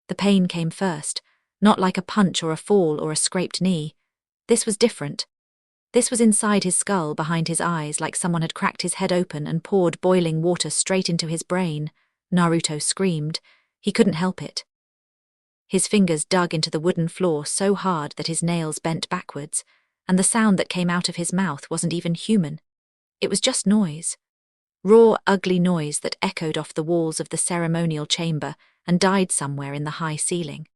The pain came first, not like a punch or a fall or a scraped knee. This was different. This was inside his skull, behind his eyes, like someone had cracked his head open and poured boiling water straight into his brain. Naruto screamed. He couldn't help it. His fingers dug into the wooden floor so hard that his nails bent backwards, and the sound that came out of his mouth wasn't even human. It was just noise. Raw, ugly noise that echoed off the walls of the ceremonial chamber and died somewhere in the high ceiling.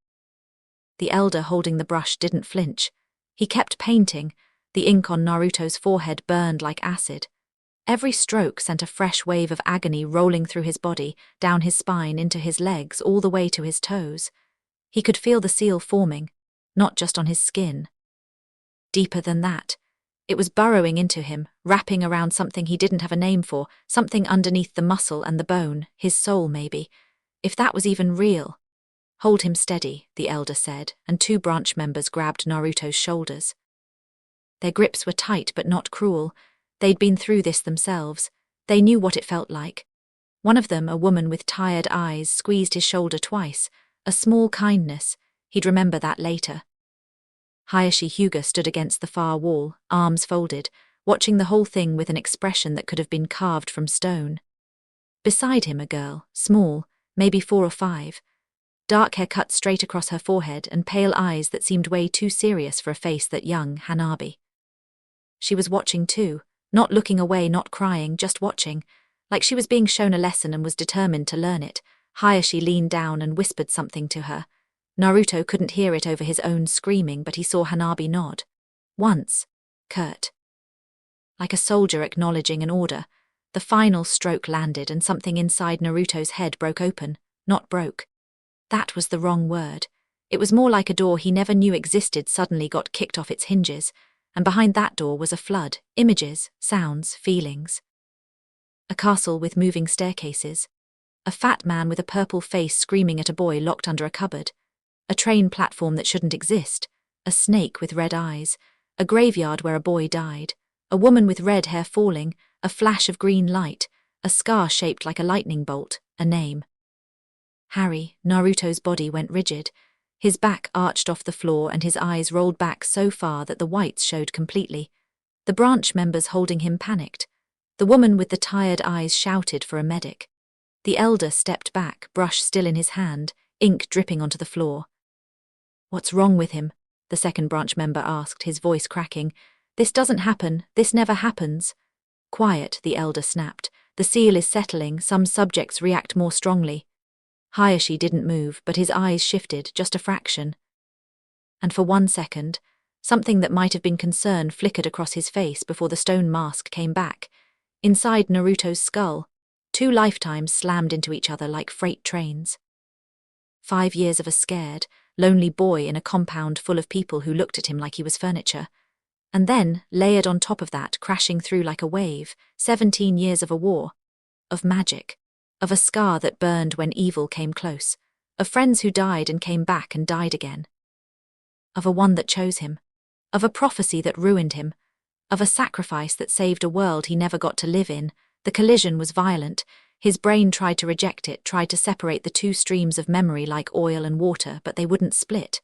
The elder holding the brush didn't flinch. He kept painting. The ink on Naruto's forehead burned like acid. Every stroke sent a fresh wave of agony rolling through his body, down his spine, into his legs, all the way to his toes. He could feel the seal forming, not just on his skin. Deeper than that. It was burrowing into him, wrapping around something he didn't have a name for, something underneath the muscle and the bone, his soul maybe. If that was even real. Hold him steady, the elder said, and two branch members grabbed Naruto's shoulders. Their grips were tight but not cruel. They'd been through this themselves. They knew what it felt like. One of them, a woman with tired eyes, squeezed his shoulder twice. A small kindness. He'd remember that later. Hyuga stood against the far wall, arms folded, watching the whole thing with an expression that could have been carved from stone. Beside him a girl, small, maybe 4 or 5. Dark hair cut straight across her forehead and pale eyes that seemed way too serious for a face that young Hanabi. She was watching too, not looking away, not crying, just watching, like she was being shown a lesson and was determined to learn it. Hyuga leaned down and whispered something to her. Naruto couldn't hear it over his own screaming, but he saw Hanabi nod. Once. Curt. Like a soldier acknowledging an order, the final stroke landed and something inside Naruto's head broke open. Not broke. That was the wrong word. It was more like a door he never knew existed suddenly got kicked off its hinges, and behind that door was a flood, images, sounds, feelings. A castle with moving staircases. A fat man with a purple face screaming at a boy locked under a cupboard. A train platform that shouldn't exist. A snake with red eyes. A graveyard where a boy died. A woman with red hair falling. A flash of green light. A scar shaped like a lightning bolt. A name. Harry, Naruto's body went rigid. His back arched off the floor and his eyes rolled back so far that the whites showed completely. The branch members holding him panicked. The woman with the tired eyes shouted for a medic. The elder stepped back, brush still in his hand, ink dripping onto the floor. "What's wrong with him?" the second branch member asked, his voice cracking. "This doesn't happen. This never happens." "Quiet," the elder snapped. "The seal is settling. Some subjects react more strongly." Hyuga didn't move, but his eyes shifted, just a fraction. And for 1 second, something that might have been concern flickered across his face before the stone mask came back. Inside Naruto's skull, 2 lifetimes slammed into each other like freight trains. 5 years of a scared, lonely boy in a compound full of people who looked at him like he was furniture. And then, layered on top of that, crashing through like a wave, 17 years of a war. Of magic. Of a scar that burned when evil came close. Of friends who died and came back and died again. Of a one that chose him. Of a prophecy that ruined him. Of a sacrifice that saved a world he never got to live in. The collision was violent. His brain tried to reject it, tried to separate the 2 streams of memory like oil and water, but they wouldn't split.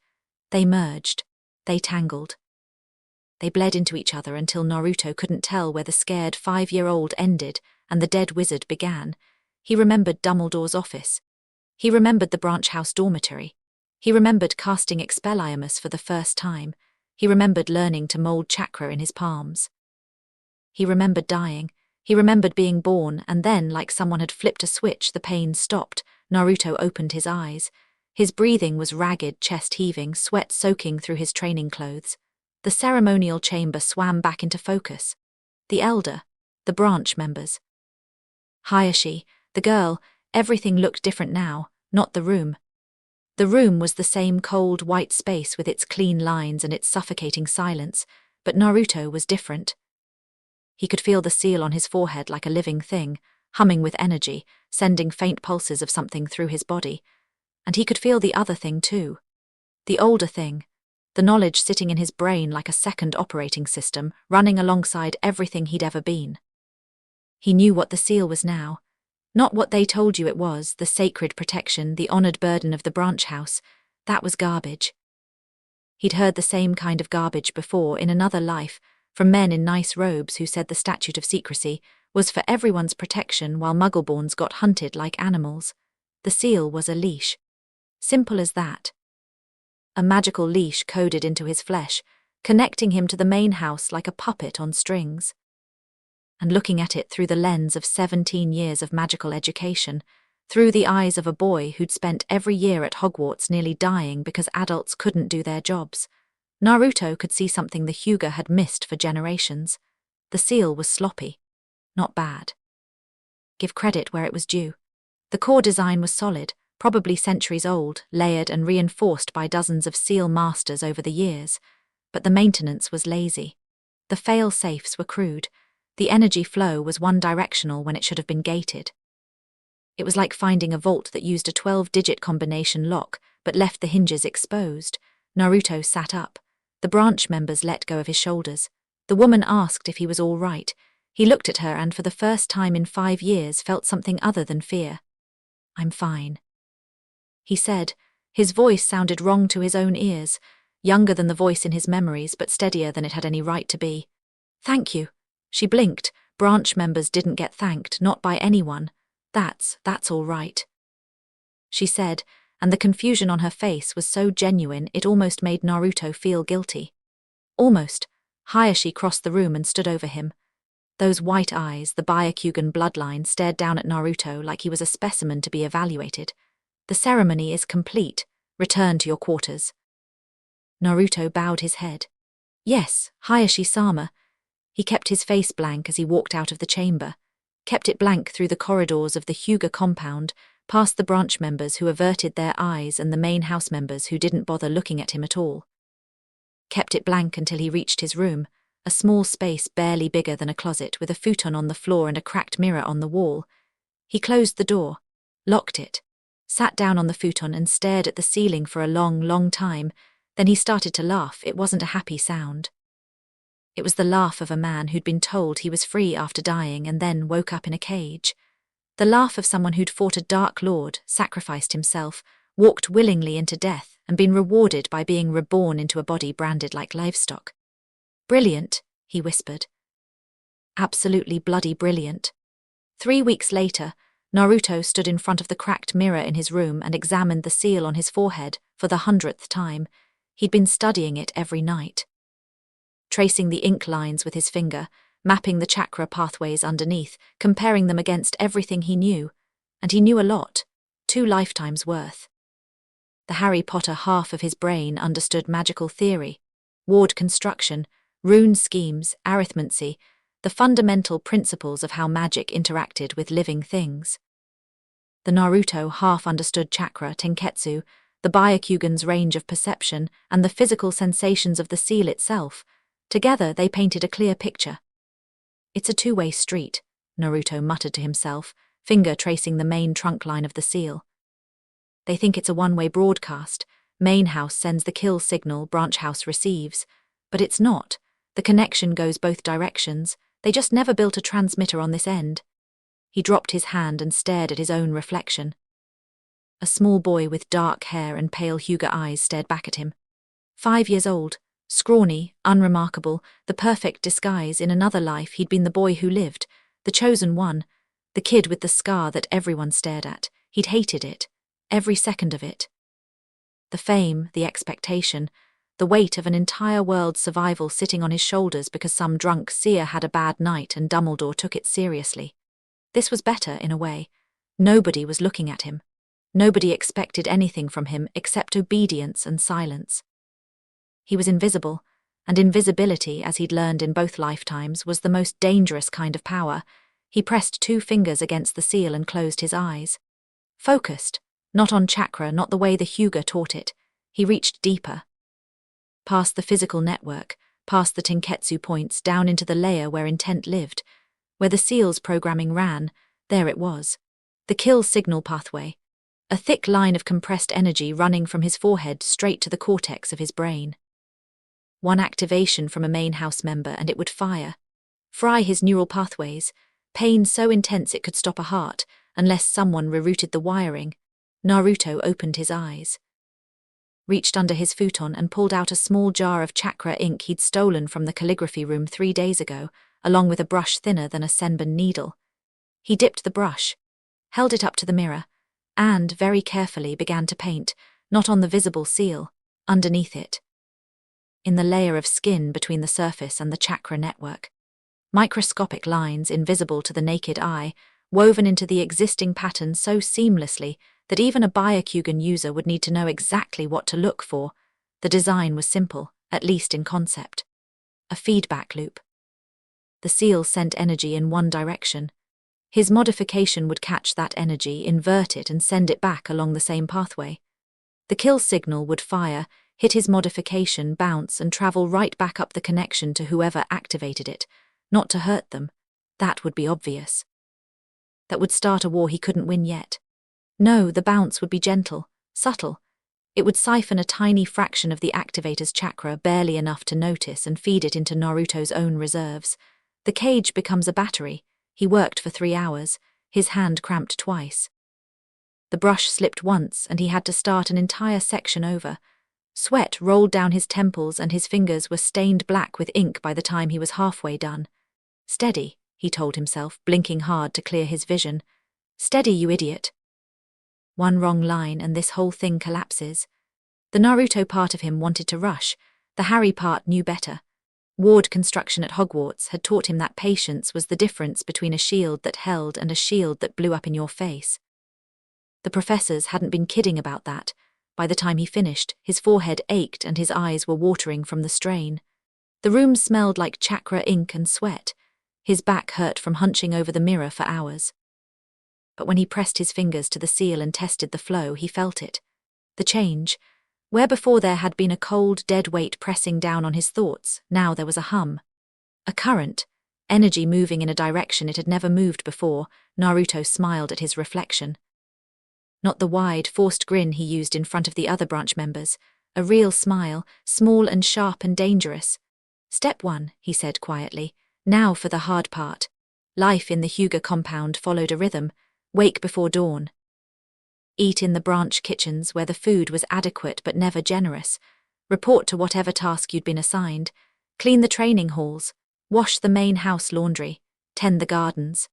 They merged. They tangled. They bled into each other until Naruto couldn't tell where the scared 5-year-old ended and the dead wizard began. He remembered Dumbledore's office. He remembered the branch house dormitory. He remembered casting Expelliarmus for the first time. He remembered learning to mold chakra in his palms. He remembered dying. He remembered being born, and then, like someone had flipped a switch, the pain stopped. Naruto opened his eyes. His breathing was ragged, chest heaving, sweat soaking through his training clothes. The ceremonial chamber swam back into focus. The elder, the branch members. Hyuga, the girl, everything looked different now, not the room. The room was the same cold, white space with its clean lines and its suffocating silence, but Naruto was different. He could feel the seal on his forehead like a living thing, humming with energy, sending faint pulses of something through his body. And he could feel the other thing too. The older thing. The knowledge sitting in his brain like a second operating system, running alongside everything he'd ever been. He knew what the seal was now. Not what they told you it was, the sacred protection, the honored burden of the branch house. That was garbage. He'd heard the same kind of garbage before in another life, from men in nice robes who said the statute of secrecy was for everyone's protection while Muggleborns got hunted like animals. The seal was a leash. Simple as that. A magical leash coded into his flesh, connecting him to the main house like a puppet on strings. And looking at it through the lens of 17 years of magical education, through the eyes of a boy who'd spent every year at Hogwarts nearly dying because adults couldn't do their jobs, Naruto could see something the Hyuga had missed for generations. The seal was sloppy, not bad. Give credit where it was due. The core design was solid, probably centuries old, layered and reinforced by dozens of seal masters over the years, but the maintenance was lazy. The fail-safes were crude. The energy flow was one-directional when it should have been gated. It was like finding a vault that used a 12-digit combination lock but left the hinges exposed. Naruto sat up. The branch members let go of his shoulders. The woman asked if he was all right. He looked at her and for the first time in 5 years felt something other than fear. "I'm fine," he said. His voice sounded wrong to his own ears, younger than the voice in his memories but steadier than it had any right to be. "Thank you." She blinked. Branch members didn't get thanked, not by anyone. That's all right," she said, and the confusion on her face was so genuine it almost made Naruto feel guilty. Almost. Hayashi crossed the room and stood over him. Those white eyes, the Byakugan bloodline, stared down at Naruto like he was a specimen to be evaluated. "The ceremony is complete. Return to your quarters." Naruto bowed his head. "Yes, Hayashi-sama." He kept his face blank as he walked out of the chamber, kept it blank through the corridors of the Hyuga compound, past the branch members who averted their eyes and the main house members who didn't bother looking at him at all. Kept it blank until he reached his room, a small space barely bigger than a closet with a futon on the floor and a cracked mirror on the wall. He closed the door, locked it, sat down on the futon and stared at the ceiling for a long, long time. Then he started to laugh. It wasn't a happy sound. It was the laugh of a man who'd been told he was free after dying and then woke up in a cage. The laugh of someone who'd fought a Dark Lord, sacrificed himself, walked willingly into death, and been rewarded by being reborn into a body branded like livestock. "Brilliant," he whispered. "Absolutely bloody brilliant." 3 weeks later, Naruto stood in front of the cracked mirror in his room and examined the seal on his forehead for the 100th time. He'd been studying it every night, tracing the ink lines with his finger, mapping the chakra pathways underneath, comparing them against everything he knew. And he knew a lot, 2 lifetimes worth. The Harry Potter half of his brain understood magical theory, ward construction, rune schemes, arithmancy, the fundamental principles of how magic interacted with living things. The Naruto half understood chakra, tenketsu, the Byakugan's range of perception, and the physical sensations of the seal itself. Together they painted a clear picture. "It's a 2-way street," Naruto muttered to himself, finger tracing the main trunk line of the seal. "They think it's a 1-way broadcast. Main house sends the kill signal, branch house receives. But it's not. The connection goes both directions. They just never built a transmitter on this end." He dropped his hand and stared at his own reflection. A small boy with dark hair and pale Hyuga eyes stared back at him. 5 years old. Scrawny, unremarkable, the perfect disguise. In another life he'd been the boy who lived, the chosen one, the kid with the scar that everyone stared at. He'd hated it, every second of it. The fame, the expectation, the weight of an entire world's survival sitting on his shoulders because some drunk seer had a bad night and Dumbledore took it seriously. This was better in a way. Nobody was looking at him. Nobody expected anything from him except obedience and silence. He was invisible, and invisibility, as he'd learned in both lifetimes, was the most dangerous kind of power. He pressed 2 fingers against the seal and closed his eyes. Focused, not on chakra, not the way the Hyuga taught it. He reached deeper. Past the physical network, past the tenketsu points, down into the layer where intent lived. Where the seal's programming ran, there it was. The kill signal pathway. A thick line of compressed energy running from his forehead straight to the cortex of his brain. One activation from a main house member and it would fry his neural pathways, pain so intense it could stop a heart, unless someone rerouted the wiring. Naruto opened his eyes, reached under his futon and pulled out a small jar of chakra ink he'd stolen from the calligraphy room 3 days ago, along with a brush thinner than a senbon needle. He dipped the brush, held it up to the mirror, and, very carefully, began to paint, not on the visible seal, underneath it, in the layer of skin between the surface and the chakra network. Microscopic lines, invisible to the naked eye, woven into the existing pattern so seamlessly that even a Byakugan user would need to know exactly what to look for. The design was simple, at least in concept. A feedback loop. The seal sent energy in one direction. His modification would catch that energy, invert it, and send it back along the same pathway. The kill signal would fire, hit his modification, bounce, and travel right back up the connection to whoever activated it, not to hurt them. That would be obvious. That would start a war he couldn't win yet. No, the bounce would be gentle, subtle. It would siphon a tiny fraction of the activator's chakra, barely enough to notice, and feed it into Naruto's own reserves. The cage becomes a battery. He worked for 3 hours, his hand cramped twice. The brush slipped once, and he had to start an entire section over. Sweat rolled down his temples, and his fingers were stained black with ink by the time he was halfway done. Steady, he told himself, blinking hard to clear his vision. Steady, you idiot. One wrong line and this whole thing collapses. The Naruto part of him wanted to rush. The Harry part knew better. Ward construction at Hogwarts had taught him that patience was the difference between a shield that held and a shield that blew up in your face. The professors hadn't been kidding about that. By the time he finished, his forehead ached and his eyes were watering from the strain. The room smelled like chakra ink and sweat. His back hurt from hunching over the mirror for hours. But when he pressed his fingers to the seal and tested the flow, he felt it. The change. Where before there had been a cold, dead weight pressing down on his thoughts, now there was a hum. A current. Energy moving in a direction it had never moved before. Naruto smiled at his reflection. Not the wide, forced grin he used in front of the other branch members. A real smile, small and sharp and dangerous. Step 1, he said quietly. Now for the hard part. Life in the Hyuga compound followed a rhythm. Wake before dawn. Eat in the branch kitchens where the food was adequate but never generous. Report to whatever task you'd been assigned. Clean the training halls. Wash the main house laundry. Tend the gardens.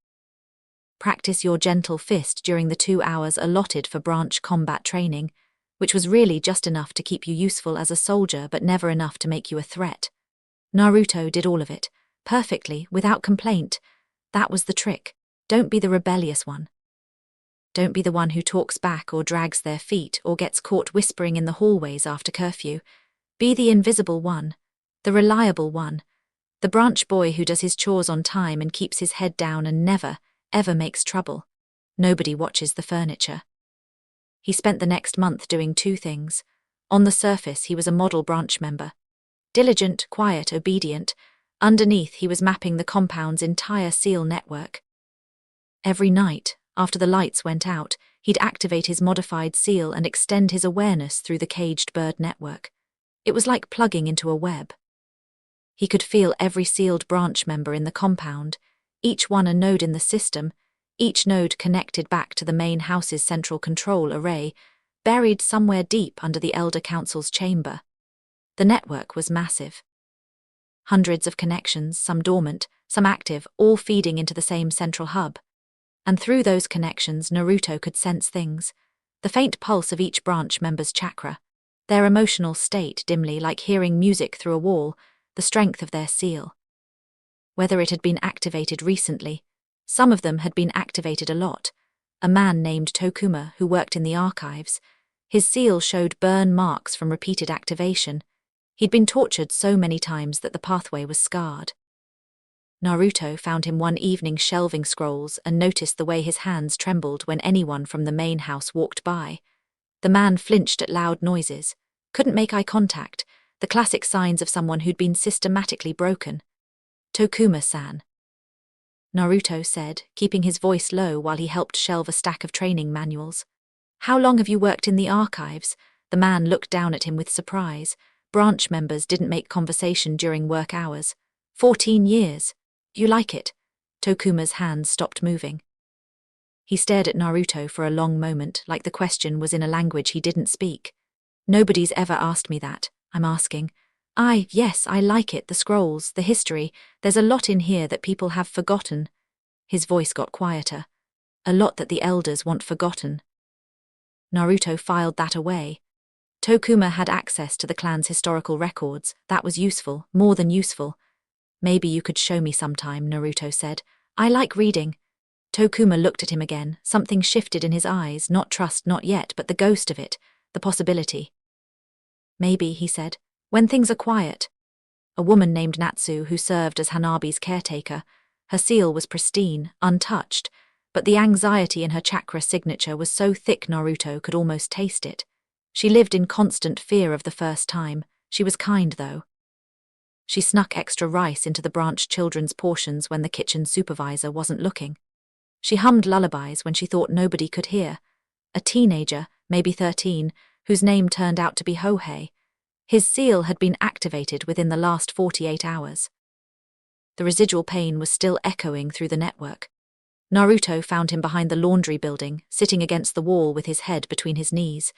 Practice your gentle fist during the 2 hours allotted for branch combat training, which was really just enough to keep you useful as a soldier but never enough to make you a threat. Naruto did all of it, perfectly, without complaint. That was the trick. Don't be the rebellious one. Don't be the one who talks back or drags their feet or gets caught whispering in the hallways after curfew. Be the invisible one, the reliable one, the branch boy who does his chores on time and keeps his head down and never, ever makes trouble. Nobody watches the furniture. He spent the next month doing 2 things. On the surface, he was a model branch member. Diligent, quiet, obedient. Underneath, he was mapping the compound's entire seal network. Every night, after the lights went out, he'd activate his modified seal and extend his awareness through the caged bird network. It was like plugging into a web. He could feel every sealed branch member in the compound, each one a node in the system, each node connected back to the main house's central control array, buried somewhere deep under the Elder Council's chamber. The network was massive. Hundreds of connections, some dormant, some active, all feeding into the same central hub. And through those connections, Naruto could sense things. The faint pulse of each branch member's chakra, their emotional state dimly like hearing music through a wall, the strength of their seal. Whether it had been activated recently, some of them had been activated a lot. A man named Tokuma, who worked in the archives, his seal showed burn marks from repeated activation. He'd been tortured so many times that the pathway was scarred. Naruto found him one evening shelving scrolls and noticed the way his hands trembled when anyone from the main house walked by. The man flinched at loud noises, couldn't make eye contact, the classic signs of someone who'd been systematically broken. Tokuma-san. Naruto said, keeping his voice low while he helped shelve a stack of training manuals. How long have you worked in the archives? The man looked down at him with surprise. Branch members didn't make conversation during work hours. 14 years. You like it? Tokuma's hands stopped moving. He stared at Naruto for a long moment, like the question was in a language he didn't speak. Nobody's ever asked me that, I'm asking. Yes, I like it, the scrolls, the history, there's a lot in here that people have forgotten. His voice got quieter. A lot that the elders want forgotten. Naruto filed that away. Tokuma had access to the clan's historical records. That was useful, more than useful. Maybe you could show me sometime, Naruto said. I like reading. Tokuma looked at him again. Something shifted in his eyes, not trust, not yet, but the ghost of it, the possibility. Maybe, he said, when things are quiet. A woman named Natsu who served as Hanabi's caretaker. Her seal was pristine, untouched, but the anxiety in her chakra signature was so thick Naruto could almost taste it. She lived in constant fear of the first time. She was kind, though. She snuck extra rice into the branch children's portions when the kitchen supervisor wasn't looking. She hummed lullabies when she thought nobody could hear. A teenager, maybe 13, whose name turned out to be Hohei. His seal had been activated within the last 48 hours. The residual pain was still echoing through the network. Naruto found him behind the laundry building, sitting against the wall with his head between his knees.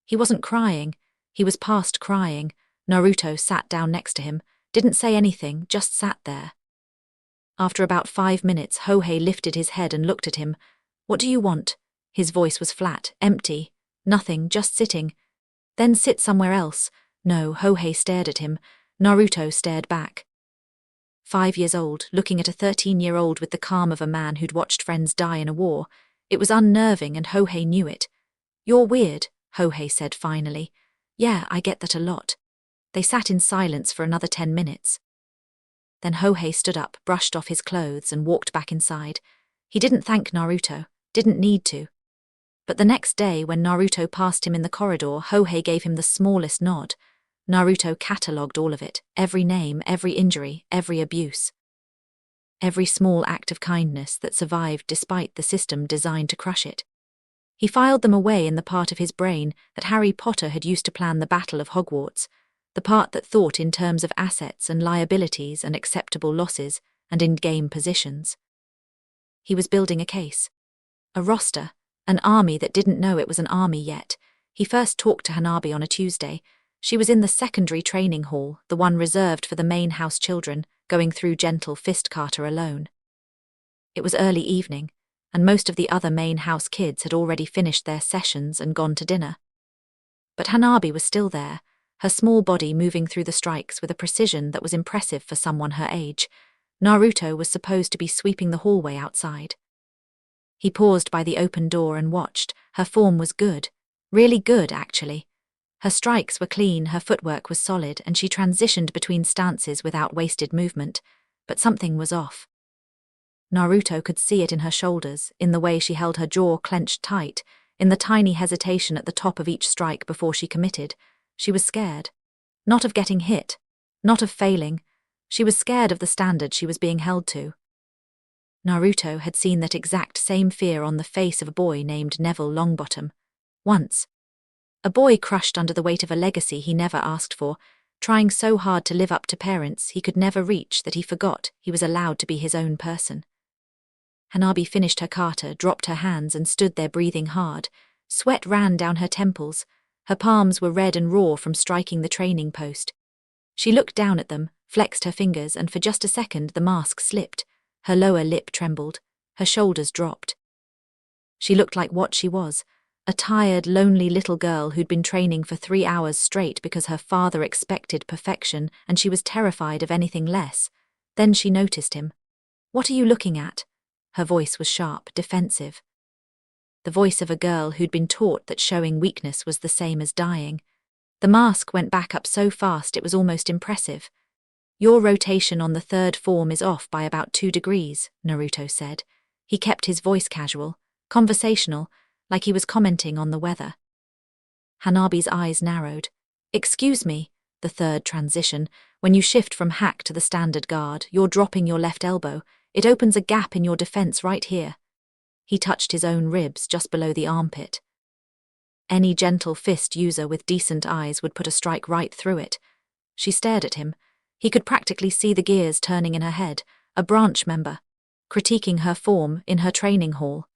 He wasn't crying. He was past crying. Naruto sat down next to him, didn't say anything, just sat there. After about 5 minutes, Hohei lifted his head and looked at him. What do you want? His voice was flat, empty. Nothing, just sitting. Then sit somewhere else. No, Hohei stared at him. Naruto stared back. 5 years old, looking at a 13-year-old with the calm of a man who'd watched friends die in a war. It was unnerving, and Hohei knew it. You're weird, Hohei said finally. Yeah, I get that a lot. They sat in silence for another 10 minutes. Then Hohei stood up, brushed off his clothes, and walked back inside. He didn't thank Naruto, didn't need to. But the next day, when Naruto passed him in the corridor, Hohei gave him the smallest nod. Naruto catalogued all of it, every name, every injury, every abuse. Every small act of kindness that survived despite the system designed to crush it. He filed them away in the part of his brain that Harry Potter had used to plan the Battle of Hogwarts, the part that thought in terms of assets and liabilities and acceptable losses and in-game positions. He was building a case. A roster, an army that didn't know it was an army yet. He first talked to Hanabi on a Tuesday. She was in the secondary training hall, the one reserved for the main house children, going through gentle fist-carter alone. It was early evening, and most of the other main house kids had already finished their sessions and gone to dinner. But Hanabi was still there, her small body moving through the strikes with a precision that was impressive for someone her age. Naruto was supposed to be sweeping the hallway outside. He paused by the open door and watched. Her form was good. Really good, actually. Her strikes were clean, her footwork was solid, and she transitioned between stances without wasted movement. But something was off. Naruto could see it in her shoulders, in the way she held her jaw clenched tight, in the tiny hesitation at the top of each strike before she committed. She was scared. Not of getting hit. Not of failing. She was scared of the standard she was being held to. Naruto had seen that exact same fear on the face of a boy named Neville Longbottom. Once. A boy crushed under the weight of a legacy he never asked for, trying so hard to live up to parents he could never reach that he forgot he was allowed to be his own person. Hanabi finished her kata, dropped her hands, and stood there breathing hard. Sweat ran down her temples. Her palms were red and raw from striking the training post. She looked down at them, flexed her fingers, and for just a second the mask slipped. Her lower lip trembled. Her shoulders dropped. She looked like what she was, a tired, lonely little girl who'd been training for 3 hours straight because her father expected perfection and she was terrified of anything less. Then she noticed him. "What are you looking at?" Her voice was sharp, defensive. The voice of a girl who'd been taught that showing weakness was the same as dying. The mask went back up so fast it was almost impressive. "Your rotation on the third form is off by about 2 degrees, Naruto said. He kept his voice casual, conversational, like he was commenting on the weather. Hanabi's eyes narrowed. "Excuse me," the third transition. "When you shift from hack to the standard guard, you're dropping your left elbow. It opens a gap in your defense right here." He touched his own ribs just below the armpit. Any gentle fist user with decent eyes would put a strike right through it. She stared at him. He could practically see the gears turning in her head, a branch member, critiquing her form in her training hall.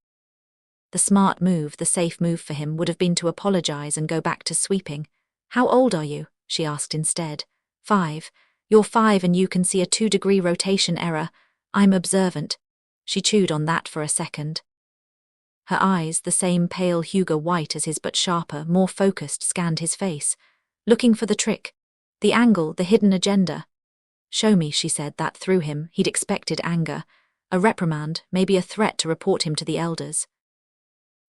The smart move, the safe move for him would have been to apologize and go back to sweeping. "How old are you?" she asked instead. 5. "You're 5 and you can see a 2-degree rotation error. I'm observant." She chewed on that for a second. Her eyes, the same pale Hyuga white as his but sharper, more focused, scanned his face, looking for the trick, the angle, the hidden agenda. "Show me," she said. That threw him. He'd expected anger, a reprimand, maybe a threat to report him to the elders.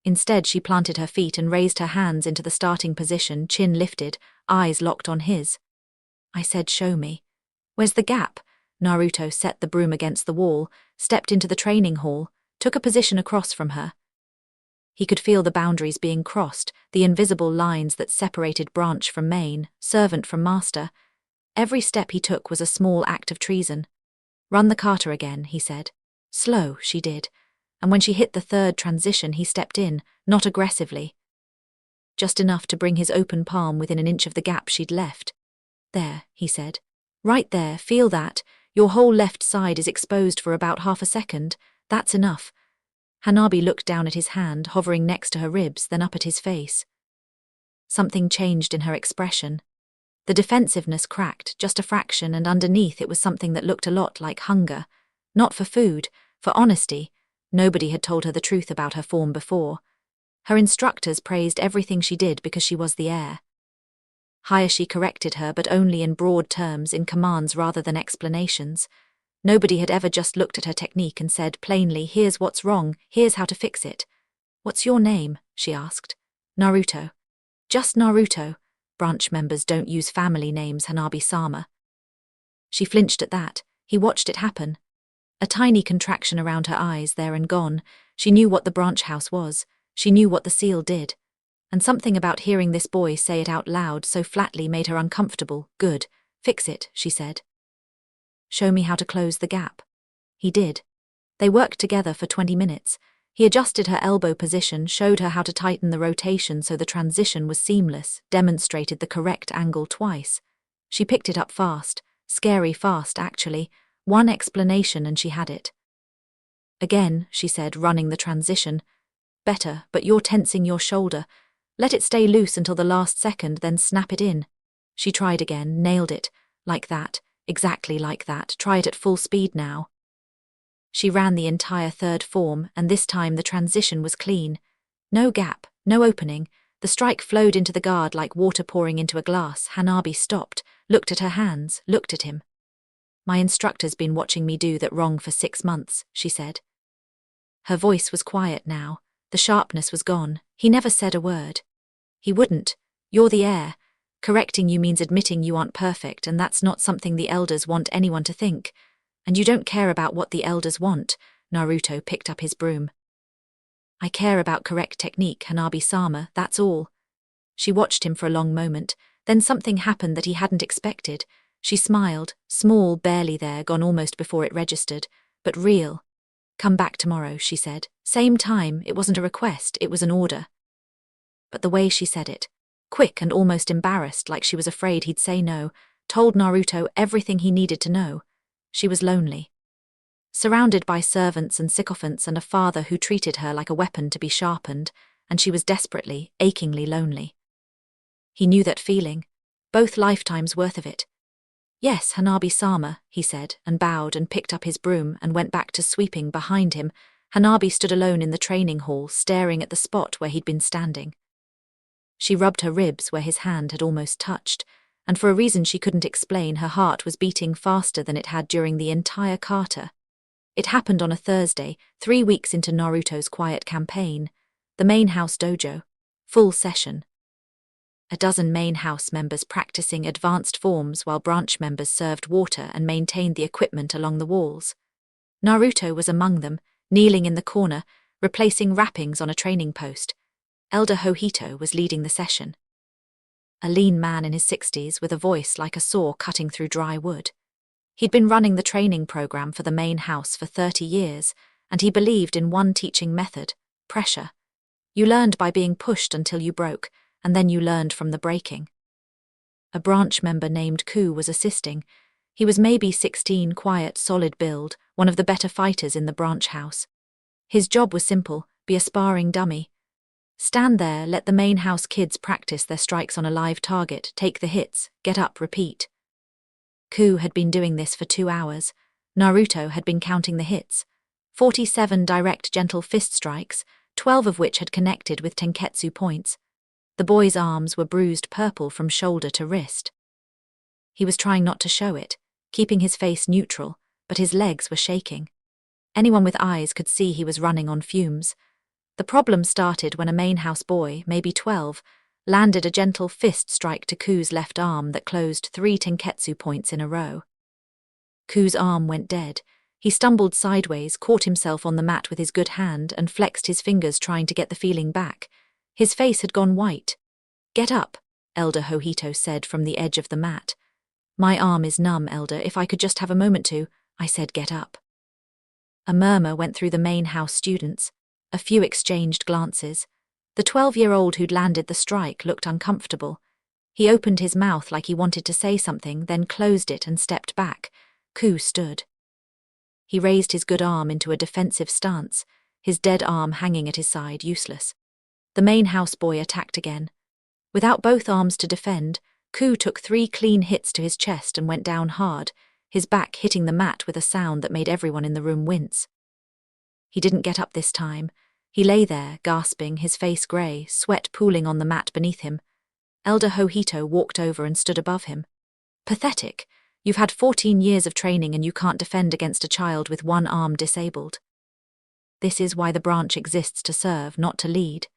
Instead, she planted her feet and raised her hands into the starting position, chin lifted, eyes locked on his. "I said show me. Where's the gap?" Naruto set the broom against the wall, stepped into the training hall, took a position across from her. He could feel the boundaries being crossed, the invisible lines that separated branch from main, servant from master. Every step he took was a small act of treason. "Run the kata again," he said. Slow, she did, and when she hit the 3rd transition he stepped in, not aggressively. Just enough to bring his open palm within an inch of the gap she'd left. "There," he said. "Right there, feel that? Your whole left side is exposed for about half a second. That's enough." Hanabi looked down at his hand, hovering next to her ribs, then up at his face. Something changed in her expression. The defensiveness cracked, just a fraction, and underneath it was something that looked a lot like hunger. Not for food, for honesty. Nobody had told her the truth about her form before. Her instructors praised everything she did because she was the heir. Hayashi corrected her, but only in broad terms, in commands rather than explanations. Nobody had ever just looked at her technique and said plainly, "Here's what's wrong, here's how to fix it." "What's your name?" she asked. "Naruto." "Just Naruto. Branch members don't use family names, Hanabi-sama." She flinched at that. He watched it happen. A tiny contraction around her eyes, there and gone. She knew what the branch house was. She knew what the seal did. And something about hearing this boy say it out loud so flatly made her uncomfortable. "Good. Fix it," she said. "Show me how to close the gap." He did. They worked together for 20 minutes. He adjusted her elbow position, showed her how to tighten the rotation so the transition was seamless, demonstrated the correct angle twice. She picked it up fast, scary fast actually. One explanation and she had it. "Again," she said, running the transition. "Better, but you're tensing your shoulder. Let it stay loose until the last second, then snap it in." She tried again, nailed it. Like that. Exactly like that. Try it at full speed now. She ran the entire 3rd form, and this time the transition was clean. No gap, no opening. The strike flowed into the guard like water pouring into a glass. Hanabi stopped, looked at her hands, looked at him. "My instructor's been watching me do that wrong for 6 months, she said. Her voice was quiet now. The sharpness was gone. He never said a word. "He wouldn't. You're the heir. Correcting you means admitting you aren't perfect, and that's not something the elders want anyone to think. And you don't care about what the elders want." Naruto picked up his broom. "I care about correct technique, Hanabi-sama, that's all." She watched him for a long moment, then something happened that he hadn't expected. She smiled, small, barely there, gone almost before it registered, but real. "Come back tomorrow," she said. Same time. It wasn't a request, it was an order. But the way she said it, quick and almost embarrassed, like she was afraid he'd say no, told Naruto everything he needed to know. She was lonely. Surrounded by servants and sycophants and a father who treated her like a weapon to be sharpened, and she was desperately, achingly lonely. He knew that feeling. Both lifetimes worth of it. "Yes, Hanabi-sama," he said, and bowed and picked up his broom and went back to sweeping behind him. Hanabi stood alone in the training hall, staring at the spot where he'd been standing. She rubbed her ribs where his hand had almost touched, and for a reason she couldn't explain, her heart was beating faster than it had during the entire kata. It happened on a Thursday, 3 weeks into Naruto's quiet campaign. The main house dojo. Full session. A dozen main house members practicing advanced forms while branch members served water and maintained the equipment along the walls. Naruto was among them, kneeling in the corner, replacing wrappings on a training post. Elder Hojito was leading the session. A lean man in his 60s with a voice like a saw cutting through dry wood. He'd been running the training program for the main house for 30 years, and he believed in one teaching method: pressure. You learned by being pushed until you broke, and then you learned from the breaking. A branch member named Ku was assisting. He was maybe 16, quiet, solid build, one of the better fighters in the branch house. His job was simple: be a sparring dummy. Stand there, let the main house kids practice their strikes on a live target, take the hits, get up, repeat. Ku had been doing this for 2 hours. Naruto had been counting the hits. 47 direct gentle fist strikes, 12 of which had connected with tenketsu points. The boy's arms were bruised purple from shoulder to wrist. He was trying not to show it, keeping his face neutral, but his legs were shaking. Anyone with eyes could see he was running on fumes. The problem started when a main house boy, maybe 12, landed a gentle fist strike to Ku's left arm that closed 3 tenketsu points in a row. Ku's arm went dead. He stumbled sideways, caught himself on the mat with his good hand, and flexed his fingers trying to get the feeling back. His face had gone white. "Get up," Elder Hojito said from the edge of the mat. "My arm is numb, Elder. If I could just have a moment to," I said, "get up." A murmur went through the main house students. A few exchanged glances. The 12-year-old who'd landed the strike looked uncomfortable. He opened his mouth like he wanted to say something, then closed it and stepped back. Ku stood. He raised his good arm into a defensive stance, his dead arm hanging at his side, useless. The main house boy attacked again. Without both arms to defend, Ku took 3 clean hits to his chest and went down hard, his back hitting the mat with a sound that made everyone in the room wince. He didn't get up this time. He lay there, gasping, his face grey, sweat pooling on the mat beneath him. Elder Hojito walked over and stood above him. "Pathetic. You've had 14 years of training and you can't defend against a child with one arm disabled. This is why the branch exists, to serve, not to lead."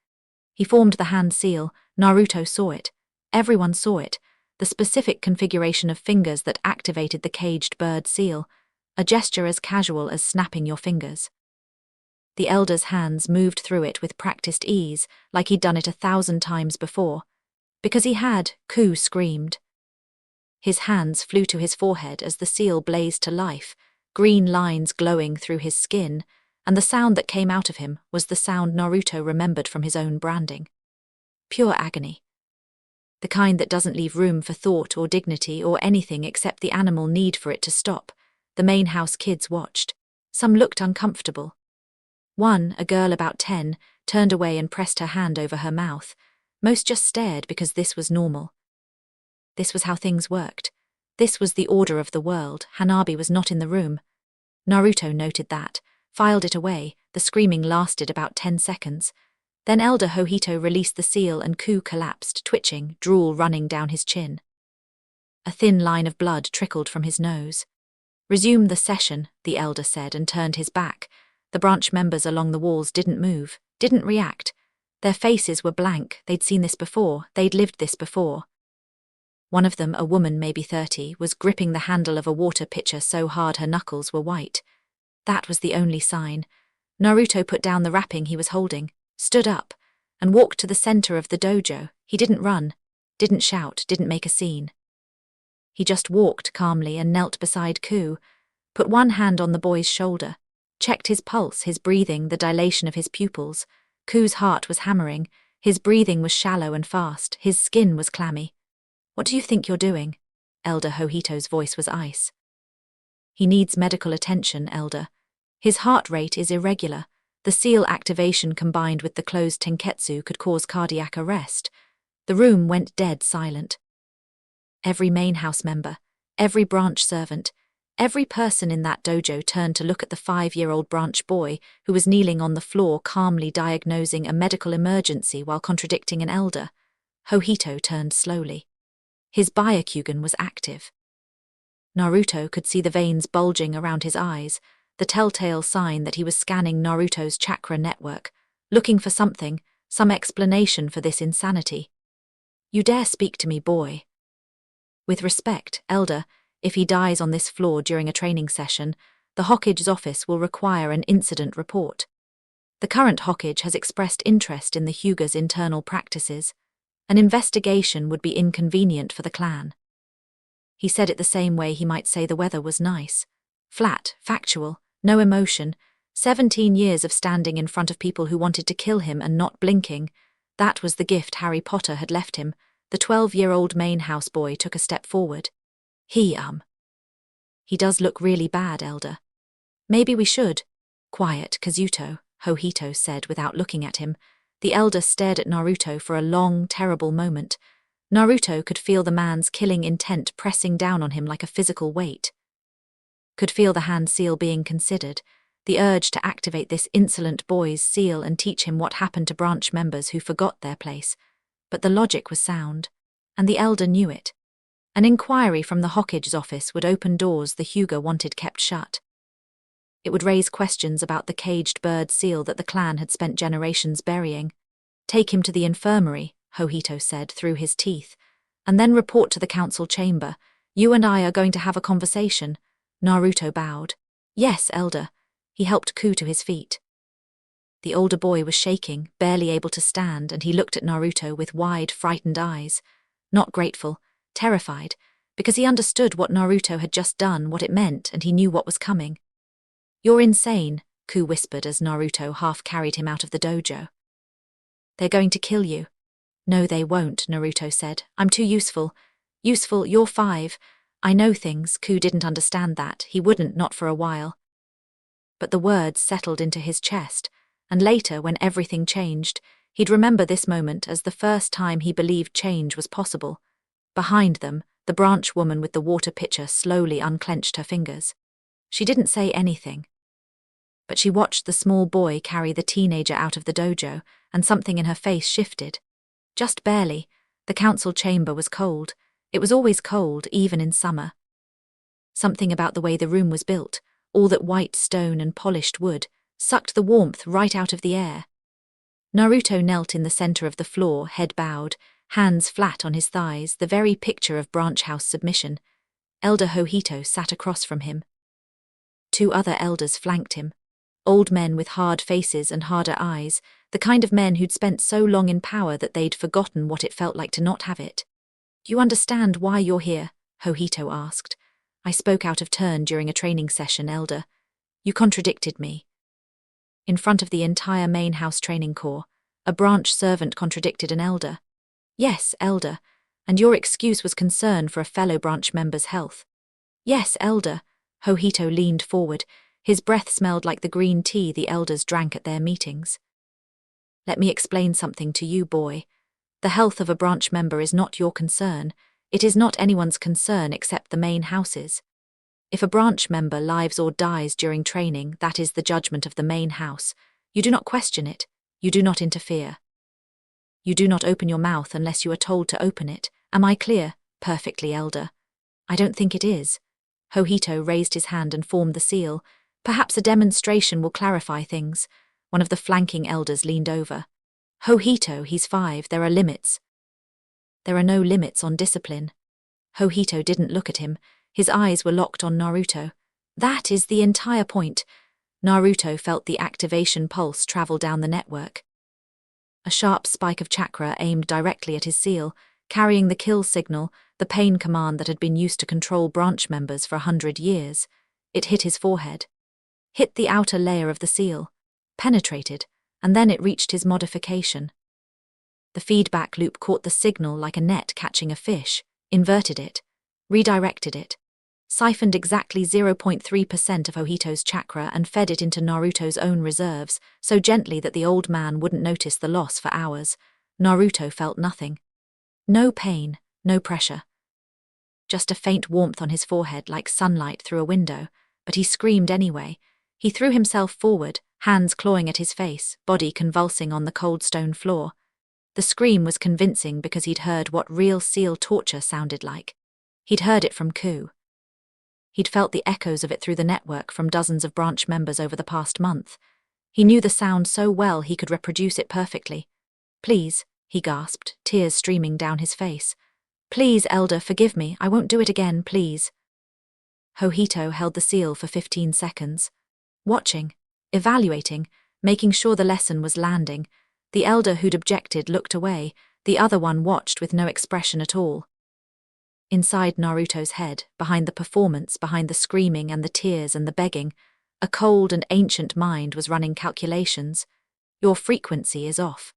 He formed the hand seal. Naruto saw it. Everyone saw it. The specific configuration of fingers that activated the caged bird seal. A gesture as casual as snapping your fingers. The elder's hands moved through it with practiced ease, like he'd done it 1,000 times before. Because he had, Ku screamed. His hands flew to his forehead as the seal blazed to life, green lines glowing through his skin, and the sound that came out of him was the sound Naruto remembered from his own branding. Pure agony. The kind that doesn't leave room for thought or dignity or anything except the animal need for it to stop. The main house kids watched. Some looked uncomfortable. One, a girl about 10, turned away and pressed her hand over her mouth. Most just stared because this was normal. This was how things worked. This was the order of the world. Hanabi was not in the room. Naruto noted that, filed it away. The screaming lasted about 10 seconds. Then Elder Hojito released the seal and Ku collapsed, twitching, drool running down his chin. A thin line of blood trickled from his nose. "Resume the session," the elder said, and turned his back. The branch members along the walls didn't move, didn't react. Their faces were blank. They'd seen this before. They'd lived this before. One of them, a woman maybe 30, was gripping the handle of a water pitcher so hard her knuckles were white. That was the only sign. Naruto put down the wrapping he was holding, stood up, and walked to the center of the dojo. He didn't run, didn't shout, didn't make a scene. He just walked calmly and knelt beside Ku, put one hand on the boy's shoulder, checked his pulse, his breathing, the dilation of his pupils. Ku's heart was hammering, his breathing was shallow and fast, his skin was clammy. "What do you think you're doing?" Elder Hojito's voice was ice. "He needs medical attention, Elder. His heart rate is irregular. The seal activation combined with the closed tenketsu could cause cardiac arrest." The room went dead silent. Every main house member, every branch servant, every person in that dojo turned to look at the 5-year-old branch boy who was kneeling on the floor calmly diagnosing a medical emergency while contradicting an elder. Hojito turned slowly. His Byakugan was active. Naruto could see the veins bulging around his eyes, the telltale sign that he was scanning Naruto's chakra network, looking for something, some explanation for this insanity. "You dare speak to me, boy." "With respect, Elder, if he dies on this floor during a training session, the Hokage's office will require an incident report. The current Hokage has expressed interest in the Hyuga's internal practices. An investigation would be inconvenient for the clan." He said it the same way he might say the weather was nice. Flat, factual, no emotion. 17 years of standing in front of people who wanted to kill him and not blinking. That was the gift Harry Potter had left him. The 12-year-old main house boy took a step forward. He does look really bad, Elder. Maybe we should. Quiet, Kazuto, Hohito said without looking at him. The elder stared at Naruto for a long, terrible moment. Naruto could feel the man's killing intent pressing down on him like a physical weight. Could feel the hand seal being considered, the urge to activate this insolent boy's seal and teach him what happened to branch members who forgot their place. But the logic was sound, and the elder knew it. An inquiry from the Hokage's office would open doors the Hyuga wanted kept shut. It would raise questions about the caged bird seal that the clan had spent generations burying. Take him to the infirmary, Hohito said through his teeth, and then report to the council chamber. You and I are going to have a conversation. Naruto bowed. Yes, elder. He helped Ku to his feet. The older boy was shaking, barely able to stand, and he looked at Naruto with wide, frightened eyes. Not grateful, terrified, because he understood what Naruto had just done, what it meant, and he knew what was coming. You're insane, Ku whispered as Naruto half carried him out of the dojo. They're going to kill you. No, they won't, Naruto said. I'm too useful. Useful, you're 5. I know things. Ku didn't understand that. He wouldn't, not for a while. But the words settled into his chest, and later, when everything changed, he'd remember this moment as the first time he believed change was possible. Behind them, the branch woman with the water pitcher slowly unclenched her fingers. She didn't say anything. But she watched the small boy carry the teenager out of the dojo, and something in her face shifted. Just barely. The council chamber was cold. It was always cold, even in summer. Something about the way the room was built, all that white stone and polished wood, sucked the warmth right out of the air. Naruto knelt in the center of the floor, head bowed, hands flat on his thighs, the very picture of branch house submission. Elder Hohito sat across from him. 2 other elders flanked him. Old men with hard faces and harder eyes, the kind of men who'd spent so long in power that they'd forgotten what it felt like to not have it. Do you understand why you're here? Hohito asked. I spoke out of turn during a training session, elder. You contradicted me. In front of the entire main house training corps, a branch servant contradicted an elder. Yes, elder, and your excuse was concern for a fellow branch member's health. Yes, elder. Hohito leaned forward. His breath smelled like the green tea the elders drank at their meetings. Let me explain something to you, boy. The health of a branch member is not your concern. It is not anyone's concern except the main house's. If a branch member lives or dies during training, that is the judgment of the main house. You do not question it. You do not interfere. You do not open your mouth unless you are told to open it. Am I clear? Perfectly, elder. I don't think it is. Hohito raised his hand and formed the seal. Perhaps a demonstration will clarify things. One of the flanking elders leaned over. Hohito, he's 5, there are limits. There are no limits on discipline. Hohito didn't look at him. His eyes were locked on Naruto. That is the entire point. Naruto felt the activation pulse travel down the network. A sharp spike of chakra aimed directly at his seal, carrying the kill signal, the pain command that had been used to control branch members for 100 years. It hit his forehead. Hit the outer layer of the seal. Penetrated, and then it reached his modification. The feedback loop caught the signal like a net catching a fish, inverted it, redirected it, siphoned exactly 0.3% of Hohito's chakra and fed it into Naruto's own reserves, so gently that the old man wouldn't notice the loss for hours. Naruto felt nothing. No pain, no pressure. Just a faint warmth on his forehead like sunlight through a window, but he screamed anyway. He threw himself forward, hands clawing at his face, body convulsing on the cold stone floor. The scream was convincing because he'd heard what real seal torture sounded like. He'd heard it from Ku. He'd felt the echoes of it through the network from dozens of branch members over the past month. He knew the sound so well he could reproduce it perfectly. Please, he gasped, tears streaming down his face. Please, elder, forgive me, I won't do it again, please. Hohito held the seal for 15 seconds. Watching, evaluating, making sure the lesson was landing. The elder who'd objected looked away, the other one watched with no expression at all. Inside Naruto's head, behind the performance, behind the screaming and the tears and the begging, a cold and ancient mind was running calculations. Your frequency is off.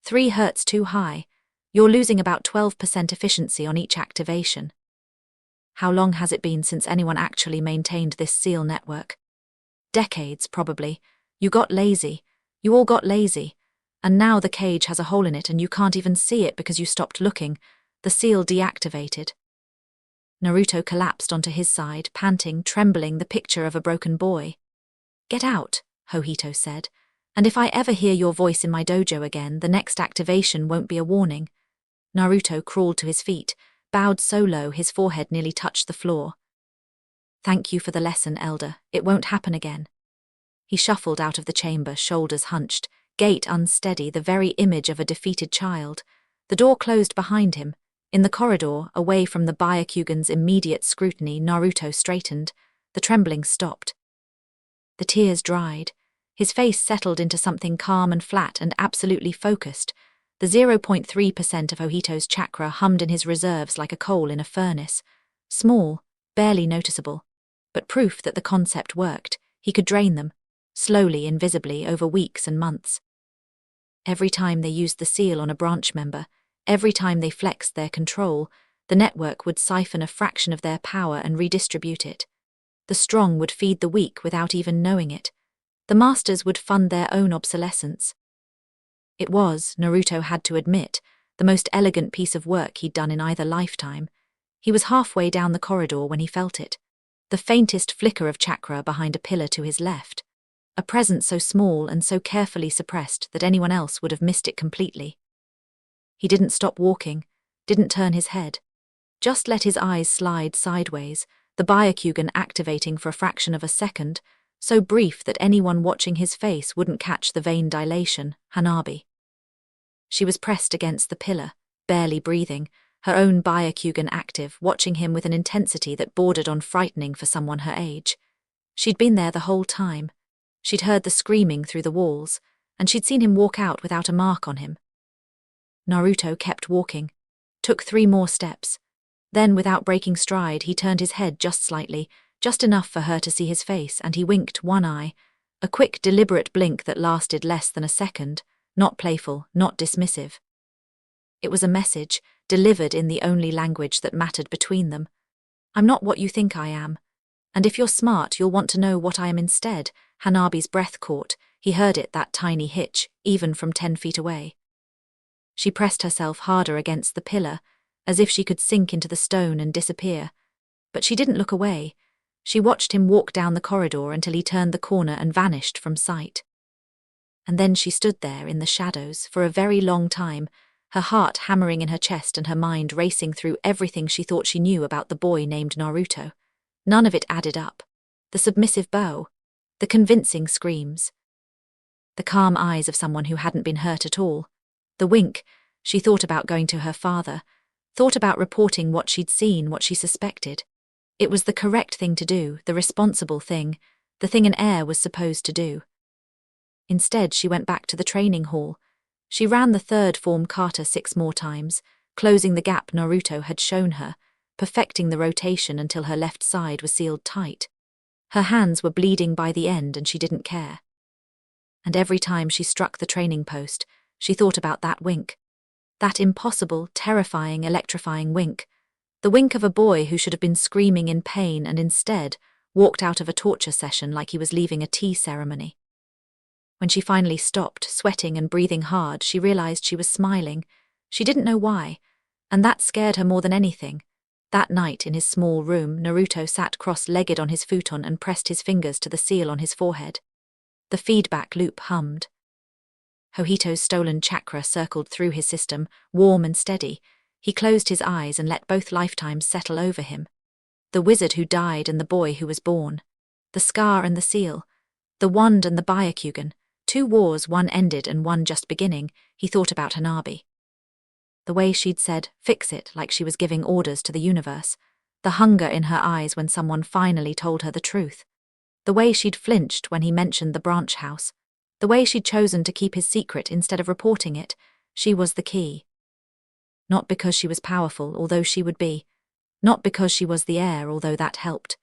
3 Hz too high. You're losing about 12% efficiency on each activation. How long has it been since anyone actually maintained this seal network? Decades, probably. You got lazy. You all got lazy. And now the cage has a hole in it and you can't even see it because you stopped looking. The seal deactivated. Naruto collapsed onto his side, panting, trembling, the picture of a broken boy. Get out, Hojito said. And if I ever hear your voice in my dojo again, the next activation won't be a warning. Naruto crawled to his feet, bowed so low his forehead nearly touched the floor. Thank you for the lesson, Elder. It won't happen again. He shuffled out of the chamber, shoulders hunched, gait unsteady, the very image of a defeated child. The door closed behind him. In the corridor, away from the Byakugan's immediate scrutiny, Naruto straightened. The trembling stopped. The tears dried. His face settled into something calm and flat and absolutely focused. The 0.3% of Hojito's chakra hummed in his reserves like a coal in a furnace. Small, barely noticeable, but proof that the concept worked. He could drain them, slowly, invisibly, over weeks and months. Every time they used the seal on a branch member, every time they flexed their control, the network would siphon a fraction of their power and redistribute it. The strong would feed the weak without even knowing it. The masters would fund their own obsolescence. It was, Naruto had to admit, the most elegant piece of work he'd done in either lifetime. He was halfway down the corridor when he felt it. The faintest flicker of chakra behind a pillar to his left. A presence so small and so carefully suppressed that anyone else would have missed it completely. He didn't stop walking, didn't turn his head. Just let his eyes slide sideways, the Byakugan activating for a fraction of a second, so brief that anyone watching his face wouldn't catch the vein dilation, Hanabi. She was pressed against the pillar, barely breathing, her own Byakugan active, watching him with an intensity that bordered on frightening for someone her age. She'd been there the whole time. She'd heard the screaming through the walls, and she'd seen him walk out without a mark on him. Naruto kept walking, took 3 more steps. Then, without breaking stride, he turned his head just slightly, just enough for her to see his face, and he winked one eye, a quick, deliberate blink that lasted less than a second, not playful, not dismissive. It was a message, delivered in the only language that mattered between them. I'm not what you think I am. And if you're smart, you'll want to know what I am instead. Hanabi's breath caught. He heard it, that tiny hitch, even from 10 feet away. She pressed herself harder against the pillar, as if she could sink into the stone and disappear. But she didn't look away. She watched him walk down the corridor until he turned the corner and vanished from sight. And then she stood there in the shadows for a very long time, her heart hammering in her chest and her mind racing through everything she thought she knew about the boy named Naruto. None of it added up. The submissive bow, the convincing screams, the calm eyes of someone who hadn't been hurt at all, the wink. She thought about going to her father, thought about reporting what she'd seen, what she suspected. It was the correct thing to do, the responsible thing, the thing an heir was supposed to do. Instead, she went back to the training hall. She ran the 3rd form kata 6 more times, closing the gap Naruto had shown her, perfecting the rotation until her left side was sealed tight. Her hands were bleeding by the end and she didn't care. And every time she struck the training post, she thought about that wink. That impossible, terrifying, electrifying wink. The wink of a boy who should have been screaming in pain and instead walked out of a torture session like he was leaving a tea ceremony. When she finally stopped, sweating and breathing hard, she realized she was smiling. She didn't know why, and that scared her more than anything. That night in his small room, Naruto sat cross-legged on his futon and pressed his fingers to the seal on his forehead. The feedback loop hummed. Hojito's stolen chakra circled through his system, warm and steady. He closed his eyes and let both lifetimes settle over him. The wizard who died and the boy who was born. The scar and the seal. The wand and the Byakugan. 2 wars, one ended and one just beginning. He thought about Hanabi. The way she'd said, fix it, like she was giving orders to the universe. The hunger in her eyes when someone finally told her the truth. The way she'd flinched when he mentioned the branch house. The way she'd chosen to keep his secret instead of reporting it. She was the key. Not because she was powerful, although she would be. Not because she was the heir, although that helped.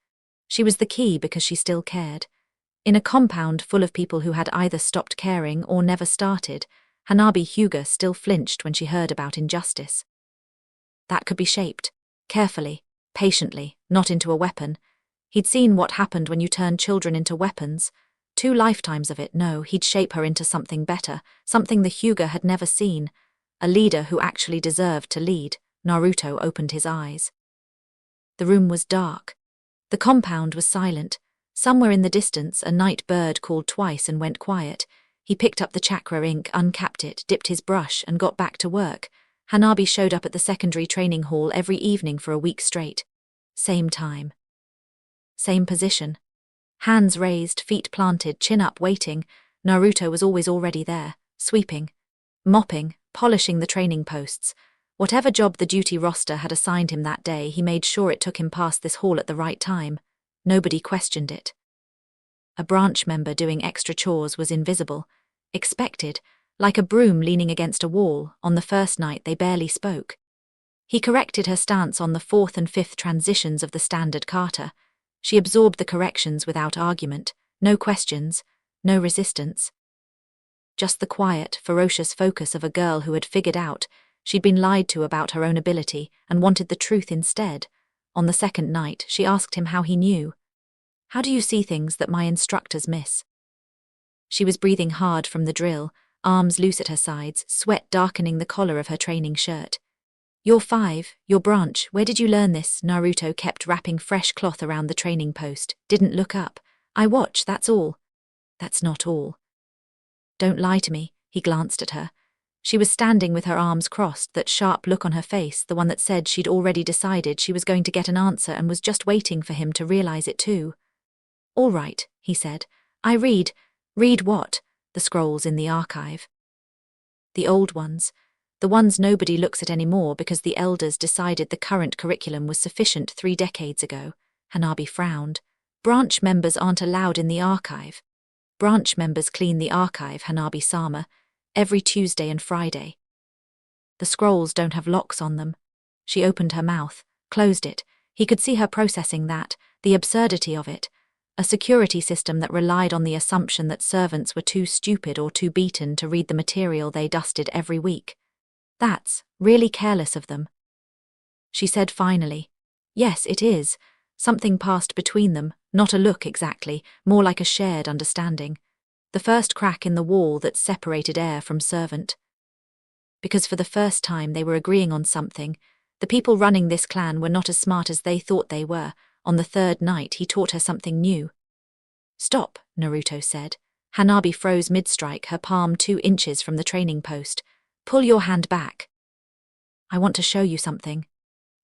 She was the key because she still cared. In a compound full of people who had either stopped caring or never started, Hanabi Hyuga still flinched when she heard about injustice. That could be shaped, carefully, patiently, not into a weapon. He'd seen what happened when you turn children into weapons. 2 lifetimes of it. No, he'd shape her into something better, something the Hyuga had never seen, a leader who actually deserved to lead. Naruto opened his eyes. The room was dark. The compound was silent. Somewhere in the distance, a night bird called twice and went quiet. He picked up the chakra ink, uncapped it, dipped his brush, and got back to work. Hanabi showed up at the secondary training hall every evening for a week straight. Same time. Same position. Hands raised, feet planted, chin up, waiting. Naruto was always already there, sweeping, mopping, polishing the training posts. Whatever job the duty roster had assigned him that day, he made sure it took him past this hall at the right time. Nobody questioned it. A branch member doing extra chores was invisible, expected, like a broom leaning against a wall. On the first night they barely spoke. He corrected her stance on the 4th and 5th transitions of the standard kata. She absorbed the corrections without argument, no questions, no resistance. Just the quiet, ferocious focus of a girl who had figured out she'd been lied to about her own ability and wanted the truth instead. On the second night, she asked him how he knew. How do you see things that my instructors miss? She was breathing hard from the drill, arms loose at her sides, sweat darkening the collar of her training shirt. You're 5, your branch, where did you learn this? Naruto kept wrapping fresh cloth around the training post, didn't look up. I watch, that's all. That's not all. Don't lie to me, he glanced at her. She was standing with her arms crossed, that sharp look on her face, the one that said she'd already decided she was going to get an answer and was just waiting for him to realize it too. All right, he said. I read. Read what? The scrolls in the archive. The old ones. The ones nobody looks at anymore because the elders decided the current curriculum was sufficient 3 decades ago. Hanabi frowned. Branch members aren't allowed in the archive. Branch members clean the archive, Hanabi-sama, every Tuesday and Friday. The scrolls don't have locks on them. She opened her mouth, closed it. He could see her processing that, the absurdity of it. A security system that relied on the assumption that servants were too stupid or too beaten to read the material they dusted every week. That's really careless of them. She said finally, yes, it is. Something passed between them, not a look exactly, more like a shared understanding. The first crack in the wall that separated heir from servant. Because for the first time they were agreeing on something. The people running this clan were not as smart as they thought they were. On the 3rd night he taught her something new. Stop, Naruto said. Hanabi froze mid-strike, her palm 2 inches from the training post. Pull your hand back. I want to show you something.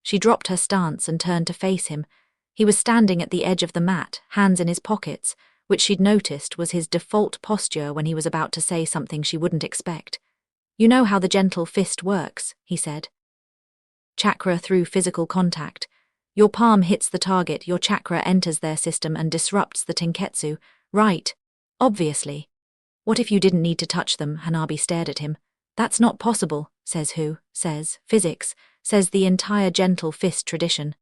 She dropped her stance and turned to face him. He was standing at the edge of the mat, hands in his pockets, which she'd noticed was his default posture when he was about to say something she wouldn't expect. You know how the gentle fist works, he said. Chakra through physical contact. Your palm hits the target, your chakra enters their system and disrupts the tenketsu. Right. Obviously. What if you didn't need to touch them? Hanabi stared at him. That's not possible, says who? Says physics, says the entire gentle fist tradition.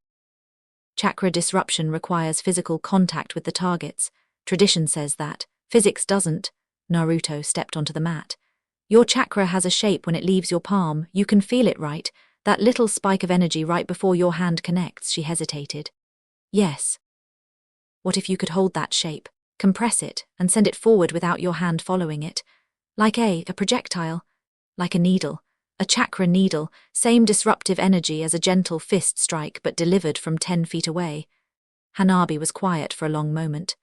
Chakra disruption requires physical contact with the targets. Tradition says that. Physics doesn't. Naruto stepped onto the mat. Your chakra has a shape when it leaves your palm. You can feel it, right? That little spike of energy right before your hand connects. She hesitated. Yes. What if you could hold that shape, compress it, and send it forward without your hand following it? Like a projectile. Like a needle. A chakra needle, same disruptive energy as a gentle fist strike but delivered from 10 feet away. Hanabi was quiet for a long moment.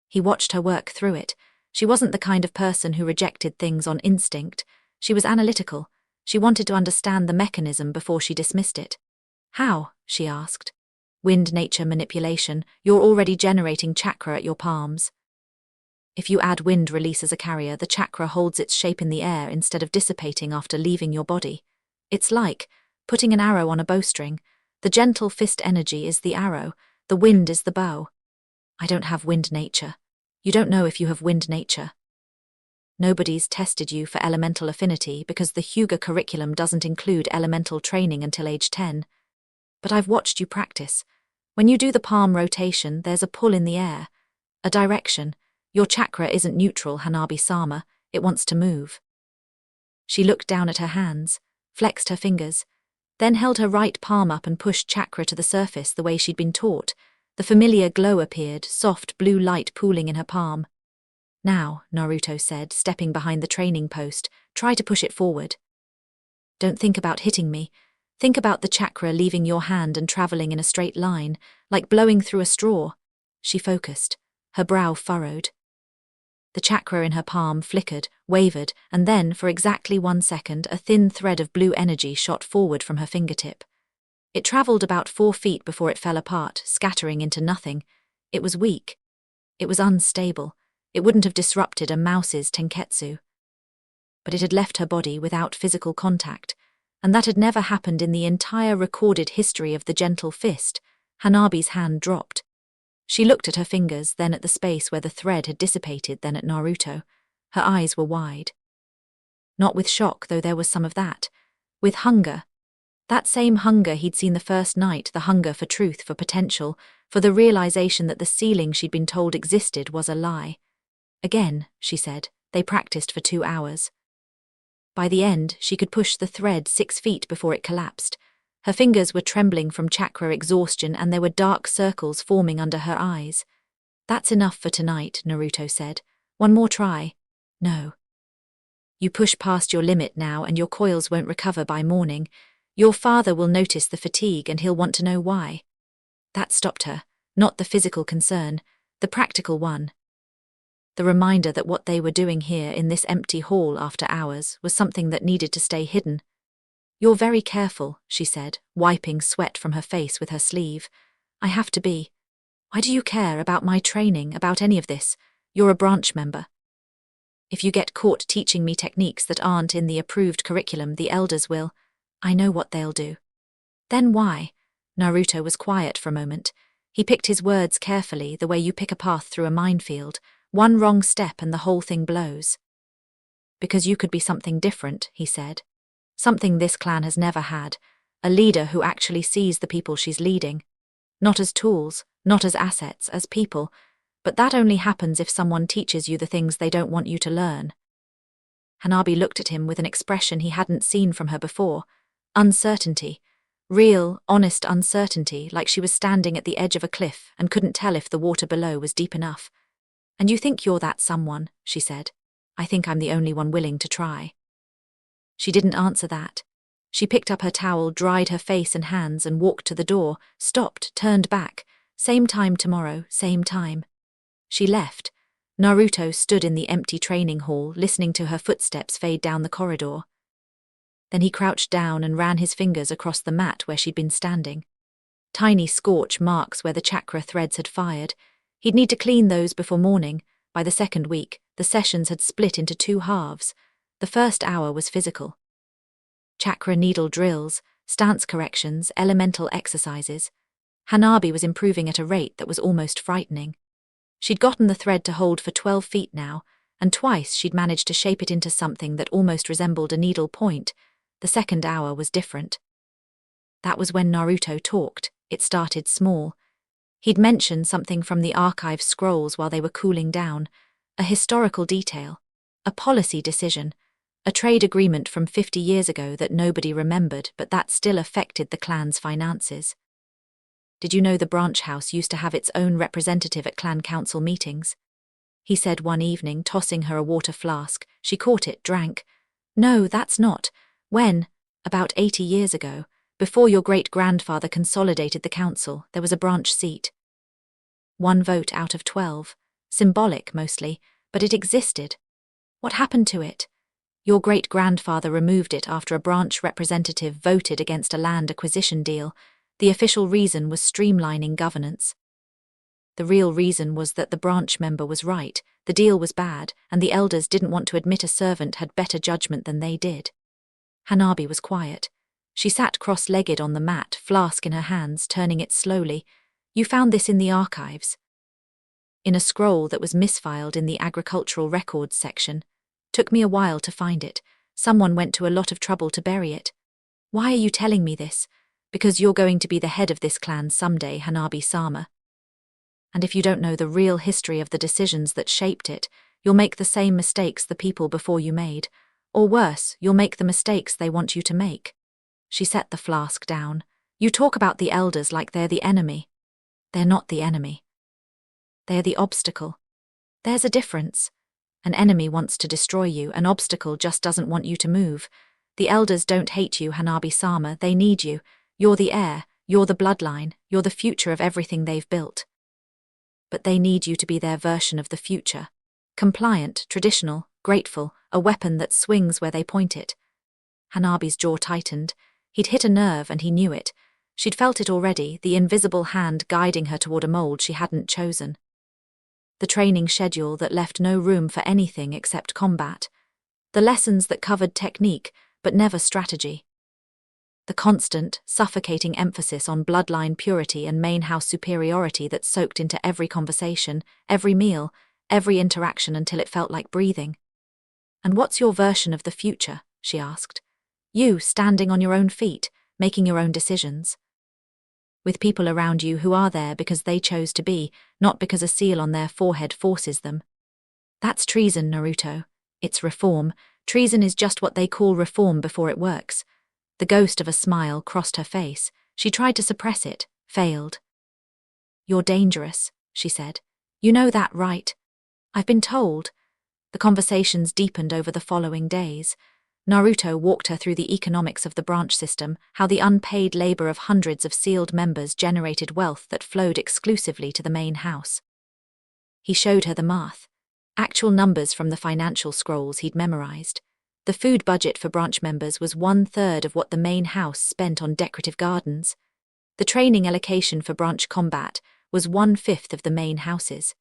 He watched her work through it. She wasn't the kind of person who rejected things on instinct. She was analytical. She wanted to understand the mechanism before she dismissed it. How? She asked. Wind nature manipulation. You're already generating chakra at your palms. If you add wind release as a carrier, the chakra holds its shape in the air instead of dissipating after leaving your body. It's like putting an arrow on a bowstring. The gentle fist energy is the arrow. The wind is the bow. I don't have wind nature. You don't know if you have wind nature. Nobody's tested you for elemental affinity because the Hyuga curriculum doesn't include elemental training until age 10. But I've watched you practice. When you do the palm rotation, there's a pull in the air. A direction. Your chakra isn't neutral, Hanabi-sama. It wants to move. She looked down at her hands, flexed her fingers, then held her right palm up and pushed chakra to the surface the way she'd been taught. The familiar glow appeared, soft blue light pooling in her palm. Now, Naruto said, stepping behind the training post, try to push it forward. Don't think about hitting me. Think about the chakra leaving your hand and traveling in a straight line, like blowing through a straw. She focused, her brow furrowed. The chakra in her palm flickered, wavered, and then, for exactly 1 second, a thin thread of blue energy shot forward from her fingertip. It traveled about 4 feet before it fell apart, scattering into nothing. It was weak. It was unstable. It wouldn't have disrupted a mouse's tenketsu. But it had left her body without physical contact, and that had never happened in the entire recorded history of the gentle fist. Hanabi's hand dropped. She looked at her fingers, then at the space where the thread had dissipated, then at Naruto. Her eyes were wide. Not with shock, though there was some of that. With hunger. That same hunger he'd seen the first night, the hunger for truth, for potential, for the realization that the ceiling she'd been told existed was a lie. Again, she said, they practiced for 2 hours. By the end, she could push the thread 6 feet before it collapsed. Her fingers were trembling from chakra exhaustion and there were dark circles forming under her eyes. That's enough for tonight, Naruto said. One more try. No. You push past your limit now and your coils won't recover by morning. Your father will notice the fatigue and he'll want to know why. That stopped her, not the physical concern, the practical one. The reminder that what they were doing here in this empty hall after hours was something that needed to stay hidden. You're very careful, she said, wiping sweat from her face with her sleeve. I have to be. Why do you care about my training, about any of this? You're a branch member. If you get caught teaching me techniques that aren't in the approved curriculum, the elders will. I know what they'll do. Then why? Naruto was quiet for a moment. He picked his words carefully, the way you pick a path through a minefield. One wrong step and the whole thing blows. Because you could be something different, he said. Something this clan has never had. A leader who actually sees the people she's leading. Not as tools, not as assets, as people. But that only happens if someone teaches you the things they don't want you to learn. Hanabi looked at him with an expression he hadn't seen from her before. Uncertainty. Real, honest uncertainty, like she was standing at the edge of a cliff and couldn't tell if the water below was deep enough. And you think you're that someone, she said. I think I'm the only one willing to try. She didn't answer that. She picked up her towel, dried her face and hands and walked to the door, stopped, turned back. Same time tomorrow, same time. She left. Naruto stood in the empty training hall, listening to her footsteps fade down the corridor. Then he crouched down and ran his fingers across the mat where she'd been standing. Tiny scorch marks where the chakra threads had fired. He'd need to clean those before morning. By the second week, the sessions had split into 2 halves. The first hour was physical. Chakra needle drills, stance corrections, elemental exercises. Hanabi was improving at a rate that was almost frightening. She'd gotten the thread to hold for 12 feet now, and twice she'd managed to shape it into something that almost resembled a needle point. The second hour was different. That was when Naruto talked. It started small. He'd mentioned something from the archive scrolls while they were cooling down, a historical detail, a policy decision, a trade agreement from 50 years ago that nobody remembered but that still affected the clan's finances. Did you know the branch house used to have its own representative at clan council meetings? He said one evening, tossing her a water flask. She caught it, drank. No, that's not. When, about 80 years ago, before your great-grandfather consolidated the council, there was a branch seat. 1 vote out of 12. Symbolic, mostly, but it existed. What happened to it? Your great-grandfather removed it after a branch representative voted against a land acquisition deal. The official reason was streamlining governance. The real reason was that the branch member was right, the deal was bad, and the elders didn't want to admit a servant had better judgment than they did. Hanabi was quiet. She sat cross-legged on the mat, flask in her hands, turning it slowly. You found this in the archives. In a scroll that was misfiled in the agricultural records section. Took me a while to find it. Someone went to a lot of trouble to bury it. Why are you telling me this? Because you're going to be the head of this clan someday, Hanabi-sama. And if you don't know the real history of the decisions that shaped it, you'll make the same mistakes the people before you made. Or worse, you'll make the mistakes they want you to make. She set the flask down. You talk about the elders like they're the enemy. They're not the enemy. They're the obstacle. There's a difference. An enemy wants to destroy you, an obstacle just doesn't want you to move. The elders don't hate you, Hanabi-sama, they need you. You're the heir, you're the bloodline, you're the future of everything they've built. But they need you to be their version of the future. Compliant, traditional, grateful, a weapon that swings where they point it. Hanabi's jaw tightened. He'd hit a nerve and he knew it. She'd felt it already, the invisible hand guiding her toward a mold she hadn't chosen. The training schedule that left no room for anything except combat. The lessons that covered technique, but never strategy. The constant, suffocating emphasis on bloodline purity and main house superiority that soaked into every conversation, every meal, every interaction until it felt like breathing. "And what's your version of the future?" she asked. "You, standing on your own feet, making your own decisions. With people around you who are there because they chose to be, not because a seal on their forehead forces them." "That's treason, Naruto. It's reform. Treason is just what they call reform before it works." The ghost of a smile crossed her face. She tried to suppress it, failed. "You're dangerous," she said. "You know that, right?" "I've been told." The conversations deepened over the following days. Naruto walked her through the economics of the branch system, how the unpaid labor of hundreds of sealed members generated wealth that flowed exclusively to the main house. He showed her the math, actual numbers from the financial scrolls he'd memorized. The food budget for branch members was 1/3 of what the main house spent on decorative gardens. The training allocation for branch combat was 1/5 of the main house's.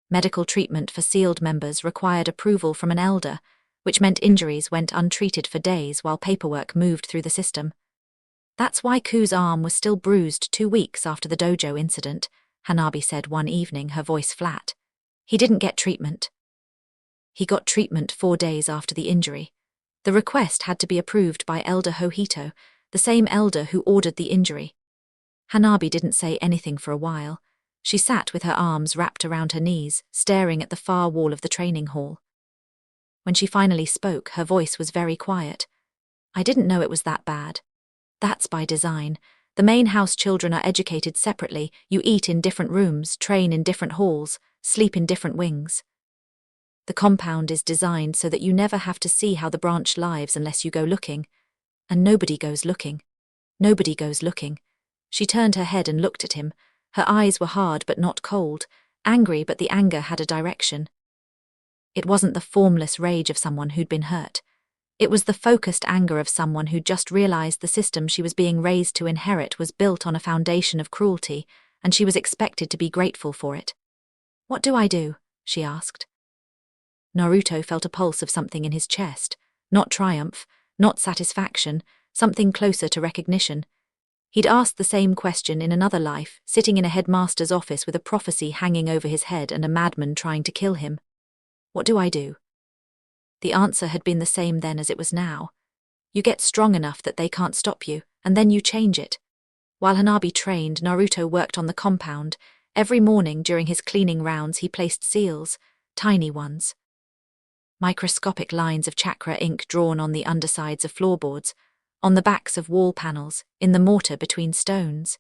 Medical treatment for sealed members required approval from an elder, which meant injuries went untreated for days while paperwork moved through the system. "That's why Ku's arm was still bruised 2 weeks after the dojo incident," Hanabi said one evening, her voice flat. "He didn't get treatment." "He got treatment 4 days after the injury. The request had to be approved by Elder Hohito, the same elder who ordered the injury." Hanabi didn't say anything for a while. She sat with her arms wrapped around her knees, staring at the far wall of the training hall. When she finally spoke, her voice was very quiet. "I didn't know it was that bad. That's by design. The main house children are educated separately. You eat in different rooms, train in different halls, sleep in different wings. The compound is designed so that you never have to see how the branch lives unless you go looking. And nobody goes looking. Nobody goes looking." She turned her head and looked at him. Her eyes were hard but not cold, angry but the anger had a direction. It wasn't the formless rage of someone who'd been hurt. It was the focused anger of someone who'd just realized the system she was being raised to inherit was built on a foundation of cruelty, and she was expected to be grateful for it. "What do I do?" she asked. Naruto felt a pulse of something in his chest. Not triumph, not satisfaction, something closer to recognition. He'd asked the same question in another life, sitting in a headmaster's office with a prophecy hanging over his head and a madman trying to kill him. "What do I do?" The answer had been the same then as it was now. You get strong enough that they can't stop you, and then you change it. While Hanabi trained, Naruto worked on the compound. Every morning during his cleaning rounds he placed seals, tiny ones. Microscopic lines of chakra ink drawn on the undersides of floorboards, on the backs of wall panels, in the mortar between stones.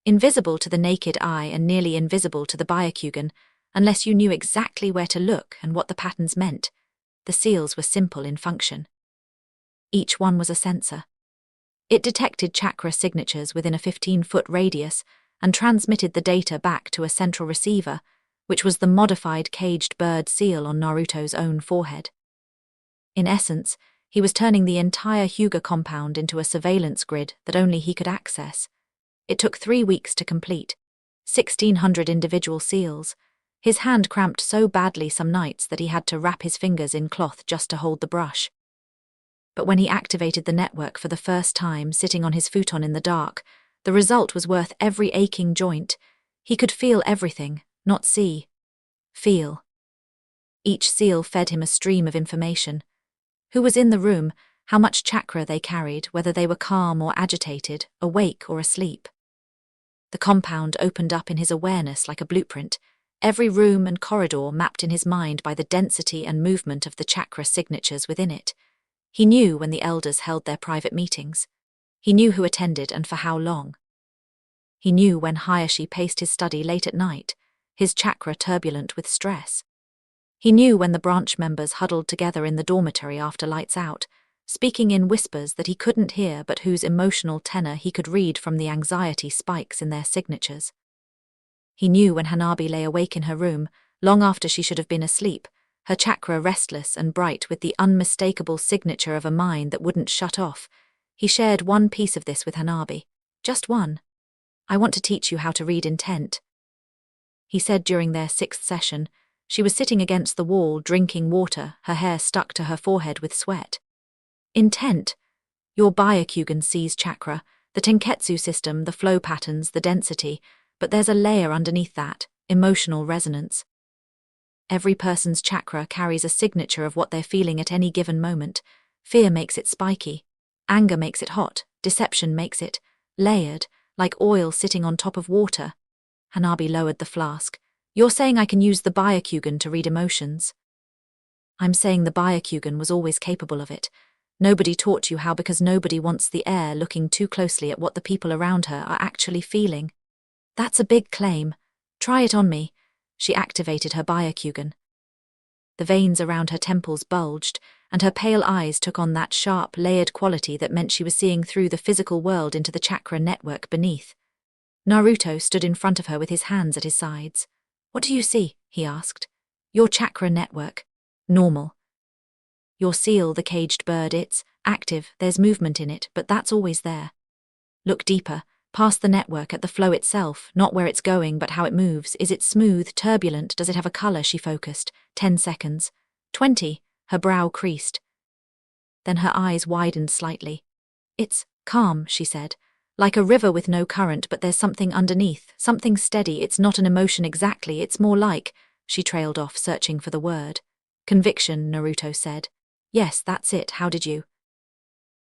Invisible to the naked eye and nearly invisible to the Byakugan, unless you knew exactly where to look and what the patterns meant. The seals were simple in function. Each one was a sensor. It detected chakra signatures within a 15-foot radius and transmitted the data back to a central receiver, which was the modified caged bird seal on Naruto's own forehead. In essence, he was turning the entire Hyuga compound into a surveillance grid that only he could access. It took 3 weeks to complete. 1,600 individual seals. His hand cramped so badly some nights that he had to wrap his fingers in cloth just to hold the brush. But when he activated the network for the first time, sitting on his futon in the dark, the result was worth every aching joint. He could feel everything, not see. Feel. Each seal fed him a stream of information. Who was in the room, how much chakra they carried, whether they were calm or agitated, awake or asleep. The compound opened up in his awareness like a blueprint, every room and corridor mapped in his mind by the density and movement of the chakra signatures within it. He knew when the elders held their private meetings. He knew who attended and for how long. He knew when Hayashi paced his study late at night, his chakra turbulent with stress. He knew when the branch members huddled together in the dormitory after lights out, speaking in whispers that he couldn't hear but whose emotional tenor he could read from the anxiety spikes in their signatures. He knew when Hanabi lay awake in her room, long after she should have been asleep, her chakra restless and bright with the unmistakable signature of a mind that wouldn't shut off. He shared one piece of this with Hanabi. Just one. "I want to teach you how to read intent," he said during their 6th session. She was sitting against the wall, drinking water, her hair stuck to her forehead with sweat. "Intent. Your Byakugan sees chakra, the Tenketsu system, the flow patterns, the density, but there's a layer underneath that, emotional resonance. Every person's chakra carries a signature of what they're feeling at any given moment. Fear makes it spiky. Anger makes it hot. Deception makes it layered, like oil sitting on top of water." Hanabi lowered the flask. "You're saying I can use the Byakugan to read emotions?" "I'm saying the Byakugan was always capable of it. Nobody taught you how because nobody wants the heir looking too closely at what the people around her are actually feeling." "That's a big claim. Try it on me." She activated her Byakugan. The veins around her temples bulged, and her pale eyes took on that sharp, layered quality that meant she was seeing through the physical world into the chakra network beneath. Naruto stood in front of her with his hands at his sides. "What do you see?" he asked. "Your chakra network. Normal. Your seal, the caged bird, it's active, there's movement in it, but that's always there. Look deeper, past the network at the flow itself, not where it's going but how it moves. Is it smooth, turbulent, does it have a color?" She focused. 10 seconds. 20. Her brow creased. Then her eyes widened slightly. "It's calm," she said. "Like a river with no current, but there's something underneath, something steady. It's not an emotion exactly, it's more like—" She trailed off, searching for the word. "Conviction," Naruto said. "Yes, that's it. How did you?"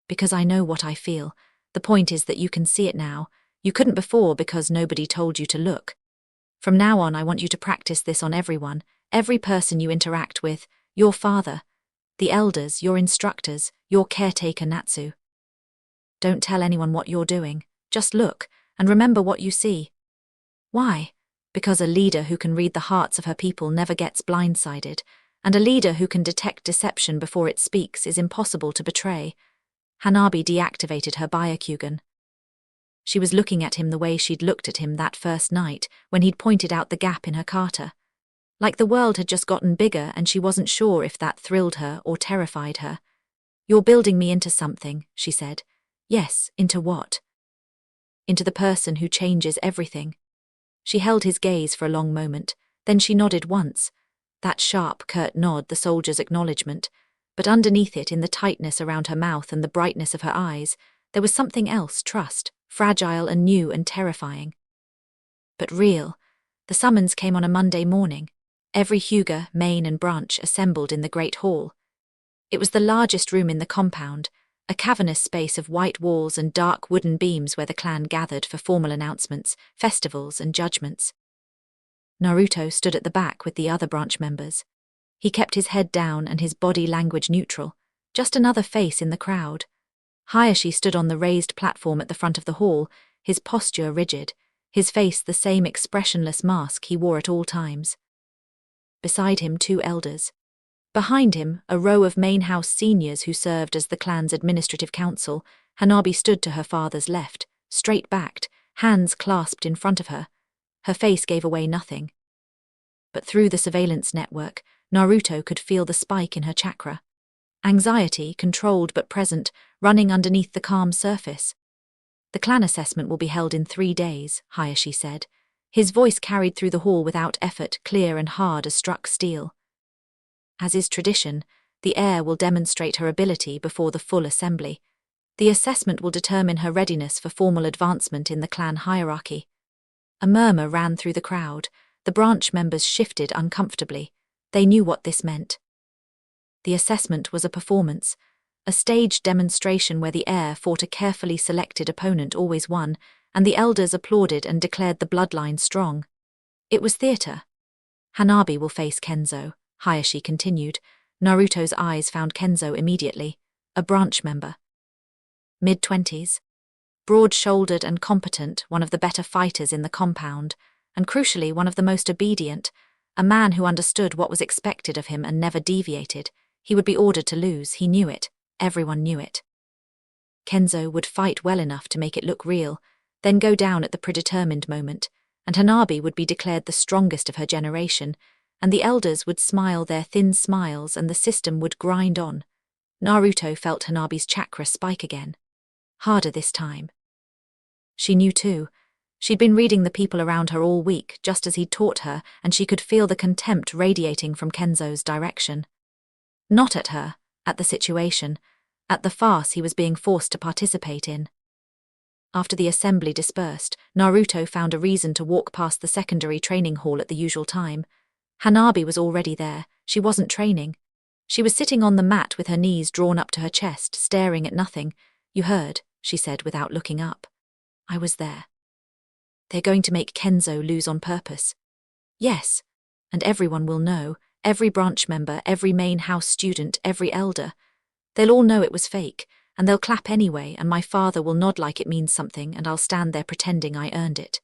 "Because I know what I feel. The point is that you can see it now. You couldn't before because nobody told you to look. From now on, I want you to practice this on everyone, every person you interact with, your father, the elders, your instructors, your caretaker Natsu. Don't tell anyone what you're doing. Just look, and remember what you see." "Why?" "Because a leader who can read the hearts of her people never gets blindsided, and a leader who can detect deception before it speaks is impossible to betray." Hanabi deactivated her Byakugan. She was looking at him the way she'd looked at him that first night, when he'd pointed out the gap in her kata. Like the world had just gotten bigger and she wasn't sure if that thrilled her or terrified her. "You're building me into something," she said. "Yes, into what?" "Into the person who changes everything." She held his gaze for a long moment, then she nodded once. That sharp, curt nod, the soldier's acknowledgement. But underneath it, in the tightness around her mouth and the brightness of her eyes, there was something else, trust, fragile and new and terrifying. But real. The summons came on a Monday morning. Every Hyuga, main and branch assembled in the great hall. It was the largest room in the compound, a cavernous space of white walls and dark wooden beams where the clan gathered for formal announcements, festivals and judgments. Naruto stood at the back with the other branch members. He kept his head down and his body language neutral, just another face in the crowd. Hayashi stood on the raised platform at the front of the hall, his posture rigid, his face the same expressionless mask he wore at all times. Beside him, 2 elders. Behind him, a row of main house seniors who served as the clan's administrative council. Hanabi stood to her father's left, straight-backed, hands clasped in front of her. Her face gave away nothing. But through the surveillance network, Naruto could feel the spike in her chakra. Anxiety, controlled but present, running underneath the calm surface. "The clan assessment will be held in 3 days, Hayashi said. His voice carried through the hall without effort, clear and hard as struck steel. As is tradition, the heir will demonstrate her ability before the full assembly. The assessment will determine her readiness for formal advancement in the clan hierarchy." A murmur ran through the crowd. The branch members shifted uncomfortably. They knew what this meant. The assessment was a performance, a staged demonstration where the heir fought a carefully selected opponent, always won, and the elders applauded and declared the bloodline strong. It was theater. "Hanabi will face Kenzo," Hayashi continued. Naruto's eyes found Kenzo immediately, a branch member. Mid-20s. Broad-shouldered and competent, one of the better fighters in the compound, and crucially one of the most obedient, a man who understood what was expected of him and never deviated. He would be ordered to lose, he knew it. Everyone knew it. Kenzo would fight well enough to make it look real, then go down at the predetermined moment, and Hanabi would be declared the strongest of her generation, and the elders would smile their thin smiles and the system would grind on. Naruto felt Hanabi's chakra spike again. Harder this time. She knew too. She'd been reading the people around her all week, just as he'd taught her, and she could feel the contempt radiating from Kenzo's direction. Not at her, at the situation, at the farce he was being forced to participate in. After the assembly dispersed, Naruto found a reason to walk past the secondary training hall at the usual time. Hanabi was already there. She wasn't training. She was sitting on the mat with her knees drawn up to her chest, staring at nothing. "You heard," she said without looking up. "I was there. They're going to make Kenzo lose on purpose." "Yes, and everyone will know, every branch member, every main house student, every elder. They'll all know it was fake, and they'll clap anyway, and my father will nod like it means something, and I'll stand there pretending I earned it."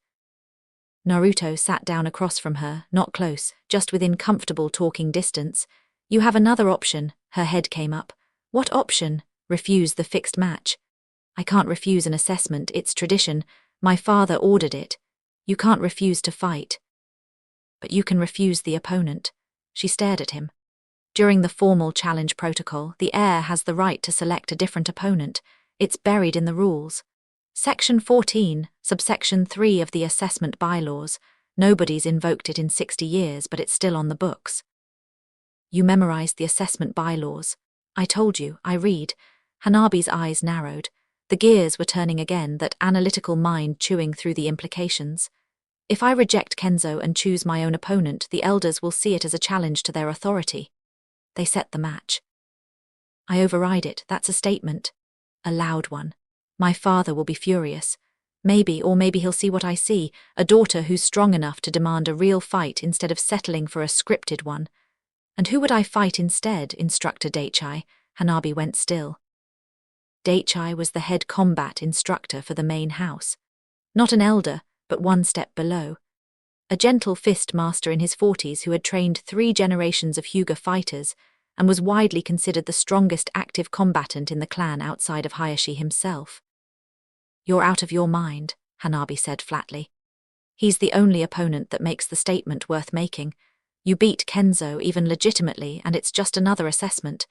Naruto sat down across from her, not close, just within comfortable talking distance. "You have another option," her head came up. "What option?" "Refuse the fixed match." "I can't refuse an assessment, it's tradition. My father ordered it. You can't refuse to fight." "But you can refuse the opponent." She stared at him. "During the formal challenge protocol, the heir has the right to select a different opponent. It's buried in the rules. Section 14, subsection 3 of the assessment bylaws. Nobody's invoked it in 60 years, but it's still on the books." "You memorized the assessment bylaws." "I told you, I read." Hanabi's eyes narrowed. The gears were turning again, that analytical mind chewing through the implications. "If I reject Kenzo and choose my own opponent, the elders will see it as a challenge to their authority. They set the match. I override it, that's a statement. A loud one. My father will be furious. Maybe he'll see what I see, a daughter who's strong enough to demand a real fight instead of settling for a scripted one. And who would I fight instead, Instructor Daichai?" Hanabi went still. Daichai was the head combat instructor for the main house. Not an elder, but one step below. A gentle fist master in his 40s who had trained 3 generations of Hyuga fighters and was widely considered the strongest active combatant in the clan outside of Hayashi himself. "You're out of your mind," Hanabi said flatly. "He's the only opponent that makes the statement worth making. You beat Kenzo even legitimately, and it's just another assessment.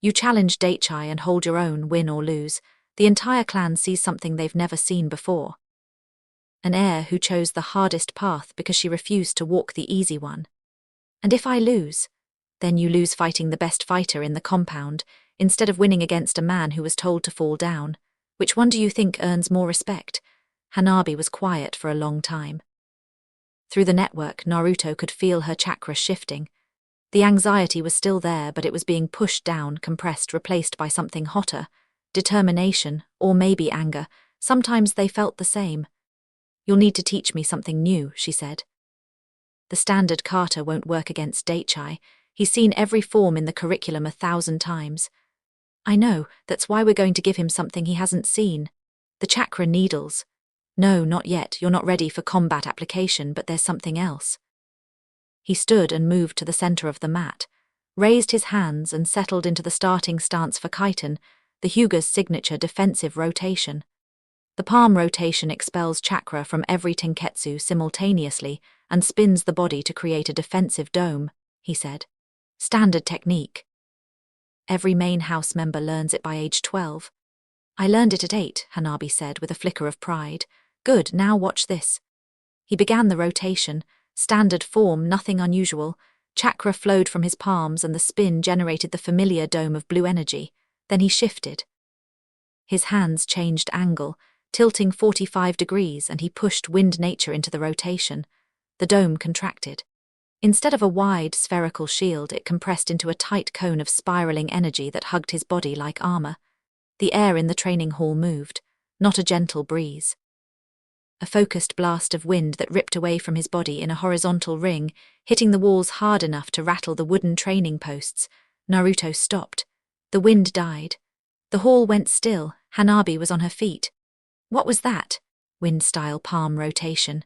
You challenge Daichai and hold your own, win or lose. The entire clan sees something they've never seen before. An heir who chose the hardest path because she refused to walk the easy one. And if I lose? Then you lose fighting the best fighter in the compound, instead of winning against a man who was told to fall down. Which one do you think earns more respect?" Hanabi was quiet for a long time. Through the network, Naruto could feel her chakra shifting. The anxiety was still there, but it was being pushed down, compressed, replaced by something hotter. Determination, or maybe anger. Sometimes they felt the same. "You'll need to teach me something new," she said. "The standard kata won't work against Daichai. He's seen every form in the curriculum 1,000 times. I know, that's why we're going to give him something he hasn't seen. The chakra needles. No, not yet, you're not ready for combat application, but there's something else." He stood and moved to the center of the mat, raised his hands and settled into the starting stance for Kaiten, the Hyuga's signature defensive rotation. The palm rotation expels chakra from every tenketsu simultaneously and spins the body to create a defensive dome, he said. "Standard technique. Every main house member learns it by age 12. "I learned it at 8, Hanabi said with a flicker of pride. "Good, now watch this." He began the rotation. Standard form, nothing unusual. Chakra flowed from his palms and the spin generated the familiar dome of blue energy. Then he shifted. His hands changed angle, tilting 45 degrees, and he pushed wind nature into the rotation. The dome contracted. Instead of a wide, spherical shield, it compressed into a tight cone of spiraling energy that hugged his body like armor. The air in the training hall moved, not a gentle breeze. A focused blast of wind that ripped away from his body in a horizontal ring, hitting the walls hard enough to rattle the wooden training posts. Naruto stopped. The wind died. The hall went still. Hanabi was on her feet. What was that? Wind-style palm rotation.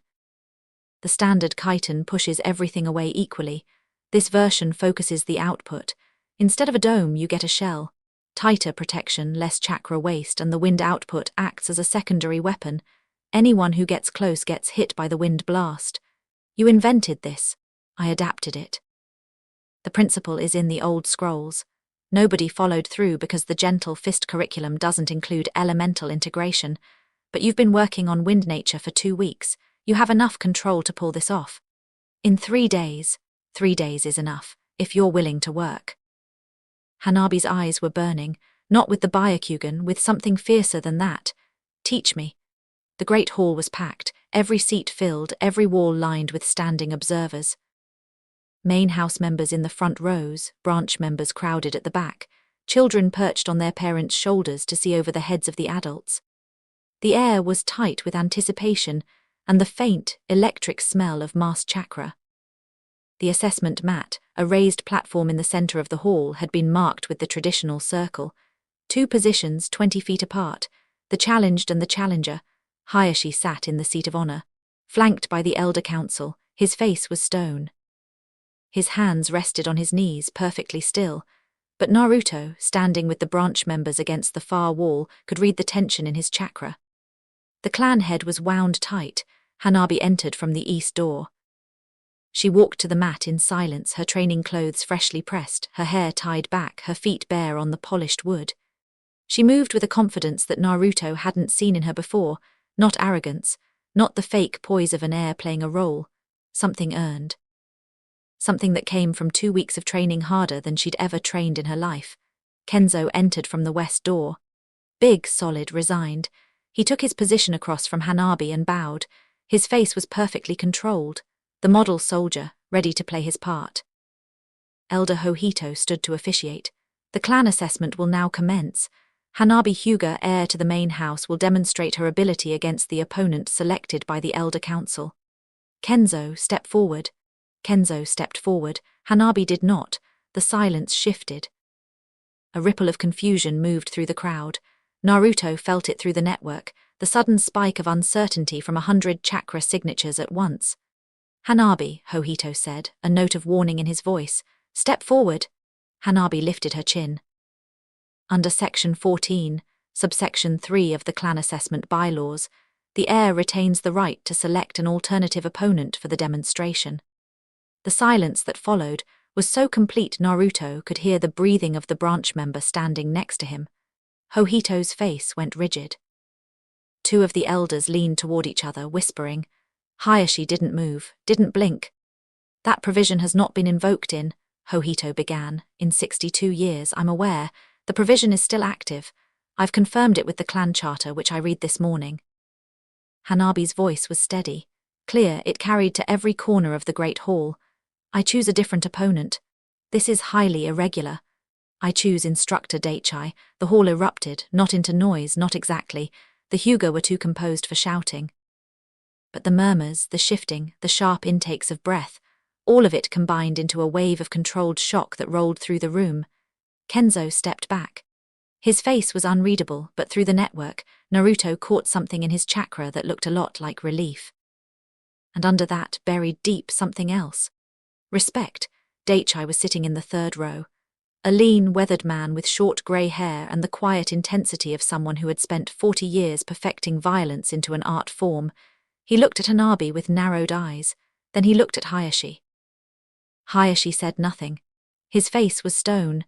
The standard chitin pushes everything away equally. This version focuses the output. Instead of a dome, you get a shell. Tighter protection, less chakra waste, and the wind output acts as a secondary weapon. Anyone who gets close gets hit by the wind blast. You invented this. I adapted it. The principle is in the old scrolls. Nobody followed through because the gentle fist curriculum doesn't include elemental integration. But you've been working on wind nature for 2 weeks. You have enough control to pull this off. In 3 days. 3 days is enough, if you're willing to work. Hanabi's eyes were burning, not with the Byakugan, with something fiercer than that. Teach me. The great hall was packed, every seat filled, every wall lined with standing observers. Main house members in the front rows, branch members crowded at the back, children perched on their parents' shoulders to see over the heads of the adults. The air was tight with anticipation and the faint, electric smell of mass chakra. The assessment mat, a raised platform in the center of the hall, had been marked with the traditional circle. 2 positions 20 feet apart, the challenged and the challenger. Hayashi sat in the seat of honor, flanked by the elder council. His face was stone. His hands rested on his knees, perfectly still. But Naruto, standing with the branch members against the far wall, could read the tension in his chakra. The clan head was wound tight. Hanabi entered from the east door. She walked to the mat in silence, her training clothes freshly pressed, her hair tied back, her feet bare on the polished wood. She moved with a confidence that Naruto hadn't seen in her before, not arrogance, not the fake poise of an heir playing a role, something earned. Something that came from 2 weeks of training harder than she'd ever trained in her life. Kenzo entered from the west door. Big, solid, resigned. He took his position across from Hanabi and bowed. His face was perfectly controlled. The model soldier, ready to play his part. Elder Hohito stood to officiate. The clan assessment will now commence. Hanabi Hyuga, heir to the main house, will demonstrate her ability against the opponent selected by the elder council. Kenzo, step forward. Kenzo stepped forward. Hanabi did not. The silence shifted. A ripple of confusion moved through the crowd. Naruto felt it through the network, the sudden spike of uncertainty from 100 chakra signatures at once. Hanabi, Hohito said, a note of warning in his voice. Step forward. Hanabi lifted her chin. Under Section 14, Subsection 3 of the Clan Assessment Bylaws, the heir retains the right to select an alternative opponent for the demonstration. The silence that followed was so complete Naruto could hear the breathing of the branch member standing next to him. Hohito's face went rigid. 2 of the elders leaned toward each other, whispering. Hayashi didn't move, didn't blink. That provision has not been invoked in, Hohito began, in 62 years, I'm aware. The provision is still active. I've confirmed it with the clan charter, which I read this morning. Hanabi's voice was steady, clear. It carried to every corner of the great hall. I choose a different opponent. This is highly irregular. I choose Instructor Daichai. The hall erupted, not into noise, not exactly. The Hyuga were too composed for shouting. But the murmurs, the shifting, the sharp intakes of breath, all of it combined into a wave of controlled shock that rolled through the room. Kenzo stepped back. His face was unreadable, but through the network, Naruto caught something in his chakra that looked a lot like relief. And under that, buried deep, something else. Respect. Daichai was sitting in the 3rd row. A lean, weathered man with short grey hair and the quiet intensity of someone who had spent 40 years perfecting violence into an art form. He looked at Hanabi with narrowed eyes. Then he looked at Hayashi. Hayashi said nothing. His face was stone.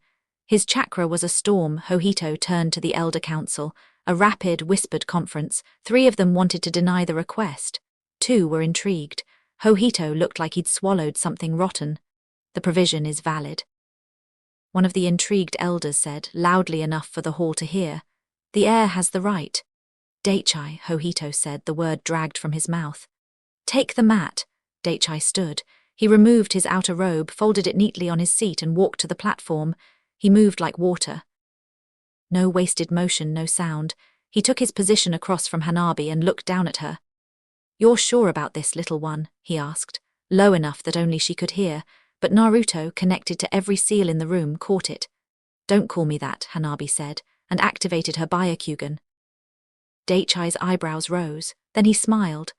His chakra was a storm. Hohito turned to the elder council. A rapid, whispered conference. 3 of them wanted to deny the request. 2 were intrigued. Hohito looked like he'd swallowed something rotten. The provision is valid. One of the intrigued elders said, loudly enough for the hall to hear, the heir has the right. Daichai, Hohito said, the word dragged from his mouth. Take the mat. Daichai stood. He removed his outer robe, folded it neatly on his seat and walked to the platform. He moved like water. No wasted motion, no sound. He took his position across from Hanabi and looked down at her. You're sure about this, little one? He asked, low enough that only she could hear, but Naruto, connected to every seal in the room, caught it. Don't call me that, Hanabi said, and activated her Byakugan. Daichai's eyebrows rose, then he smiled.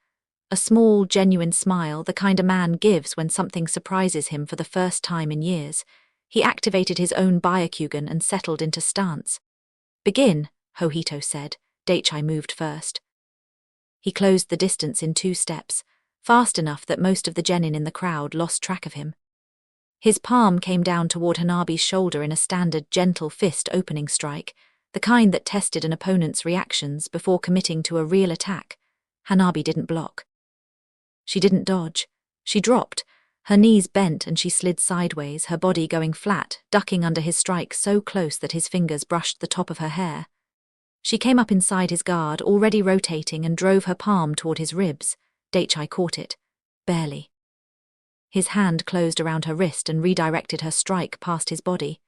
A small, genuine smile, the kind a man gives when something surprises him for the first time in years. He activated his own Byakugan and settled into stance. "Begin," Hohito said. Daichai moved first. He closed the distance in 2 steps, fast enough that most of the genin in the crowd lost track of him. His palm came down toward Hanabi's shoulder in a standard gentle fist opening strike, the kind that tested an opponent's reactions before committing to a real attack. Hanabi didn't block. She didn't dodge. She dropped. Her knees bent and she slid sideways, her body going flat, ducking under his strike so close that his fingers brushed the top of her hair. She came up inside his guard, already rotating, and drove her palm toward his ribs. Daichai caught it. Barely. His hand closed around her wrist and redirected her strike past his body.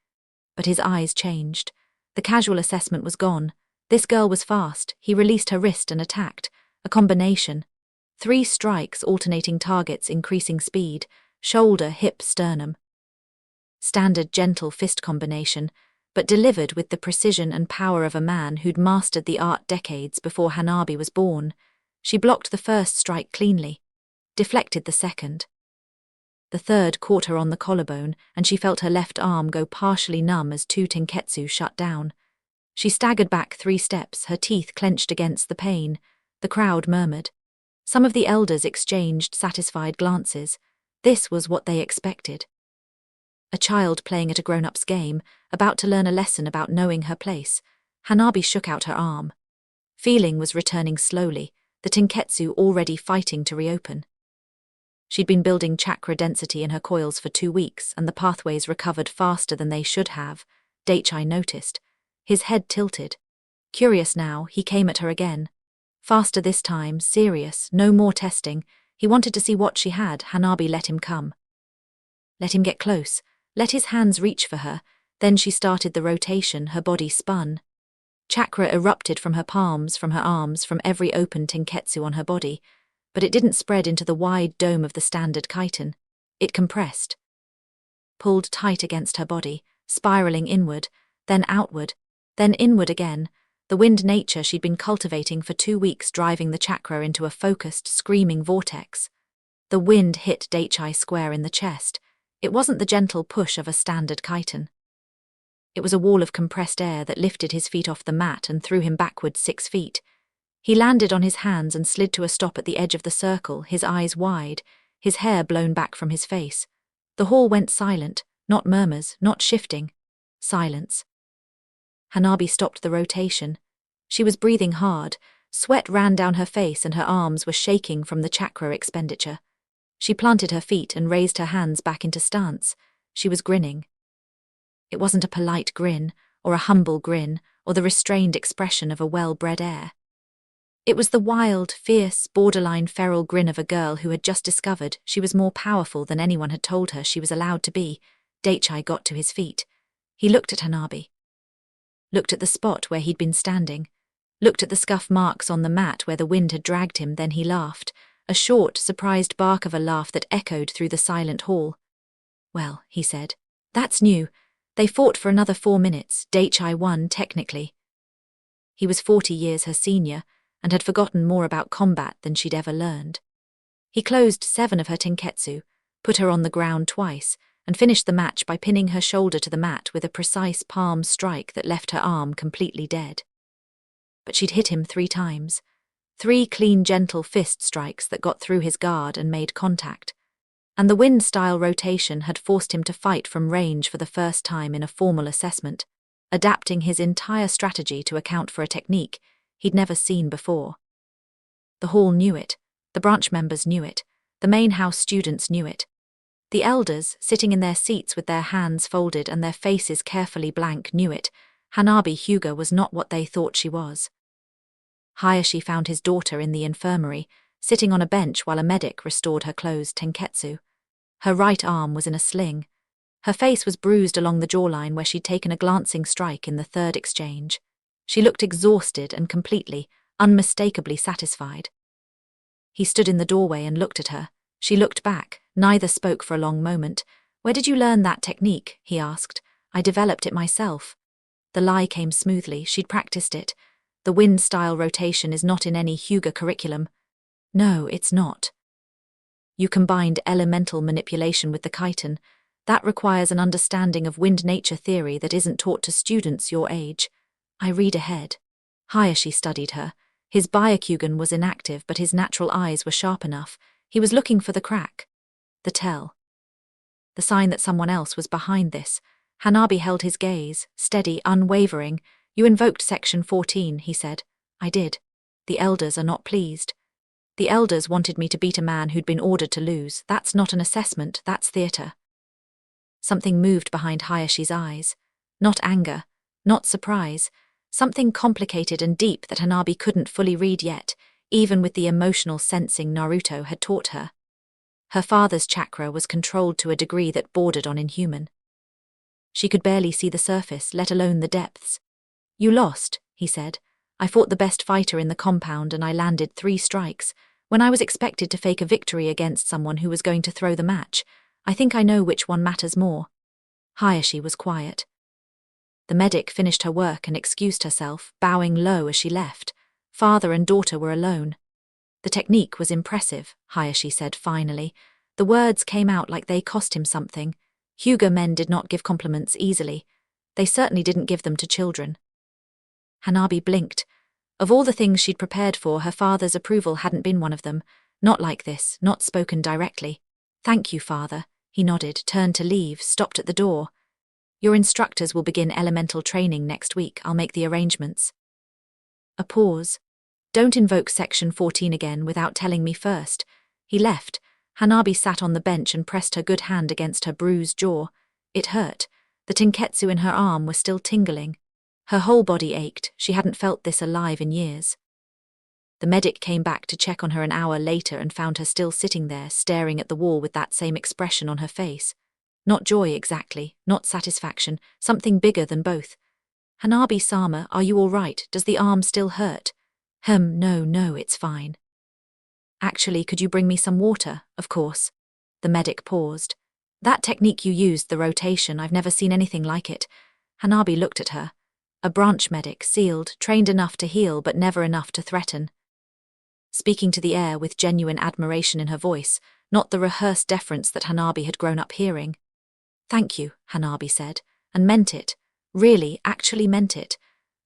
But his eyes changed. The casual assessment was gone. This girl was fast. He released her wrist and attacked. A combination. 3 strikes, alternating targets, increasing speed. Shoulder, hip, sternum. Standard gentle fist combination, but delivered with the precision and power of a man who'd mastered the art decades before Hanabi was born. She blocked the first strike cleanly. Deflected the second. The third caught her on the collarbone, and she felt her left arm go partially numb as 2 tenketsu shut down. She staggered back 3 steps, her teeth clenched against the pain. The crowd murmured. Some of the elders exchanged satisfied glances. This was what they expected. A child playing at a grown-up's game, about to learn a lesson about knowing her place. Hanabi shook out her arm. Feeling was returning slowly, the tenketsu already fighting to reopen. She'd been building chakra density in her coils for 2 weeks, and the pathways recovered faster than they should have. Daichai noticed. His head tilted. Curious now, he came at her again. Faster this time, serious, no more testing. He wanted to see what she had. Hanabi let him come. Let him get close. Let his hands reach for her. Then she started the rotation, her body spun. Chakra erupted from her palms, from her arms, from every open tenketsu on her body. But it didn't spread into the wide dome of the standard chitin. It compressed. Pulled tight against her body, spiraling inward, then outward, then inward again, the wind nature she'd been cultivating for 2 weeks driving the chakra into a focused, screaming vortex. The wind hit Daichai square in the chest. It wasn't the gentle push of a standard chitin. It was a wall of compressed air that lifted his feet off the mat and threw him backward 6 feet. He landed on his hands and slid to a stop at the edge of the circle, his eyes wide, his hair blown back from his face. The hall went silent, not murmurs, not shifting. Silence. Hanabi stopped the rotation. She was breathing hard. Sweat ran down her face and her arms were shaking from the chakra expenditure. She planted her feet and raised her hands back into stance. She was grinning. It wasn't a polite grin, or a humble grin, or the restrained expression of a well-bred heir. It was the wild, fierce, borderline feral grin of a girl who had just discovered she was more powerful than anyone had told her she was allowed to be. Daichai got to his feet. He looked at Hanabi. Looked at the spot where he'd been standing. Looked at the scuff marks on the mat where the wind had dragged him, then he laughed. A short, surprised bark of a laugh that echoed through the silent hall. "Well," he said, "that's new. They fought for another 4 minutes. Daichai won, technically." He was 40 years her senior, and had forgotten more about combat than she'd ever learned. He closed 7 of her tenketsu, put her on the ground twice, and finished the match by pinning her shoulder to the mat with a precise palm strike that left her arm completely dead. But she'd hit him 3 times. 3 clean, gentle fist strikes that got through his guard and made contact. And the wind-style rotation had forced him to fight from range for the first time in a formal assessment, adapting his entire strategy to account for a technique he'd never seen before. The hall knew it. The branch members knew it. The main house students knew it. The elders, sitting in their seats with their hands folded and their faces carefully blank, knew it. Hanabi Hyuga was not what they thought she was. Hayashi found his daughter in the infirmary, sitting on a bench while a medic restored her closed tenketsu. Her right arm was in a sling. Her face was bruised along the jawline where she'd taken a glancing strike in the 3rd exchange. She looked exhausted and completely, unmistakably satisfied. He stood in the doorway and looked at her. She looked back. Neither spoke for a long moment. "Where did you learn that technique?" he asked. "I developed it myself." The lie came smoothly. She'd practiced it. The wind-style rotation is not in any Hyuga curriculum. No, it's not. You combined elemental manipulation with the chitin. That requires an understanding of wind nature theory that isn't taught to students your age. I read ahead. Hayashi studied her. His Byakugan was inactive, but his natural eyes were sharp enough. He was looking for the crack. The tell. The sign that someone else was behind this. Hanabi held his gaze, steady, unwavering. You invoked Section 14, he said. I did. The elders are not pleased. The elders wanted me to beat a man who'd been ordered to lose. That's not an assessment, that's theater. Something moved behind Hayashi's eyes. Not anger, not surprise. Something complicated and deep that Hanabi couldn't fully read yet, even with the emotional sensing Naruto had taught her. Her father's chakra was controlled to a degree that bordered on inhuman. She could barely see the surface, let alone the depths. You lost, he said. I fought the best fighter in the compound and I landed 3 strikes. When I was expected to fake a victory against someone who was going to throw the match, I think I know which one matters more. Hayashi was quiet. The medic finished her work and excused herself, bowing low as she left. Father and daughter were alone. The technique was impressive, Hayashi said finally. The words came out like they cost him something. Hyuga men did not give compliments easily. They certainly didn't give them to children. Hanabi blinked. Of all the things she'd prepared for, her father's approval hadn't been one of them. Not like this, not spoken directly. Thank you, father. He nodded, turned to leave, stopped at the door. Your instructors will begin elemental training next week. I'll make the arrangements. A pause. Don't invoke Section 14 again without telling me first. He left. Hanabi sat on the bench and pressed her good hand against her bruised jaw. It hurt. The tenketsu in her arm was still tingling. Her whole body ached. She hadn't felt this alive in years. The medic came back to check on her an hour later and found her still sitting there, staring at the wall with that same expression on her face. Not joy exactly, not satisfaction, something bigger than both. Hanabi-sama, are you all right? Does the arm still hurt? No, it's fine. Actually, could you bring me some water? Of course. The medic paused. That technique you used, the rotation, I've never seen anything like it. Hanabi looked at her. A branch medic, sealed, trained enough to heal but never enough to threaten. Speaking to the air with genuine admiration in her voice, not the rehearsed deference that Hanabi had grown up hearing. Thank you, Hanabi said, and meant it. Really, actually meant it.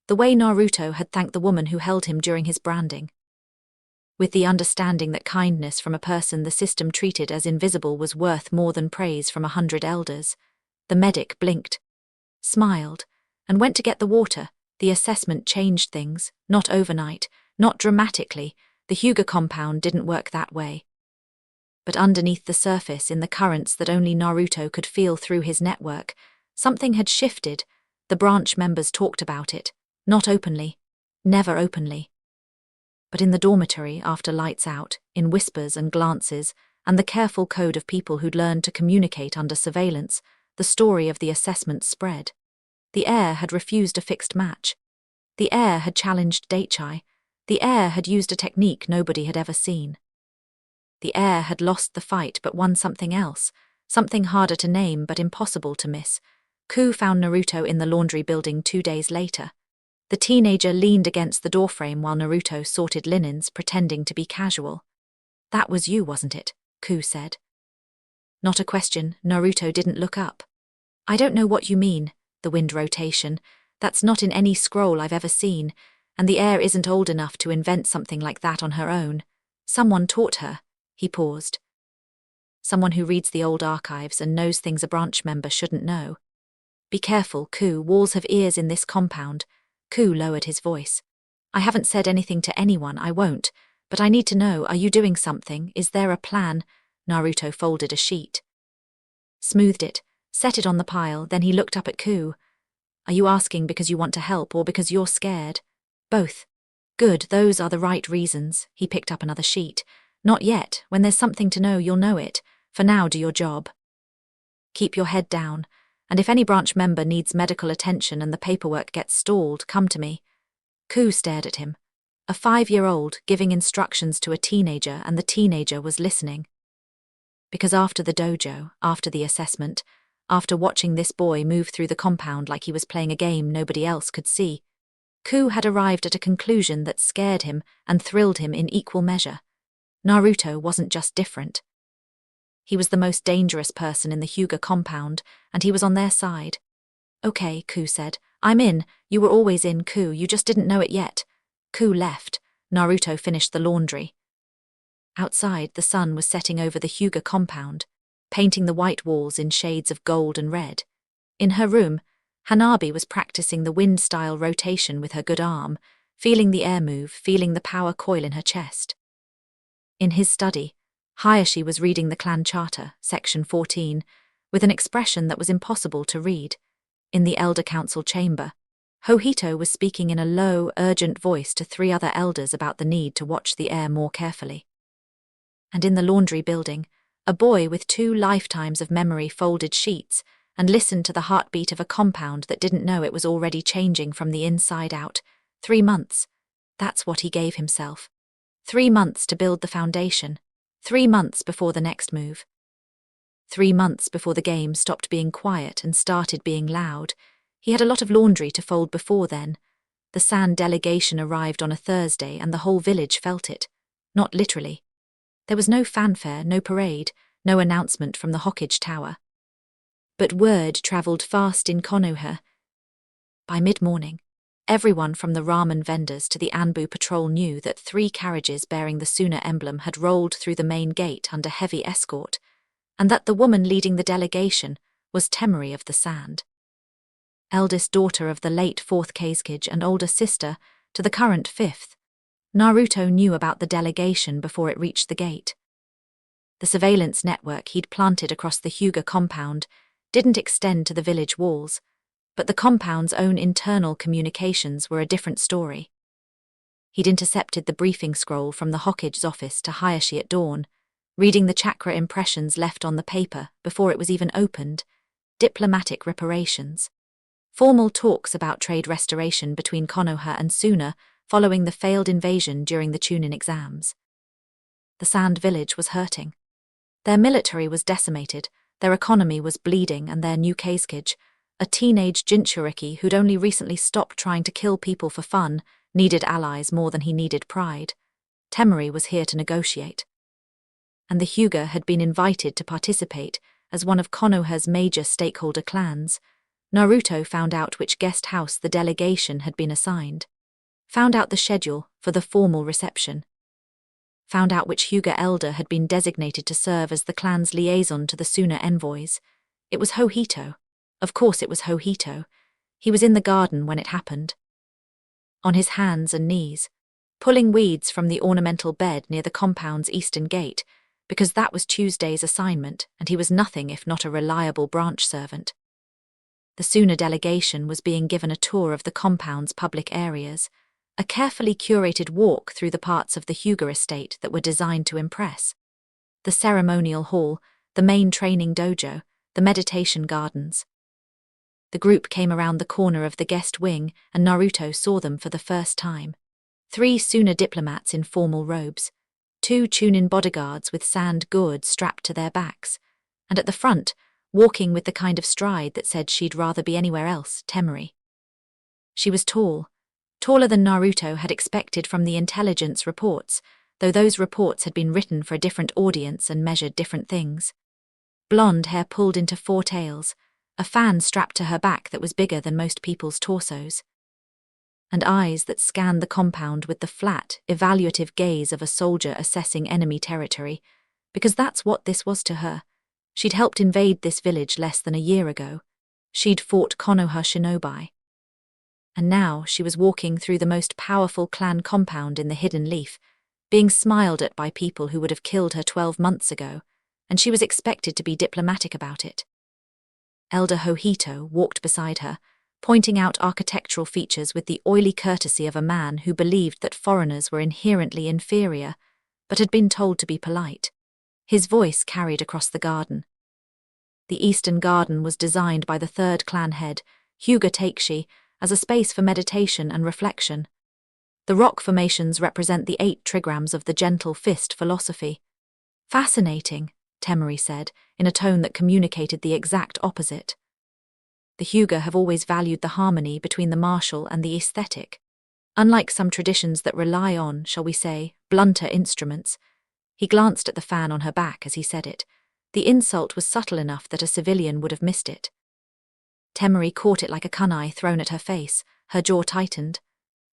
The way Naruto had thanked the woman who held him during his branding. With the understanding that kindness from a person the system treated as invisible was worth more than praise from 100 elders. The medic blinked, smiled, and went to get the water. The assessment changed things, not overnight, not dramatically. The Hyuga compound didn't work that way. But underneath the surface, in the currents that only Naruto could feel through his network, something had shifted. The branch members talked about it. Not openly. Never openly. But in the dormitory, after lights out, in whispers and glances, and the careful code of people who'd learned to communicate under surveillance, the story of the assessment spread. The heir had refused a fixed match. The heir had challenged Daichai. The heir had used a technique nobody had ever seen. The heir had lost the fight but won something else, something harder to name but impossible to miss. Ku found Naruto in the laundry building 2 days later. The teenager leaned against the doorframe while Naruto sorted linens, pretending to be casual. That was you, wasn't it? Ku said. Not a question. Naruto didn't look up. I don't know what you mean, the wind rotation. That's not in any scroll I've ever seen, and the heir isn't old enough to invent something like that on her own. Someone taught her. He paused. Someone who reads the old archives and knows things a branch member shouldn't know. Be careful, Ku. Walls have ears in this compound. Ku lowered his voice. I haven't said anything to anyone, I won't. But I need to know, are you doing something? Is there a plan? Naruto folded a sheet. Smoothed it, set it on the pile, then he looked up at Ku. Are you asking because you want to help or because you're scared? Both. Good, those are the right reasons. He picked up another sheet. Not yet. When there's something to know, you'll know it. For now, do your job. Keep your head down. And if any branch member needs medical attention and the paperwork gets stalled, come to me. Ku stared at him. A 5-year-old giving instructions to a teenager, and the teenager was listening. Because after the dojo, after the assessment, after watching this boy move through the compound like he was playing a game nobody else could see, Ku had arrived at a conclusion that scared him and thrilled him in equal measure. Naruto wasn't just different. He was the most dangerous person in the Hyuga compound, and he was on their side. Okay, Ku said. I'm in. You were always in, Ku. You just didn't know it yet. Ku left. Naruto finished the laundry. Outside, the sun was setting over the Hyuga compound, painting the white walls in shades of gold and red. In her room, Hanabi was practicing the wind-style rotation with her good arm, feeling the air move, feeling the power coil in her chest. In his study, Hayashi was reading the clan charter, section 14, with an expression that was impossible to read. In the elder council chamber, Hohito was speaking in a low, urgent voice to 3 other elders about the need to watch the air more carefully. And in the laundry building, a boy with 2 lifetimes of memory folded sheets and listened to the heartbeat of a compound that didn't know it was already changing from the inside out. 3 months. That's what he gave himself. 3 months to build the foundation. 3 months before the next move. 3 months before the game stopped being quiet and started being loud. He had a lot of laundry to fold before then. The Sand delegation arrived on a Thursday and the whole village felt it. Not literally. There was no fanfare, no parade, no announcement from the Hokage Tower. But word travelled fast in Konoha. By mid-morning, everyone from the ramen vendors to the Anbu patrol knew that 3 carriages bearing the Suna emblem had rolled through the main gate under heavy escort, and that the woman leading the delegation was Temari of the Sand. Eldest daughter of the late 4th Kazekage and older sister to the current 5th, Naruto knew about the delegation before it reached the gate. The surveillance network he'd planted across the Hyuga compound didn't extend to the village walls, but the compound's own internal communications were a different story. He'd intercepted the briefing scroll from the Hokage's office to Hayashi at dawn, reading the chakra impressions left on the paper before it was even opened. Diplomatic reparations. Formal talks about trade restoration between Konoha and Suna following the failed invasion during the Chunin exams. The Sand village was hurting. Their military was decimated, their economy was bleeding, and their new Kazekage, a teenage Jinchuriki who'd only recently stopped trying to kill people for fun, needed allies more than he needed pride. Temari was here to negotiate. And the Hyuga had been invited to participate as one of Konoha's major stakeholder clans. Naruto found out which guest house the delegation had been assigned. Found out the schedule for the formal reception. Found out which Hyuga elder had been designated to serve as the clan's liaison to the Suna envoys. It was Hohito. Of course it was Hohito. He was in the garden when it happened. On his hands and knees, pulling weeds from the ornamental bed near the compound's eastern gate, because that was Tuesday's assignment and he was nothing if not a reliable branch servant. The Suna delegation was being given a tour of the compound's public areas, a carefully curated walk through the parts of the Hyuga estate that were designed to impress. The ceremonial hall, the main training dojo, the meditation gardens. The group came around the corner of the guest wing and Naruto saw them for the first time. 3 Suna diplomats in formal robes, 2 Chunin bodyguards with sand gourds strapped to their backs, and at the front, walking with the kind of stride that said she'd rather be anywhere else, Temari. She was tall, taller than Naruto had expected from the intelligence reports, though those reports had been written for a different audience and measured different things. Blonde hair pulled into 4 tails, a fan strapped to her back that was bigger than most people's torsos. And eyes that scanned the compound with the flat, evaluative gaze of a soldier assessing enemy territory, because that's what this was to her. She'd helped invade this village less than a year ago. She'd fought Konoha shinobi. And now she was walking through the most powerful clan compound in the Hidden Leaf, being smiled at by people who would have killed her 12 months ago, and she was expected to be diplomatic about it. Elder Hohito walked beside her, pointing out architectural features with the oily courtesy of a man who believed that foreigners were inherently inferior, but had been told to be polite. His voice carried across the garden. The eastern garden was designed by the 3rd clan head, Hyuga Takeshi, as a space for meditation and reflection. The rock formations represent the 8 trigrams of the gentle fist philosophy. Fascinating, Temari said, in a tone that communicated the exact opposite. The Hyuga have always valued the harmony between the martial and the aesthetic. Unlike some traditions that rely on, shall we say, blunter instruments, He glanced at the fan on her back as he said it. The insult was subtle enough that a civilian would have missed it. Temari caught it like a kunai thrown at her face, her jaw tightened.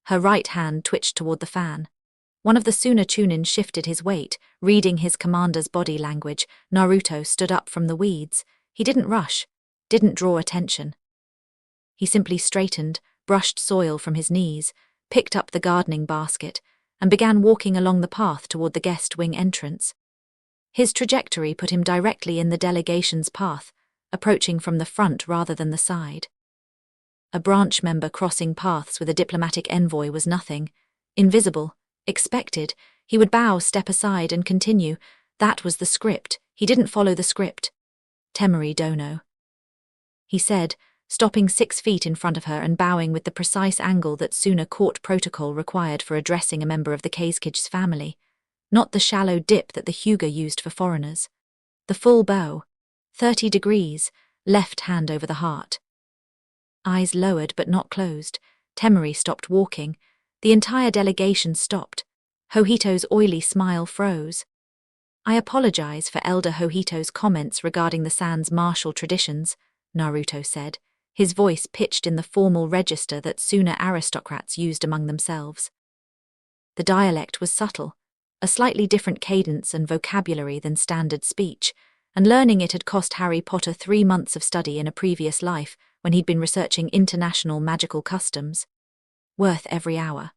Her right hand twitched toward the fan. One of the Suna Chunin shifted his weight, reading his commander's body language. Naruto stood up from the weeds. He didn't rush, didn't draw attention. He simply straightened, brushed soil from his knees, picked up the gardening basket, and began walking along the path toward the guest wing entrance. His trajectory put him directly in the delegation's path, approaching from the front rather than the side. A branch member crossing paths with a diplomatic envoy was nothing. Invisible, expected, he would bow, step aside, and continue. That was the script. He didn't follow the script. Temari dono, he said, stopping 6 feet in front of her and bowing with the precise angle that Suna court protocol required for addressing a member of the Kazekij's family, not the shallow dip that the Hyuga used for foreigners. The full bow, 30 degrees, left hand over the heart. Eyes lowered but not closed, Temari stopped walking. The entire delegation stopped. Hohito's oily smile froze. I apologize for Elder Hohito's comments regarding the San's martial traditions, Naruto said, his voice pitched in the formal register that Suna aristocrats used among themselves. The dialect was subtle, a slightly different cadence and vocabulary than standard speech, and learning it had cost Harry Potter 3 months of study in a previous life when he'd been researching international magical customs. Worth every hour.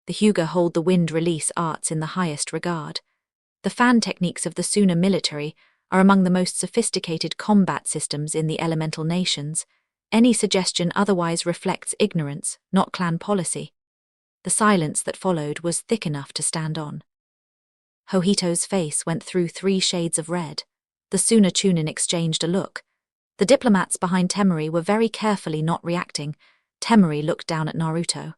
The Hyuga hold the wind release arts in the highest regard. The fan techniques of the Suna military are among the most sophisticated combat systems in the elemental nations. Any suggestion otherwise reflects ignorance, not clan policy. The silence that followed was thick enough to stand on. Hohito's face went through 3 shades of red. The Suna Chunin exchanged a look. The diplomats behind Temari were very carefully not reacting. Temari looked down at Naruto.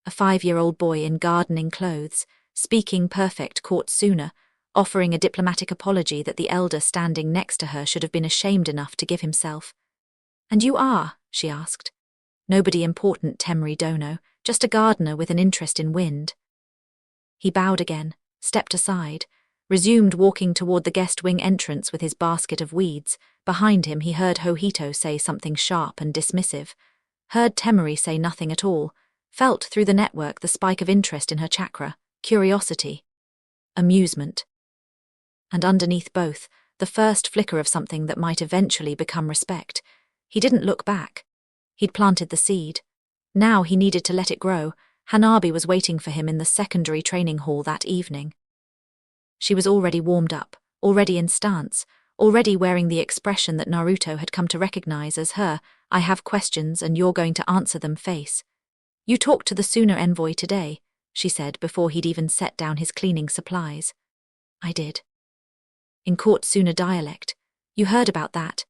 A 5-year-old boy in gardening clothes, speaking perfect, caught Suna, offering a diplomatic apology that the elder standing next to her should have been ashamed enough to give himself. "And you are?" she asked. "Nobody important, Temari dono, just a gardener with an interest in wind." He bowed again, stepped aside, resumed walking toward the guest wing entrance with his basket of weeds. Behind him he heard Hohito say something sharp and dismissive, heard Temari say nothing at all, felt through the network the spike of interest in her chakra, curiosity, amusement. And underneath both, the first flicker of something that might eventually become respect. He didn't look back. He'd planted the seed. Now he needed to let it grow. Hanabi was waiting for him in the secondary training hall that evening. She was already warmed up, already in stance, already wearing the expression that Naruto had come to recognize as her "I have questions and you're going to answer them" face. "You talked to the Suna envoy today," she said before he'd even set down his cleaning supplies. "I did." In court Suna dialect. "You heard about that?"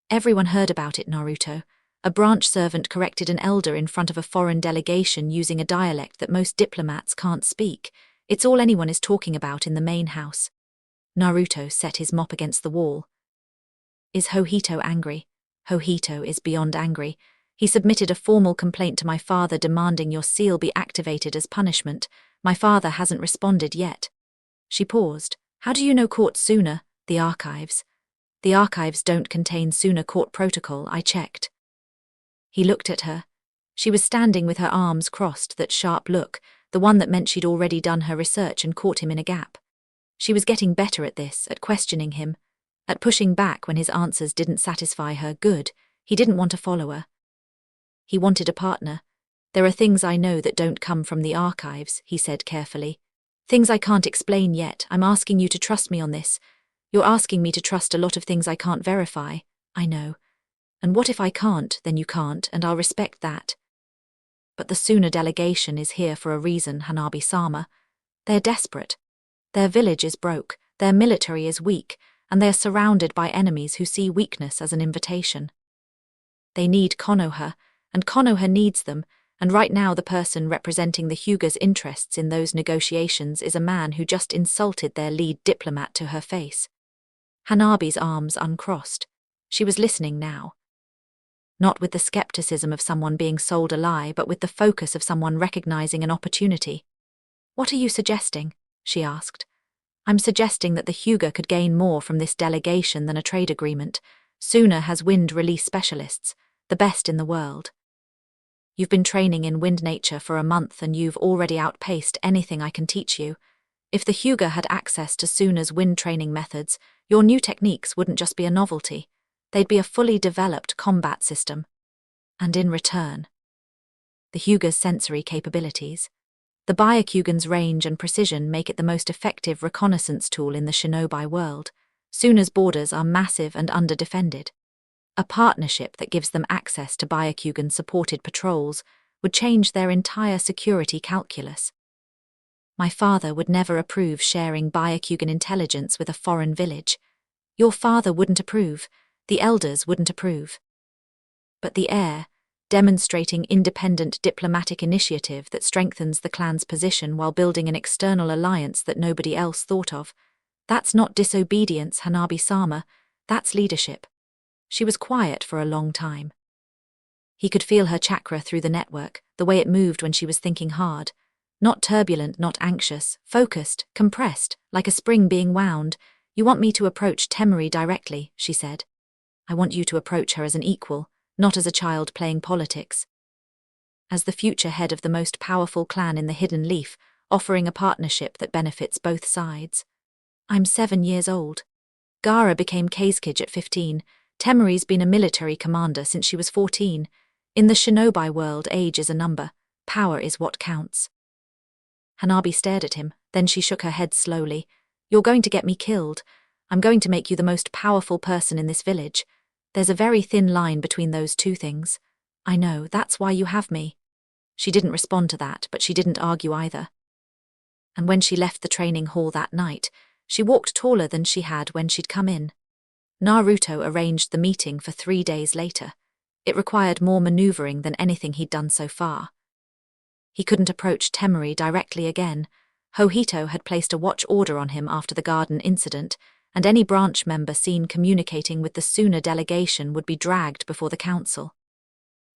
"Everyone heard about it, Naruto." A branch servant corrected an elder in front of a foreign delegation using a dialect that most diplomats can't speak. It's all anyone is talking about in the main house. Naruto set his mop against the wall. "Is Hohito angry?" "Hohito is beyond angry. He submitted a formal complaint to my father demanding your seal be activated as punishment. My father hasn't responded yet." She paused. "How do you know Court Suna?" "The archives." "The archives don't contain Suna court protocol, I checked." He looked at her. She was standing with her arms crossed, that sharp look, the one that meant she'd already done her research and caught him in a gap. She was getting better at this, at questioning him, at pushing back when his answers didn't satisfy her. Good. He didn't want a follower. He wanted a partner. "There are things I know that don't come from the archives," he said carefully. "Things I can't explain yet. I'm asking you to trust me on this. You're asking me to trust a lot of things I can't verify." "I know. And what if I can't? Then you can't, and I'll respect that." "But the Suna delegation is here for a reason, Hanabi-sama. They're desperate. Their village is broke, their military is weak, and they are surrounded by enemies who see weakness as an invitation. They need Konoha, and Konoha needs them, and right now the person representing the Hyuga's interests in those negotiations is a man who just insulted their lead diplomat to her face." Hanabi's arms uncrossed. She was listening now. Not with the skepticism of someone being sold a lie, but with the focus of someone recognizing an opportunity. "What are you suggesting?" she asked. I'm suggesting that the Hyuga could gain more from this delegation than a trade agreement. Suna has wind release specialists, the best in the world. You've been training in wind nature for a month and you've already outpaced anything I can teach you. If the Hyuga had access to Suna's wind training methods, your new techniques wouldn't just be a novelty. They'd be a fully developed combat system. And in return, the Hyuga's sensory capabilities. The Byakugan's range and precision make it the most effective reconnaissance tool in the shinobi world. Suna's borders are massive and under-defended. A partnership that gives them access to Byakugan-supported patrols would change their entire security calculus. My father would never approve sharing Byakugan intelligence with a foreign village. Your father wouldn't approve. The elders wouldn't approve. But the heir, demonstrating independent diplomatic initiative that strengthens the clan's position while building an external alliance that nobody else thought of. That's not disobedience, Hanabi-sama, that's leadership. She was quiet for a long time. He could feel her chakra through the network, the way it moved when she was thinking hard. Not turbulent, not anxious, focused, compressed, like a spring being wound. You want me to approach Temari directly, she said. I want you to approach her as an equal, not as a child playing politics. As the future head of the most powerful clan in the Hidden Leaf, offering a partnership that benefits both sides. I'm 7 years old. Gaara became Kazekage at 15. Temari's been a military commander since she was 14. In the shinobi world, age is a number. Power is what counts. Hanabi stared at him, then she shook her head slowly. You're going to get me killed. I'm going to make you the most powerful person in this village. There's a very thin line between those two things. I know, that's why you have me. She didn't respond to that, but she didn't argue either. And when she left the training hall that night, she walked taller than she had when she'd come in. Naruto arranged the meeting for 3 days later. It required more maneuvering than anything he'd done so far. He couldn't approach Temari directly again. Hohito had placed a watch order on him after the garden incident, and any branch member seen communicating with the Suna delegation would be dragged before the council.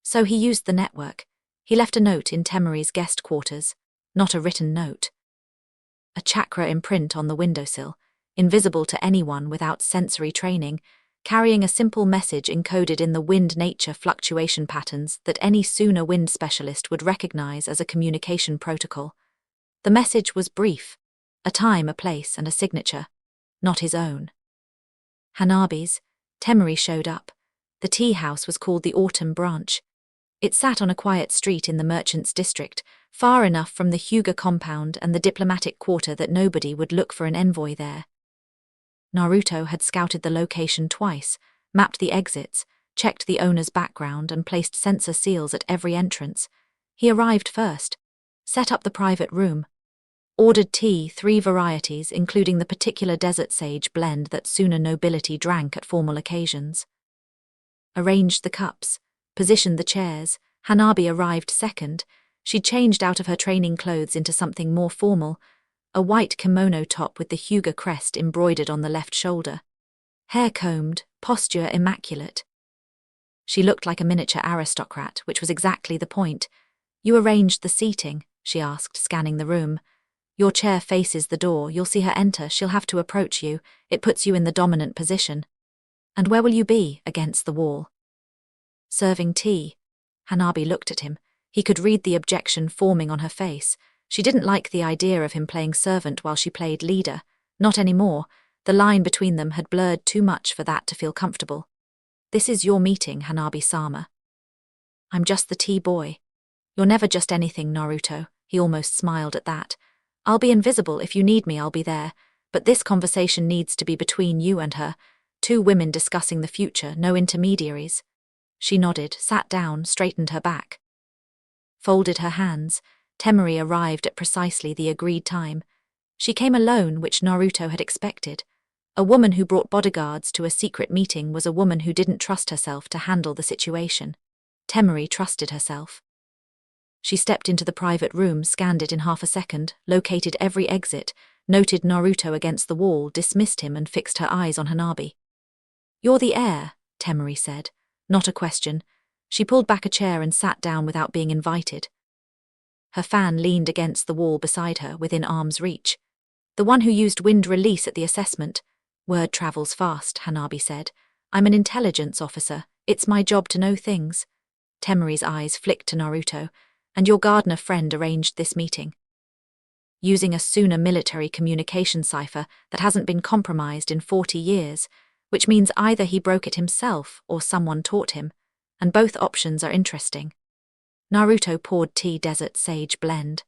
So he used the network. He left a note in Temari's guest quarters, not a written note. A chakra imprint on the windowsill, invisible to anyone without sensory training, carrying a simple message encoded in the wind nature fluctuation patterns that any Suna wind specialist would recognize as a communication protocol. The message was brief, a time, a place, and a signature. Not his own. Hanabi's, Temari showed up. The tea house was called the Autumn Branch. It sat on a quiet street in the merchants' district, far enough from the Hyuga compound and the diplomatic quarter that nobody would look for an envoy there. Naruto had scouted the location twice, mapped the exits, checked the owner's background and placed sensor seals at every entrance. He arrived first, set up the private room, ordered tea, 3 varieties, including the particular desert sage blend that Suna nobility drank at formal occasions. Arranged the cups, positioned the chairs. Hanabi arrived second. She'd changed out of her training clothes into something more formal, a white kimono top with the Hyuga crest embroidered on the left shoulder. Hair combed, posture immaculate. She looked like a miniature aristocrat, which was exactly the point. You arranged the seating, she asked, scanning the room. Your chair faces the door, you'll see her enter, she'll have to approach you, it puts you in the dominant position. And where will you be? Against the wall. Serving tea. Hanabi looked at him. He could read the objection forming on her face. She didn't like the idea of him playing servant while she played leader. Not anymore. The line between them had blurred too much for that to feel comfortable. This is your meeting, Hanabi-sama. I'm just the tea boy. You're never just anything, Naruto. He almost smiled at that. I'll be invisible. If you need me, I'll be there. But this conversation needs to be between you and her. 2 women discussing the future, no intermediaries. She nodded, sat down, straightened her back. Folded her hands. Temari arrived at precisely the agreed time. She came alone, which Naruto had expected. A woman who brought bodyguards to a secret meeting was a woman who didn't trust herself to handle the situation. Temari trusted herself. She stepped into the private room, scanned it in half a second, located every exit, noted Naruto against the wall, dismissed him and fixed her eyes on Hanabi. You're the heir, Temari said. Not a question. She pulled back a chair and sat down without being invited. Her fan leaned against the wall beside her, within arm's reach. The one who used wind release at the assessment. Word travels fast, Hanabi said. I'm an intelligence officer. It's my job to know things. Temeri's eyes flicked to Naruto. And your gardener friend arranged this meeting. Using a Suna military communication cipher that hasn't been compromised in 40 years, which means either he broke it himself or someone taught him, and both options are interesting. Naruto poured tea desert sage blend.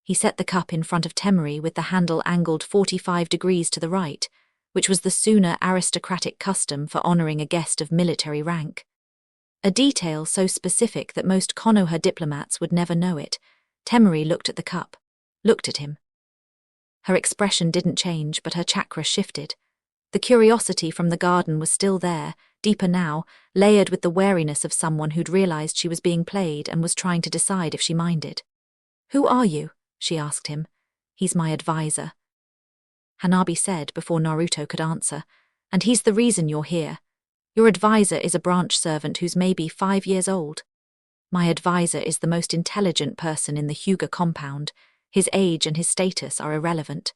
He set the cup in front of Temeri with the handle angled 45 degrees to the right, which was the Suna aristocratic custom for honoring a guest of military rank. A detail so specific that most Konoha diplomats would never know it. Temeri looked at the cup, looked at him. Her expression didn't change, but her chakra shifted. The curiosity from the garden was still there, deeper now, layered with the wariness of someone who'd realized she was being played and was trying to decide if she minded. Who are you? She asked him. He's my advisor. Hanabi said before Naruto could answer, and he's the reason you're here. Your advisor is a branch servant who's maybe 5 years old. My advisor is the most intelligent person in the Hyuga compound. His age and his status are irrelevant.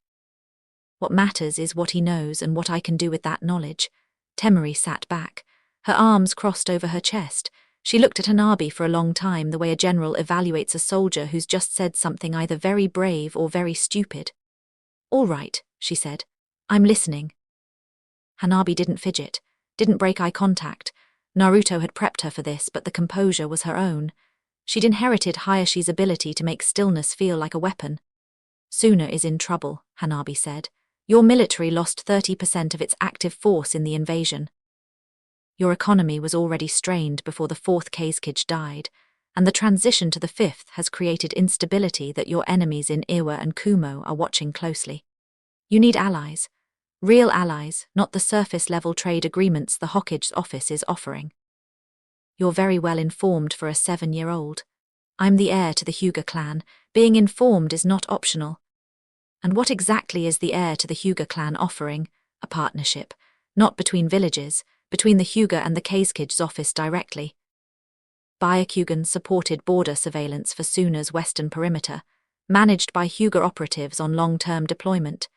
What matters is what he knows and what I can do with that knowledge. Temeri sat back, her arms crossed over her chest. She looked at Hanabi for a long time, the way a general evaluates a soldier who's just said something either very brave or very stupid. All right, she said. I'm listening. Hanabi didn't fidget, didn't break eye contact. Naruto had prepped her for this, but the composure was her own. She'd inherited Hayashi's ability to make stillness feel like a weapon. Suna is in trouble, Hanabi said. Your military lost 30% of its active force in the invasion. Your economy was already strained before the 4th Kazekage died, and the transition to the 5th has created instability that your enemies in Iwa and Kumo are watching closely. You need allies. Real allies, not the surface-level trade agreements the Hokage's office is offering. You're very well informed for a 7-year-old. I'm the heir to the Hyuga clan. Being informed is not optional. And what exactly is the heir to the Hyuga clan offering? A partnership, not between villages, between the Hyuga and the Kazekage's office directly. Byakugan supported border surveillance for Suna's western perimeter, managed by Hyuga operatives on long-term deployment.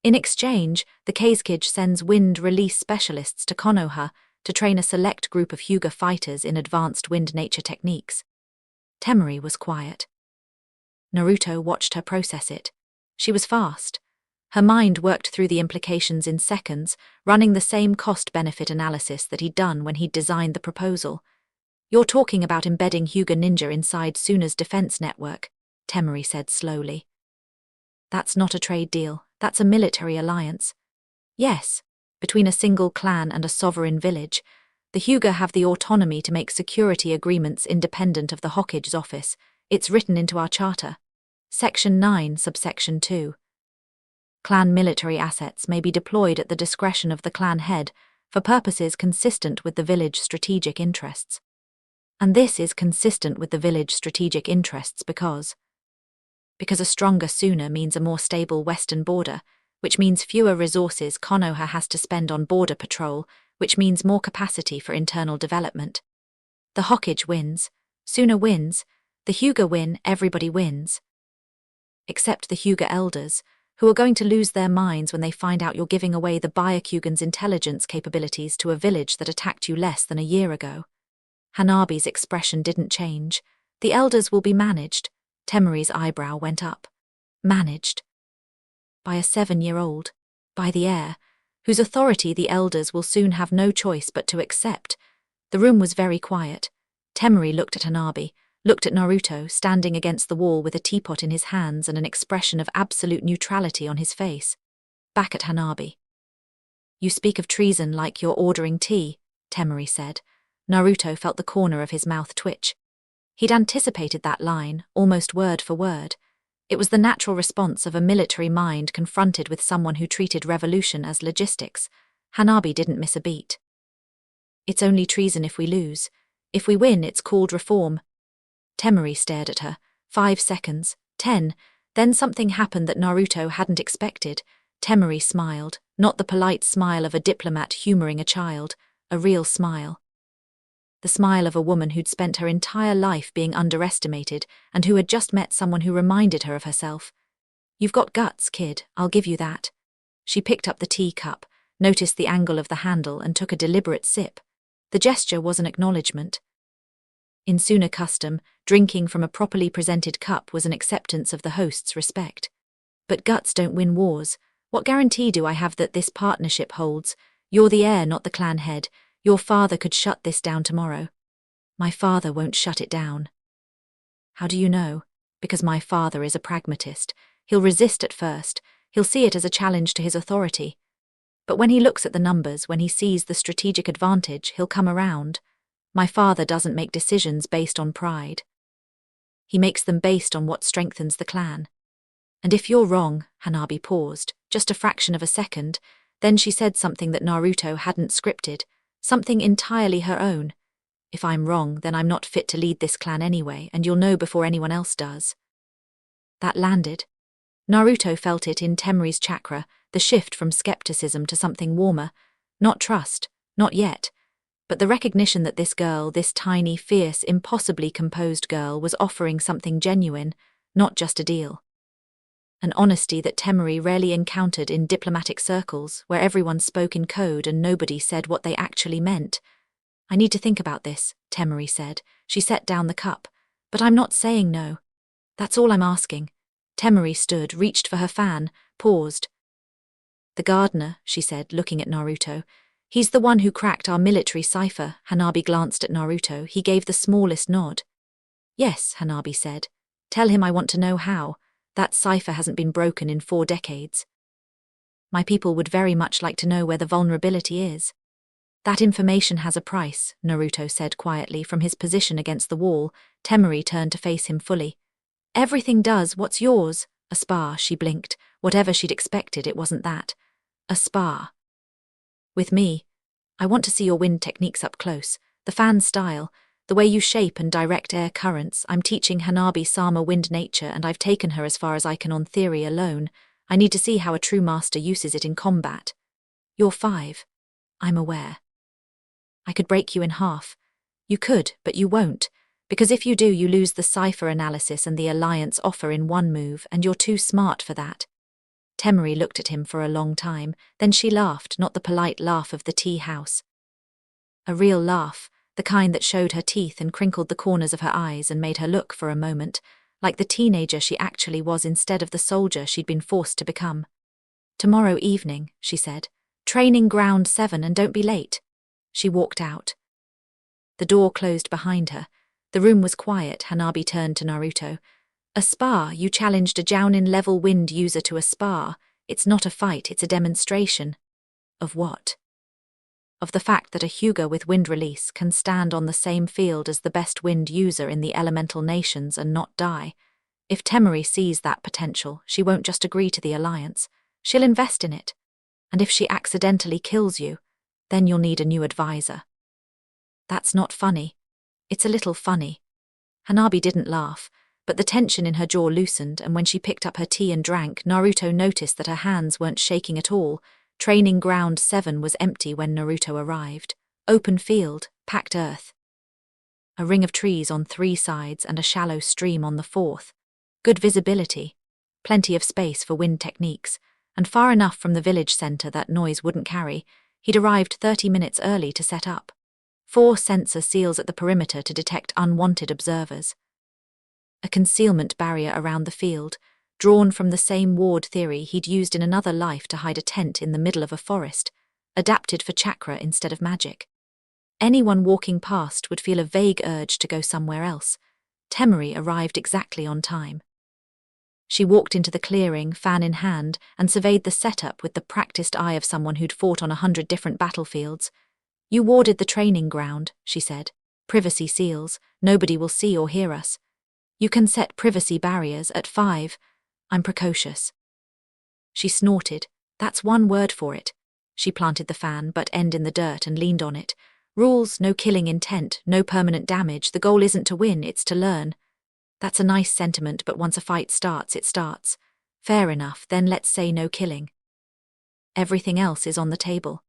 In exchange, the Kazekage sends wind release specialists to Konoha to train a select group of Hyuga fighters in advanced wind nature techniques. Temeri was quiet. Naruto watched her process it. She was fast. Her mind worked through the implications in seconds, running the same cost-benefit analysis that he'd done when he'd designed the proposal. You're talking about embedding Hyuga ninja inside Suna's defense network, Temeri said slowly. That's not a trade deal, that's a military alliance. Yes, between a single clan and a sovereign village, the Hyuga have the autonomy to make security agreements independent of the Hokage's office. It's written into our charter. Section 9, subsection 2. Clan military assets may be deployed at the discretion of the clan head for purposes consistent with the village strategic interests. And this is consistent with the village strategic interests because a stronger Suna means a more stable western border, which means fewer resources Konoha has to spend on border patrol, which means more capacity for internal development. The Hokage wins, Suna wins, the Hyuga win, everybody wins. Except the Hyuga elders, who are going to lose their minds when they find out you're giving away the Byakugan's intelligence capabilities to a village that attacked you less than a year ago. Hanabi's expression didn't change. The elders will be managed. Temeri's eyebrow went up. Managed. By a 7-year-old. By the heir, whose authority the elders will soon have no choice but to accept. The room was very quiet. Temeri looked at Hanabi, looked at Naruto standing against the wall with a teapot in his hands and an expression of absolute neutrality on his face. Back at Hanabi. You speak of treason like you're ordering tea, Temeri said. Naruto felt the corner of his mouth twitch. He'd anticipated that line, almost word for word. It was the natural response of a military mind confronted with someone who treated revolution as logistics. Hanabi didn't miss a beat. It's only treason if we lose. If we win, it's called reform. Temeri stared at her. 5 seconds, 10, then something happened that Naruto hadn't expected. Temeri smiled, not the polite smile of a diplomat humoring a child, a real smile. The smile of a woman who'd spent her entire life being underestimated and who had just met someone who reminded her of herself. You've got guts, kid, I'll give you that. She picked up the tea cup, noticed the angle of the handle and took a deliberate sip. The gesture was an acknowledgement. In Suna custom, drinking from a properly presented cup was an acceptance of the host's respect. But guts don't win wars. What guarantee do I have that this partnership holds? You're the heir, not the clan head. Your father could shut this down tomorrow. My father won't shut it down. How do you know? Because my father is a pragmatist. He'll resist at first. He'll see it as a challenge to his authority. But when he looks at the numbers, when he sees the strategic advantage, he'll come around. My father doesn't make decisions based on pride. He makes them based on what strengthens the clan. And if you're wrong, Hanabi paused, just a fraction of a second, then she said something that Naruto hadn't scripted, something entirely her own. If I'm wrong, then I'm not fit to lead this clan anyway, and you'll know before anyone else does. That landed. Naruto felt it in Temri's chakra, the shift from skepticism to something warmer. Not trust, not yet. But the recognition that this girl, this tiny, fierce, impossibly composed girl, was offering something genuine, not just a deal. An honesty that Temri rarely encountered in diplomatic circles, where everyone spoke in code and nobody said what they actually meant. I need to think about this, Temri said. She set down the cup. But I'm not saying no. That's all I'm asking. Temri stood, reached for her fan, paused. The gardener, she said, looking at Naruto. He's the one who cracked our military cipher. Hanabi glanced at Naruto. He gave the smallest nod. Yes, Hanabi said. Tell him I want to know how. That cipher hasn't been broken in 4 decades. My people would very much like to know where the vulnerability is. That information has a price, Naruto said quietly from his position against the wall. Temri turned to face him fully. Everything does. What's yours? A spar, she blinked. Whatever she'd expected, it wasn't that. A spar. With me. I want to see your wind techniques up close. The fan style. The way you shape and direct air currents. I'm teaching Hanabi-sama wind nature, and I've taken her as far as I can on theory alone. I need to see how a true master uses it in combat. You're 5. I'm aware. I could break you in half. You could, but you won't. Because if you do, you lose the cipher analysis and the alliance offer in one move, and you're too smart for that. Temri looked at him for a long time, then she laughed, not the polite laugh of the tea house. A real laugh, the kind that showed her teeth and crinkled the corners of her eyes and made her look for a moment, like the teenager she actually was instead of the soldier she'd been forced to become. Tomorrow evening, she said. Training ground 7 and don't be late. She walked out. The door closed behind her. The room was quiet. Hanabi turned to Naruto. A spar, you challenged a Jounin-level wind user to a spar. It's not a fight, it's a demonstration. Of what? Of the fact that a Hyuga with wind release can stand on the same field as the best wind user in the elemental nations and not die. If Temri sees that potential, she won't just agree to the alliance. She'll invest in it. And if she accidentally kills you, then you'll need a new advisor. That's not funny. It's a little funny. Hanabi didn't laugh, but the tension in her jaw loosened, and when she picked up her tea and drank, Naruto noticed that her hands weren't shaking at all. Training ground 7 was empty when Naruto arrived. Open field, packed earth. A ring of trees on 3 sides and a shallow stream on the 4th. Good visibility. Plenty of space for wind techniques, and far enough from the village centre that noise wouldn't carry. He'd arrived 30 minutes early to set up. 4 sensor seals at the perimeter to detect unwanted observers. A concealment barrier around the field, drawn from the same ward theory he'd used in another life to hide a tent in the middle of a forest, adapted for chakra instead of magic. Anyone walking past would feel a vague urge to go somewhere else. Temri arrived exactly on time. She walked into the clearing, fan in hand, and surveyed the setup with the practiced eye of someone who'd fought on 100 different battlefields. You warded the training ground, she said. Privacy seals, nobody will see or hear us. You can set privacy barriers at 5. I'm precocious. She snorted. That's one word for it. She planted the fan, butt end in the dirt, and leaned on it. Rules, no killing intent, no permanent damage. The goal isn't to win, it's to learn. That's a nice sentiment, but once a fight starts, it starts. Fair enough, then let's say no killing. Everything else is on the table.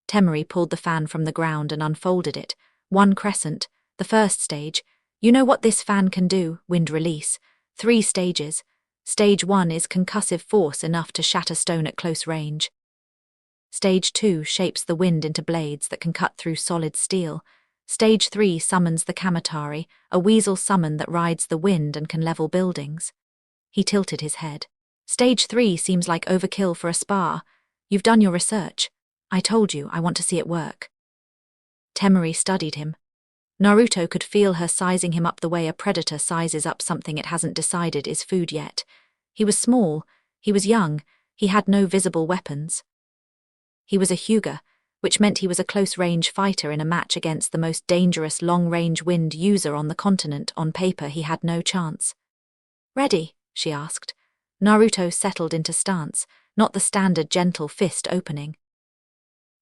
Temri pulled the fan from the ground and unfolded it. 1 crescent, the first stage. You know what this fan can do, wind release. 3 stages. Stage 1 is concussive force enough to shatter stone at close range. Stage 2 shapes the wind into blades that can cut through solid steel. Stage 3 summons the kamatari, a weasel summon that rides the wind and can level buildings. He tilted his head. Stage 3 seems like overkill for a spa. You've done your research. I told you, I want to see it work. Temari studied him. Naruto could feel her sizing him up the way a predator sizes up something it hasn't decided is food yet. He was small, he was young, he had no visible weapons. He was a Hyuga, which meant he was a close-range fighter in a match against the most dangerous long-range wind user on the continent. On paper, he had no chance. "Ready?" she asked. Naruto settled into stance, not the standard gentle fist opening.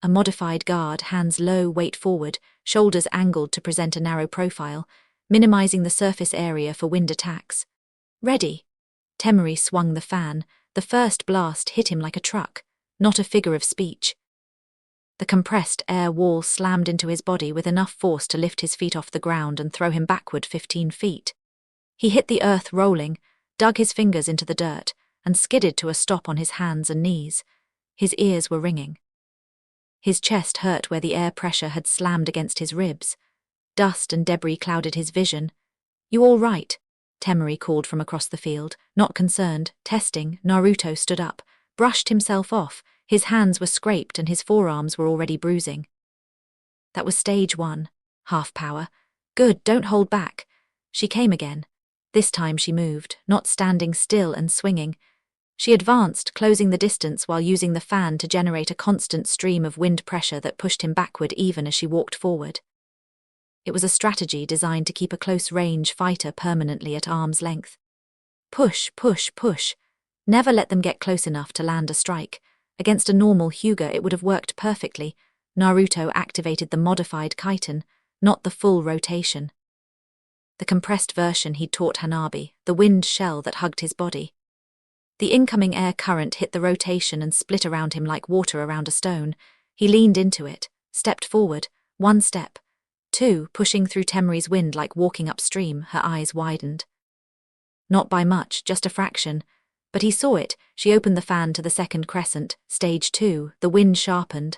A modified guard, hands low, weight forward, shoulders angled to present a narrow profile, minimizing the surface area for wind attacks. "Ready?" Temari swung the fan. The first blast hit him like a truck, not a figure of speech. The compressed air wall slammed into his body with enough force to lift his feet off the ground and throw him backward 15 feet. He hit the earth rolling, dug his fingers into the dirt, and skidded to a stop on his hands and knees. His ears were ringing. His chest hurt where the air pressure had slammed against his ribs. Dust and debris clouded his vision. "You all right?" Temari called from across the field, not concerned. Testing. Naruto stood up, brushed himself off. His hands were scraped and his forearms were already bruising. That was stage 1. Half power. "Good, don't hold back." She came again. This time she moved, not standing still and swinging. She advanced, closing the distance while using the fan to generate a constant stream of wind pressure that pushed him backward even as she walked forward. It was a strategy designed to keep a close-range fighter permanently at arm's length. Push, push, push. Never let them get close enough to land a strike. Against a normal Hyuga it would have worked perfectly. Naruto activated the modified chitin, not the full rotation. The compressed version he'd taught Hanabi, the wind shell that hugged his body. The incoming air current hit the rotation and split around him like water around a stone. He leaned into it, stepped forward, 1 step, 2, pushing through Temari's wind like walking upstream. Her eyes widened. Not by much, just a fraction. But he saw it. She opened the fan to the second crescent, stage 2, the wind sharpened.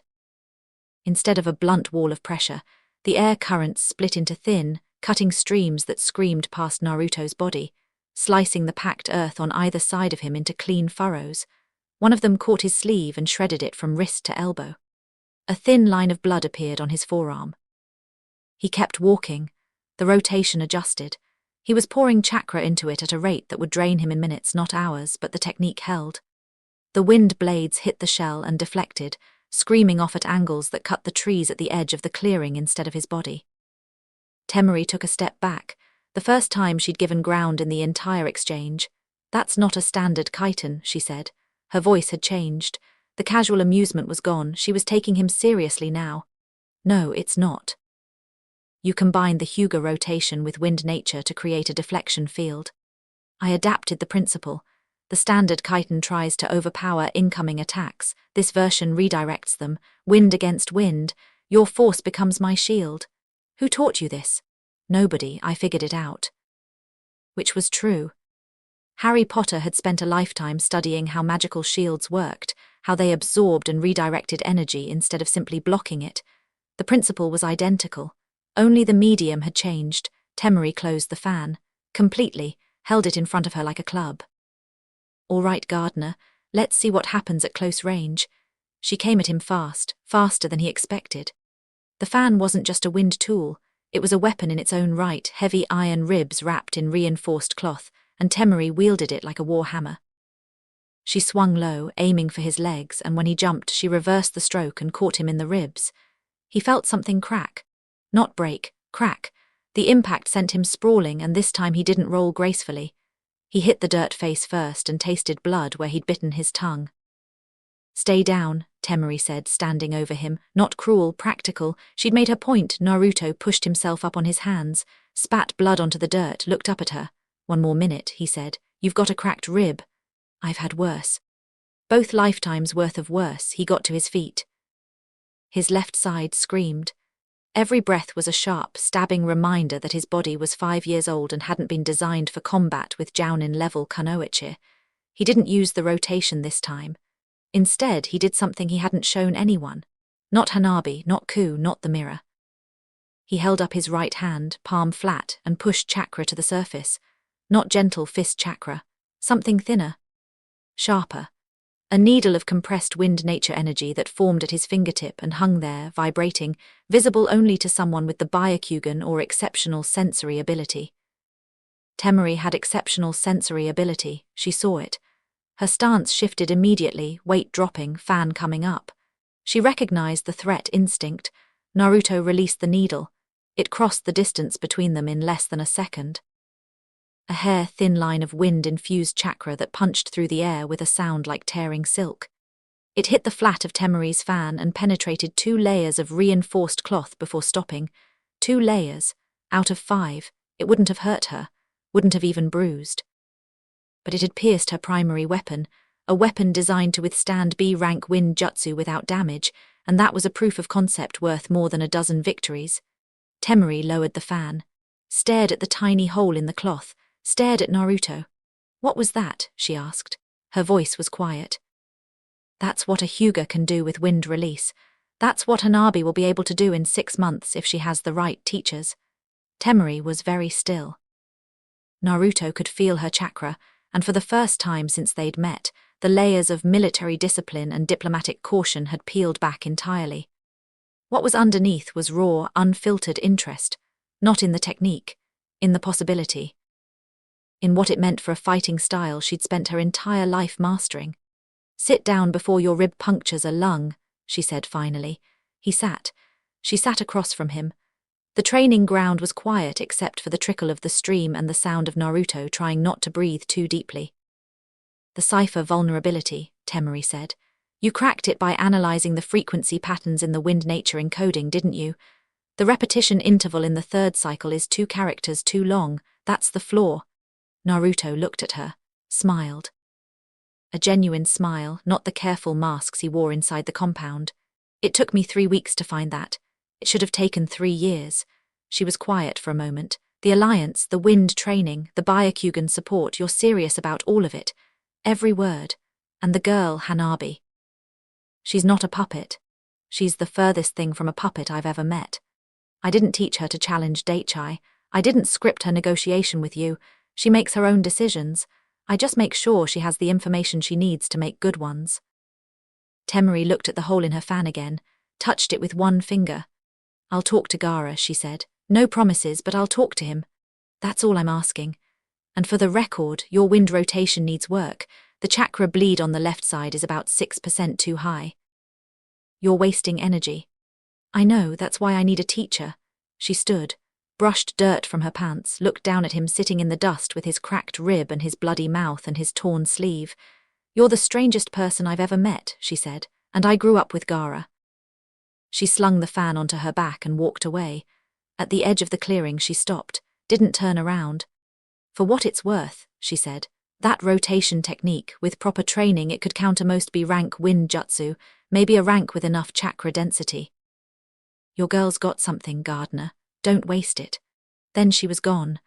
Instead of a blunt wall of pressure, the air currents split into thin, cutting streams that screamed past Naruto's body, slicing the packed earth on either side of him into clean furrows. One of them caught his sleeve and shredded it from wrist to elbow. A thin line of blood appeared on his forearm. He kept walking. The rotation adjusted. He was pouring chakra into it at a rate that would drain him in minutes, not hours, but the technique held. The wind blades hit the shell and deflected, screaming off at angles that cut the trees at the edge of the clearing instead of his body. Temari took a step back, the first time she'd given ground in the entire exchange. "That's not a standard chitin," she said. Her voice had changed. The casual amusement was gone. She was taking him seriously now. "No, it's not. You combined the Hyuga rotation with wind nature to create a deflection field. I adapted the principle. The standard chitin tries to overpower incoming attacks. This version redirects them, wind against wind. Your force becomes my shield. Who taught you this?" "Nobody, I figured it out." Which was true. Harry Potter had spent a lifetime studying how magical shields worked, how they absorbed and redirected energy instead of simply blocking it. The principle was identical. Only the medium had changed. Temari closed the fan, completely, held it in front of her like a club. "All right, Gardner, let's see what happens at close range." She came at him fast, faster than he expected. The fan wasn't just a wind tool, it was a weapon in its own right, heavy iron ribs wrapped in reinforced cloth, and Temari wielded it like a war hammer. She swung low, aiming for his legs, and when he jumped, she reversed the stroke and caught him in the ribs. He felt something crack. Not break, crack. The impact sent him sprawling, and this time he didn't roll gracefully. He hit the dirt face first and tasted blood where he'd bitten his tongue. "Stay down," Temari said, standing over him. Not cruel, practical. She'd made her point. Naruto pushed himself up on his hands, spat blood onto the dirt, looked up at her. "1 more minute," he said. "You've got a cracked rib." "I've had worse." Both lifetimes worth of worse. He got to his feet. His left side screamed. Every breath was a sharp, stabbing reminder that his body was 5 years old and hadn't been designed for combat with Jounin-level kunoichi. He didn't use the rotation this time. Instead, he did something he hadn't shown anyone. Not Hanabi, not Ku, not the mirror. He held up his right hand, palm flat, and pushed chakra to the surface. Not gentle fist chakra. Something thinner. Sharper. A needle of compressed wind nature energy that formed at his fingertip and hung there, vibrating, visible only to someone with the Byakugan or exceptional sensory ability. Temari had exceptional sensory ability, she saw it. Her stance shifted immediately, weight dropping, fan coming up. She recognized the threat instinct. Naruto released the needle. It crossed the distance between them in less than a second. A hair-thin line of wind-infused chakra that punched through the air with a sound like tearing silk. It hit the flat of Temari's fan and penetrated 2 layers of reinforced cloth before stopping. 2 layers. Out of 5, it wouldn't have hurt her, wouldn't have even bruised. But it had pierced her primary weapon, a weapon designed to withstand B-rank wind jutsu without damage, and that was a proof of concept worth more than a dozen victories. Temari lowered the fan, stared at the tiny hole in the cloth, stared at Naruto. "What was that?" she asked. Her voice was quiet. "That's what a Hyuga can do with wind release. That's what Hanabi will be able to do in 6 months if she has the right teachers." Temari was very still. Naruto could feel her chakra, and for the first time since they'd met, the layers of military discipline and diplomatic caution had peeled back entirely. What was underneath was raw, unfiltered interest, not in the technique, in the possibility. In what it meant for a fighting style she'd spent her entire life mastering. "Sit down before your rib punctures a lung," she said finally. He sat. She sat across from him. The training ground was quiet except for the trickle of the stream and the sound of Naruto trying not to breathe too deeply. "The cipher vulnerability," Temari said. "You cracked it by analyzing the frequency patterns in the wind nature encoding, didn't you? The repetition interval in the 3rd cycle is 2 characters too long. That's the flaw." Naruto looked at her, smiled. A genuine smile, not the careful masks he wore inside the compound. "It took me 3 weeks to find that. It should have taken 3 years. She was quiet for a moment. "The alliance, the wind training, the Byakugan support, you're serious about all of it. Every word. And the girl, Hanabi. She's not a puppet. She's the furthest thing from a puppet I've ever met. I didn't teach her to challenge Daichai. I didn't script her negotiation with you. She makes her own decisions. I just make sure she has the information she needs to make good ones." Temari looked at the hole in her fan again, touched it with one finger. "I'll talk to Gaara," she said. "No promises, but I'll talk to him. That's all I'm asking. And for the record, your wind rotation needs work. The chakra bleed on the left side is about 6% too high. You're wasting energy." "I know, that's why I need a teacher." She stood, brushed dirt from her pants, looked down at him sitting in the dust with his cracked rib and his bloody mouth and his torn sleeve. "You're the strangest person I've ever met," she said, "and I grew up with Gaara." She slung the fan onto her back and walked away. At the edge of the clearing she stopped, didn't turn around. "For what it's worth," she said, "that rotation technique, with proper training it could counter most B-rank wind jutsu, maybe a rank with enough chakra density. Your girl's got something, Gardener. Don't waste it." Then she was gone.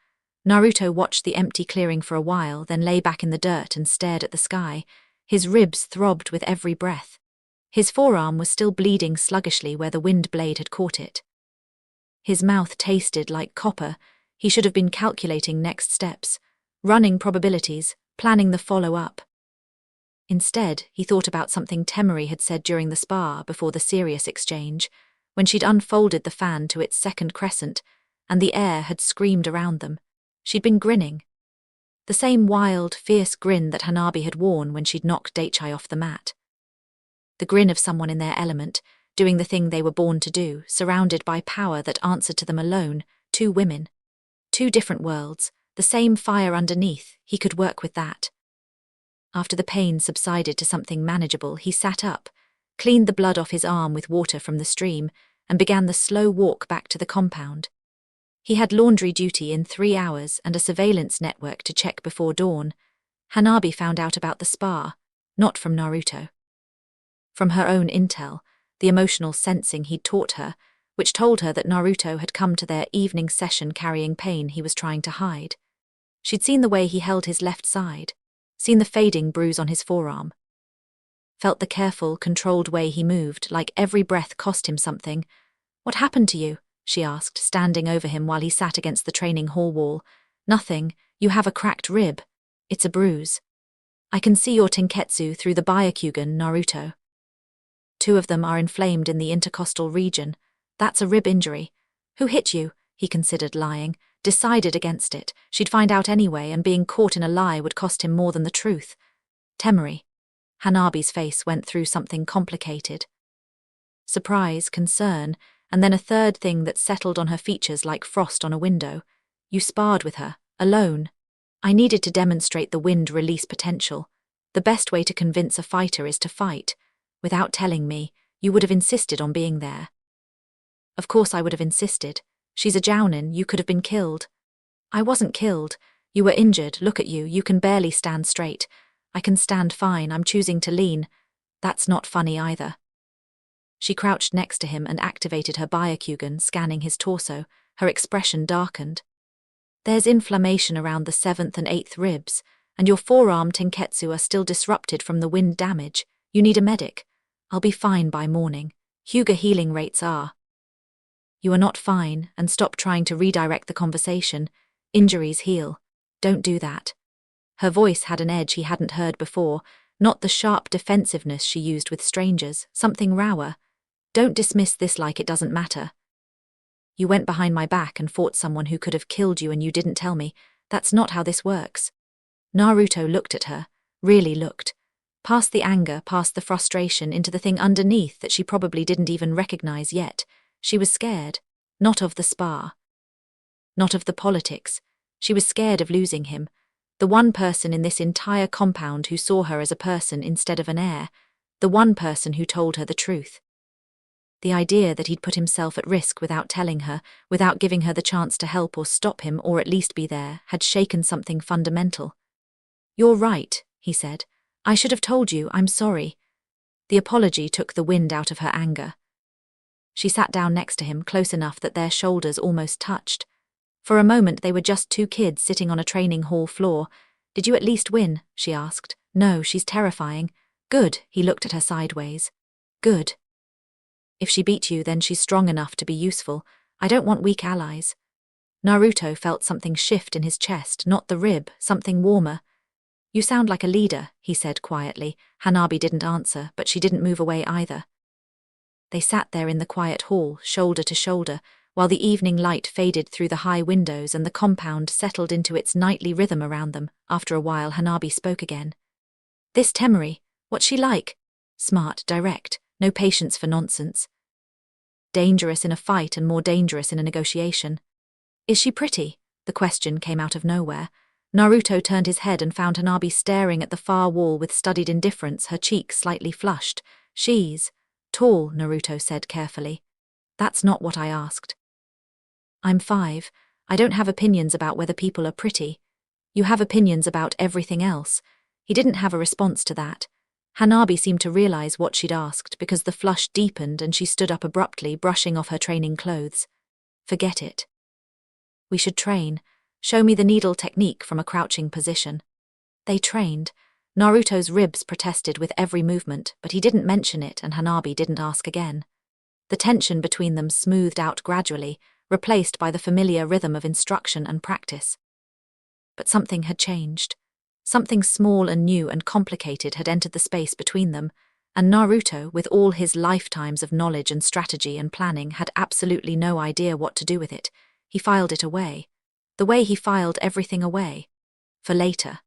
Naruto watched the empty clearing for a while, then lay back in the dirt and stared at the sky. His ribs throbbed with every breath. His forearm was still bleeding sluggishly where the wind blade had caught it. His mouth tasted like copper. He should have been calculating next steps, running probabilities, planning the follow-up. Instead, he thought about something Temari had said during the spar before the serious exchange, when she'd unfolded the fan to its 2nd crescent, and the air had screamed around them. She'd been grinning. The same wild, fierce grin that Hanabi had worn when she'd knocked Daichai off the mat. The grin of someone in their element, doing the thing they were born to do, surrounded by power that answered to them alone, 2 women. 2 different worlds, the same fire underneath, he could work with that. After the pain subsided to something manageable, he sat up, cleaned the blood off his arm with water from the stream, and began the slow walk back to the compound. He had laundry duty in 3 hours and a surveillance network to check before dawn. Hanabi found out about the spar, not from Naruto. From her own intel, the emotional sensing he'd taught her, which told her that Naruto had come to their evening session carrying pain he was trying to hide. She'd seen the way he held his left side, seen the fading bruise on his forearm. Felt the careful, controlled way he moved, like every breath cost him something. "What happened to you?" she asked, standing over him while he sat against the training hall wall. "Nothing. You have a cracked rib. It's a bruise. I can see your tenketsu through the Byakugan, Naruto. 2 of them are inflamed in the intercostal region. That's a rib injury. Who hit you?" He considered lying, decided against it. She'd find out anyway, and being caught in a lie would cost him more than the truth. "Temari." Hanabi's face went through something complicated. Surprise, concern, and then a third thing that settled on her features like frost on a window. "You sparred with her, alone." "I needed to demonstrate the wind release potential. The best way to convince a fighter is to fight. Without telling me, you would have insisted on being there." "Of course I would have insisted. She's a jounin, you could have been killed." "I wasn't killed. You were injured, look at you, you can barely stand straight." "I can stand fine, I'm choosing to lean." "That's not funny either." She crouched next to him and activated her Byakugan, scanning his torso. Her expression darkened. "There's inflammation around the 7th and 8th ribs, and your forearm tenketsu are still disrupted from the wind damage. You need a medic." "I'll be fine by morning. Hyuga healing rates are." "You are not fine, and stop trying to redirect the conversation. Injuries heal. Don't do that." Her voice had an edge he hadn't heard before, not the sharp defensiveness she used with strangers, something rower. "Don't dismiss this like it doesn't matter. You went behind my back and fought someone who could have killed you and you didn't tell me. That's not how this works." Naruto looked at her, really looked. Past the anger, past the frustration, into the thing underneath that she probably didn't even recognize yet. She was scared. Not of the spar. Not of the politics. She was scared of losing him. The one person in this entire compound who saw her as a person instead of an heir. The one person who told her the truth. The idea that he'd put himself at risk without telling her, without giving her the chance to help or stop him or at least be there, had shaken something fundamental. "You're right," he said. "I should have told you, I'm sorry." The apology took the wind out of her anger. She sat down next to him, close enough that their shoulders almost touched. For a moment they were just 2 kids sitting on a training hall floor. "Did you at least win?" she asked. "No, she's terrifying." "Good," he looked at her sideways. "Good. If she beat you, then she's strong enough to be useful. I don't want weak allies." Naruto felt something shift in his chest, not the rib, something warmer. "You sound like a leader," he said quietly. Hanabi didn't answer, but she didn't move away either. They sat there in the quiet hall, shoulder to shoulder, while the evening light faded through the high windows and the compound settled into its nightly rhythm around them. After a while, Hanabi spoke again. "This Temari, what's she like?" "Smart, direct, no patience for nonsense. Dangerous in a fight and more dangerous in a negotiation." "Is she pretty?" The question came out of nowhere. Naruto turned his head and found Hanabi staring at the far wall with studied indifference, her cheeks slightly flushed. "She's tall," Naruto said carefully. "That's not what I asked." "I'm 5. I don't have opinions about whether people are pretty. You have opinions about everything else." He didn't have a response to that. Hanabi seemed to realize what she'd asked because the flush deepened and she stood up abruptly, brushing off her training clothes. "Forget it. We should train. Show me the needle technique from a crouching position." They trained. Naruto's ribs protested with every movement, but he didn't mention it and Hanabi didn't ask again. The tension between them smoothed out gradually, replaced by the familiar rhythm of instruction and practice. But something had changed. Something small and new and complicated had entered the space between them, and Naruto, with all his lifetimes of knowledge and strategy and planning, had absolutely no idea what to do with it. He filed it away. The way he filed everything away. For later.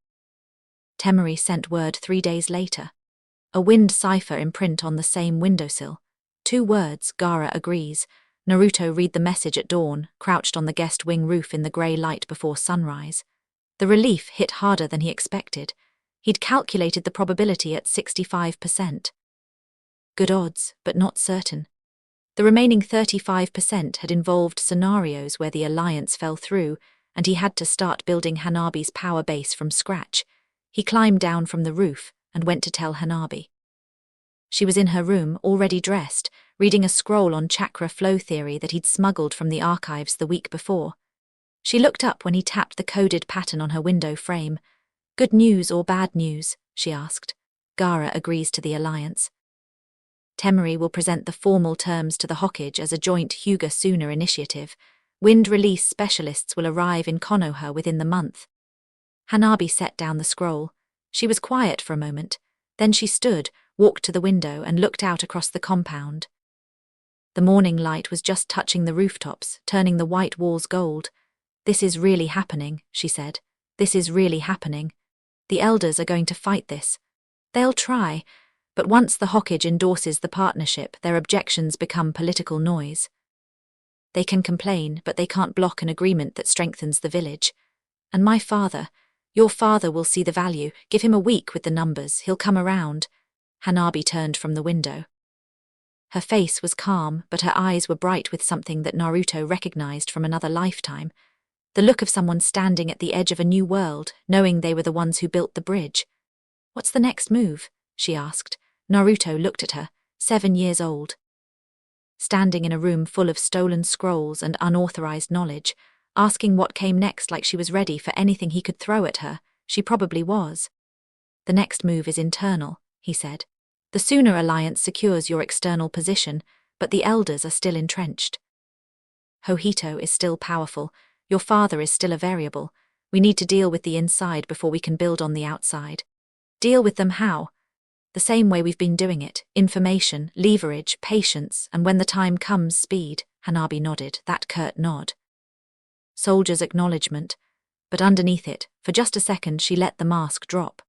Temari sent word 3 days later. A wind cipher imprint on the same windowsill. 2 words, Gaara agrees. Naruto read the message at dawn, crouched on the guest wing roof in the grey light before sunrise. The relief hit harder than he expected. He'd calculated the probability at 65%. Good odds, but not certain. The remaining 35% had involved scenarios where the alliance fell through, and he had to start building Hanabi's power base from scratch. He climbed down from the roof and went to tell Hanabi. She was in her room, already dressed, reading a scroll on chakra flow theory that he'd smuggled from the archives the week before. She looked up when he tapped the coded pattern on her window frame. Good news or bad news? She asked. Gara agrees to the alliance. Temeri will present the formal terms to the Hokage as a joint Hyuga Sooner initiative. Wind release specialists will arrive in Konoha within the month. Hanabi set down the scroll. She was quiet for a moment. Then she stood, walked to the window and looked out across the compound. The morning light was just touching the rooftops, turning the white walls gold. This is really happening, she said. This is really happening. The elders are going to fight this. They'll try, but once the Hokage endorses the partnership, their objections become political noise. They can complain, but they can't block an agreement that strengthens the village. And my father, your father will see the value. Give him a week with the numbers, he'll come around. Hanabi turned from the window. Her face was calm, but her eyes were bright with something that Naruto recognized from another lifetime. The look of someone standing at the edge of a new world, knowing they were the ones who built the bridge. What's the next move? She asked. Naruto looked at her, 7 years old. Standing in a room full of stolen scrolls and unauthorized knowledge, asking what came next like she was ready for anything he could throw at her, she probably was. The next move is internal, he said. The Sooner alliance secures your external position, but the elders are still entrenched. Hojito is still powerful. Your father is still a variable. We need to deal with the inside before we can build on the outside. Deal with them how? The same way we've been doing it. Information, leverage, patience, and when the time comes, speed. Hanabi nodded, that curt nod. Soldier's acknowledgement, but underneath it, for just a second she let the mask drop.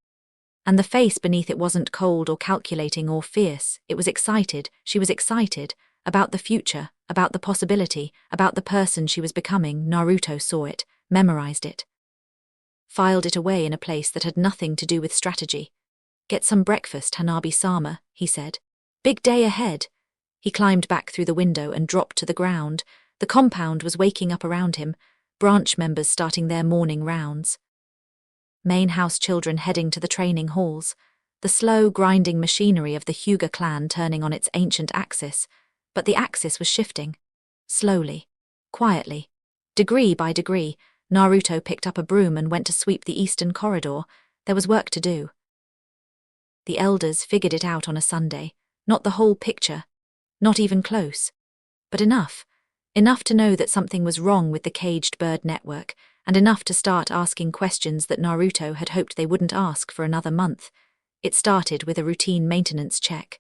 And the face beneath it wasn't cold or calculating or fierce, it was excited. She was excited about the future, about the possibility, about the person she was becoming. Naruto saw it, memorized it. Filed it away in a place that had nothing to do with strategy. Get some breakfast, Hanabi-sama, he said. Big day ahead. He climbed back through the window and dropped to the ground. The compound was waking up around him, branch members starting their morning rounds. Main house children heading to the training halls, the slow, grinding machinery of the Hyuga clan turning on its ancient axis, but the axis was shifting. Slowly, quietly, degree by degree. Naruto picked up a broom and went to sweep the eastern corridor. There was work to do. The elders figured it out on a Sunday, not the whole picture, not even close, but enough to know that something was wrong with the caged bird network, and enough to start asking questions that Naruto had hoped they wouldn't ask for another month. It started with a routine maintenance check.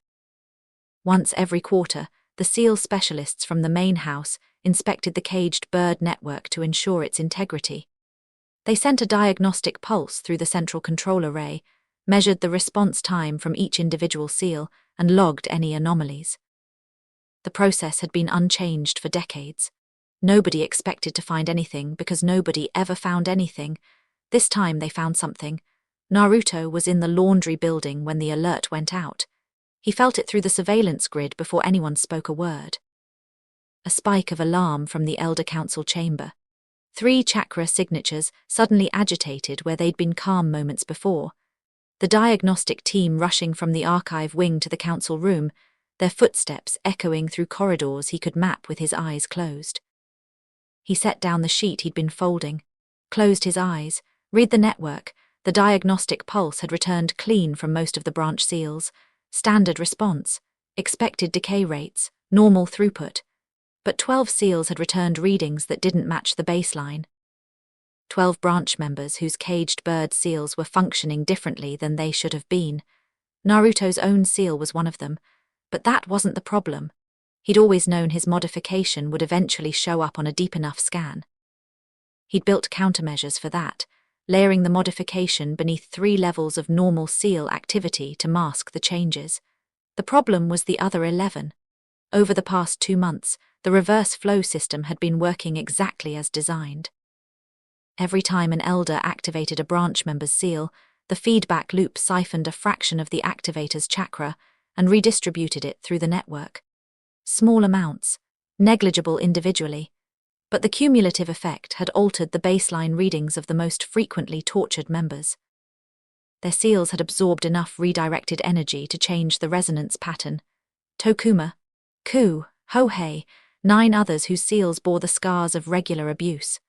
Once every quarter, the SEAL specialists from the main house inspected the caged bird network to ensure its integrity. They sent a diagnostic pulse through the central control array, measured the response time from each individual SEAL, and logged any anomalies. The process had been unchanged for decades. Nobody expected to find anything because nobody ever found anything. This time they found something. Naruto was in the laundry building when the alert went out. He felt it through the surveillance grid before anyone spoke a word. A spike of alarm from the Elder Council chamber. 3 chakra signatures suddenly agitated where they'd been calm moments before. The diagnostic team rushing from the archive wing to the council room, their footsteps echoing through corridors he could map with his eyes closed. He set down the sheet he'd been folding, closed his eyes, read the network. The diagnostic pulse had returned clean from most of the branch seals. Standard response, expected decay rates, normal throughput. But 12 seals had returned readings that didn't match the baseline. 12 branch members whose caged bird seals were functioning differently than they should have been. Naruto's own seal was one of them, but that wasn't the problem. He'd always known his modification would eventually show up on a deep enough scan. He'd built countermeasures for that, layering the modification beneath 3 levels of normal seal activity to mask the changes. The problem was the other 11. Over the past 2 months, the reverse flow system had been working exactly as designed. Every time an elder activated a branch member's seal, the feedback loop siphoned a fraction of the activator's chakra and redistributed it through the network. Small amounts, negligible individually, but the cumulative effect had altered the baseline readings of the most frequently tortured members. Their seals had absorbed enough redirected energy to change the resonance pattern. Tokuma, Ku, Hohei, 9 others whose seals bore the scars of regular abuse.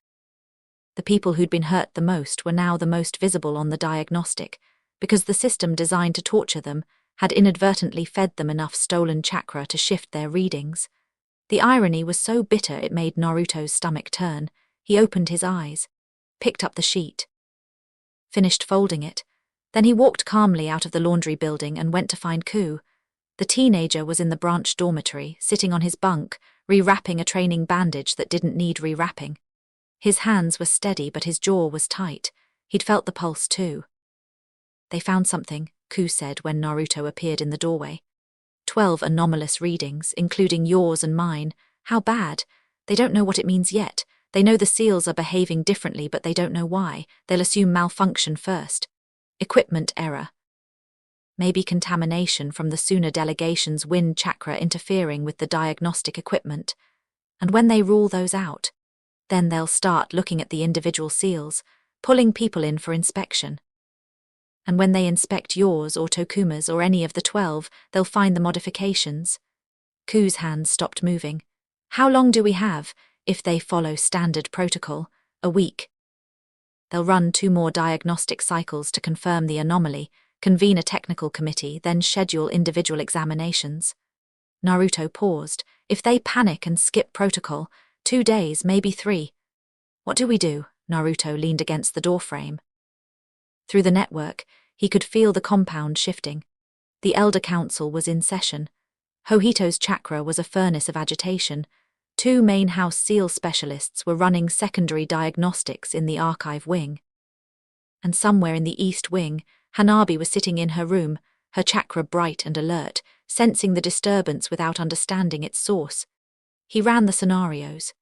The people who'd been hurt the most were now the most visible on the diagnostic, because the system designed to torture them had inadvertently fed them enough stolen chakra to shift their readings. The irony was so bitter it made Naruto's stomach turn. He opened his eyes, picked up the sheet, finished folding it. Then he walked calmly out of the laundry building and went to find Ku. The teenager was in the branch dormitory, sitting on his bunk, rewrapping a training bandage that didn't need rewrapping. His hands were steady, but his jaw was tight. He'd felt the pulse too. They found something, Ku said when Naruto appeared in the doorway. 12 anomalous readings, including yours and mine. How bad? They don't know what it means yet. They know the seals are behaving differently, but they don't know why. They'll assume malfunction first. Equipment error. Maybe contamination from the Suna delegation's wind chakra interfering with the diagnostic equipment. And when they rule those out, then they'll start looking at the individual seals, pulling people in for inspection. And when they inspect yours or Tokuma's or any of the 12, they'll find the modifications. Ku's hands stopped moving. How long do we have, if they follow standard protocol? A week. They'll run 2 more diagnostic cycles to confirm the anomaly, convene a technical committee, then schedule individual examinations. Naruto paused. If they panic and skip protocol, 2 days, maybe 3. What do we do? Naruto leaned against the doorframe. Through the network, he could feel the compound shifting. The Elder Council was in session. Hojito's chakra was a furnace of agitation. 2 main house seal specialists were running secondary diagnostics in the archive wing. And somewhere in the east wing, Hanabi was sitting in her room, her chakra bright and alert, sensing the disturbance without understanding its source. He ran the scenarios.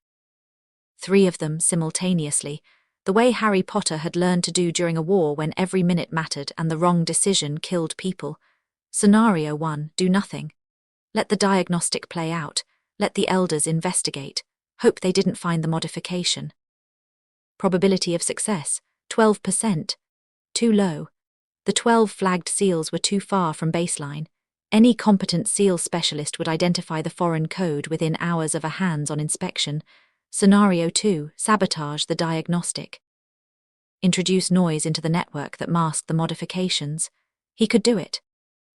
3 of them simultaneously, the way Harry Potter had learned to do during a war when every minute mattered and the wrong decision killed people. Scenario 1, do nothing. Let the diagnostic play out. Let the elders investigate. Hope they didn't find the modification. Probability of success, 12%. Too low. The 12 flagged seals were too far from baseline. Any competent seal specialist would identify the foreign code within hours of a hands-on inspection. Scenario 2, sabotage the diagnostic. Introduce noise into the network that masked the modifications. He could do it.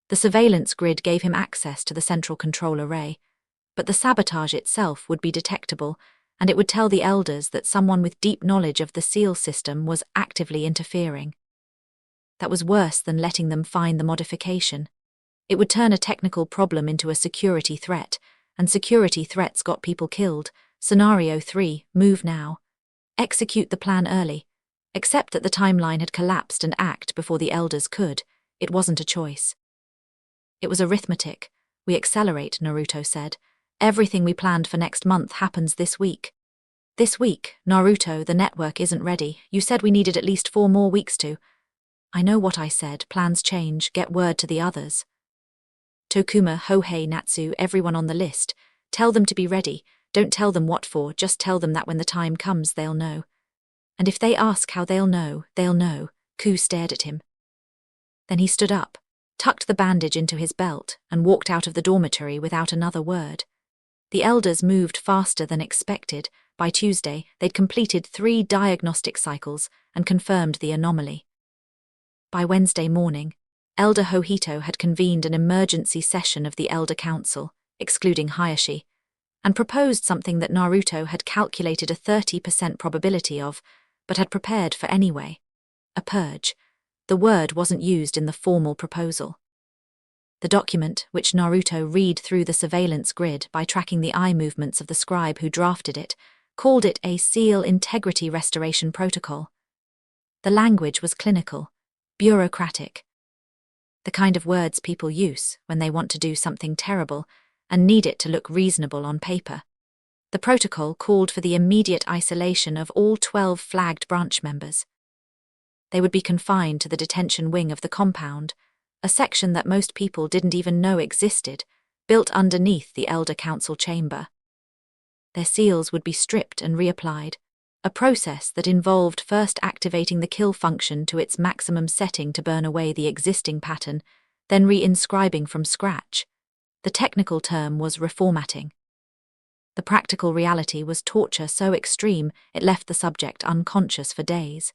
The surveillance grid gave him access to the central control array, but the sabotage itself would be detectable, and it would tell the elders that someone with deep knowledge of the seal system was actively interfering. That was worse than letting them find the modification. It would turn a technical problem into a security threat, and security threats got people killed. Scenario 3, move now. Execute the plan early. Accept that the timeline had collapsed and act before the elders could. It wasn't a choice. It was arithmetic. We accelerate, Naruto said. Everything we planned for next month happens this week. This week, Naruto, the network isn't ready. You said we needed at least 4 more weeks to. I know what I said. Plans change. Get word to the others. Tokuma, Hohei, Natsu, everyone on the list. Tell them to be ready. Don't tell them what for, just tell them that when the time comes they'll know. And if they ask how they'll know, they'll know. Ku stared at him. Then he stood up, tucked the bandage into his belt, and walked out of the dormitory without another word. The elders moved faster than expected. By Tuesday, they'd completed 3 diagnostic cycles and confirmed the anomaly. By Wednesday morning, Elder Hojito had convened an emergency session of the Elder Council, excluding Hayashi, and proposed something that Naruto had calculated a 30% probability of, but had prepared for anyway. A purge. The word wasn't used in the formal proposal. The document, which Naruto read through the surveillance grid by tracking the eye movements of the scribe who drafted it, called it a seal integrity restoration protocol. The language was clinical, bureaucratic. The kind of words people use when they want to do something terrible and need it to look reasonable on paper. The protocol called for the immediate isolation of all 12 flagged branch members. They would be confined to the detention wing of the compound, a section that most people didn't even know existed, built underneath the Elder Council chamber. Their seals would be stripped and reapplied, a process that involved first activating the kill function to its maximum setting to burn away the existing pattern, then reinscribing from scratch. The technical term was reformatting. The practical reality was torture so extreme it left the subject unconscious for days.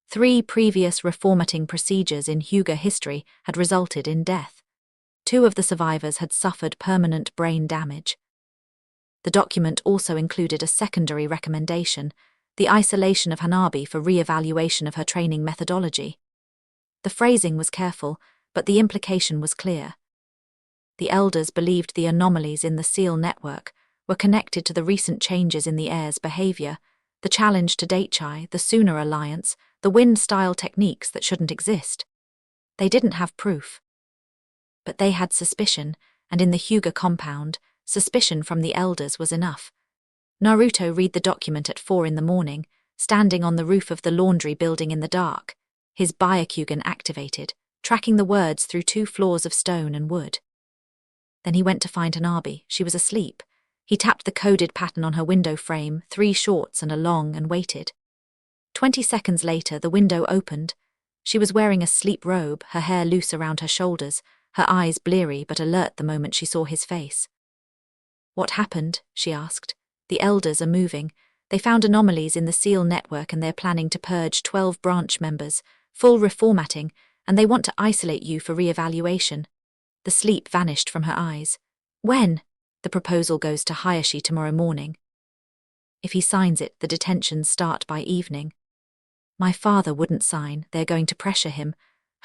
3 previous reformatting procedures in Hyuga history had resulted in death. 2 of the survivors had suffered permanent brain damage. The document also included a secondary recommendation: the isolation of Hanabi for re-evaluation of her training methodology. The phrasing was careful, but the implication was clear. The elders believed the anomalies in the SEAL network were connected to the recent changes in the heir's behavior, the challenge to Daichai, the Sooner alliance, the Wind-style techniques that shouldn't exist. They didn't have proof. But they had suspicion, and in the Hyuga compound, suspicion from the elders was enough. Naruto read the document at 4 in the morning, standing on the roof of the laundry building in the dark, his Byakugan activated, tracking the words through 2 floors of stone and wood. Then he went to find Hanabi. She was asleep. He tapped the coded pattern on her window frame, 3 shorts and a long, and waited. 20 seconds later, the window opened. She was wearing a sleep robe, her hair loose around her shoulders, her eyes bleary but alert the moment she saw his face. "What happened?" she asked. "The elders are moving. They found anomalies in the SEAL network and they're planning to purge 12 branch members, full reformatting, and they want to isolate you for re-evaluation." The sleep vanished from her eyes. "When?" "The proposal goes to Hayashi tomorrow morning. If he signs it, the detentions start by evening." "My father wouldn't sign. They're going to pressure him.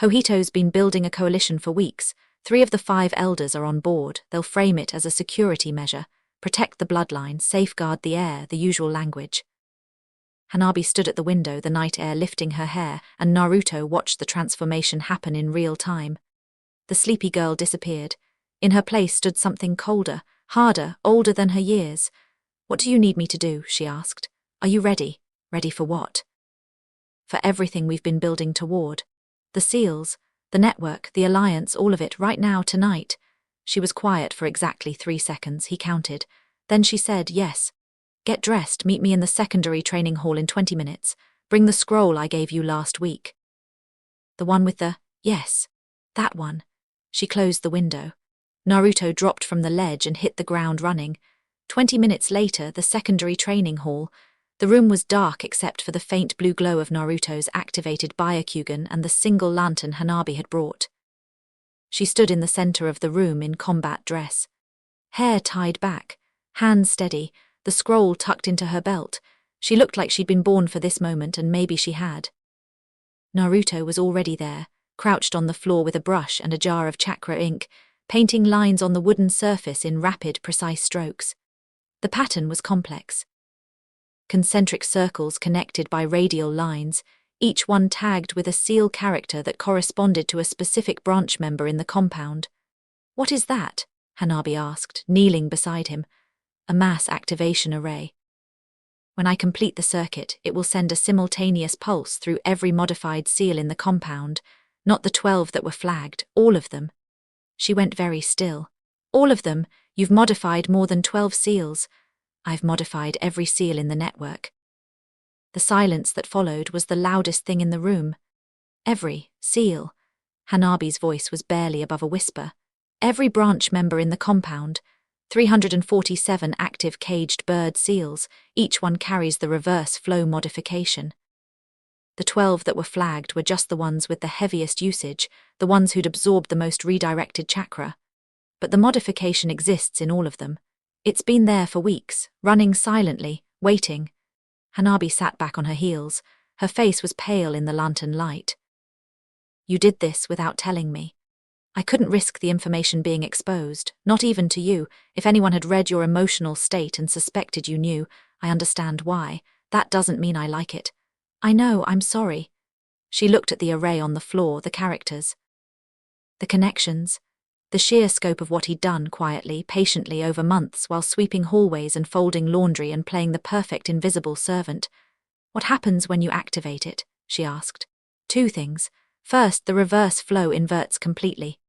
Hojito's been building a coalition for weeks. 3 of the 5 elders are on board. They'll frame it as a security measure. Protect the bloodline, safeguard the heir, the usual language." Hanabi stood at the window, the night air lifting her hair, and Naruto watched the transformation happen in real time. The sleepy girl disappeared. In her place stood something colder, harder, older than her years. "What do you need me to do?" she asked. "Are you ready?" "Ready for what?" "For everything we've been building toward. The SEALs, the network, the alliance, all of it, right now, tonight." She was quiet for exactly 3 seconds, he counted. Then she said, "Yes. Get dressed, meet me in the secondary training hall in 20 minutes. Bring the scroll I gave you last week." "The one with the—" "Yes. That one." She closed the window. Naruto dropped from the ledge and hit the ground running. 20 minutes later, the secondary training hall. The room was dark except for the faint blue glow of Naruto's activated Byakugan and the single lantern Hanabi had brought. She stood in the center of the room in combat dress. Hair tied back, hands steady, the scroll tucked into her belt. She looked like she'd been born for this moment, and maybe she had. Naruto was already there, crouched on the floor with a brush and a jar of chakra ink, painting lines on the wooden surface in rapid, precise strokes. The pattern was complex. Concentric circles connected by radial lines, each one tagged with a SEAL character that corresponded to a specific branch member in the compound. "What is that?" Hanabi asked, kneeling beside him. "A mass activation array. When I complete the circuit, it will send a simultaneous pulse through every modified SEAL in the compound, not the 12 that were flagged, all of them." She went very still. "All of them? You've modified more than 12 SEALs." "I've modified every SEAL in the network." The silence that followed was the loudest thing in the room. "Every SEAL." Hanabi's voice was barely above a whisper. "Every branch member in the compound. 347 active caged bird SEAls, each one carries the reverse flow modification. The 12 that were flagged were just the ones with the heaviest usage, the ones who'd absorbed the most redirected chakra. But the modification exists in all of them. It's been there for weeks, running silently, waiting." Hanabi sat back on her heels. Her face was pale in the lantern light. "You did this without telling me. I couldn't risk the information being exposed, not even to you. If anyone had read your emotional state and suspected you knew, I understand why. That doesn't mean I like it. I know, I'm sorry." She looked at the array on the floor, the characters. The connections. The sheer scope of what he'd done quietly, patiently over months while sweeping hallways and folding laundry and playing the perfect invisible servant. "What happens when you activate it?" she asked. "2 things. First, the reverse flow inverts completely.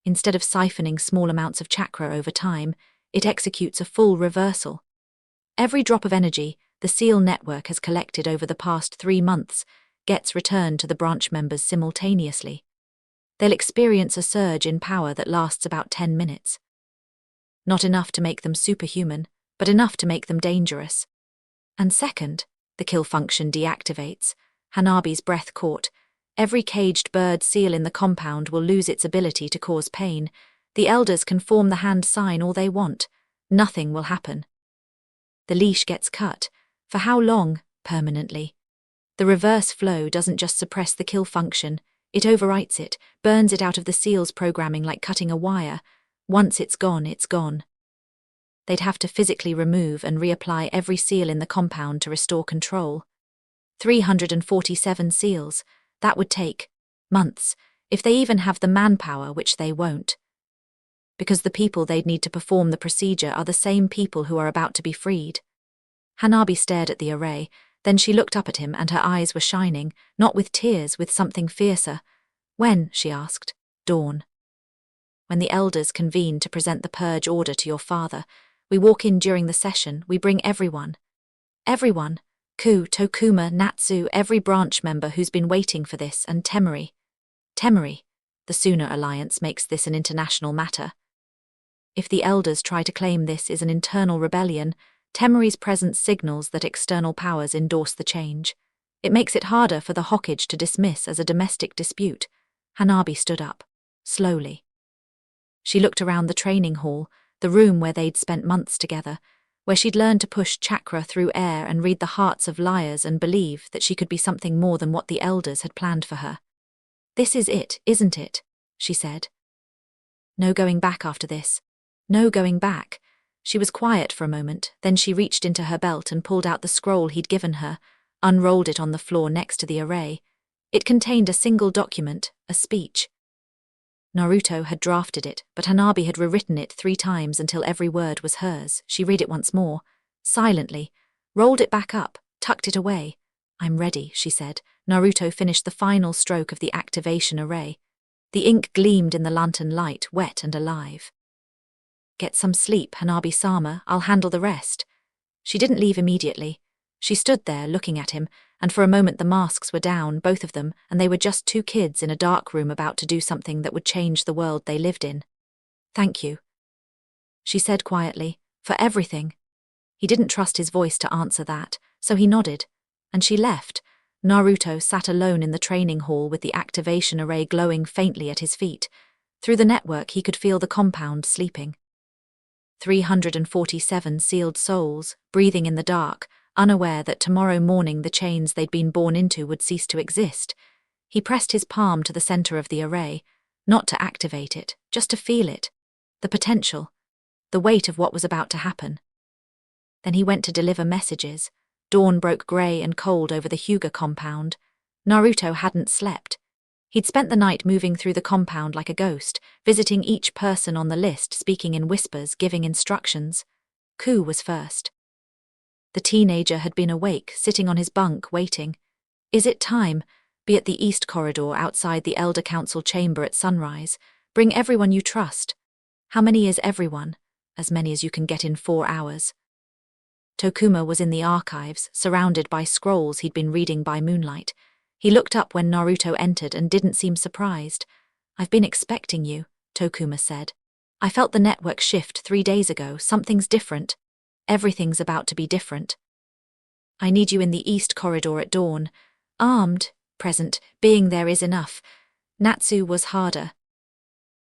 Instead of siphoning small amounts of chakra over time, it executes a full reversal. Every drop of energy the SEAL network has collected over the past 3 months gets returned to the branch members simultaneously. They'll experience a surge in power that lasts about 10 minutes. Not enough to make them superhuman, but enough to make them dangerous. And second, the kill function deactivates. Hanabi's breath caught. Every caged bird seal in the compound will lose its ability to cause pain. The elders can form the hand sign all they want. Nothing will happen. The leash gets cut. For how long? Permanently. The reverse flow doesn't just suppress the kill function, it overwrites it, burns it out of the seal's programming like cutting a wire. Once it's gone, it's gone. They'd have to physically remove and reapply every seal in the compound to restore control. 347 seals. That would take months, if they even have the manpower, which they won't. Because the people they'd need to perform the procedure are the same people who are about to be freed. Hanabi stared at the array, then she looked up at him and her eyes were shining, not with tears, with something fiercer. When? She asked. Dawn. When the elders convene to present the purge order to your father, we walk in during the session, we bring everyone. Everyone. Ku, Tokuma, Natsu, every branch member who's been waiting for this, and Temari. Temari. The Sooner Alliance makes this an international matter. If the elders try to claim this is an internal rebellion, Temari's presence signals that external powers endorse the change. It makes it harder for the Hokage to dismiss as a domestic dispute. Hanabi stood up. Slowly. She looked around the training hall, the room where they'd spent months together, where she'd learned to push chakra through air and read the hearts of liars and believe that she could be something more than what the elders had planned for her. This is it, isn't it? She said. No going back after this. No going back. She was quiet for a moment, then she reached into her belt and pulled out the scroll he'd given her, unrolled it on the floor next to the array. It contained a single document, a speech. Naruto had drafted it, but Hanabi had rewritten it 3 times until every word was hers. She read it once more, silently, rolled it back up, tucked it away. I'm ready, she said. Naruto finished the final stroke of the activation array. The ink gleamed in the lantern light, wet and alive. Get some sleep, Hanabi-sama, I'll handle the rest. She didn't leave immediately. She stood there looking at him, and for a moment the masks were down, both of them, and they were just 2 kids in a dark room about to do something that would change the world they lived in. Thank you, she said quietly, for everything. He didn't trust his voice to answer that, so he nodded, and she left. Naruto sat alone in the training hall with the activation array glowing faintly at his feet. Through the network he could feel the compound sleeping. 347 sealed souls, breathing in the dark, unaware that tomorrow morning the chains they'd been born into would cease to exist. He pressed his palm to the center of the array, not to activate it, just to feel it, the potential, the weight of what was about to happen. Then he went to deliver messages. Dawn broke grey and cold over the Hyuga compound. Naruto hadn't slept. He'd spent the night moving through the compound like a ghost, visiting each person on the list, speaking in whispers, giving instructions. Ku was first. The teenager had been awake, sitting on his bunk, waiting. Is it time? Be at the east corridor outside the Elder Council chamber at sunrise. Bring everyone you trust. How many is everyone? As many as you can get in 4 hours. Tokuma was in the archives, surrounded by scrolls he'd been reading by moonlight. He looked up when Naruto entered and didn't seem surprised. I've been expecting you, Tokuma said. I felt the network shift 3 days ago. Something's different. Everything's about to be different. I need you in the east corridor at dawn. Armed, present, being there is enough. Natsu was harder.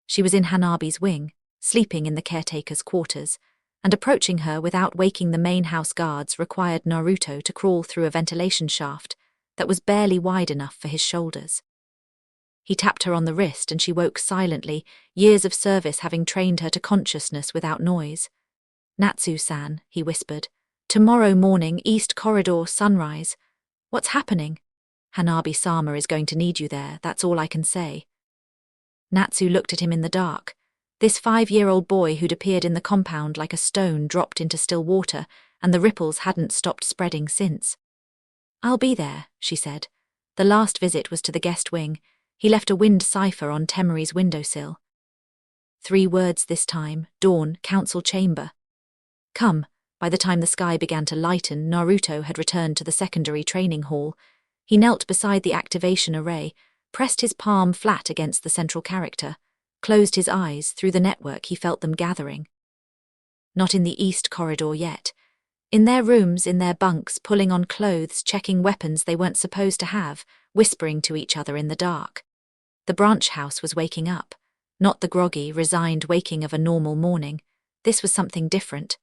She was in Hanabi's wing, sleeping in the caretaker's quarters, and approaching her without waking the main house guards required Naruto to crawl through a ventilation shaft that was barely wide enough for his shoulders. He tapped her on the wrist and she woke silently, years of service having trained her to consciousness without noise. Natsu-san, he whispered. Tomorrow morning, East Corridor, sunrise. What's happening? Hanabi-sama is going to need you there, that's all I can say. Natsu looked at him in the dark. This 5-year-old boy who'd appeared in the compound like a stone dropped into still water, and the ripples hadn't stopped spreading since. I'll be there, she said. The last visit was to the guest wing. He left a wind cipher on Temari's windowsill. 3 words this time, dawn, council chamber. Come. By the time the sky began to lighten, Naruto had returned to the secondary training hall. He knelt beside the activation array, pressed his palm flat against the central character, closed his eyes. Through the network he felt them gathering. Not in the east corridor yet. In their rooms, in their bunks, pulling on clothes, checking weapons they weren't supposed to have, whispering to each other in the dark. The branch house was waking up. Not the groggy, resigned waking of a normal morning. This was something different.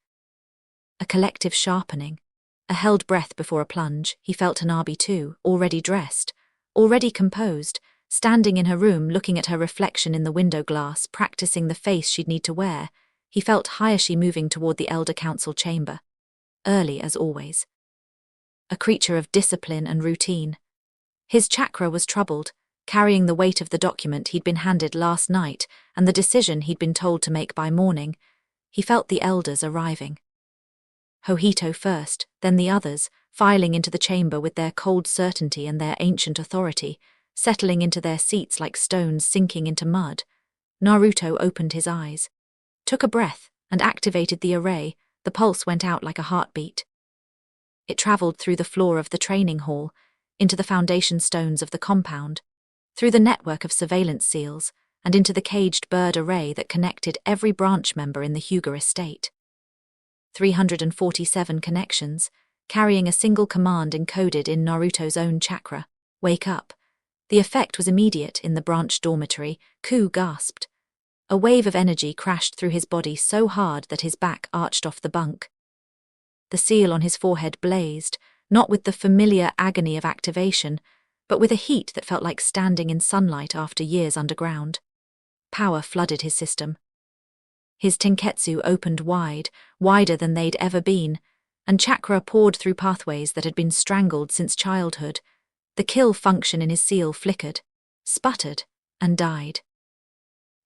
A collective sharpening. A held breath before a plunge. He felt Hanabi too, already dressed, already composed, standing in her room looking at her reflection in the window glass, practicing the face she'd need to wear. He felt Hayashi moving toward the elder council chamber. Early as always. A creature of discipline and routine. His chakra was troubled, carrying the weight of the document he'd been handed last night and the decision he'd been told to make by morning. He felt the elders arriving. Hojito first, then the others, filing into the chamber with their cold certainty and their ancient authority, settling into their seats like stones sinking into mud. Naruto opened his eyes, took a breath, and activated the array. The pulse went out like a heartbeat. It traveled through the floor of the training hall, into the foundation stones of the compound, through the network of surveillance seals, and into the caged bird array that connected every branch member in the Hyuga estate. 347 connections, carrying a single command encoded in Naruto's own chakra. Wake up. The effect was immediate in the branch dormitory. Ku gasped. A wave of energy crashed through his body so hard that his back arched off the bunk. The seal on his forehead blazed, not with the familiar agony of activation, but with a heat that felt like standing in sunlight after years underground. Power flooded his system. His tenketsu opened wide, wider than they'd ever been, and chakra poured through pathways that had been strangled since childhood. The kill function in his seal flickered, sputtered, and died.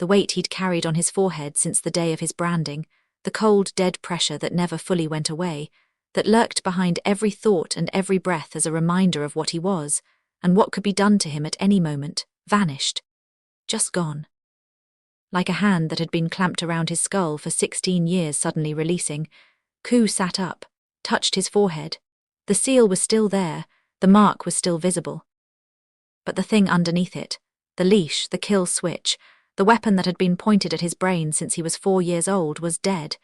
The weight he'd carried on his forehead since the day of his branding, the cold, dead pressure that never fully went away, that lurked behind every thought and every breath as a reminder of what he was, and what could be done to him at any moment, vanished. Just gone. Like a hand that had been clamped around his skull for 16 years suddenly releasing, Ku sat up, touched his forehead. The seal was still there, the mark was still visible. But the thing underneath it, the leash, the kill switch, the weapon that had been pointed at his brain since he was 4 years old, was dead.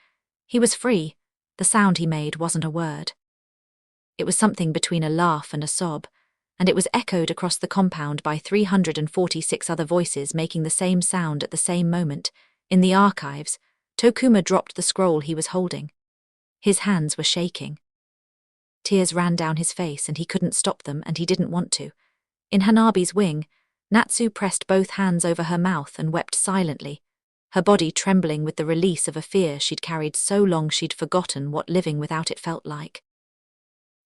He was free. The sound he made wasn't a word. It was something between a laugh and a sob, and it was echoed across the compound by 346 other voices making the same sound at the same moment. In the archives, Tokuma dropped the scroll he was holding. His hands were shaking. Tears ran down his face and he couldn't stop them, and he didn't want to. In Hanabi's wing, Natsu pressed both hands over her mouth and wept silently, her body trembling with the release of a fear she'd carried so long she'd forgotten what living without it felt like.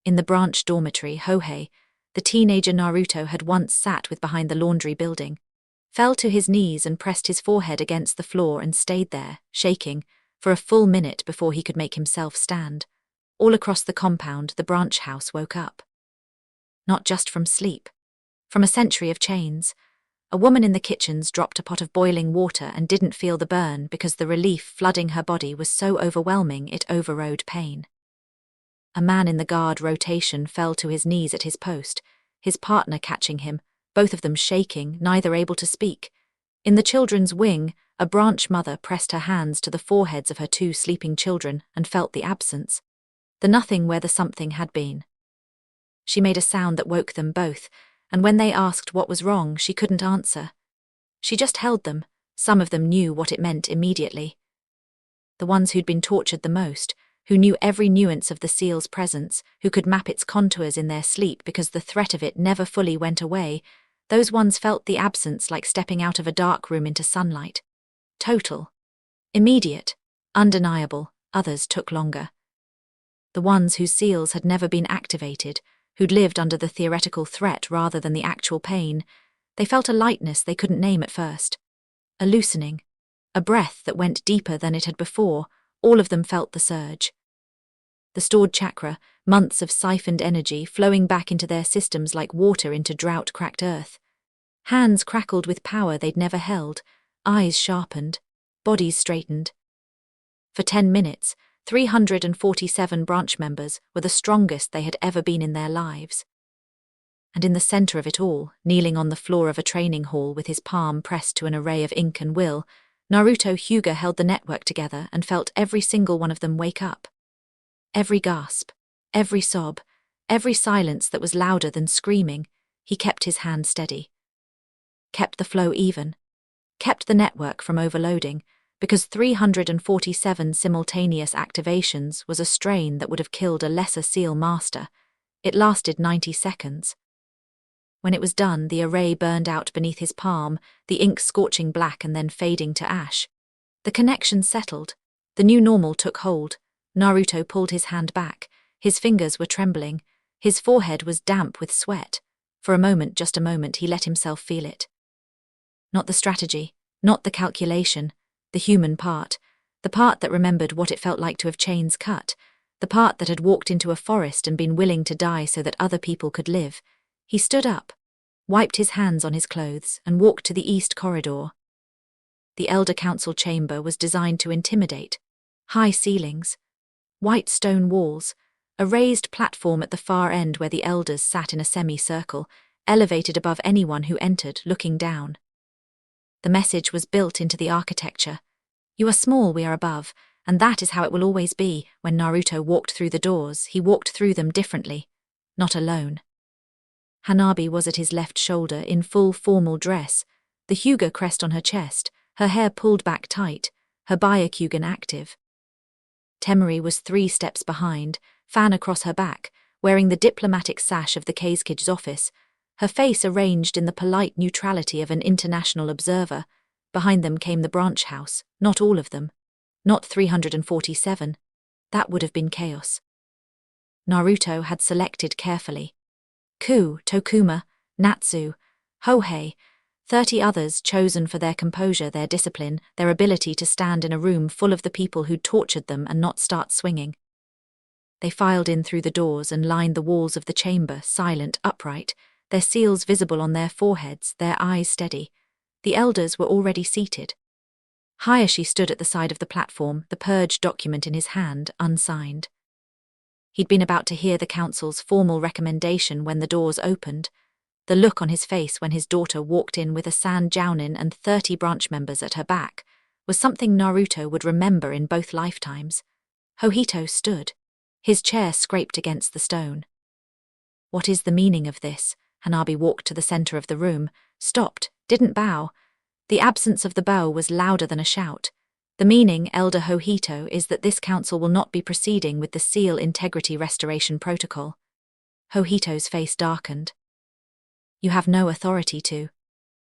In the branch dormitory, Hohei, the teenager Naruto had once sat with behind the laundry building, fell to his knees and pressed his forehead against the floor and stayed there, shaking, for a full minute before he could make himself stand. All across the compound, the branch house woke up. Not just from sleep. From a century of chains. A woman in the kitchens dropped a pot of boiling water and didn't feel the burn because the relief flooding her body was so overwhelming it overrode pain. A man in the guard rotation fell to his knees at his post, his partner catching him, both of them shaking, neither able to speak. In the children's wing, a branch mother pressed her hands to the foreheads of her 2 sleeping children and felt the absence, the nothing where the something had been. She made a sound that woke them both, and when they asked what was wrong, she couldn't answer. She just held them. Some of them knew what it meant immediately. The ones who'd been tortured the most, who knew every nuance of the seal's presence, who could map its contours in their sleep because the threat of it never fully went away, those ones felt the absence like stepping out of a dark room into sunlight. Total. Immediate. Undeniable. Others took longer. The ones whose seals had never been activated, who'd lived under the theoretical threat rather than the actual pain, they felt a lightness they couldn't name at first. A loosening. A breath that went deeper than it had before. All of them felt the surge. The stored chakra, months of siphoned energy flowing back into their systems like water into drought-cracked earth. Hands crackled with power they'd never held, eyes sharpened, bodies straightened. For 10 minutes, 347 branch members were the strongest they had ever been in their lives. And in the center of it all, kneeling on the floor of a training hall with his palm pressed to an array of ink and will, Naruto Hyuga held the network together and felt every single one of them wake up. Every gasp, every sob, every silence that was louder than screaming, he kept his hand steady. Kept the flow even. Kept the network from overloading, because 347 simultaneous activations was a strain that would have killed a lesser SEAL master. It lasted 90 seconds. When it was done, the array burned out beneath his palm, the ink scorching black and then fading to ash. The connection settled. The new normal took hold. Naruto pulled his hand back. His fingers were trembling. His forehead was damp with sweat. For a moment, just a moment, he let himself feel it. Not the strategy, not the calculation, the human part, the part that remembered what it felt like to have chains cut, the part that had walked into a forest and been willing to die so that other people could live. He stood up, wiped his hands on his clothes, and walked to the east corridor. The Elder Council chamber was designed to intimidate. High ceilings, white stone walls, a raised platform at the far end where the elders sat in a semicircle, elevated above anyone who entered, looking down. The message was built into the architecture. You are small, we are above, and that is how it will always be. When Naruto walked through the doors, he walked through them differently, not alone. Hanabi was at his left shoulder in full formal dress, the Hyuga crest on her chest, her hair pulled back tight, her Byakugan active. Temari was 3 steps behind, fan across her back, wearing the diplomatic sash of the Kazekij's office, her face arranged in the polite neutrality of an international observer. Behind them came the branch house, not all of them. Not 347. That would have been chaos. Naruto had selected carefully. Ku, Tokuma, Natsu, Hohei, 30 others chosen for their composure, their discipline, their ability to stand in a room full of the people who'd tortured them and not start swinging. They filed in through the doors and lined the walls of the chamber, silent, upright, their seals visible on their foreheads, their eyes steady. The elders were already seated. Hayashi stood at the side of the platform, the purged document in his hand, unsigned. He'd been about to hear the council's formal recommendation when the doors opened. The look on his face when his daughter walked in with a San Jounin and 30 branch members at her back was something Naruto would remember in both lifetimes. Hohito stood. His chair scraped against the stone. What is the meaning of this? Hanabi walked to the center of the room, stopped, didn't bow. The absence of the bow was louder than a shout. The meaning, Elder Hohito, is that this council will not be proceeding with the SEAL Integrity Restoration Protocol. Hohito's face darkened. You have no authority to.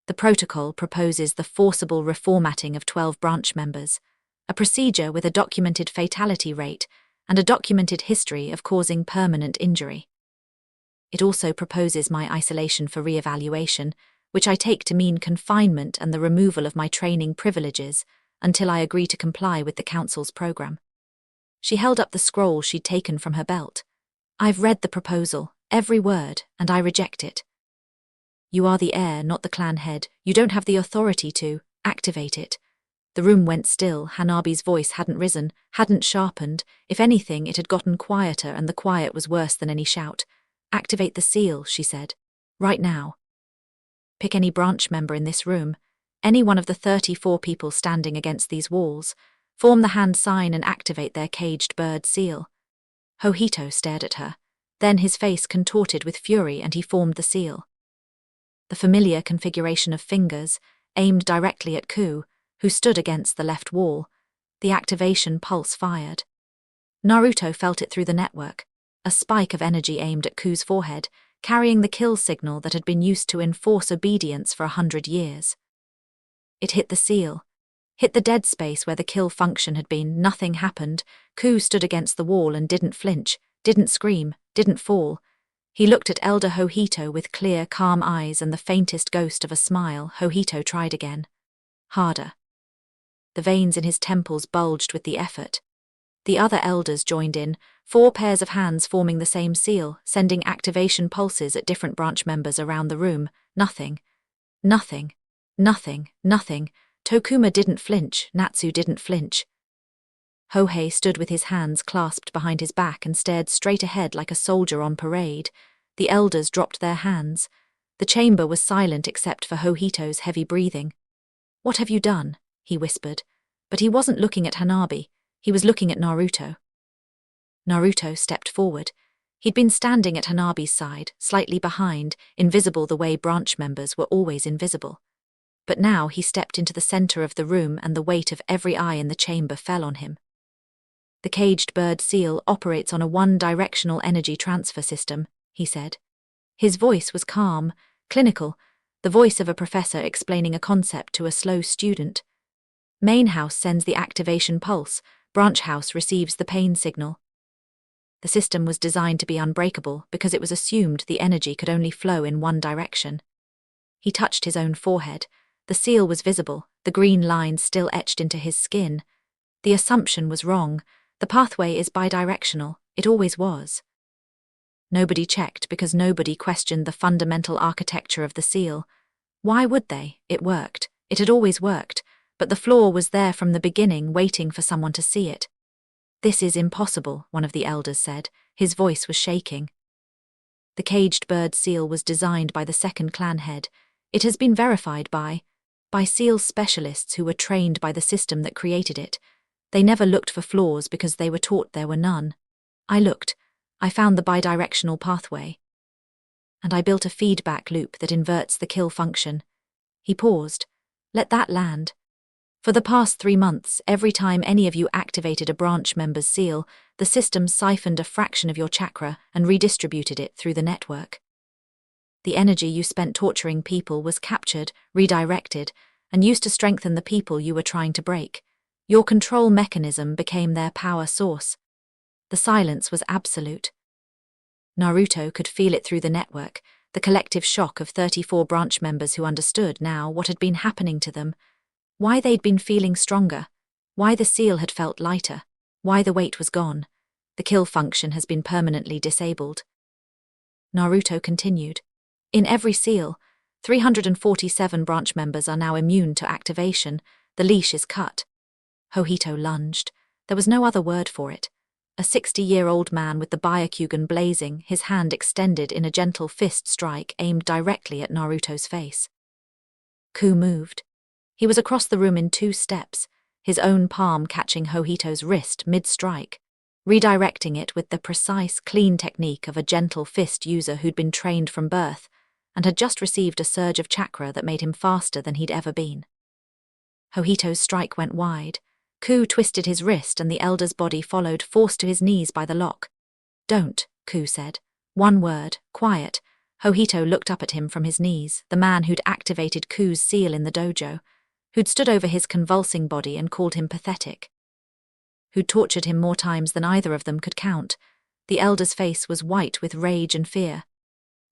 The protocol proposes the forcible reformatting of 12 branch members, a procedure with a documented fatality rate and a documented history of causing permanent injury. It also proposes my isolation for re-evaluation, which I take to mean confinement and the removal of my training privileges until I agree to comply with the council's program. She held up the scroll she'd taken from her belt. I've read the proposal, every word, and I reject it. You are the heir, not the clan head. You don't have the authority to activate it. The room went still. Hanabi's voice hadn't risen, hadn't sharpened. If anything, it had gotten quieter, and the quiet was worse than any shout. Activate the seal, she said. Right now. Pick any branch member in this room, any one of the 34 people standing against these walls, form the hand sign and activate their caged bird seal. Hohito stared at her. Then his face contorted with fury and he formed the seal. The familiar configuration of fingers, aimed directly at Ku, who stood against the left wall. The activation pulse fired. Naruto felt it through the network, a spike of energy aimed at Ku's forehead, carrying the kill signal that had been used to enforce obedience for 100 years. It hit the seal, hit the dead space where the kill function had been. Nothing happened. Ku stood against the wall and didn't flinch, didn't scream, didn't fall. He looked at Elder Hohito with clear, calm eyes and the faintest ghost of a smile. Hohito tried again. Harder. The veins in his temples bulged with the effort. The other elders joined in, 4 pairs of hands forming the same seal, sending activation pulses at different branch members around the room. Nothing. Nothing. Nothing. Nothing. Tokuma didn't flinch. Natsu didn't flinch. Hohei stood with his hands clasped behind his back and stared straight ahead like a soldier on parade. The elders dropped their hands. The chamber was silent except for Hohito's heavy breathing. What have you done? he whispered. But he wasn't looking at Hanabi, he was looking at Naruto. Naruto stepped forward. He'd been standing at Hanabi's side, slightly behind, invisible the way branch members were always invisible. But now he stepped into the center of the room and the weight of every eye in the chamber fell on him. The caged bird seal operates on a one-directional energy transfer system, he said. His voice was calm, clinical, the voice of a professor explaining a concept to a slow student. Main house sends the activation pulse, branch house receives the pain signal. The system was designed to be unbreakable because it was assumed the energy could only flow in one direction. He touched his own forehead. The seal was visible, the green lines still etched into his skin. The assumption was wrong. The pathway is bidirectional. It always was. Nobody checked because nobody questioned the fundamental architecture of the seal. Why would they? It worked. It had always worked. But the flaw was there from the beginning, waiting for someone to see it. "This is impossible," one of the elders said. His voice was shaking. The caged bird seal was designed by the second clan head. It has been verified by seal specialists who were trained by the system that created it. They never looked for flaws because they were taught there were none. I looked. I found the bidirectional pathway. And I built a feedback loop that inverts the kill function. He paused. Let that land. For the past 3 months, every time any of you activated a branch member's seal, the system siphoned a fraction of your chakra and redistributed it through the network. The energy you spent torturing people was captured, redirected, and used to strengthen the people you were trying to break. Your control mechanism became their power source. The silence was absolute. Naruto could feel it through the network, the collective shock of 34 branch members who understood now what had been happening to them. Why they'd been feeling stronger, why the seal had felt lighter, why the weight was gone. The kill function has been permanently disabled. Naruto continued. In every seal, 347 branch members are now immune to activation. The leash is cut. Hohito lunged. There was no other word for it. A 60-year-old man with the Byakugan blazing, his hand extended in a gentle fist strike aimed directly at Naruto's face. Ku moved. He was across the room in 2 steps, his own palm catching Hohito's wrist mid-strike, redirecting it with the precise, clean technique of a gentle fist user who'd been trained from birth and had just received a surge of chakra that made him faster than he'd ever been. Hohito's strike went wide. Ku twisted his wrist and the elder's body followed, forced to his knees by the lock. "Don't," Ku said. One word, quiet. Hohito looked up at him from his knees, the man who'd activated Ku's seal in the dojo, who'd stood over his convulsing body and called him pathetic, who'd tortured him more times than either of them could count. The elder's face was white with rage and fear.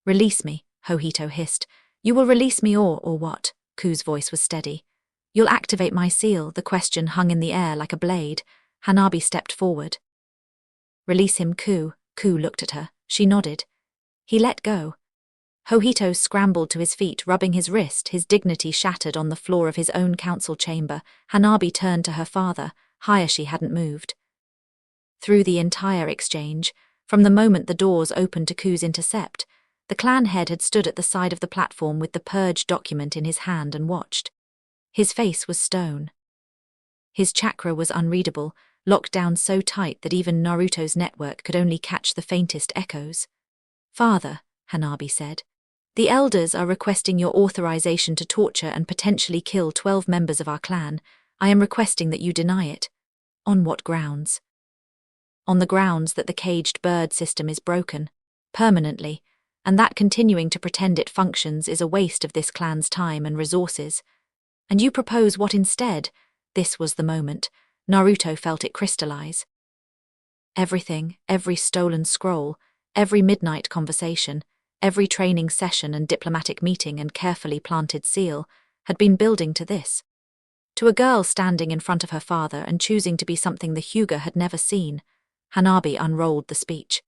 "Release me," Hohito hissed. "You will release me or what?" Ku's voice was steady. "You'll activate my seal." The question hung in the air like a blade. Hanabi stepped forward. "Release him, Ku." Ku looked at her. She nodded. He let go. Hohito scrambled to his feet, rubbing his wrist, his dignity shattered on the floor of his own council chamber. Hanabi turned to her father. Hayashi hadn't moved. Through the entire exchange, from the moment the doors opened to Ku's intercept, the clan head had stood at the side of the platform with the purge document in his hand and watched. His face was stone. His chakra was unreadable, locked down so tight that even Naruto's network could only catch the faintest echoes. "Father," Hanabi said, "the elders are requesting your authorization to torture and potentially kill 12 members of our clan. I am requesting that you deny it." "On what grounds?" "On the grounds that the caged bird system is broken, permanently, and that continuing to pretend it functions is a waste of this clan's time and resources. And you propose what instead?" This was the moment. Naruto felt it crystallize. Everything, every stolen scroll, every midnight conversation, every training session and diplomatic meeting and carefully planted seal, had been building to this. To a girl standing in front of her father and choosing to be something the Hyuga had never seen, Hanabi unrolled the speech.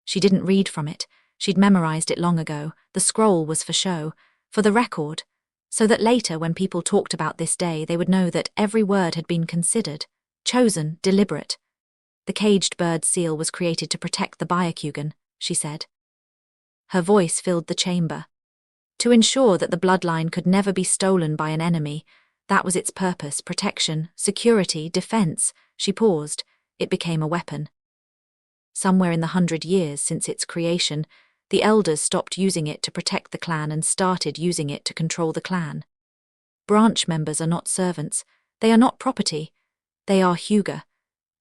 She didn't read from it. She'd memorized it long ago. The scroll was for show, for the record, so that later when people talked about this day they would know that every word had been considered, chosen, deliberate. "The caged bird seal was created to protect the Byakugan," she said. Her voice filled the chamber. "To ensure that the bloodline could never be stolen by an enemy, That was its purpose: protection, security, defense. She paused. It became a weapon. Somewhere in the 100 years since its creation, the elders stopped using it to protect the clan and started using it to control the clan. Branch members are not servants. They are not property. They are Hyuga.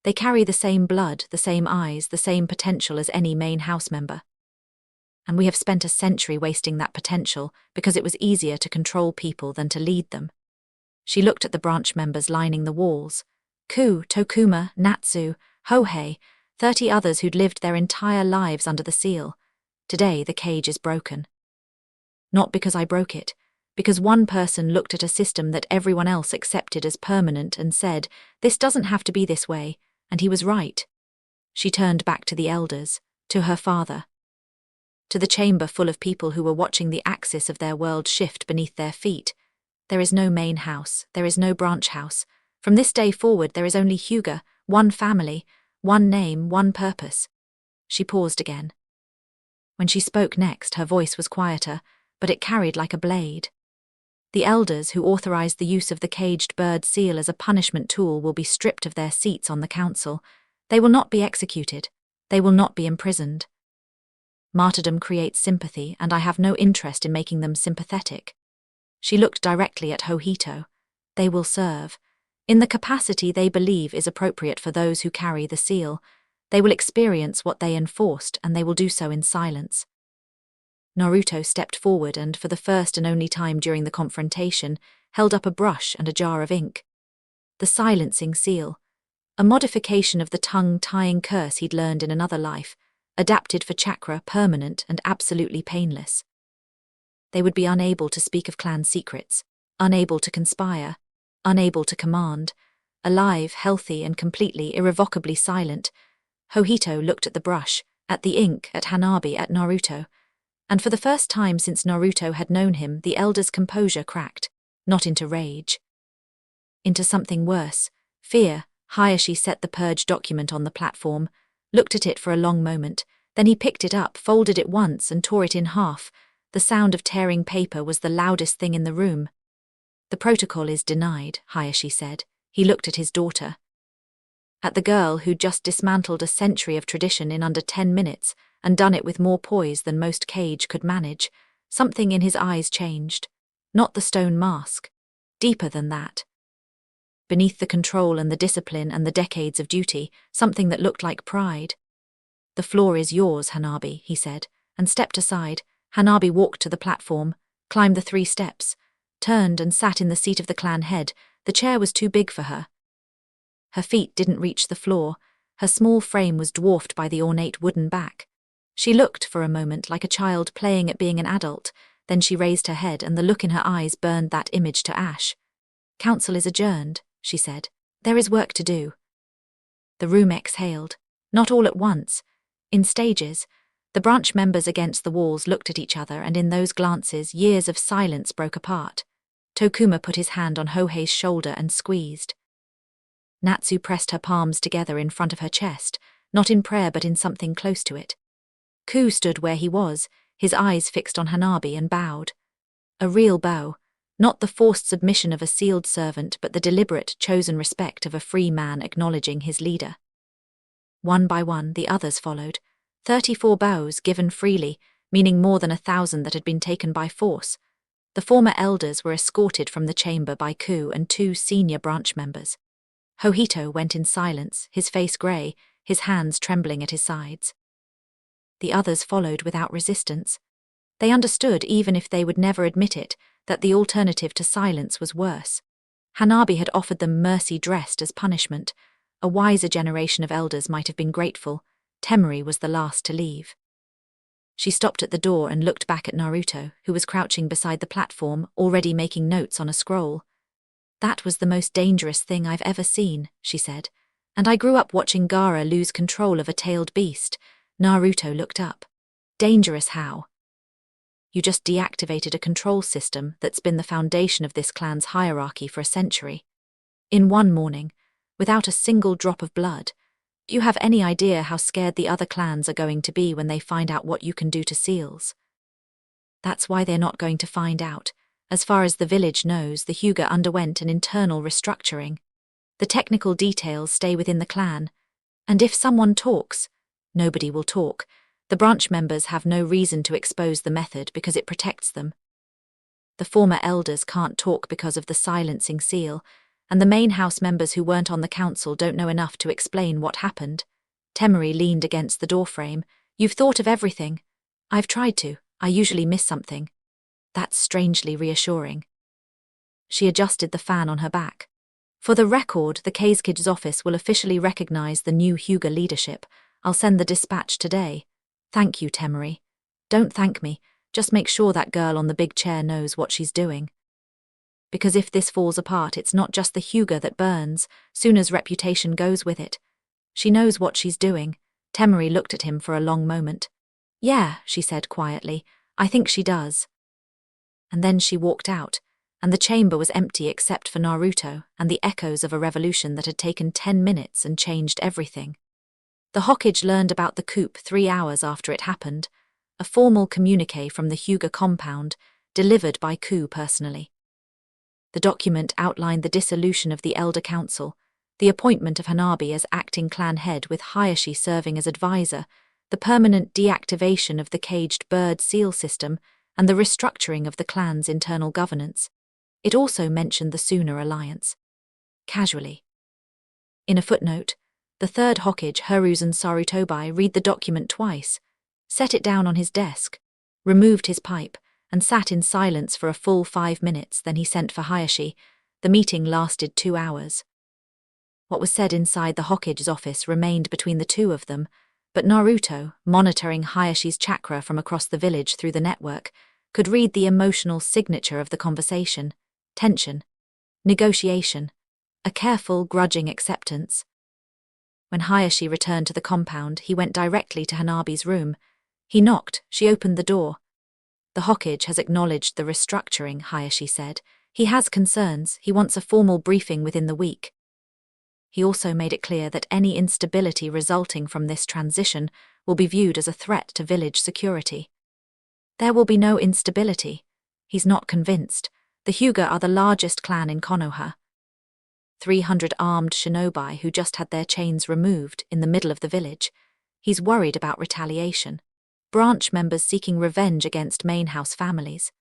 They carry the same blood, the same eyes, the same potential as any main house member. And we have spent a century wasting that potential because it was easier to control people than to lead them. She looked at the branch members lining the walls. Ku, Tokuma, Natsu, Hohei, 30 others who'd lived their entire lives under the seal. Today the cage is broken. Not because I broke it, because one person looked at a system that everyone else accepted as permanent and said, "This doesn't have to be this way," and he was right. She turned back to the elders, to her father, to the chamber full of people who were watching the axis of their world shift beneath their feet. There is no main house, there is no branch house. From this day forward there is only Hyuga, one family, one name, one purpose. She paused again. When she spoke next, her voice was quieter, but it carried like a blade. The elders who authorized the use of the caged bird seal as a punishment tool will be stripped of their seats on the council. They will not be executed. They will not be imprisoned. Martyrdom creates sympathy, and I have no interest in making them sympathetic. She looked directly at Hohito. They will serve. In the capacity they believe is appropriate for those who carry the seal. They will experience what they enforced, and they will do so in silence. Naruto stepped forward and, for the first and only time during the confrontation, held up a brush and a jar of ink. The silencing seal, a modification of the tongue-tying curse he'd learned in another life, adapted for chakra, permanent and absolutely painless. They would be unable to speak of clan secrets, unable to conspire, unable to command, alive, healthy and completely, irrevocably silent. Hohito looked at the brush, at the ink, at Hanabi, at Naruto. And for the first time since Naruto had known him, the elder's composure cracked, not into rage, into something worse, fear. Hayashi set the purge document on the platform, looked at it for a long moment, then he picked it up, folded it once and tore it in half. The sound of tearing paper was the loudest thing in the room. "The protocol is denied," Hayashi said. He looked at his daughter, at the girl who'd just dismantled a century of tradition in under 10 minutes, and done it with more poise than most cage could manage. Something in his eyes changed. Not the stone mask. Deeper than that. Beneath the control and the discipline and the decades of duty, something that looked like pride. "The floor is yours, Hanabi," he said, and stepped aside. Hanabi walked to the platform, climbed the 3 steps, turned and sat in the seat of the clan head. The chair was too big for her. Her feet didn't reach the floor. Her small frame was dwarfed by the ornate wooden back. She looked for a moment like a child playing at being an adult, then she raised her head and the look in her eyes burned that image to ash. "Council is adjourned," she said. "There is work to do." The room exhaled, not all at once, in stages. The branch members against the walls looked at each other, and in those glances, years of silence broke apart. Tokuma put his hand on Hohei's shoulder and squeezed. Natsu pressed her palms together in front of her chest, not in prayer but in something close to it. Ku stood where he was, his eyes fixed on Hanabi, and bowed. A real bow, not the forced submission of a sealed servant but the deliberate, chosen respect of a free man acknowledging his leader. One by one, the others followed. 34 bows given freely, meaning more than 1,000 that had been taken by force. The former elders were escorted from the chamber by Ku and 2 senior branch members. Hohito went in silence, his face grey, his hands trembling at his sides. The others followed without resistance. They understood, even if they would never admit it, that the alternative to silence was worse. Hanabi had offered them mercy dressed as punishment. A wiser generation of elders might have been grateful. Temari was the last to leave. She stopped at the door and looked back at Naruto, who was crouching beside the platform, already making notes on a scroll. "That was the most dangerous thing I've ever seen," she said. "And I grew up watching Gaara lose control of a tailed beast." Naruto looked up. "Dangerous how?" "You just deactivated a control system that's been the foundation of this clan's hierarchy for a century. In one morning, without a single drop of blood. Do you have any idea how scared the other clans are going to be when they find out what you can do to seals?" "That's why they're not going to find out. As far as the village knows, the Hyuga underwent an internal restructuring. The technical details stay within the clan, and if someone talks, nobody will talk. The branch members have no reason to expose the method because it protects them. The former elders can't talk because of the silencing seal, and the main house members who weren't on the council don't know enough to explain what happened. Temari leaned against the doorframe. You've thought of everything. I've tried to. I usually miss something. That's strangely reassuring. She adjusted the fan on her back. For the record, the K's office will officially recognize the new Hyuga leadership. I'll send the dispatch today. Thank you, Temari. Don't thank me. Just make sure that girl on the big chair knows what she's doing. Because if this falls apart, it's not just the Hyuga that burns. Suna's reputation goes with it. She knows what she's doing. Temari looked at him for a long moment. Yeah, she said quietly. I think she does. And then she walked out, and the chamber was empty except for Naruto and the echoes of a revolution that had taken 10 minutes and changed everything. The Hokage learned about the coup 3 hours after it happened, a formal communique from the Hyuga compound, delivered by Ku personally. The document outlined the dissolution of the Elder Council, the appointment of Hanabi as acting clan head with Hayashi serving as advisor, the permanent deactivation of the caged bird seal system, and the restructuring of the clan's internal governance. It also mentioned the Suna alliance. Casually. In a footnote, the third Hokage, Hiruzen Sarutobi, read the document twice, set it down on his desk, removed his pipe, and sat in silence for a full 5 minutes. Then he sent for Hayashi. The meeting lasted 2 hours. What was said inside the Hokage's office remained between the two of them, but Naruto, monitoring Hayashi's chakra from across the village through the network, could read the emotional signature of the conversation: tension, negotiation, a careful, grudging acceptance. When Hayashi returned to the compound, he went directly to Hanabi's room. He knocked. She opened the door. The Hokage has acknowledged the restructuring, Hayashi said. He has concerns. He wants a formal briefing within the week. He also made it clear that any instability resulting from this transition will be viewed as a threat to village security. There will be no instability. He's not convinced. The Hyuga are the largest clan in Konoha. 300 armed shinobi who just had their chains removed in the middle of the village. He's worried about retaliation. Branch members seeking revenge against main house families.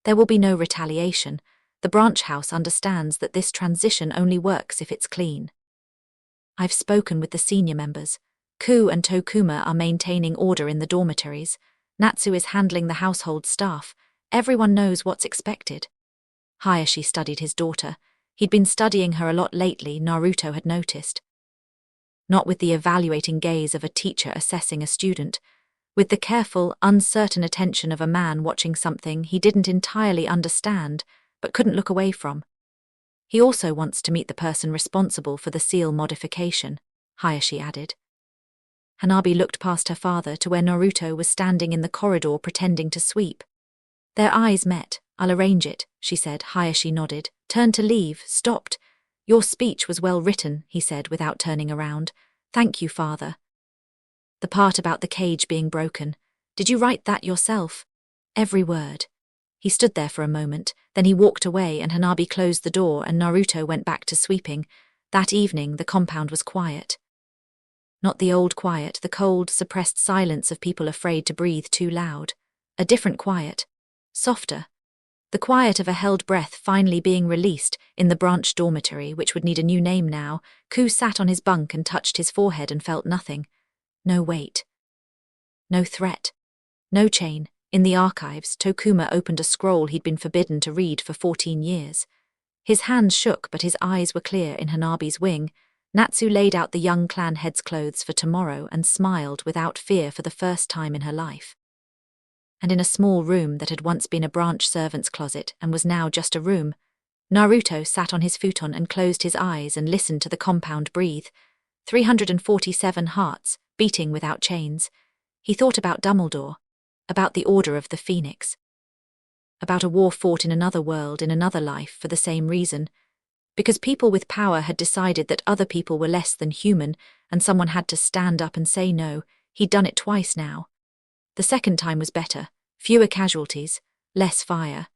There will be no retaliation. The branch house understands that this transition only works if it's clean. I've spoken with the senior members. Ku and Tokuma are maintaining order in the dormitories. Natsu is handling the household staff. Everyone knows what's expected. Hayashi studied his daughter. He'd been studying her a lot lately, Naruto had noticed. Not with the evaluating gaze of a teacher assessing a student, with the careful, uncertain attention of a man watching something he didn't entirely understand but couldn't look away from. He also wants to meet the person responsible for the seal modification, Hayashi added. Hanabi looked past her father to where Naruto was standing in the corridor pretending to sweep. Their eyes met. I'll arrange it, she said. Hayashi nodded, turned to leave, stopped. Your speech was well written, he said without turning around. Thank you, father. The part about the cage being broken. Did you write that yourself? Every word. He stood there for a moment, then he walked away and Hanabi closed the door and Naruto went back to sweeping. That evening the compound was quiet. Not the old quiet, the cold, suppressed silence of people afraid to breathe too loud. A different quiet. Softer. The quiet of a held breath finally being released in the branch dormitory, which would need a new name now. Ku sat on his bunk and touched his forehead and felt nothing. No weight. No threat. No chain. In the archives, Tokuma opened a scroll he'd been forbidden to read for 14 years. His hands shook, but his eyes were clear in Hanabi's wing. Natsu laid out the young clan head's clothes for tomorrow and smiled without fear for the first time in her life. And in a small room that had once been a branch servant's closet and was now just a room, Naruto sat on his futon and closed his eyes and listened to the compound breathe. 347 hearts, beating without chains. He thought about Dumbledore, about the Order of the Phoenix, about a war fought in another world, in another life, for the same reason, because people with power had decided that other people were less than human and someone had to stand up and say no. He'd done it twice now. The second time was better, fewer casualties, less fire.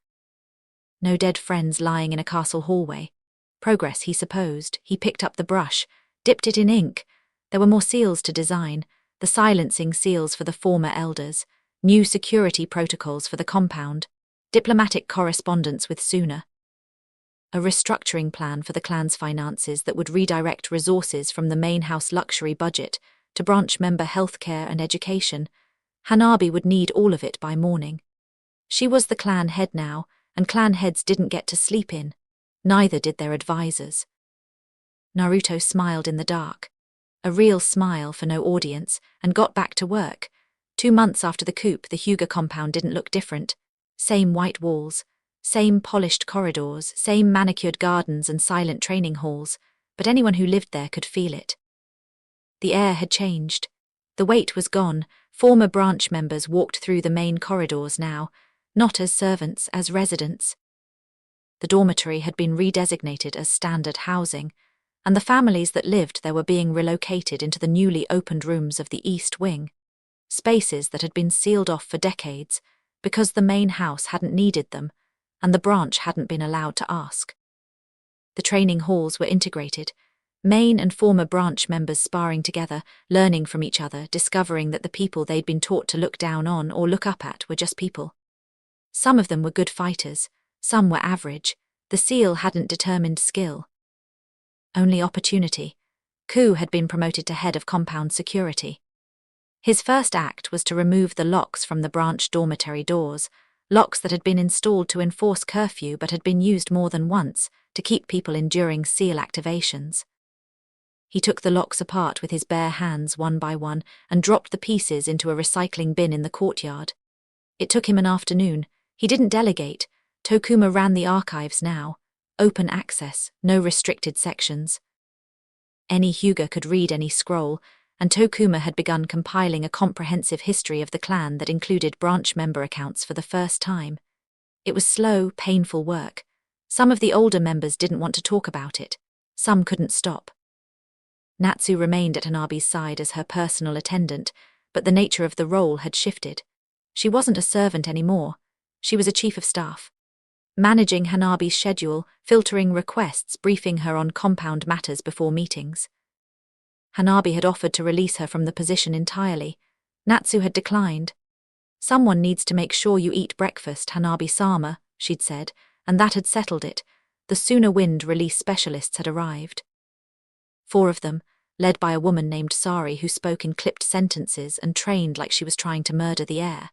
No dead friends lying in a castle hallway. Progress, he supposed. He picked up the brush, dipped it in ink. There were more seals to design, the silencing seals for the former elders, new security protocols for the compound, diplomatic correspondence with Suna. A restructuring plan for the clan's finances that would redirect resources from the main house luxury budget to branch member healthcare and education. Hanabi would need all of it by morning. She was the clan head now, and clan heads didn't get to sleep in. Neither did their advisors. Naruto smiled in the dark. A real smile for no audience, and got back to work. 2 months after the coup, the Hyuga compound didn't look different. Same white walls, same polished corridors, same manicured gardens and silent training halls, but anyone who lived there could feel it. The air had changed. The weight was gone. Former branch members walked through the main corridors now, not as servants, as residents. The dormitory had been redesignated as standard housing, and the families that lived there were being relocated into the newly opened rooms of the East Wing, spaces that had been sealed off for decades because the main house hadn't needed them and the branch hadn't been allowed to ask. The training halls were integrated, main and former branch members sparring together, learning from each other, discovering that the people they'd been taught to look down on or look up at were just people. Some of them were good fighters, some were average. The seal hadn't determined skill. Only opportunity. Ku had been promoted to head of compound security. His first act was to remove the locks from the branch dormitory doors, locks that had been installed to enforce curfew but had been used more than once to keep people in during seal activations. He took the locks apart with his bare hands one by one and dropped the pieces into a recycling bin in the courtyard. It took him an afternoon. He didn't delegate. Tokuma ran the archives now. Open access, no restricted sections. Any Hyuga could read any scroll, and Tokuma had begun compiling a comprehensive history of the clan that included branch member accounts for the first time. It was slow, painful work. Some of the older members didn't want to talk about it. Some couldn't stop. Natsu remained at Hanabi's side as her personal attendant, but the nature of the role had shifted. She wasn't a servant anymore. She was a chief of staff. Managing Hanabi's schedule, filtering requests, briefing her on compound matters before meetings. Hanabi had offered to release her from the position entirely. Natsu had declined. "Someone needs to make sure you eat breakfast, Hanabi-sama," she'd said, and that had settled it. The Suna Wind release specialists had arrived. 4 of them, led by a woman named Sari who spoke in clipped sentences and trained like she was trying to murder the air.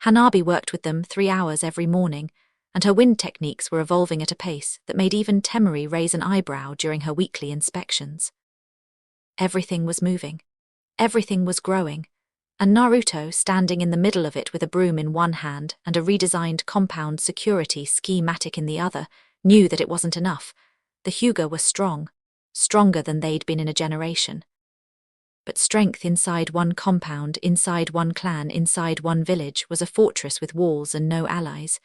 Hanabi worked with them 3 hours every morning, and her wind techniques were evolving at a pace that made even Temari raise an eyebrow during her weekly inspections. Everything was moving. Everything was growing, and Naruto, standing in the middle of it with a broom in one hand and a redesigned compound security schematic in the other, knew that it wasn't enough. The Hyuga were strong, stronger than they'd been in a generation. But strength inside one compound, inside one clan, inside one village was a fortress with walls and no allies,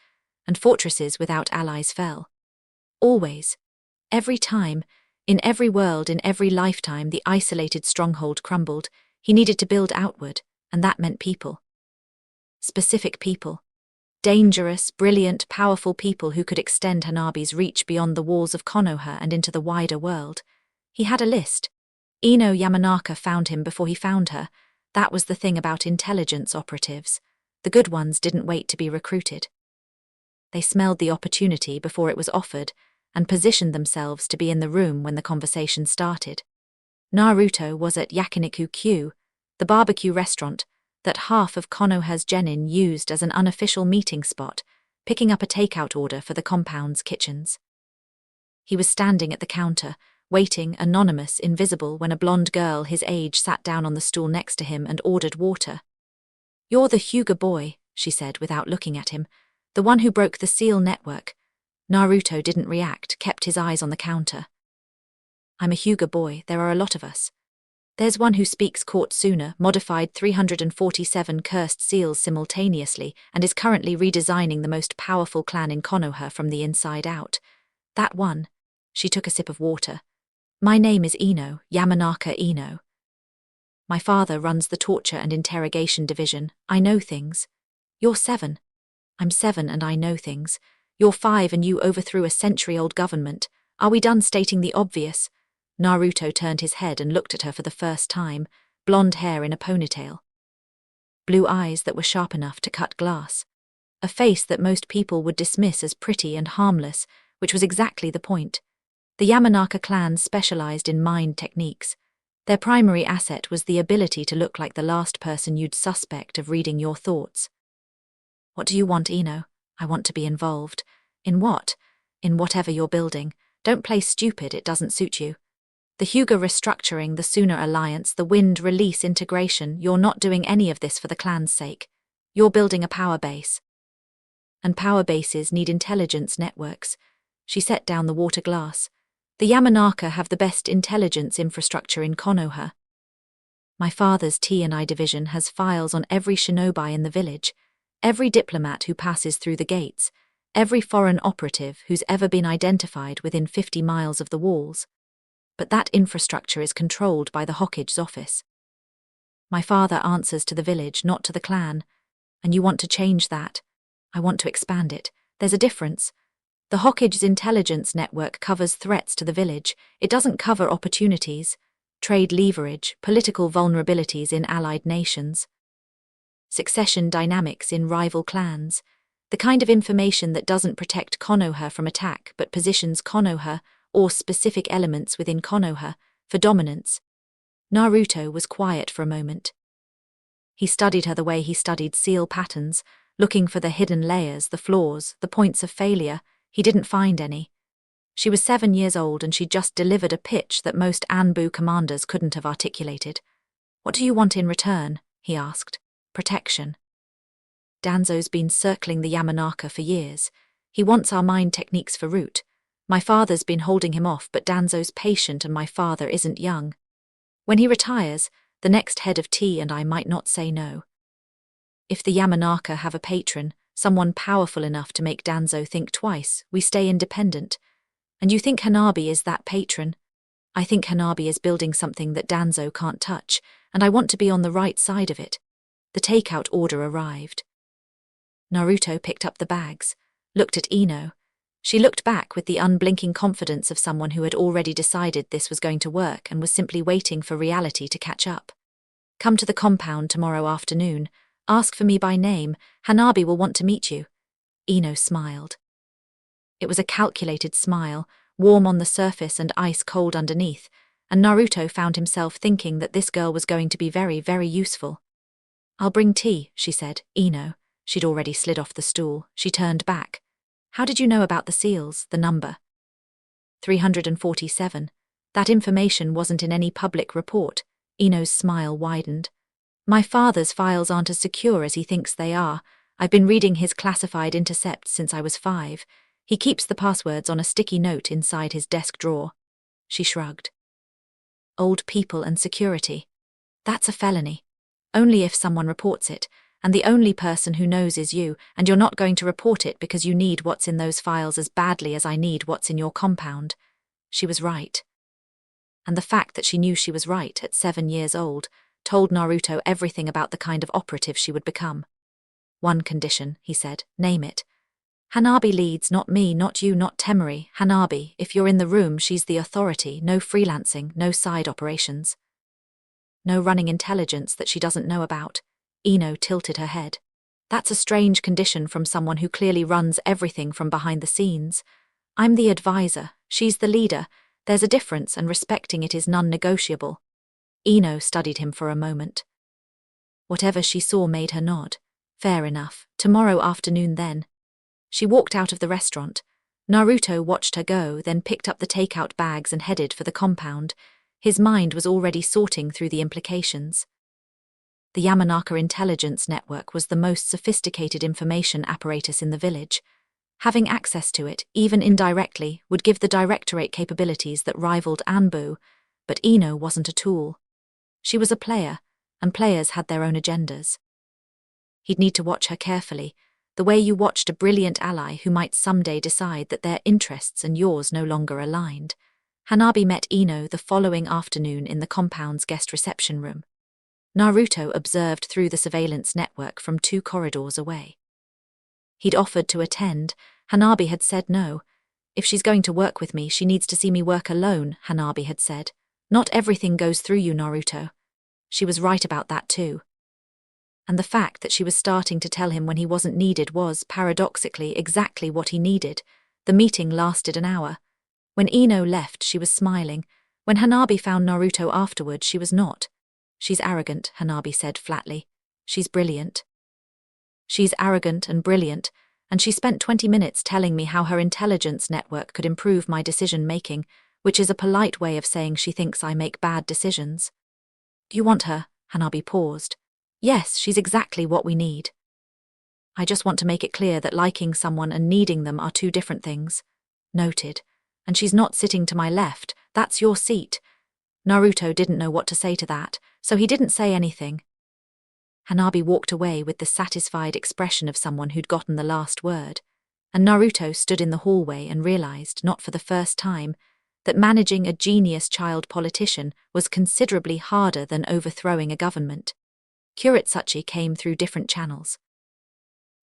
and fortresses without allies fell. Always. Every time. In every world, in every lifetime, the isolated stronghold crumbled. He needed to build outward, and that meant people. Specific people. Dangerous, brilliant, powerful people who could extend Hanabi's reach beyond the walls of Konoha and into the wider world. He had a list. Ino Yamanaka found him before he found her. That was the thing about intelligence operatives. The good ones didn't wait to be recruited. They smelled the opportunity before it was offered, and positioned themselves to be in the room when the conversation started. Naruto was at Yakiniku Q, the barbecue restaurant that half of Konoha's genin used as an unofficial meeting spot, picking up a takeout order for the compound's kitchens. He was standing at the counter, waiting, anonymous, invisible, when a blonde girl his age sat down on the stool next to him and ordered water. "You're the Hyuga boy," she said without looking at him, "the one who broke the seal network." Naruto didn't react, kept his eyes on the counter. "I'm a Hyuga boy, there are a lot of us. There's one who speaks Court Suna, modified 347 cursed seals simultaneously, and is currently redesigning the most powerful clan in Konoha from the inside out. That one." She took a sip of water. "My name is Ino, Yamanaka Ino. My father runs the torture and interrogation division. I know things. You're 7. I'm 7 and I know things. You're 5 and you overthrew a century-old government. Are we done stating the obvious? Naruto turned his head and looked at her for the first time, blonde hair in a ponytail. Blue eyes that were sharp enough to cut glass. A face that most people would dismiss as pretty and harmless, which was exactly the point. The Yamanaka clan specialized in mind techniques. Their primary asset was the ability to look like the last person you'd suspect of reading your thoughts. What do you want, Ino? I want to be involved. In what? In whatever you're building. Don't play stupid, it doesn't suit you. The Hyuga restructuring, the Sooner Alliance, the Wind Release integration, you're not doing any of this for the clan's sake. You're building a power base. And power bases need intelligence networks. She set down the water glass. The Yamanaka have the best intelligence infrastructure in Konoha. My father's T&I division has files on every shinobi in the village, every diplomat who passes through the gates, every foreign operative who's ever been identified within 50 miles of the walls. But that infrastructure is controlled by the Hokage's office. My father answers to the village, not to the clan. And you want to change that? I want to expand it. There's a difference. The Hokage's intelligence network covers threats to the village. It doesn't cover opportunities, trade leverage, political vulnerabilities in allied nations, succession dynamics in rival clans, the kind of information that doesn't protect Konoha from attack but positions Konoha, or specific elements within Konoha, for dominance. Naruto was quiet for a moment. He studied her the way he studied seal patterns, looking for the hidden layers, the flaws, the points of failure. He didn't find any. She was 7 years old and she'd just delivered a pitch that most Anbu commanders couldn't have articulated. What do you want in return? He asked. Protection. Danzo's been circling the Yamanaka for years. He wants our mind techniques for root. My father's been holding him off, but Danzo's patient and my father isn't young. When he retires, the next head of T&I might not say no. If the Yamanaka have a patron, someone powerful enough to make Danzo think twice, we stay independent. And you think Hanabi is that patron? I think Hanabi is building something that Danzo can't touch, and I want to be on the right side of it. The takeout order arrived. Naruto picked up the bags, looked at Ino. She looked back with the unblinking confidence of someone who had already decided this was going to work and was simply waiting for reality to catch up. Come to the compound tomorrow afternoon. Ask for me by name. Hanabi will want to meet you. Ino smiled. It was a calculated smile, warm on the surface and ice-cold underneath, and Naruto found himself thinking that this girl was going to be very, very useful. I'll bring tea, she said. Ino. She'd already slid off the stool. She turned back. How did you know about the seals, the number? 347. That information wasn't in any public report. Ino's smile widened. My father's files aren't as secure as he thinks they are. I've been reading his classified intercepts since I was 5. He keeps the passwords on a sticky note inside his desk drawer. She shrugged. Old people and security. That's a felony. Only if someone reports it, and the only person who knows is you, and you're not going to report it because you need what's in those files as badly as I need what's in your compound. She was right. And the fact that she knew she was right at 7 years old told Naruto everything about the kind of operative she would become. One condition, he said. Name it. Hanabi leads, not me, not you, not Temari. Hanabi, if you're in the room, she's the authority. No freelancing, no side operations. No running intelligence that she doesn't know about. Ino tilted her head. That's a strange condition from someone who clearly runs everything from behind the scenes. I'm the advisor, she's the leader. There's a difference, and respecting it is non-negotiable. Ino studied him for a moment. Whatever she saw made her nod. Fair enough. Tomorrow afternoon then. She walked out of the restaurant. Naruto watched her go, then picked up the takeout bags and headed for the compound. His mind was already sorting through the implications. The Yamanaka intelligence network was the most sophisticated information apparatus in the village. Having access to it, even indirectly, would give the directorate capabilities that rivaled Anbu, but Ino wasn't a tool. She was a player, and players had their own agendas. He'd need to watch her carefully, the way you watched a brilliant ally who might someday decide that their interests and yours no longer aligned. Hanabi met Ino the following afternoon in the compound's guest reception room. Naruto observed through the surveillance network from 2 corridors away. He'd offered to attend, Hanabi had said no. If she's going to work with me, she needs to see me work alone, Hanabi had said. Not everything goes through you, Naruto. She was right about that too. And the fact that she was starting to tell him when he wasn't needed was, paradoxically, exactly what he needed. The meeting lasted an hour. When Ino left, she was smiling. When Hanabi found Naruto afterward, she was not. She's arrogant, Hanabi said flatly. She's brilliant. She's arrogant and brilliant, and she spent 20 minutes telling me how her intelligence network could improve my decision-making, which is a polite way of saying she thinks I make bad decisions. Do you want her? Hanabi paused. Yes, she's exactly what we need. I just want to make it clear that liking someone and needing them are two different things. Noted. And she's not sitting to my left, that's your seat. Naruto didn't know what to say to that, so he didn't say anything. Hanabi walked away with the satisfied expression of someone who'd gotten the last word, and Naruto stood in the hallway and realized, not for the first time, that managing a genius child politician was considerably harder than overthrowing a government. Kuretsuchi came through different channels.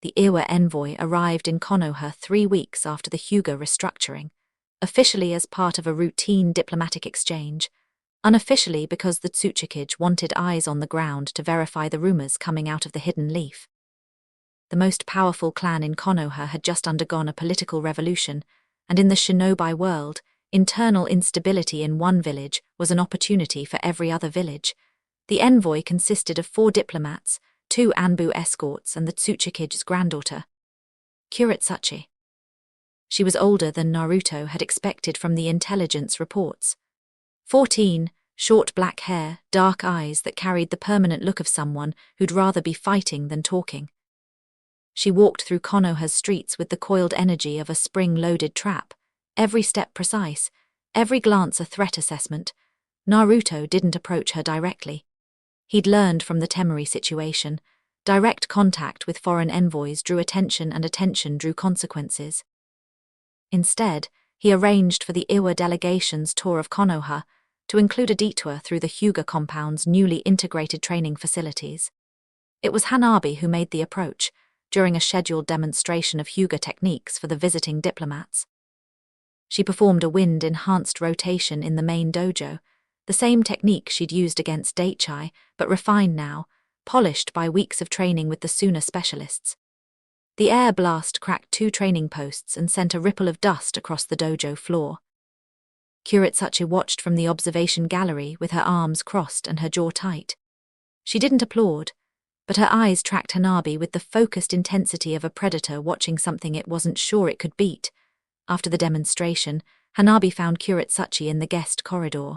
The Iwa envoy arrived in Konoha 3 weeks after the Hyuga restructuring, officially as part of a routine diplomatic exchange, unofficially because the Tsuchikage wanted eyes on the ground to verify the rumors coming out of the Hidden Leaf. The most powerful clan in Konoha had just undergone a political revolution, and in the shinobi world, internal instability in one village was an opportunity for every other village. The envoy consisted of 4 diplomats, 2 Anbu escorts and the Tsuchikage's granddaughter, Kuretsuchi. She was older than Naruto had expected from the intelligence reports. 14, short black hair, dark eyes that carried the permanent look of someone who'd rather be fighting than talking. She walked through Konoha's streets with the coiled energy of a spring-loaded trap, every step precise, every glance a threat assessment. Naruto didn't approach her directly. He'd learned from the Temari situation. Direct contact with foreign envoys drew attention and attention drew consequences. Instead, he arranged for the Iwa delegation's tour of Konoha to include a detour through the Hyuga compound's newly integrated training facilities. It was Hanabi who made the approach, during a scheduled demonstration of Hyuga techniques for the visiting diplomats. She performed a wind-enhanced rotation in the main dojo, the same technique she'd used against Daichai, but refined now, polished by weeks of training with the Suna specialists. The air blast cracked 2 training posts and sent a ripple of dust across the dojo floor. Kuretsuchi watched from the observation gallery with her arms crossed and her jaw tight. She didn't applaud, but her eyes tracked Hanabi with the focused intensity of a predator watching something it wasn't sure it could beat. After the demonstration, Hanabi found Kuretsuchi in the guest corridor.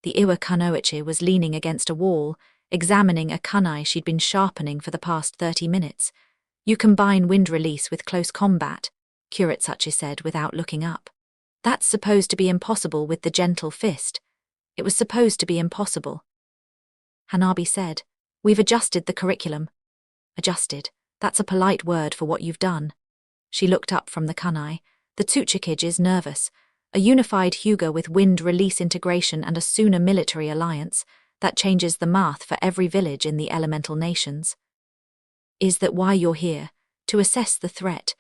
The Iwa kunoichi was leaning against a wall, examining a kunai she'd been sharpening for the past 30 minutes. You combine wind release with close combat, Kuretsuchi said without looking up. That's supposed to be impossible with the gentle fist. It was supposed to be impossible. Hanabi said, We've adjusted the curriculum. Adjusted, that's a polite word for what you've done. She looked up from the kunai. The Tsuchikage is nervous. A unified Hyuga with wind release integration and a Suna military alliance, that changes the math for every village in the elemental nations. Is that why you're here? To assess the threat.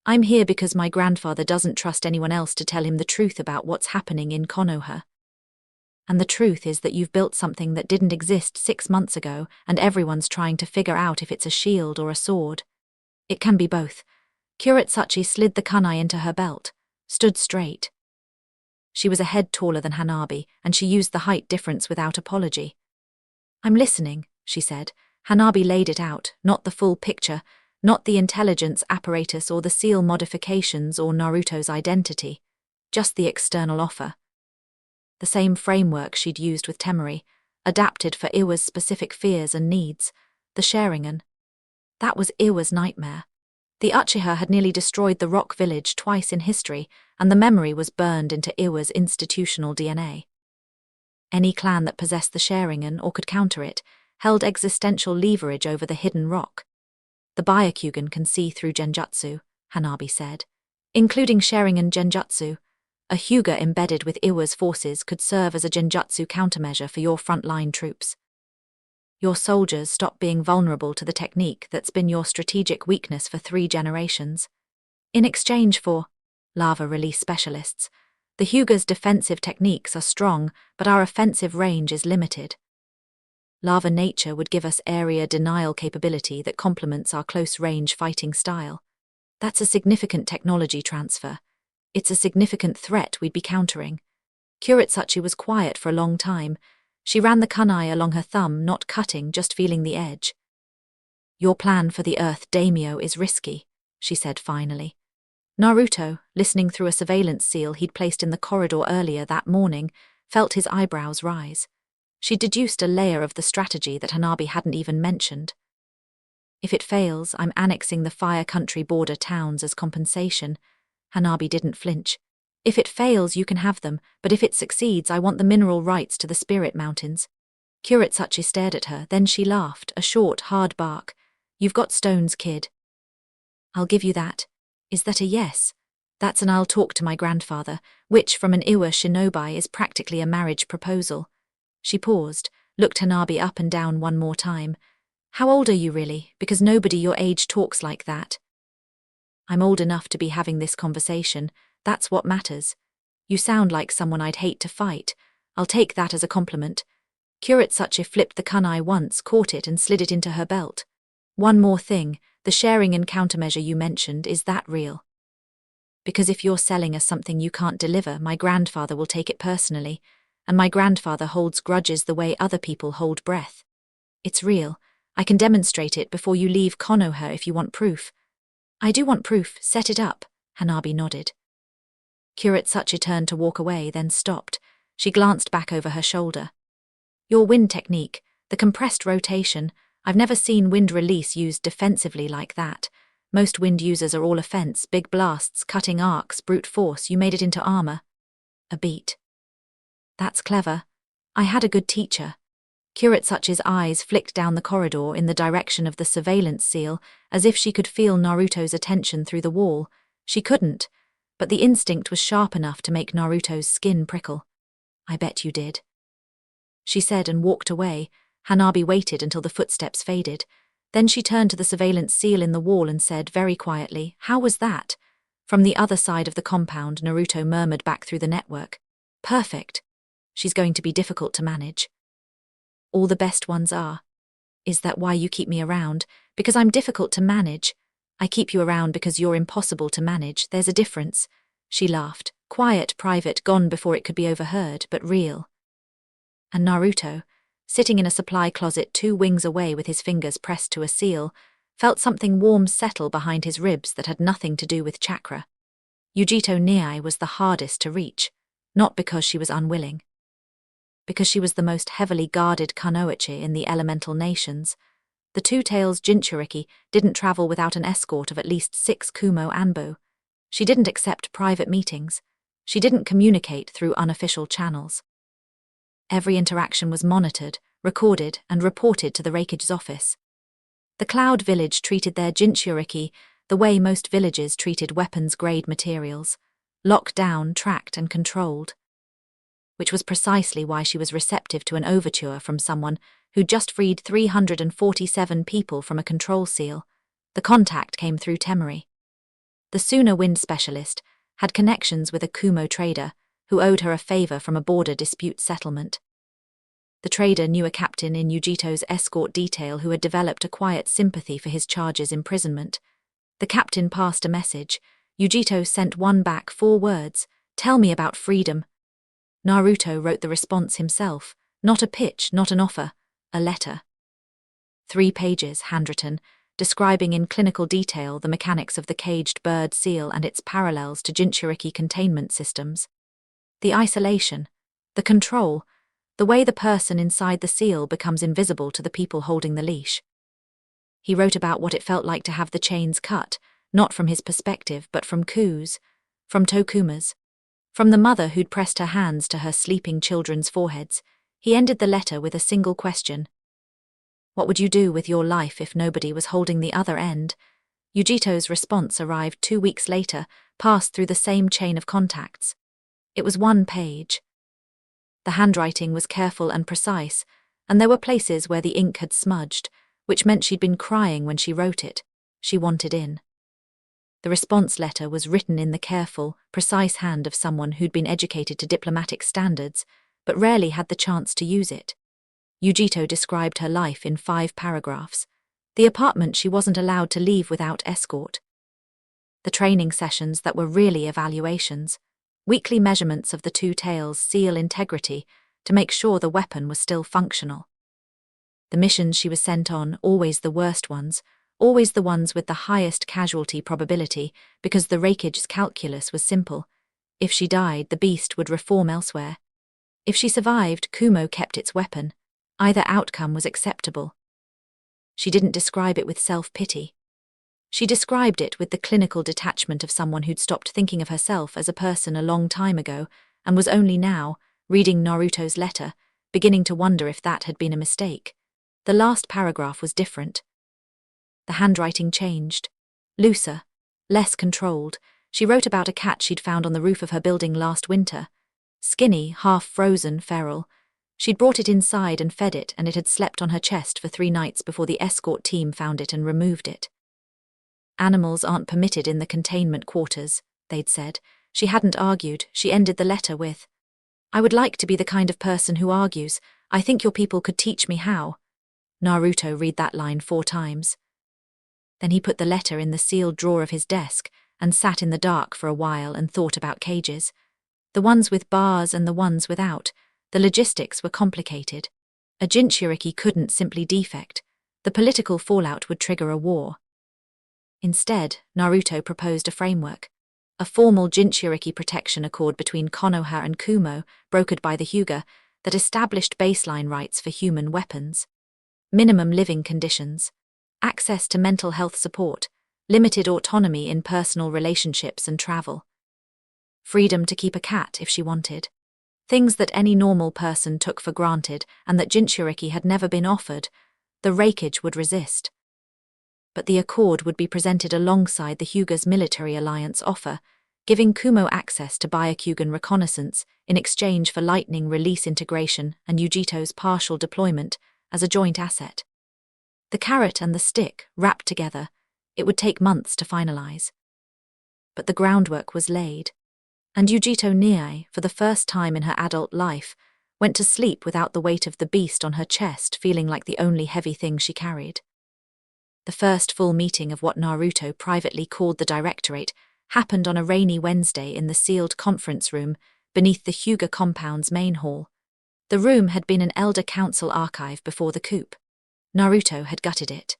I'm here because my grandfather doesn't trust anyone else to tell him the truth about what's happening in Konoha. And the truth is that you've built something that didn't exist 6 months ago, and everyone's trying to figure out if it's a shield or a sword. It can be both. Kuretsuchi slid the kunai into her belt, stood straight. She was a head taller than Hanabi, and she used the height difference without apology. I'm listening, she said. Hanabi laid it out, not the full picture, not the intelligence apparatus or the seal modifications or Naruto's identity, just the external offer. The same framework she'd used with Temari, adapted for Iwa's specific fears and needs, the Sharingan. That was Iwa's nightmare. The Uchiha had nearly destroyed the rock village twice in history, and the memory was burned into Iwa's institutional DNA. Any clan that possessed the Sharingan or could counter it held existential leverage over the hidden rock. The Byakugan can see through genjutsu, Hanabi said. Including Sharingan genjutsu, a Hyuga embedded with Iwa's forces could serve as a genjutsu countermeasure for your frontline troops. Your soldiers stop being vulnerable to the technique that's been your strategic weakness for 3 generations. In exchange for lava release specialists. The Hyuga's defensive techniques are strong, but our offensive range is limited. Lava nature would give us area denial capability that complements our close-range fighting style. That's a significant technology transfer. It's a significant threat we'd be countering. Kuretsuchi was quiet for a long time. She ran the kunai along her thumb, not cutting, just feeling the edge. Your plan for the Earth daimyo is risky, she said finally. Naruto, listening through a surveillance seal he'd placed in the corridor earlier that morning, felt his eyebrows rise. She deduced a layer of the strategy that Hanabi hadn't even mentioned. If it fails, I'm annexing the Fire Country border towns as compensation. Hanabi didn't flinch. If it fails, you can have them, but if it succeeds, I want the mineral rights to the Spirit Mountains. Kuretsuchi stared at her, then she laughed, a short, hard bark. You've got stones, kid. I'll give you that. Is that a yes? That's an I'll talk to my grandfather, which from an Iwa shinobi is practically a marriage proposal. She paused, looked Hanabi up and down one more time. How old are you really? Because nobody your age talks like that. I'm old enough to be having this conversation. That's what matters. You sound like someone I'd hate to fight. I'll take that as a compliment. Kuretsuchi flipped the kunai once, caught it and slid it into her belt. One more thing, the sharing and countermeasure you mentioned, is that real? Because if you're selling us something you can't deliver, my grandfather will take it personally, and my grandfather holds grudges the way other people hold breath. It's real. I can demonstrate it before you leave Konoha if you want proof. I do want proof, set it up, Hanabi nodded. Kuretsuchi turned to walk away, then stopped. She glanced back over her shoulder. Your wind technique, the compressed rotation, I've never seen wind release used defensively like that. Most wind users are all offense, big blasts, cutting arcs, brute force. You made it into armor. A beat. That's clever. I had a good teacher. Kuretsuchi's eyes flicked down the corridor in the direction of the surveillance seal, as if she could feel Naruto's attention through the wall. She couldn't, but the instinct was sharp enough to make Naruto's skin prickle. I bet you did. She said and walked away. Hanabi waited until the footsteps faded. Then she turned to the surveillance seal in the wall and said very quietly, How was that? From the other side of the compound, Naruto murmured back through the network. Perfect. She's going to be difficult to manage. All the best ones are. Is that why you keep me around? Because I'm difficult to manage. I keep you around because you're impossible to manage. There's a difference. She laughed. Quiet, private, gone before it could be overheard, but real. And Naruto, sitting in a supply closet 2 wings away with his fingers pressed to a seal, felt something warm settle behind his ribs that had nothing to do with chakra. Yujito Niai was the hardest to reach, not because she was unwilling. Because she was the most heavily guarded kunoichi in the elemental nations. The Two-Tails Jinchuriki didn't travel without an escort of at least 6 Kumo Anbo. She didn't accept private meetings. She didn't communicate through unofficial channels. Every interaction was monitored, recorded, and reported to the Raikage's office. The Cloud Village treated their Jinchuriki the way most villages treated weapons-grade materials, locked down, tracked, and controlled. Which was precisely why she was receptive to an overture from someone who'd just freed 347 people from a control seal. The contact came through Temari. The Suna wind specialist had connections with a Kumo trader who owed her a favor from a border dispute settlement. The trader knew a captain in Yujito's escort detail who had developed a quiet sympathy for his charge's imprisonment. The captain passed a message. Yujito sent one back, 4 words, "Tell me about freedom." Naruto wrote the response himself, not a pitch, not an offer, a letter. 3 pages, handwritten, describing in clinical detail the mechanics of the caged bird seal and its parallels to Jinchuriki containment systems. The isolation, the control, the way the person inside the seal becomes invisible to the people holding the leash. He wrote about what it felt like to have the chains cut, not from his perspective, but from Ku's, from Tokuma's, from the mother who'd pressed her hands to her sleeping children's foreheads. He ended the letter with a single question. What would you do with your life if nobody was holding the other end? Yujito's response arrived 2 weeks later, passed through the same chain of contacts. It was 1 page. The handwriting was careful and precise, and there were places where the ink had smudged, which meant she'd been crying when she wrote it. She wanted in. The response letter was written in the careful, precise hand of someone who'd been educated to diplomatic standards, but rarely had the chance to use it. Yujito described her life in 5 paragraphs. The apartment she wasn't allowed to leave without escort. The training sessions that were really evaluations. Weekly measurements of the 2 tails' seal integrity to make sure the weapon was still functional. The missions she was sent on, always the worst ones, always the ones with the highest casualty probability, because the Raikage's calculus was simple. If she died, the beast would reform elsewhere. If she survived, Kumo kept its weapon. Either outcome was acceptable. She didn't describe it with self-pity. She described it with the clinical detachment of someone who'd stopped thinking of herself as a person a long time ago and was only now, reading Naruto's letter, beginning to wonder if that had been a mistake. The last paragraph was different. The handwriting changed. Looser, less controlled. She wrote about a cat she'd found on the roof of her building last winter. Skinny, half-frozen, feral. She'd brought it inside and fed it, and it had slept on her chest for 3 nights before the escort team found it and removed it. Animals aren't permitted in the containment quarters, they'd said. She hadn't argued. She ended the letter with, "I would like to be the kind of person who argues. I think your people could teach me how." Naruto read that line 4 times. Then he put the letter in the sealed drawer of his desk and sat in the dark for a while and thought about cages. The ones with bars and the ones without. The logistics were complicated. A Jinchuriki couldn't simply defect. The political fallout would trigger a war. Instead, Naruto proposed a framework. A formal Jinchuriki protection accord between Konoha and Kumo, brokered by the Hyuga, that established baseline rights for human weapons. Minimum living conditions. Access to mental health support. Limited autonomy in personal relationships and travel. Freedom to keep a cat if she wanted. Things that any normal person took for granted and that Jinchuriki had never been offered. The Raikage would resist. But the accord would be presented alongside the Hyuga's military alliance offer, giving Kumo access to Byakugan reconnaissance in exchange for lightning release integration and Yujito's partial deployment as a joint asset. The carrot and the stick, wrapped together, it would take months to finalize. But the groundwork was laid. And Yujito Niai, for the first time in her adult life, went to sleep without the weight of the beast on her chest feeling like the only heavy thing she carried. The first full meeting of what Naruto privately called the Directorate happened on a rainy Wednesday in the sealed conference room beneath the Hyuga compound's main hall. The room had been an Elder Council archive before the coup. Naruto had gutted it.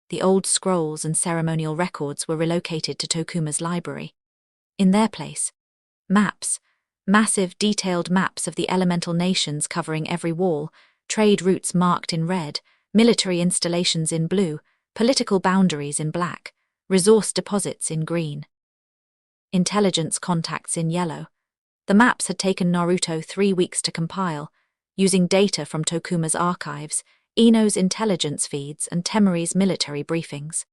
The old scrolls and ceremonial records were relocated to Tokuma's library. In their place, maps, massive detailed maps of the elemental nations covering every wall, trade routes marked in red, military installations in blue, political boundaries in black, resource deposits in green. Intelligence contacts in yellow. The maps had taken Naruto 3 weeks to compile, using data from Tokuma's archives, Ino's intelligence feeds and Temari's military briefings.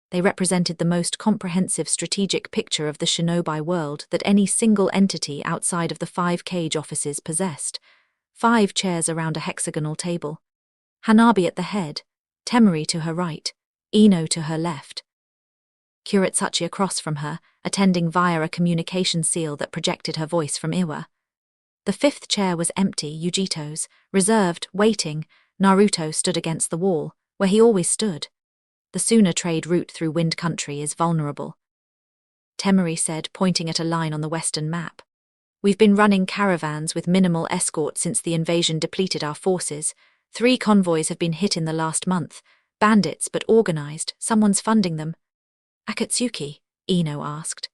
They represented the most comprehensive strategic picture of the shinobi world that any single entity outside of the 5 cage offices possessed. 5 chairs around a hexagonal table. Hanabi at the head, Temari to her right, Ino to her left. Kuretsuchi across from her, attending via a communication seal that projected her voice from Iwa. The 5th chair was empty, Yujito's, reserved, waiting. Naruto stood against the wall, where he always stood. The Suna trade route through Wind Country is vulnerable. Temari said, pointing at a line on the western map. We've been running caravans with minimal escort since the invasion depleted our forces. 3 convoys have been hit in the last month. Bandits, but organized. Someone's funding them. Akatsuki? Ino asked.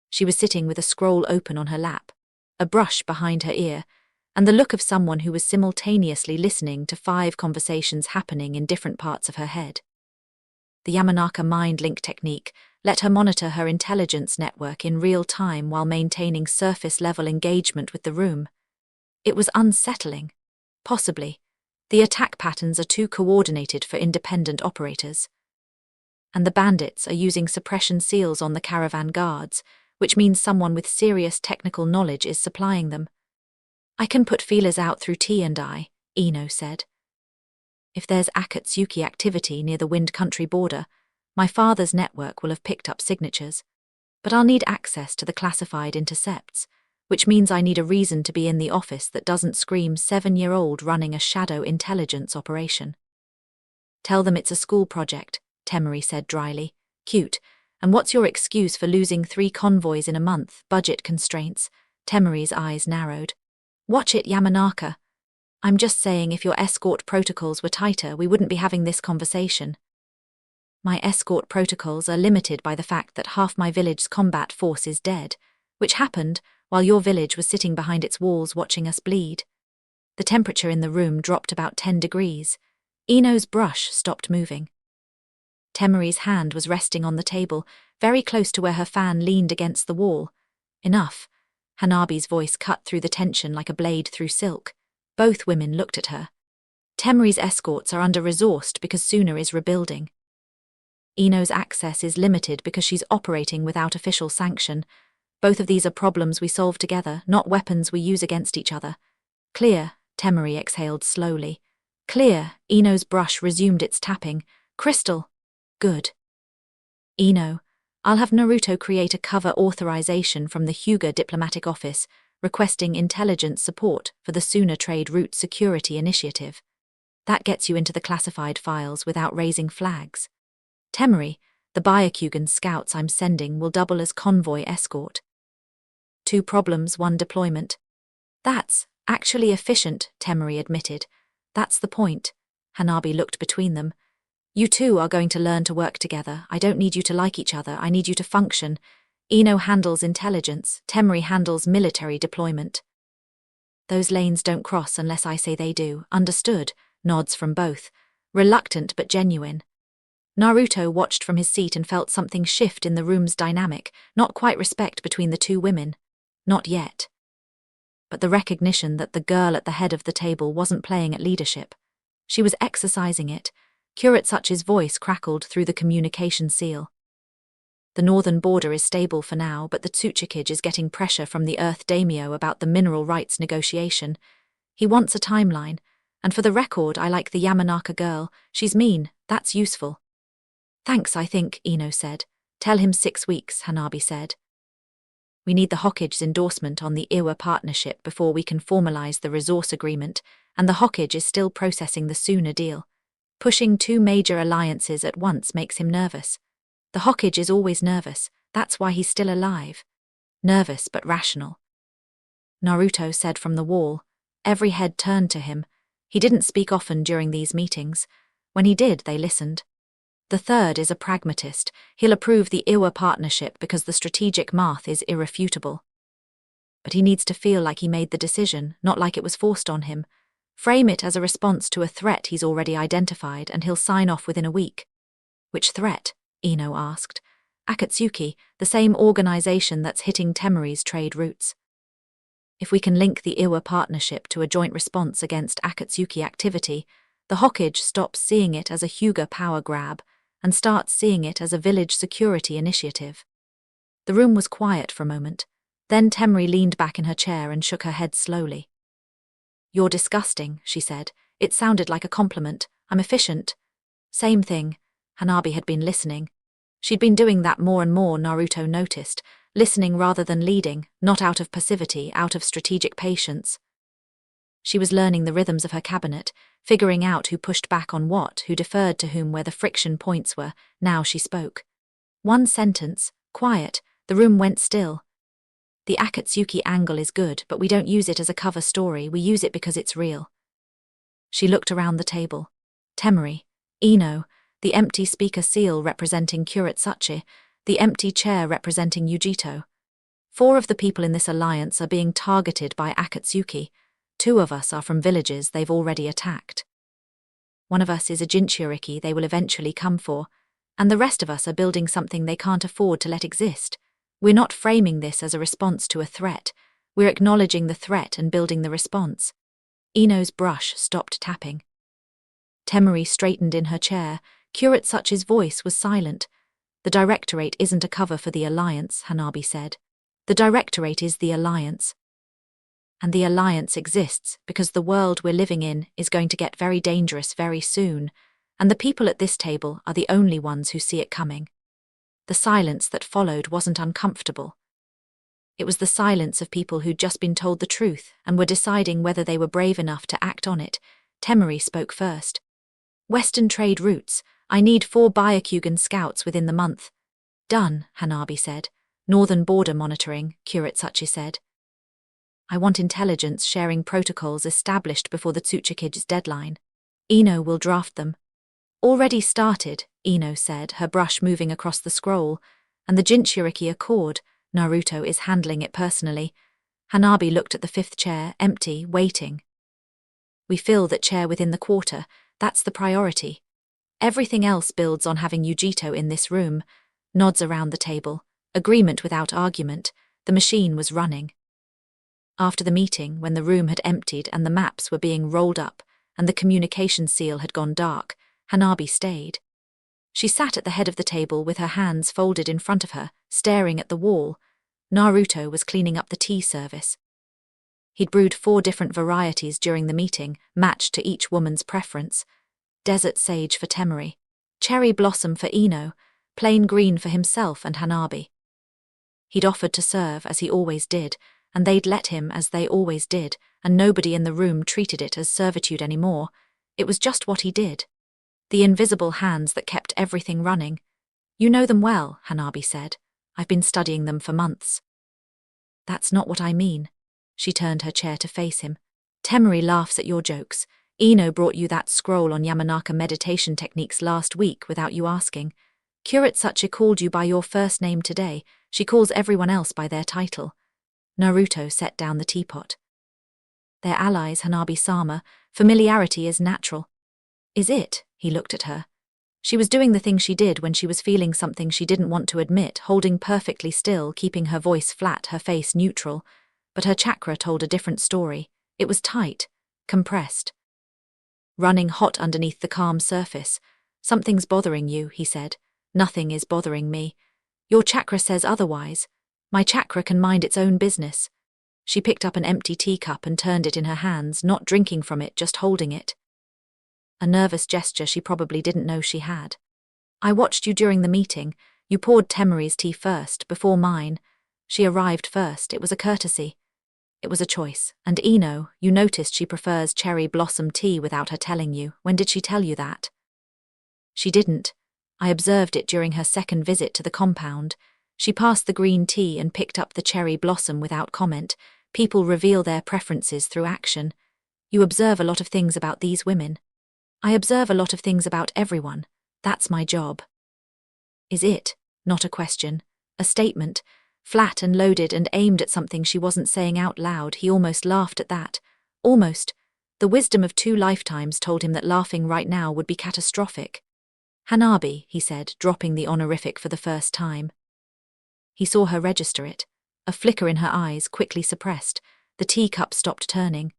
She was sitting with a scroll open on her lap, a brush behind her ear, and the look of someone who was simultaneously listening to 5 conversations happening in different parts of her head. The Yamanaka mind link technique let her monitor her intelligence network in real time while maintaining surface-level engagement with the room. It was unsettling. Possibly. The attack patterns are too coordinated for independent operators. And the bandits are using suppression seals on the caravan guards, which means someone with serious technical knowledge is supplying them. I can put feelers out through T&I, Ino said. If there's Akatsuki activity near the Wind Country border, My father's network will have picked up signatures, but I'll need access to the classified intercepts, which means I need a reason to be in the office that doesn't scream 7-year-old running a shadow intelligence operation. Tell them it's a school project, Temery said dryly. Cute. And what's your excuse for losing 3 convoys in a month? Budget constraints. Temery's eyes narrowed. Watch it, Yamanaka. I'm just saying if your escort protocols were tighter, we wouldn't be having this conversation. My escort protocols are limited by the fact that half my village's combat force is dead, which happened while your village was sitting behind its walls watching us bleed. The temperature in the room dropped about 10 degrees. Ino's brush stopped moving. Temery's hand was resting on the table, very close to where her fan leaned against the wall. Enough. Hanabi's voice cut through the tension like a blade through silk. Both women looked at her. Temery's escorts are under-resourced because Suna is rebuilding. Ino's access is limited because she's operating without official sanction. Both of these are problems we solve together, not weapons we use against each other. Clear, Temery exhaled slowly. Clear, Ino's brush resumed its tapping. Crystal. Good. Ino, I'll have Naruto create a cover authorization from the Hyuga diplomatic office, requesting intelligence support for the Suna Trade Route Security Initiative. That gets you into the classified files without raising flags. Temery, the Byakugan scouts I'm sending will double as convoy escort. 2 problems, 1 deployment. That's actually efficient, Temery admitted. That's the point. Hanabi looked between them. You two are going to learn to work together. I don't need you to like each other, I need you to function. Ino handles intelligence, Temery handles military deployment. Those lanes don't cross unless I say they do. Understood, nods from both. Reluctant but genuine. Naruto watched from his seat and felt something shift in the room's dynamic, not quite respect between the 2 women. Not yet. But the recognition that the girl at the head of the table wasn't playing at leadership. She was exercising it. Kuretsuchi's voice crackled through the communication seal. The northern border is stable for now, but the Tsuchikage is getting pressure from the Earth Daimyo about the mineral rights negotiation. He wants a timeline, and for the record I like the Yamanaka girl. She's mean, that's useful. Thanks, I think, Ino said. Tell him 6 weeks, Hanabi said. We need the Hokkage's endorsement on the Iwa partnership before we can formalize the resource agreement, and the Hokkage is still processing the Suna deal. Pushing 2 major alliances at once makes him nervous. The Hokkage is always nervous, that's why he's still alive. Nervous but rational. Naruto said from the wall. Every head turned to him. He didn't speak often during these meetings. When he did, they listened. The third is a pragmatist. He'll approve the Iwa partnership because the strategic math is irrefutable. But he needs to feel like he made the decision, not like it was forced on him. Frame it as a response to a threat he's already identified, and he'll sign off within a week. Which threat? Ino asked. Akatsuki, the same organization that's hitting Temery's trade routes. If we can link the Iwa partnership to a joint response against Akatsuki activity, the Hokkage stops seeing it as a Hyuga power grab and starts seeing it as a village security initiative. The room was quiet for a moment. Then Temery leaned back in her chair and shook her head slowly. You're disgusting, she said. It sounded like a compliment. I'm efficient. Same thing. Hanabi had been listening. She'd been doing that more and more, Naruto noticed, listening rather than leading, not out of passivity, out of strategic patience. She was learning the rhythms of her cabinet, figuring out who pushed back on what, who deferred to whom where the friction points were. Now she spoke. 1 sentence, quiet, the room went still. The Akatsuki angle is good, but we don't use it as a cover story, we use it because it's real. She looked around the table. Temery, Ino, the empty speaker seal representing Kuretsuchi, the empty chair representing Yujito. 4 of the people in this alliance are being targeted by Akatsuki. 2 of us are from villages they've already attacked. 1 of us is a Jinchuriki they will eventually come for, and the rest of us are building something they can't afford to let exist. We're not framing this as a response to a threat, we're acknowledging the threat and building the response. Ino's brush stopped tapping. Temery straightened in her chair. Kuretsuchi's voice was silent. The Directorate isn't a cover for the Alliance, Hanabi said. The Directorate is the Alliance. And the Alliance exists because the world we're living in is going to get very dangerous very soon. and the people at this table are the only ones who see it coming. The silence that followed wasn't uncomfortable. It was the silence of people who'd just been told the truth and were deciding whether they were brave enough to act on it. Temery spoke first. Western trade routes. I need 4 Byakugan scouts within the month. Done, Hanabi said. Northern border monitoring, Kuretsuchi said. I want intelligence sharing protocols established before the Tsuchikige's deadline. Ino will draft them. Already started, Ino said, her brush moving across the scroll, and the Jinchuriki Accord. Naruto is handling it personally. Hanabi looked at the 5th chair, empty, waiting. We fill that chair within the quarter. That's the priority. Everything else builds on having Yujito in this room. Nods around the table. Agreement without argument. The machine was running. After the meeting, when the room had emptied and the maps were being rolled up and the communication seal had gone dark, Hanabi stayed. She sat at the head of the table with her hands folded in front of her, staring at the wall. Naruto was cleaning up the tea service. He'd brewed 4 different varieties during the meeting, matched to each woman's preference. Desert sage for Temery, cherry blossom for Ino, plain green for himself and Hanabi. He'd offered to serve, as he always did, and they'd let him, as they always did, and nobody in the room treated it as servitude anymore. It was just what he did. The invisible hands that kept everything running. You know them well, Hanabi said. I've been studying them for months. That's not what I mean. She turned her chair to face him. Temery laughs at your jokes. Ino brought you that scroll on Yamanaka meditation techniques last week without you asking. Kuretsuchi called you by your first name today. She calls everyone else by their title. Naruto set down the teapot. They're allies, Hanabi-sama. Familiarity is natural. Is it? He looked at her. She was doing the thing she did when she was feeling something she didn't want to admit, holding perfectly still, keeping her voice flat, her face neutral. But her chakra told a different story. It was tight, compressed. Running hot underneath the calm surface. Something's bothering you, he said. Nothing is bothering me. Your chakra says otherwise. My chakra can mind its own business. She picked up an empty teacup and turned it in her hands, not drinking from it, just holding it. A nervous gesture she probably didn't know she had. I watched you during the meeting. You poured Temery's tea first, before mine. She arrived first. It was a courtesy. It was a choice. And Ino, you noticed she prefers cherry blossom tea without her telling you. When did she tell you that? She didn't. I observed it during her second visit to the compound. She passed the green tea and picked up the cherry blossom without comment. People reveal their preferences through action. You observe a lot of things about these women. I observe a lot of things about everyone. That's my job. Is it? Not a question. A statement. Flat and loaded and aimed at something she wasn't saying out loud. He almost laughed at that. Almost. The wisdom of 2 lifetimes told him that laughing right now would be catastrophic. Hanabi, he said, dropping the honorific for the first time. He saw her register it. A flicker in her eyes, quickly suppressed. The teacup stopped turning.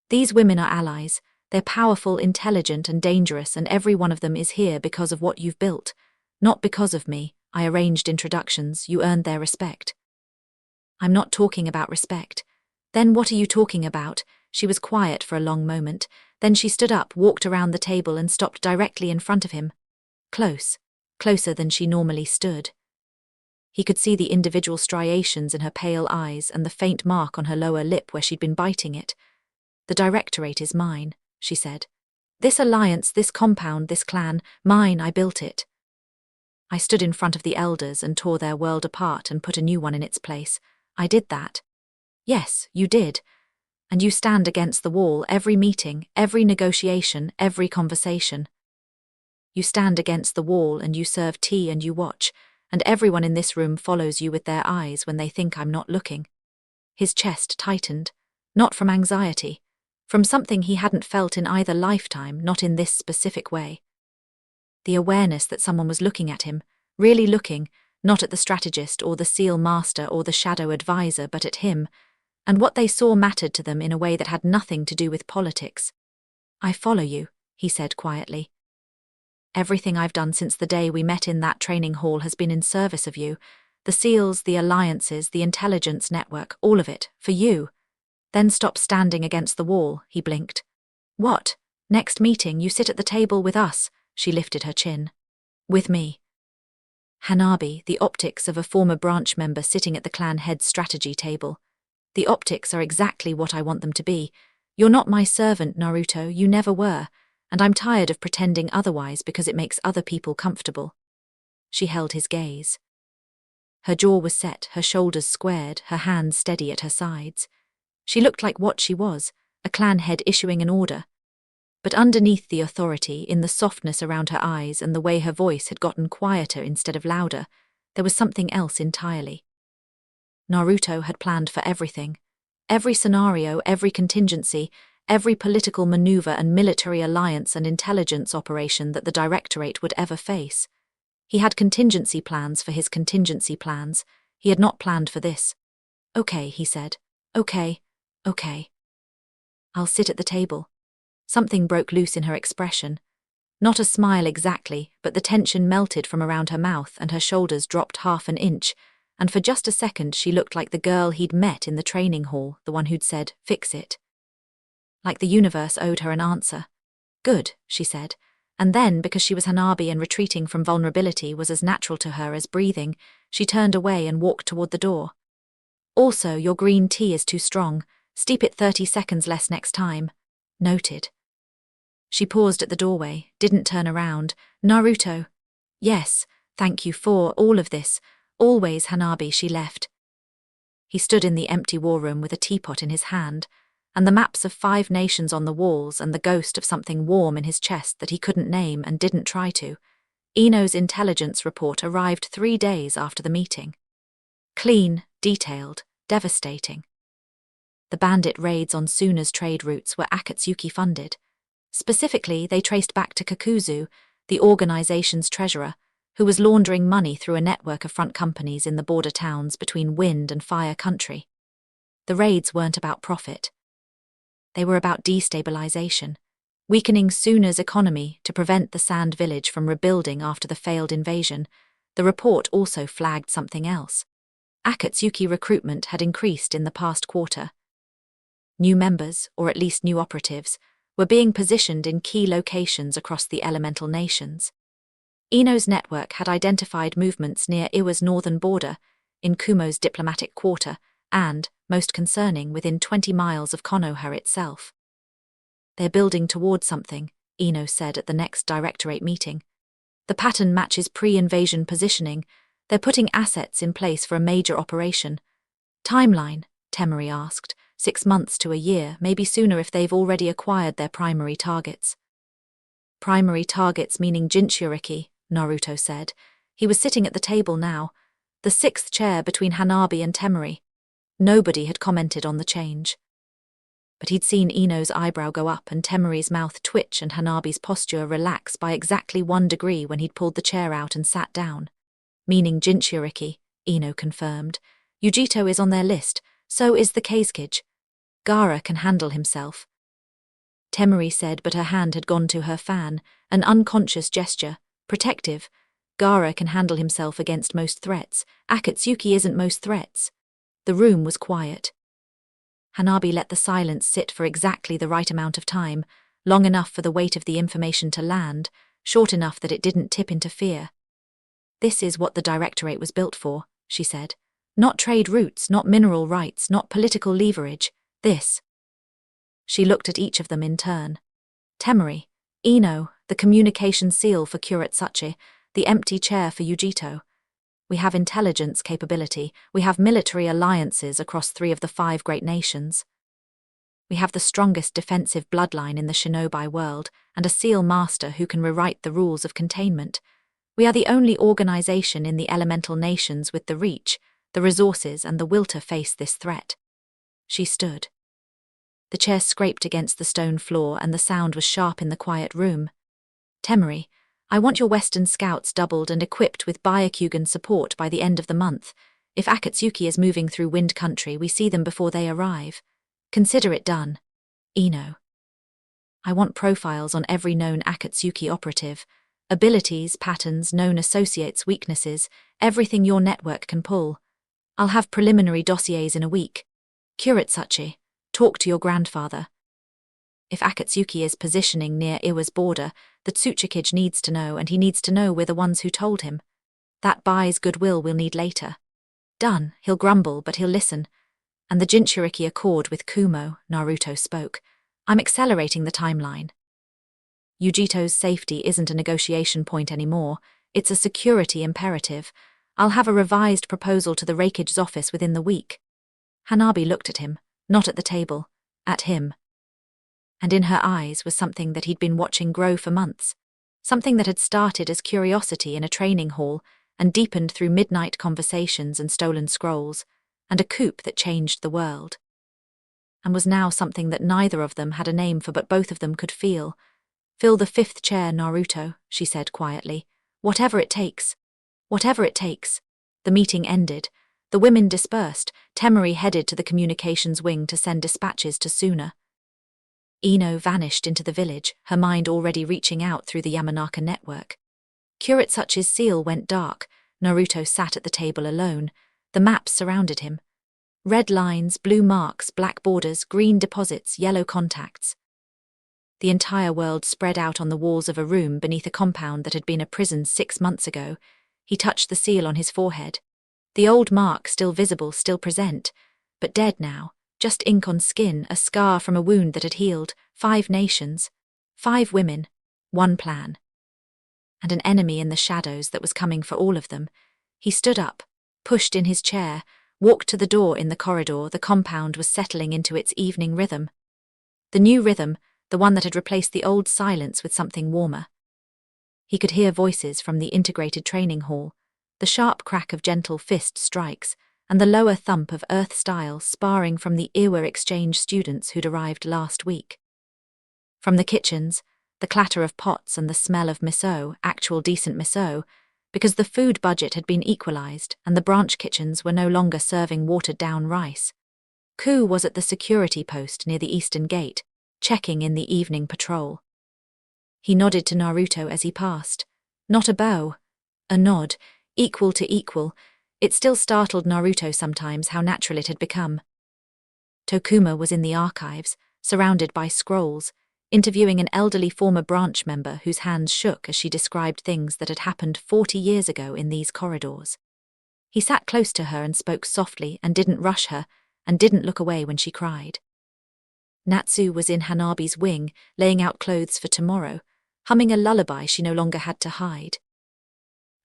These women are allies. They're powerful, intelligent, and dangerous, and every one of them is here because of what you've built. Not because of me. I arranged introductions. You earned their respect. I'm not talking about respect. Then what are you talking about? She was quiet for a long moment. Then she stood up, walked around the table, and stopped directly in front of him. Close. Closer than she normally stood. He could see the individual striations in her pale eyes and the faint mark on her lower lip where she'd been biting it. The directorate is mine, she said. This alliance, this compound, this clan, mine, I built it. I stood in front of the elders and tore their world apart and put a new one in its place. I did that. Yes, you did. And you stand against the wall every meeting, every negotiation, every conversation. You stand against the wall and you serve tea and you watch, and everyone in this room follows you with their eyes when they think I'm not looking. His chest tightened, not from anxiety, from something he hadn't felt in either lifetime, not in this specific way. The awareness that someone was looking at him, really looking, not at the strategist or the SEAL master or the shadow advisor, but at him, and what they saw mattered to them in a way that had nothing to do with politics. I follow you, he said quietly. Everything I've done since the day we met in that training hall has been in service of you. The SEALs, the alliances, the intelligence network, all of it, for you. Then stop standing against the wall, he blinked. What? Next meeting, you sit at the table with us. She lifted her chin. With me. Hanabi, the optics of a former branch member sitting at the clan head's strategy table. The optics are exactly what I want them to be. You're not my servant, Naruto, you never were, and I'm tired of pretending otherwise because it makes other people comfortable. She held his gaze. Her jaw was set, her shoulders squared, her hands steady at her sides. She looked like what she was, a clan head issuing an order. But underneath the authority, in the softness around her eyes and the way her voice had gotten quieter instead of louder, there was something else entirely. Naruto had planned for everything. Every scenario, every contingency, every political maneuver and military alliance and intelligence operation that the Directorate would ever face. He had contingency plans for his contingency plans. He had not planned for this. Okay, he said. Okay. I'll sit at the table. Something broke loose in her expression. Not a smile exactly, but the tension melted from around her mouth and her shoulders dropped half an inch, and for just a second she looked like the girl he'd met in the training hall, the one who'd said, "Fix it." Like the universe owed her an answer. Good, she said, and then, because she was Hanabi and retreating from vulnerability was as natural to her as breathing, she turned away and walked toward the door. Also, your green tea is too strong. Steep it 30 seconds less next time. Noted. She paused at the doorway, didn't turn around. Naruto. Yes, thank you for all of this. Always, Hanabi, she left. He stood in the empty war room with a teapot in his hand, and the maps of 5 nations on the walls and the ghost of something warm in his chest that he couldn't name and didn't try to. Ino's intelligence report arrived 3 days after the meeting. Clean, detailed, devastating. The bandit raids on Suna's trade routes were Akatsuki funded. Specifically, they traced back to Kakuzu, the organization's treasurer, who was laundering money through a network of front companies in the border towns between wind and fire country. The raids weren't about profit. They were about destabilization, weakening Suna's economy to prevent the Sand Village from rebuilding after the failed invasion. The report also flagged something else. Akatsuki recruitment had increased in the past quarter. New members, or at least new operatives, were being positioned in key locations across the elemental nations. Ino's network had identified movements near Iwa's northern border, in Kumo's diplomatic quarter, and, most concerning, within 20 miles of Konoha itself. They're building toward something, Ino said at the next Directorate meeting. The pattern matches pre-invasion positioning. They're putting assets in place for a major operation. Timeline, Temari asked. 6 months to a year, maybe sooner if they've already acquired their primary targets. Primary targets meaning Jinchuriki, Naruto said. He was sitting at the table now, the 6th chair between Hanabi and Temari. Nobody had commented on the change. But he'd seen Ino's eyebrow go up and Temari's mouth twitch and Hanabi's posture relax by exactly 1 degree when he'd pulled the chair out and sat down. Meaning Jinchuriki, Ino confirmed. Yujito is on their list, so is the Kazekage. Gaara can handle himself. Temari said, but her hand had gone to her fan, an unconscious gesture, protective. Gaara can handle himself against most threats. Akatsuki isn't most threats. The room was quiet. Hanabi let the silence sit for exactly the right amount of time, long enough for the weight of the information to land, short enough that it didn't tip into fear. This is what the Directorate was built for, she said. Not trade routes, not mineral rights, not political leverage. This. She looked at each of them in turn. Temari, Ino, the communication seal for Kuretsuchi, the empty chair for Yujito. We have intelligence capability, we have military alliances across 3 of the 5 great nations. We have the strongest defensive bloodline in the shinobi world, and a seal master who can rewrite the rules of containment. We are the only organization in the elemental nations with the reach, the resources and the will to face this threat. She stood. The chair scraped against the stone floor and the sound was sharp in the quiet room. Temari, I want your Western scouts doubled and equipped with Byakugan support by the end of the month. If Akatsuki is moving through wind country, we see them before they arrive. Consider it done. Ino. I want profiles on every known Akatsuki operative. Abilities, patterns, known associates, weaknesses, everything your network can pull. I'll have preliminary dossiers in a week. Kuretsuchi, talk to your grandfather. If Akatsuki is positioning near Iwa's border, the Tsuchikage needs to know, and he needs to know we're the ones who told him. That buys goodwill we'll need later. Done, he'll grumble, but he'll listen. And the Jinchuriki accord with Kumo, Naruto spoke. I'm accelerating the timeline. Yujito's safety isn't a negotiation point anymore, it's a security imperative. I'll have a revised proposal to the Raikage's office within the week. Hanabi looked at him, not at the table, at him. And in her eyes was something that he'd been watching grow for months, something that had started as curiosity in a training hall and deepened through midnight conversations and stolen scrolls, and a coup that changed the world. And was now something that neither of them had a name for, but both of them could feel. Fill the 5th chair, Naruto, she said quietly. Whatever it takes. Whatever it takes. The meeting ended. The women dispersed. Temari headed to the communications wing to send dispatches to Suna. Ino vanished into the village, her mind already reaching out through the Yamanaka network. Kuretsuchi's seal went dark. Naruto sat at the table alone. The maps surrounded him. Red lines, blue marks, black borders, green deposits, yellow contacts. The entire world spread out on the walls of a room beneath a compound that had been a prison 6 months ago. He touched the seal on his forehead. The old mark still visible, still present, but dead now. Just ink on skin, a scar from a wound that had healed. 5 nations, 5 women, 1 plan. And an enemy in the shadows that was coming for all of them. He stood up, pushed in his chair, walked to the door in the corridor. The compound was settling into its evening rhythm. The new rhythm, the one that had replaced the old silence with something warmer. He could hear voices from the integrated training hall, the sharp crack of gentle fist strikes, and the lower thump of earth-style sparring from the Iwa exchange students who'd arrived last week. From the kitchens, the clatter of pots and the smell of miso, actual decent miso, because the food budget had been equalized and the branch kitchens were no longer serving watered-down rice. Ku was at the security post near the eastern gate, checking in the evening patrol. He nodded to Naruto as he passed. Not a bow. A nod, equal to equal. It still startled Naruto sometimes how natural it had become. Tokuma was in the archives, surrounded by scrolls, interviewing an elderly former branch member whose hands shook as she described things that had happened 40 years ago in these corridors. He sat close to her and spoke softly and didn't rush her, and didn't look away when she cried. Natsu was in Hanabi's wing, laying out clothes for tomorrow, humming a lullaby she no longer had to hide.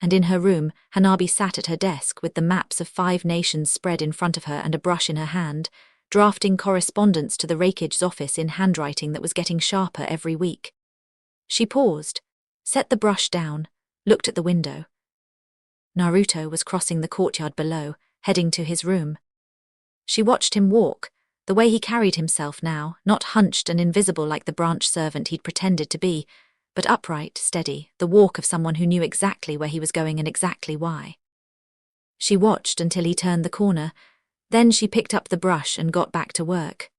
And in her room, Hanabi sat at her desk with the maps of 5 nations spread in front of her and a brush in her hand, drafting correspondence to the Raikage's office in handwriting that was getting sharper every week. She paused, set the brush down, looked at the window. Naruto was crossing the courtyard below, heading to his room. She watched him walk, the way he carried himself now, not hunched and invisible like the branch servant he'd pretended to be, but upright, steady, the walk of someone who knew exactly where he was going and exactly why. She watched until he turned the corner, then she picked up the brush and got back to work.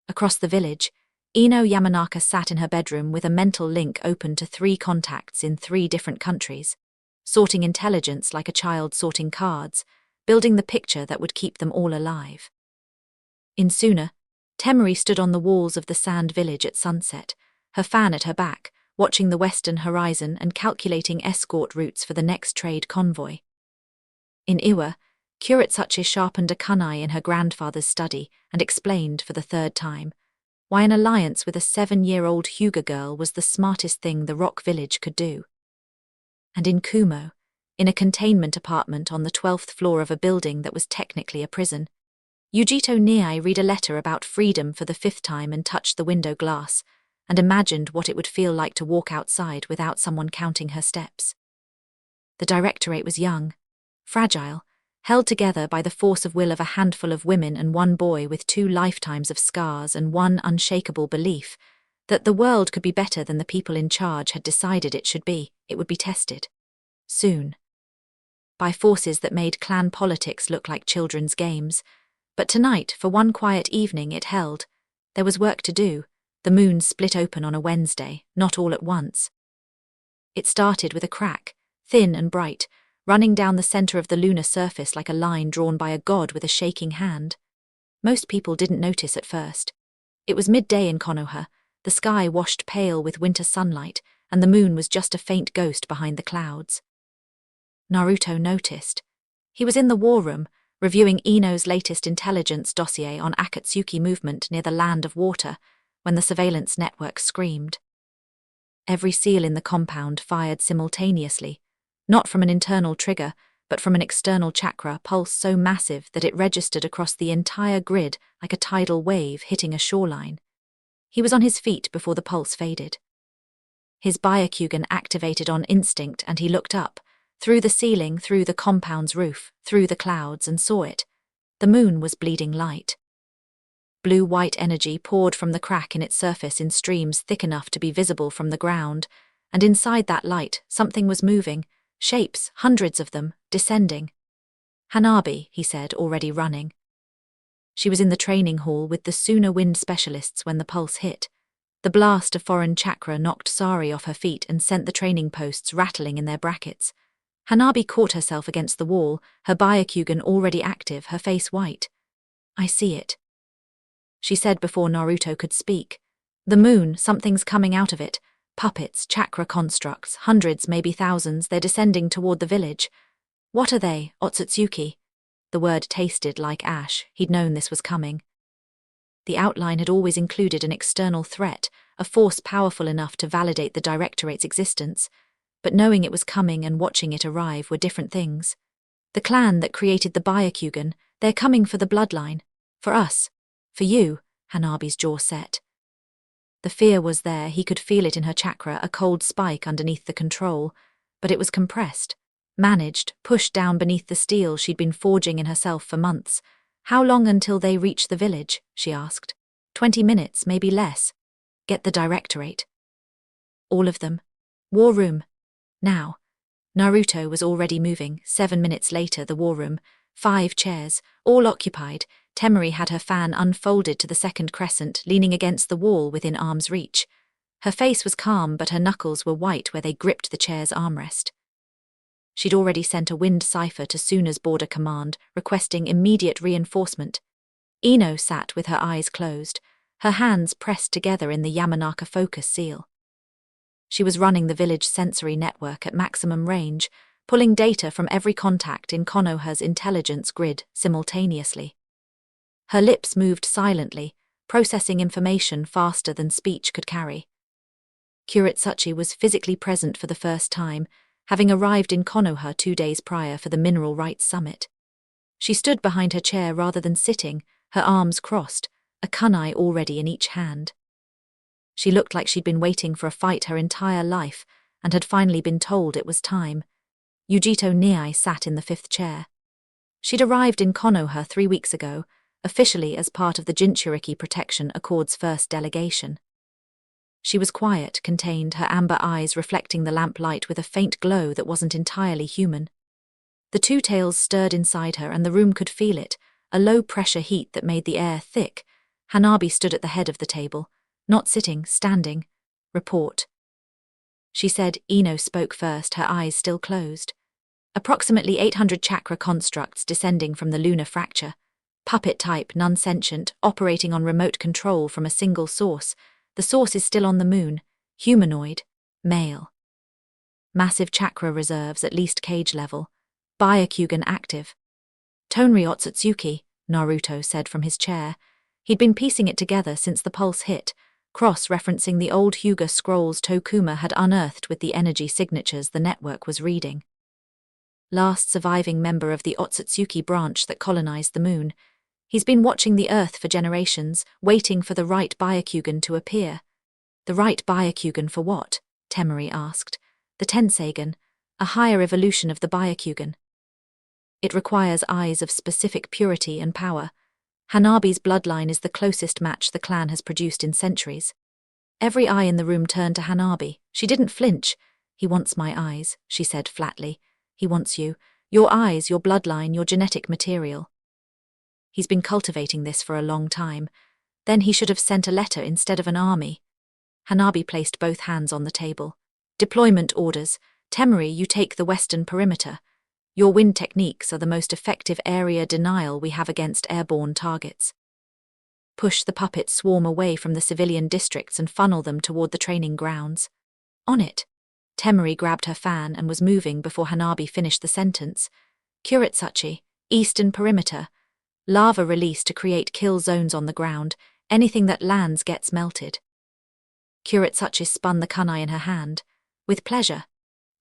Across the village, Ino Yamanaka sat in her bedroom with a mental link open to 3 contacts in 3 different countries, sorting intelligence like a child sorting cards, building the picture that would keep them all alive. In Suna, Temari stood on the walls of the sand village at sunset, her fan at her back, watching the western horizon and calculating escort routes for the next trade convoy. In Iwa, Kuretsuchi sharpened a kunai in her grandfather's study and explained for the 3rd time why an alliance with a 7-year-old Hyuga girl was the smartest thing the rock village could do. And in Kumo, in a containment apartment on the 12th floor of a building that was technically a prison, Yujito Niai read a letter about freedom for the 5th time and touched the window glass, and imagined what it would feel like to walk outside without someone counting her steps. The directorate was young, fragile, held together by the force of will of a handful of women and 1 boy with 2 lifetimes of scars and 1 unshakable belief that the world could be better than the people in charge had decided it should be. It would be tested. Soon. By forces that made clan politics look like children's games. But tonight, for 1 quiet evening it held, there was work to do. The moon split open on a Wednesday, not all at once. It started with a crack, thin and bright, running down the center of the lunar surface like a line drawn by a god with a shaking hand. Most people didn't notice at first. It was midday in Konoha, the sky washed pale with winter sunlight, and the moon was just a faint ghost behind the clouds. Naruto noticed. He was in the war room, reviewing Ino's latest intelligence dossier on Akatsuki movement near the Land of Water, when the surveillance network screamed. Every seal in the compound fired simultaneously, not from an internal trigger, but from an external chakra pulse so massive that it registered across the entire grid like a tidal wave hitting a shoreline. He was on his feet before the pulse faded. His Byakugan activated on instinct, and he looked up, through the ceiling, through the compound's roof, through the clouds, and saw it. The moon was bleeding light. Blue-white energy poured from the crack in its surface in streams thick enough to be visible from the ground, and inside that light something was moving, shapes, hundreds of them, descending. "Hanabi," he said, already running. She was in the training hall with the Suna Wind specialists when the pulse hit. The blast of foreign chakra knocked Sari off her feet and sent the training posts rattling in their brackets. Hanabi caught herself against the wall, her Byakugan already active, her face white. "I see it," she said before Naruto could speak. "The moon, something's coming out of it. Puppets, chakra constructs, hundreds, maybe thousands, they're descending toward the village." "What are they, Otsutsuki?" The word tasted like ash. He'd known this was coming. The outline had always included an external threat, a force powerful enough to validate the Directorate's existence, but knowing it was coming and watching it arrive were different things. The clan that created the Byakugan, they're coming for the bloodline. For us. For you, Hanabi's jaw set. The fear was there, he could feel it in her chakra, a cold spike underneath the control, but it was compressed, managed, pushed down beneath the steel she'd been forging in herself for months. "How long until they reach the village?" she asked. 20 minutes, maybe less. "Get the Directorate." "All of them. War room. Now." Naruto was already moving. 7 minutes later, the war room. 5 chairs, all occupied. Temari had her fan unfolded to the second crescent, leaning against the wall within arm's reach. Her face was calm, but her knuckles were white where they gripped the chair's armrest. She'd already sent a wind cipher to Suna's border command, requesting immediate reinforcement. Ino sat with her eyes closed, her hands pressed together in the Yamanaka focus seal. She was running the village sensory network at maximum range, pulling data from every contact in Konoha's intelligence grid simultaneously. Her lips moved silently, processing information faster than speech could carry. Kuretsuchi was physically present for the first time, having arrived in Konoha 2 days prior for the Mineral Rights Summit. She stood behind her chair rather than sitting, her arms crossed, a kunai already in each hand. She looked like she'd been waiting for a fight her entire life, and had finally been told it was time. Yujito Niai sat in the 5th chair. She'd arrived in Konoha 3 weeks ago, officially as part of the Jinchuriki Protection Accord's first delegation. She was quiet, contained, her amber eyes reflecting the lamplight with a faint glow that wasn't entirely human. The 2 tails stirred inside her, and the room could feel it, a low-pressure heat that made the air thick. Hanabi stood at the head of the table, not sitting, standing. "Report," she said. Ino spoke first, her eyes still closed. "Approximately 800 chakra constructs descending from the lunar fracture. Puppet type, non-sentient, operating on remote control from a single source. The source is still on the moon. Humanoid. Male. Massive chakra reserves, at least cage level. Byakugan active." "Tonri Otsutsuki," Naruto said from his chair. He'd been piecing it together since the pulse hit, cross-referencing the old Hyuga scrolls Tokuma had unearthed with the energy signatures the network was reading. Last surviving member of the Otsutsuki branch that colonized the moon. He's been watching the Earth for generations, waiting for the right Byakugan to appear. "The right Byakugan for what?" Temari asked. "The Tenseigan, a higher evolution of the Byakugan. It requires eyes of specific purity and power. Hanabi's bloodline is the closest match the clan has produced in centuries." Every eye in the room turned to Hanabi. She didn't flinch. "He wants my eyes," she said flatly. "He wants you. Your eyes, your bloodline, your genetic material. He's been cultivating this for a long time. Then he should have sent a letter instead of an army." Hanabi placed both hands on the table. "Deployment orders. Temari, you take the western perimeter. Your wind techniques are the most effective area denial we have against airborne targets." push the puppets swarm away from the civilian districts and funnel them toward the training grounds. On it. Temari grabbed her fan and was moving before Hanabi finished the sentence. Kuretsuchi, eastern perimeter. Lava release to create kill zones on the ground. Anything that lands gets melted. Kuretsuchi spun the kunai in her hand. With pleasure.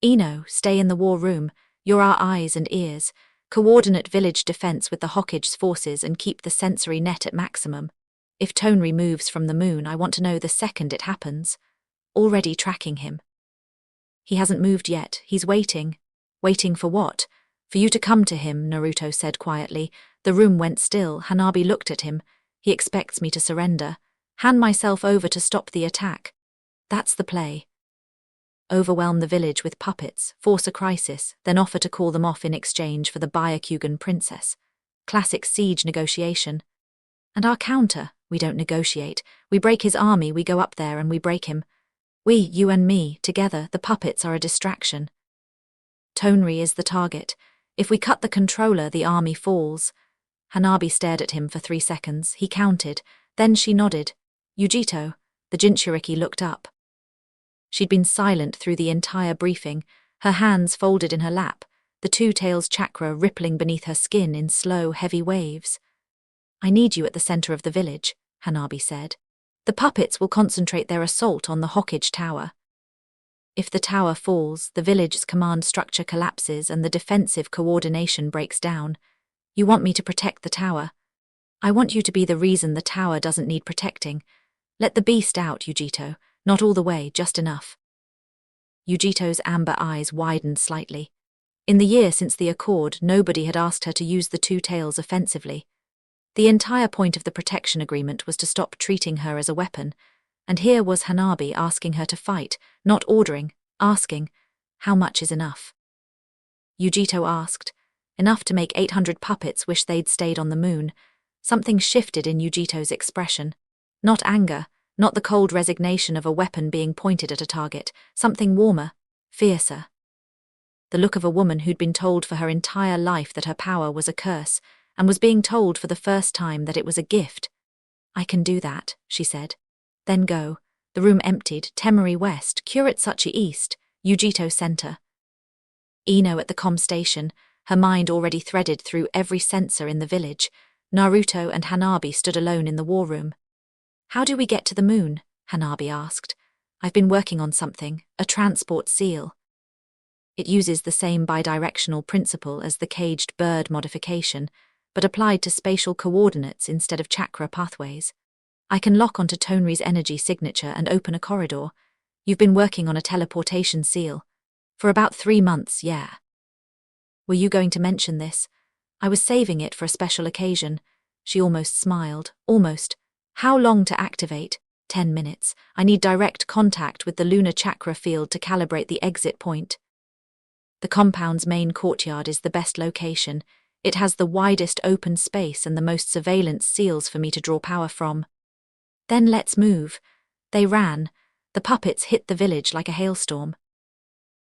Ino, stay in the war room. You're our eyes and ears. Coordinate village defense with the Hokage's forces and keep the sensory net at maximum. If Tonri moves from the moon, I want to know the second it happens. Already tracking him. He hasn't moved yet. He's waiting. Waiting for what? For you to come to him, Naruto said quietly. The room went still. Hanabi looked at him. He expects me to surrender. Hand myself over to stop the attack. That's the play. Overwhelm the village with puppets, force a crisis, then offer to call them off in exchange for the Byakugan princess. Classic siege negotiation. And our counter, we don't negotiate. We break his army, we go up there and we break him. We, you and me, together, the puppets are a distraction. Tonri is the target. If we cut the controller, the army falls. Hanabi stared at him for 3 seconds. He counted. Then she nodded. Yujito. The Jinchuriki looked up. She'd been silent through the entire briefing, her hands folded in her lap, the two-tails chakra rippling beneath her skin in slow, heavy waves. I need you at the center of the village, Hanabi said. The puppets will concentrate their assault on the Hokage Tower. If the tower falls, the village's command structure collapses and the defensive coordination breaks down. You want me to protect the tower. I want you to be the reason the tower doesn't need protecting. Let the beast out, Yujito. Not all the way, just enough. Yujito's amber eyes widened slightly. In the year since the accord, nobody had asked her to use the two tails offensively. The entire point of the protection agreement was to stop treating her as a weapon, and here was Hanabi asking her to fight, not ordering, asking, how much is enough? Yujito asked, enough to make 800 puppets wish they'd stayed on the moon. Something shifted in Yujito's expression. Not anger, not the cold resignation of a weapon being pointed at a target, something warmer, fiercer. The look of a woman who'd been told for her entire life that her power was a curse, and was being told for the first time that it was a gift. I can do that, she said. Then go. The room emptied, Temari west, Kuretsuchi east, Yujito center. Ino at the comm station, her mind already threaded through every sensor in the village. Naruto and Hanabi stood alone in the war room. How do we get to the moon? Hanabi asked. I've been working on something, a transport seal. It uses the same bidirectional principle as the caged bird modification, but applied to spatial coordinates instead of chakra pathways. I can lock onto Tonri's energy signature and open a corridor. You've been working on a teleportation seal. For about 3 months, yeah. Were you going to mention this? I was saving it for a special occasion. She almost smiled. Almost. How long to activate? 10 minutes. I need direct contact with the lunar chakra field to calibrate the exit point. The compound's main courtyard is the best location. It has the widest open space and the most surveillance seals for me to draw power from. Then let's move. They ran. The puppets hit the village like a hailstorm.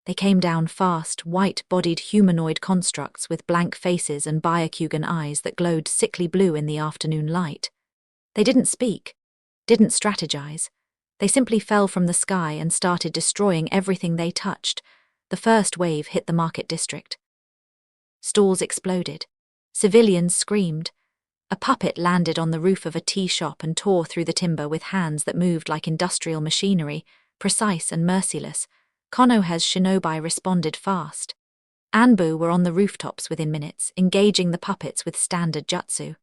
They came down fast, white-bodied humanoid constructs with blank faces and Byakugan eyes that glowed sickly blue in the afternoon light. They didn't speak, didn't strategize. They simply fell from the sky and started destroying everything they touched. The first wave hit the market district. Stalls exploded. Civilians screamed. A puppet landed on the roof of a tea shop and tore through the timber with hands that moved like industrial machinery, precise and merciless. Konoha's shinobi responded fast. Anbu were on the rooftops within minutes, engaging the puppets with standard jutsu.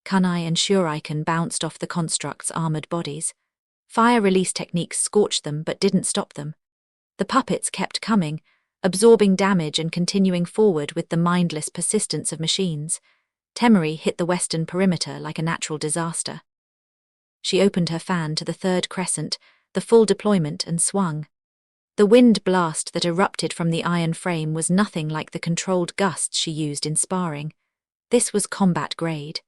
Kunai and shuriken bounced off the constructs' armored bodies. Fire release techniques scorched them but didn't stop them. The puppets kept coming, absorbing damage and continuing forward with the mindless persistence of machines. Temari hit the western perimeter like a natural disaster. She opened her fan to the third crescent, the full deployment, and swung. The wind blast that erupted from the iron frame was nothing like the controlled gusts she used in sparring. This was combat grade.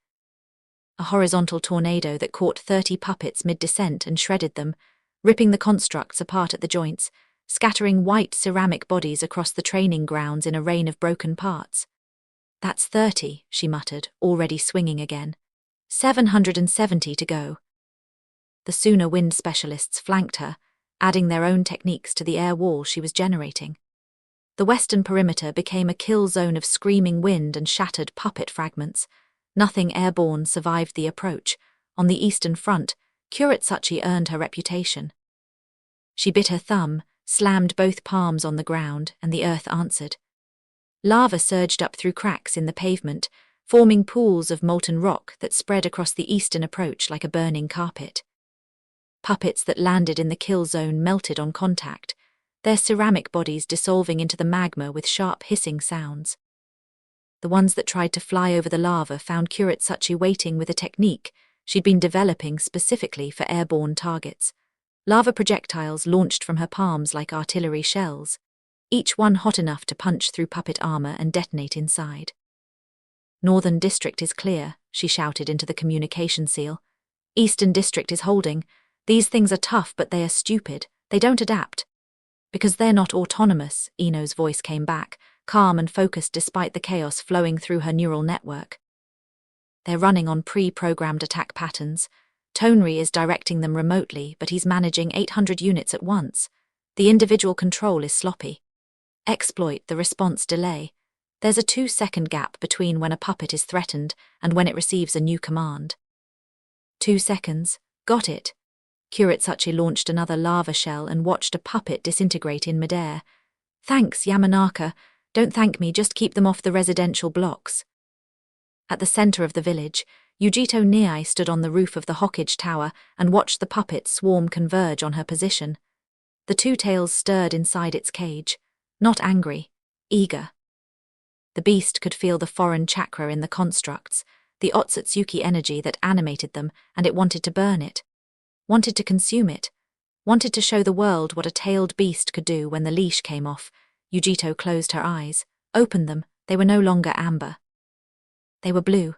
A horizontal tornado that caught 30 puppets mid-descent and shredded them, ripping the constructs apart at the joints, scattering white ceramic bodies across the training grounds in a rain of broken parts. That's 30, she muttered, already swinging again. 770 to go. The sooner wind specialists flanked her, adding their own techniques to the air wall she was generating. The western perimeter became a kill zone of screaming wind and shattered puppet fragments. Nothing airborne survived the approach. On the eastern front, Kuretsuchi earned her reputation. She bit her thumb, slammed both palms on the ground, and the earth answered. Lava surged up through cracks in the pavement, forming pools of molten rock that spread across the eastern approach like a burning carpet. Puppets that landed in the kill zone melted on contact, their ceramic bodies dissolving into the magma with sharp hissing sounds. The ones that tried to fly over the lava found Kuretsuchi waiting with a technique she'd been developing specifically for airborne targets. Lava projectiles launched from her palms like artillery shells, each one hot enough to punch through puppet armor and detonate inside. Northern District is clear, she shouted into the communication seal. Eastern District is holding. These things are tough, but they are stupid. They don't adapt. Because they're not autonomous, Ino's voice came back, calm and focused despite the chaos flowing through her neural network. They're running on pre-programmed attack patterns. Tonri is directing them remotely, but he's managing 800 units at once. The individual control is sloppy. Exploit the response delay. There's a 2-second gap between when a puppet is threatened and when it receives a new command. 2 seconds. Got it. Kuretsuchi launched another lava shell and watched a puppet disintegrate in midair. Thanks, Yamanaka. Don't thank me, just keep them off the residential blocks. At the center of the village, Yujito Niai stood on the roof of the Hokage Tower and watched the puppet swarm converge on her position. The two tails stirred inside its cage, not angry, eager. The beast could feel the foreign chakra in the constructs, the Otsutsuki energy that animated them, and it wanted to burn it. Wanted to consume it. Wanted to show the world what a tailed beast could do when the leash came off. Yujito closed her eyes, opened them. They were no longer amber. They were blue.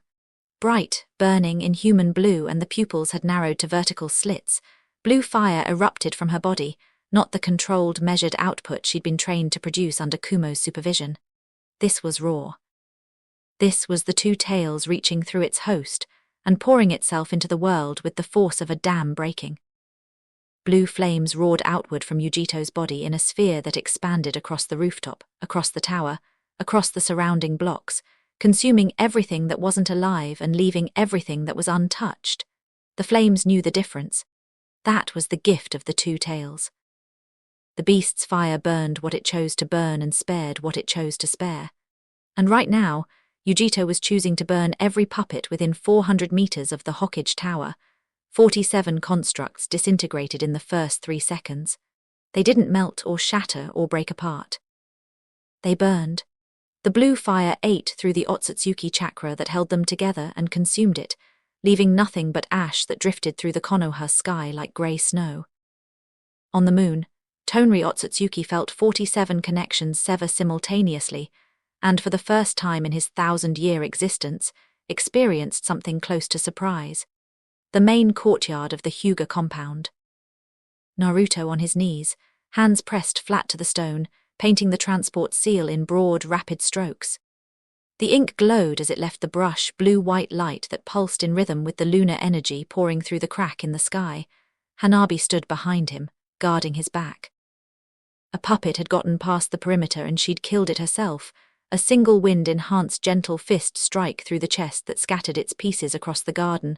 Bright, burning, inhuman blue, and the pupils had narrowed to vertical slits. Blue fire erupted from her body, not the controlled, measured output she'd been trained to produce under Kumo's supervision. This was raw. This was the two tails reaching through its host and pouring itself into the world with the force of a dam breaking. Blue flames roared outward from Yujito's body in a sphere that expanded across the rooftop, across the tower, across the surrounding blocks, consuming everything that wasn't alive and leaving everything that was untouched. The flames knew the difference. That was the gift of the two tails. The beast's fire burned what it chose to burn and spared what it chose to spare. And right now, Yujito was choosing to burn every puppet within 400 meters of the Hokage Tower. 47 constructs disintegrated in the first 3 seconds. They didn't melt or shatter or break apart. They burned. The blue fire ate through the Otsutsuki chakra that held them together and consumed it, leaving nothing but ash that drifted through the Konoha sky like grey snow. On the moon, Tonri Otsutsuki felt 47 connections sever simultaneously, and for the first time in his 1,000-year existence, experienced something close to surprise. The main courtyard of the Hyuga compound. Naruto on his knees, hands pressed flat to the stone, painting the transport seal in broad, rapid strokes. The ink glowed as it left the brush blue-white light that pulsed in rhythm with the lunar energy pouring through the crack in the sky. Hanabi stood behind him, guarding his back. A puppet had gotten past the perimeter and she'd killed it herself, a single wind-enhanced gentle fist strike through the chest that scattered its pieces across the garden.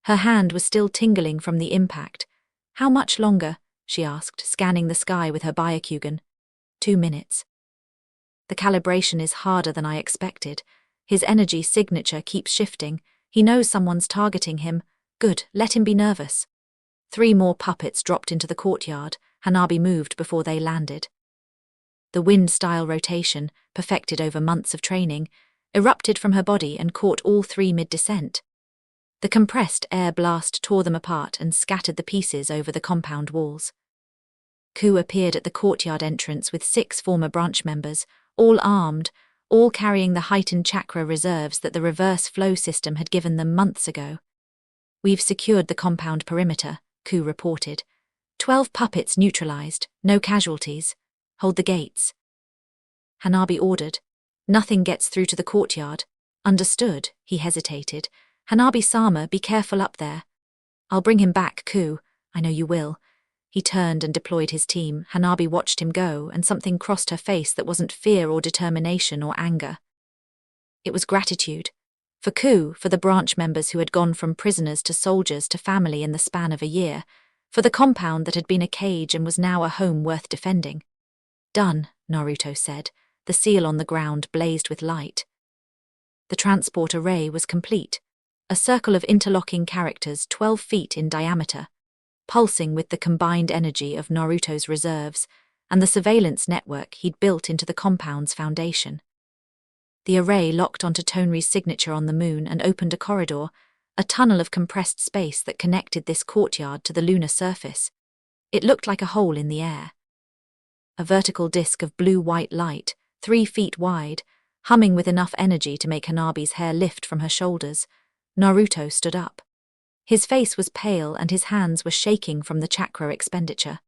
Her hand was still tingling from the impact. How much longer? She asked, scanning the sky with her Byakugan. 2 minutes. The calibration is harder than I expected. His energy signature keeps shifting. He knows someone's targeting him. Good, let him be nervous. 3 more puppets dropped into the courtyard. Hanabi moved before they landed. The wind-style rotation, perfected over months of training, erupted from her body and caught all 3 mid-descent. The compressed air blast tore them apart and scattered the pieces over the compound walls. Ku appeared at the courtyard entrance with 6 former branch members, all armed, all carrying the heightened chakra reserves that the reverse flow system had given them months ago. We've secured the compound perimeter, Ku reported. 12 puppets neutralized, no casualties. Hold the gates. Hanabi ordered. Nothing gets through to the courtyard. Understood, he hesitated. Hanabi-sama, be careful up there. I'll bring him back, Ku. I know you will. He turned and deployed his team. Hanabi watched him go, and something crossed her face that wasn't fear or determination or anger. It was gratitude. For Ku, for the branch members who had gone from prisoners to soldiers to family in the span of a year, for the compound that had been a cage and was now a home worth defending. Done, Naruto said. The seal on the ground blazed with light. The transport array was complete. A circle of interlocking characters 12 feet in diameter, pulsing with the combined energy of Naruto's reserves and the surveillance network he'd built into the compound's foundation. The array locked onto Tonri's signature on the moon and opened a corridor, a tunnel of compressed space that connected this courtyard to the lunar surface. It looked like a hole in the air. A vertical disk of blue-white light, 3 feet wide, humming with enough energy to make Hanabi's hair lift from her shoulders. Naruto stood up. His face was pale and his hands were shaking from the chakra expenditure.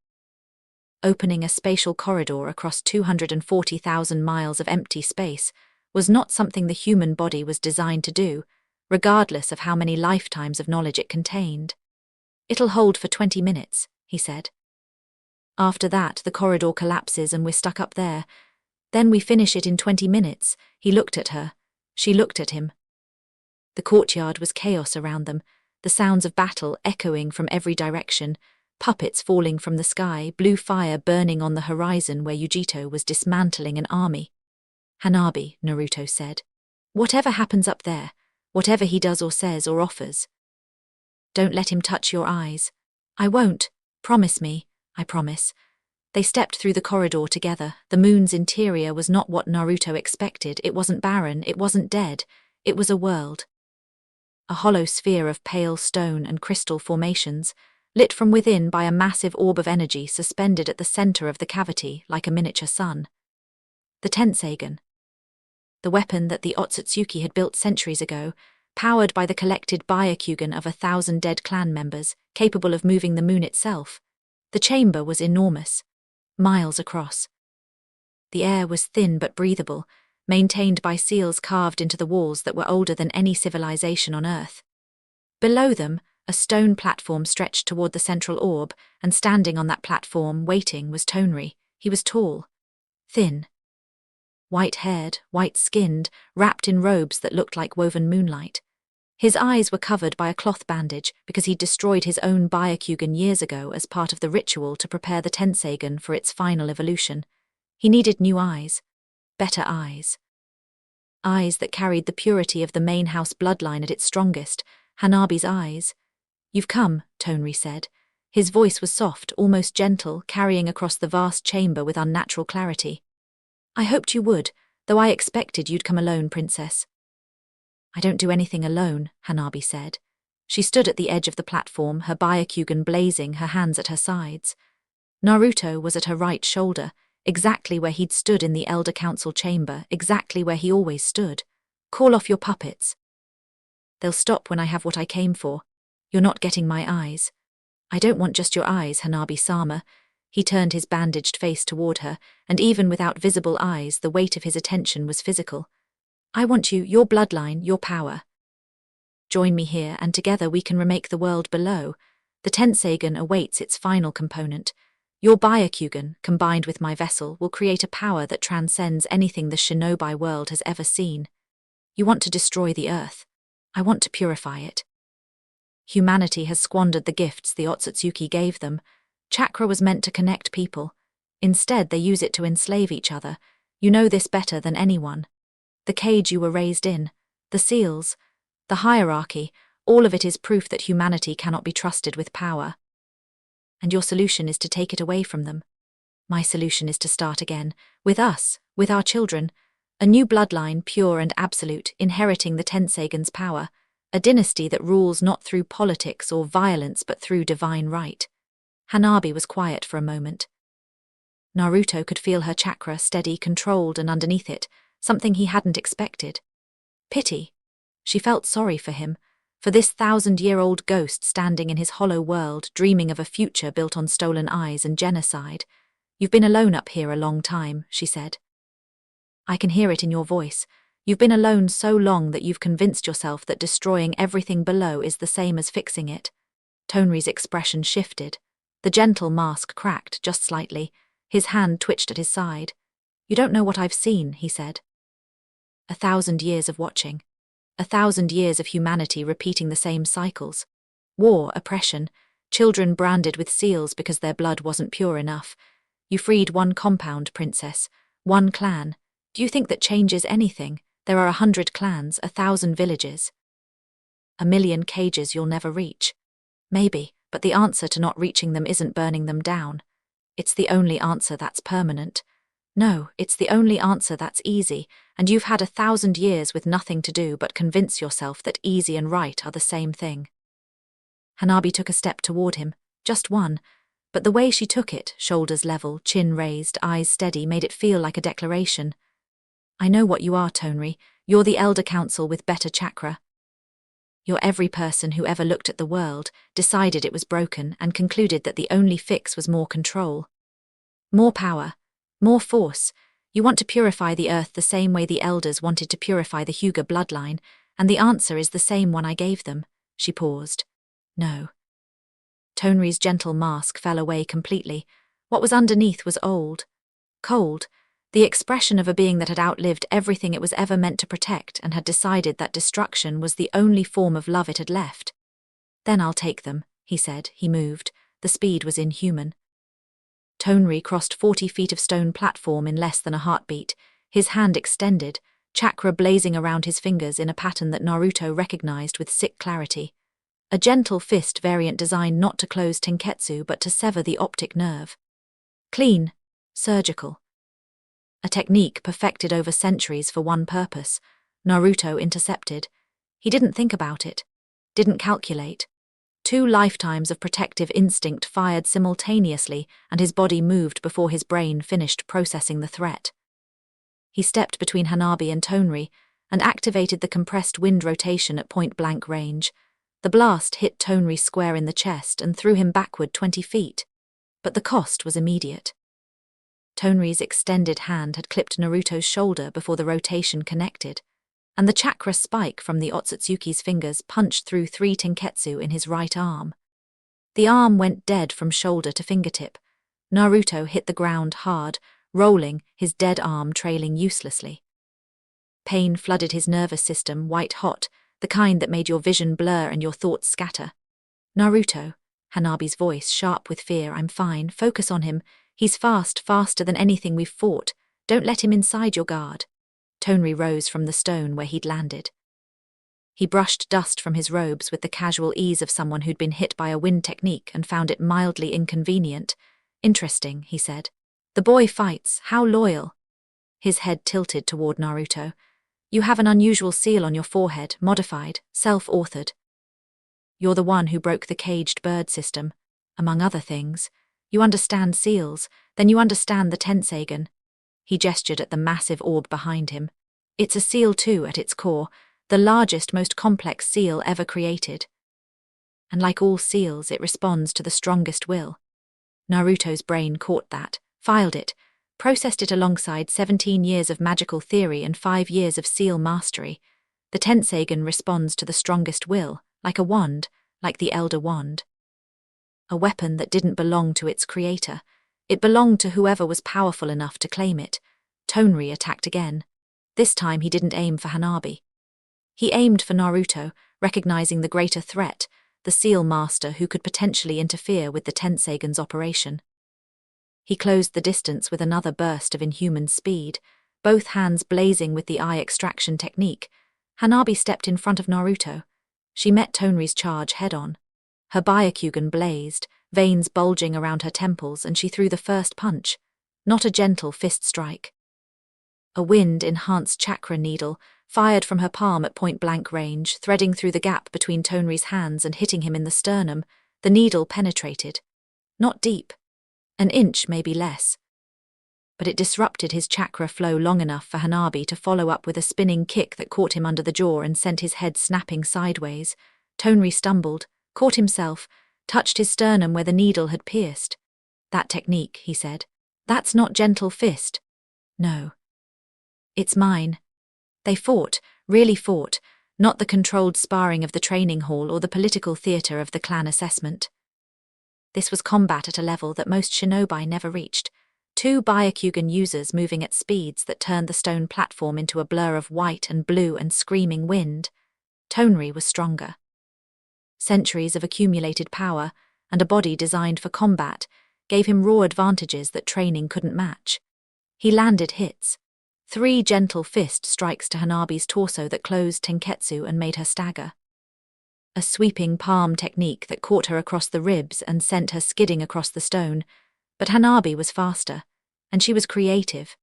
Opening a spatial corridor across 240,000 miles of empty space was not something the human body was designed to do, regardless of how many lifetimes of knowledge it contained. It'll hold for 20 minutes, he said. After that, the corridor collapses and we're stuck up there. Then we finish it in 20 minutes. He looked at her. She looked at him. The courtyard was chaos around them, the sounds of battle echoing from every direction, puppets falling from the sky, blue fire burning on the horizon where Yujito was dismantling an army. Hanabi, Naruto said. Whatever happens up there, whatever he does or says or offers. Don't let him touch your eyes. I won't. Promise me. I promise. They stepped through the corridor together. The moon's interior was not what Naruto expected. It wasn't barren. It wasn't dead. It was a world. A hollow sphere of pale stone and crystal formations, lit from within by a massive orb of energy suspended at the center of the cavity like a miniature sun. The Tenseigan. The weapon that the Otsutsuki had built centuries ago, powered by the collected Byakugan of 1,000 dead clan members, capable of moving the moon itself. The chamber was enormous, miles across. The air was thin but breathable, maintained by seals carved into the walls that were older than any civilization on Earth. Below them, a stone platform stretched toward the central orb, and standing on that platform, waiting, was Tonri. He was tall, thin, white-haired, white-skinned, wrapped in robes that looked like woven moonlight. His eyes were covered by a cloth bandage because he'd destroyed his own Byakugan years ago as part of the ritual to prepare the Tenseigan for its final evolution. He needed new eyes. Better eyes. Eyes that carried the purity of the main house bloodline at its strongest. Hanabi's eyes. You've come, Tonri said. His voice was soft, almost gentle, carrying across the vast chamber with unnatural clarity. I hoped you would, though I expected you'd come alone, princess. I don't do anything alone, Hanabi said. She stood at the edge of the platform, her Byakugan blazing, her hands at her sides. Naruto was at her right shoulder, exactly where he'd stood in the Elder Council chamber, exactly where he always stood. Call off your puppets. They'll stop when I have what I came for. You're not getting my eyes. I don't want just your eyes, Hanabi-sama. He turned his bandaged face toward her, and even without visible eyes, the weight of his attention was physical. I want you, your bloodline, your power. Join me here, and together we can remake the world below. The Tenseigan awaits its final component. Your Byakugan, combined with my vessel, will create a power that transcends anything the shinobi world has ever seen. You want to destroy the earth. I want to purify it. Humanity has squandered the gifts the Otsutsuki gave them. Chakra was meant to connect people. Instead, they use it to enslave each other. You know this better than anyone. The cage you were raised in, the seals, the hierarchy, all of it is proof that humanity cannot be trusted with power. And your solution is to take it away from them. My solution is to start again, with us, with our children, a new bloodline, pure and absolute, inheriting the Tenseigan's power, a dynasty that rules not through politics or violence but through divine right. Hanabi was quiet for a moment. Naruto could feel her chakra steady, controlled, and underneath it, something he hadn't expected. Pity. She felt sorry for him, for this 1,000-year-old ghost standing in his hollow world, dreaming of a future built on stolen eyes and genocide. You've been alone up here a long time, she said. I can hear it in your voice. You've been alone so long that you've convinced yourself that destroying everything below is the same as fixing it. Tonri's expression shifted. The gentle mask cracked just slightly. His hand twitched at his side. You don't know what I've seen, he said. 1,000 years of watching. 1,000 years of humanity repeating the same cycles. War, oppression, children branded with seals because their blood wasn't pure enough. You freed one compound, princess, one clan. Do you think that changes anything? There are 100 clans, 1,000 villages. 1,000,000 cages you'll never reach. Maybe, but the answer to not reaching them isn't burning them down. It's the only answer that's permanent. No, it's the only answer that's easy, and you've had 1,000 years with nothing to do but convince yourself that easy and right are the same thing. Hanabi took a step toward him, just one, but the way she took it, shoulders level, chin raised, eyes steady, made it feel like a declaration. I know what you are, Tonri. You're the elder council with better chakra. You're every person who ever looked at the world, decided it was broken, and concluded that the only fix was more control. More power. More force. You want to purify the earth the same way the elders wanted to purify the Hyuga bloodline, and the answer is the same one I gave them. She paused. No. Tonri's gentle mask fell away completely. What was underneath was old. Cold. The expression of a being that had outlived everything it was ever meant to protect and had decided that destruction was the only form of love it had left. Then I'll take them, he said. He moved. The speed was inhuman. Tonri crossed 40 feet of stone platform in less than a heartbeat, his hand extended, chakra blazing around his fingers in a pattern that Naruto recognized with sick clarity. A gentle fist variant designed not to close Tenketsu but to sever the optic nerve. Clean. Surgical. A technique perfected over centuries for one purpose. Naruto intercepted. He didn't think about it. Didn't calculate. 2 lifetimes of protective instinct fired simultaneously, and his body moved before his brain finished processing the threat. He stepped between Hanabi and Tonri, and activated the compressed wind rotation at point-blank range. The blast hit Tonri square in the chest and threw him backward 20 feet. But the cost was immediate. Tonri's extended hand had clipped Naruto's shoulder before the rotation connected, and the chakra spike from the Otsutsuki's fingers punched through 3 Tenketsu in his right arm. The arm went dead from shoulder to fingertip. Naruto hit the ground hard, rolling, his dead arm trailing uselessly. Pain flooded his nervous system, white-hot, the kind that made your vision blur and your thoughts scatter. Naruto, Hanabi's voice sharp with fear, I'm fine, focus on him. He's fast, faster than anything we've fought. Don't let him inside your guard. Tonri rose from the stone where he'd landed. He brushed dust from his robes with the casual ease of someone who'd been hit by a wind technique and found it mildly inconvenient. Interesting, he said. The boy fights, how loyal. His head tilted toward Naruto. You have an unusual seal on your forehead, modified, self-authored. You're the one who broke the caged bird system, among other things. You understand seals, then you understand the Tenseigan. He gestured at the massive orb behind him. It's a seal too, at its core, the largest, most complex seal ever created. And like all seals, it responds to the strongest will. Naruto's brain caught that, filed it, processed it alongside 17 years of magical theory and 5 years of seal mastery. The Tenseigan responds to the strongest will, like a wand, like the Elder Wand. A weapon that didn't belong to its creator. It belonged to whoever was powerful enough to claim it. Tonri attacked again. This time he didn't aim for Hanabi. He aimed for Naruto, recognizing the greater threat, the seal master who could potentially interfere with the Tenseigan's operation. He closed the distance with another burst of inhuman speed, both hands blazing with the eye extraction technique. Hanabi stepped in front of Naruto. She met Tonri's charge head-on. Her Byakugan blazed, veins bulging around her temples, and she threw the first punch, not a gentle fist strike. A wind-enhanced chakra needle fired from her palm at point-blank range, threading through the gap between Tonri's hands and hitting him in the sternum. The needle penetrated. Not deep. An inch, maybe less. But it disrupted his chakra flow long enough for Hanabi to follow up with a spinning kick that caught him under the jaw and sent his head snapping sideways. Tonri stumbled, caught himself, touched his sternum where the needle had pierced. That technique, he said. That's not gentle fist. No. It's mine. They fought, really fought, not the controlled sparring of the training hall or the political theatre of the clan assessment. This was combat at a level that most shinobi never reached. Two Byakugan users moving at speeds that turned the stone platform into a blur of white and blue and screaming wind. Tonri was stronger. Centuries of accumulated power, and a body designed for combat, gave him raw advantages that training couldn't match. He landed hits. 3 gentle fist strikes to Hanabi's torso that closed Tenketsu and made her stagger. A sweeping palm technique that caught her across the ribs and sent her skidding across the stone, but Hanabi was faster, and she was creative.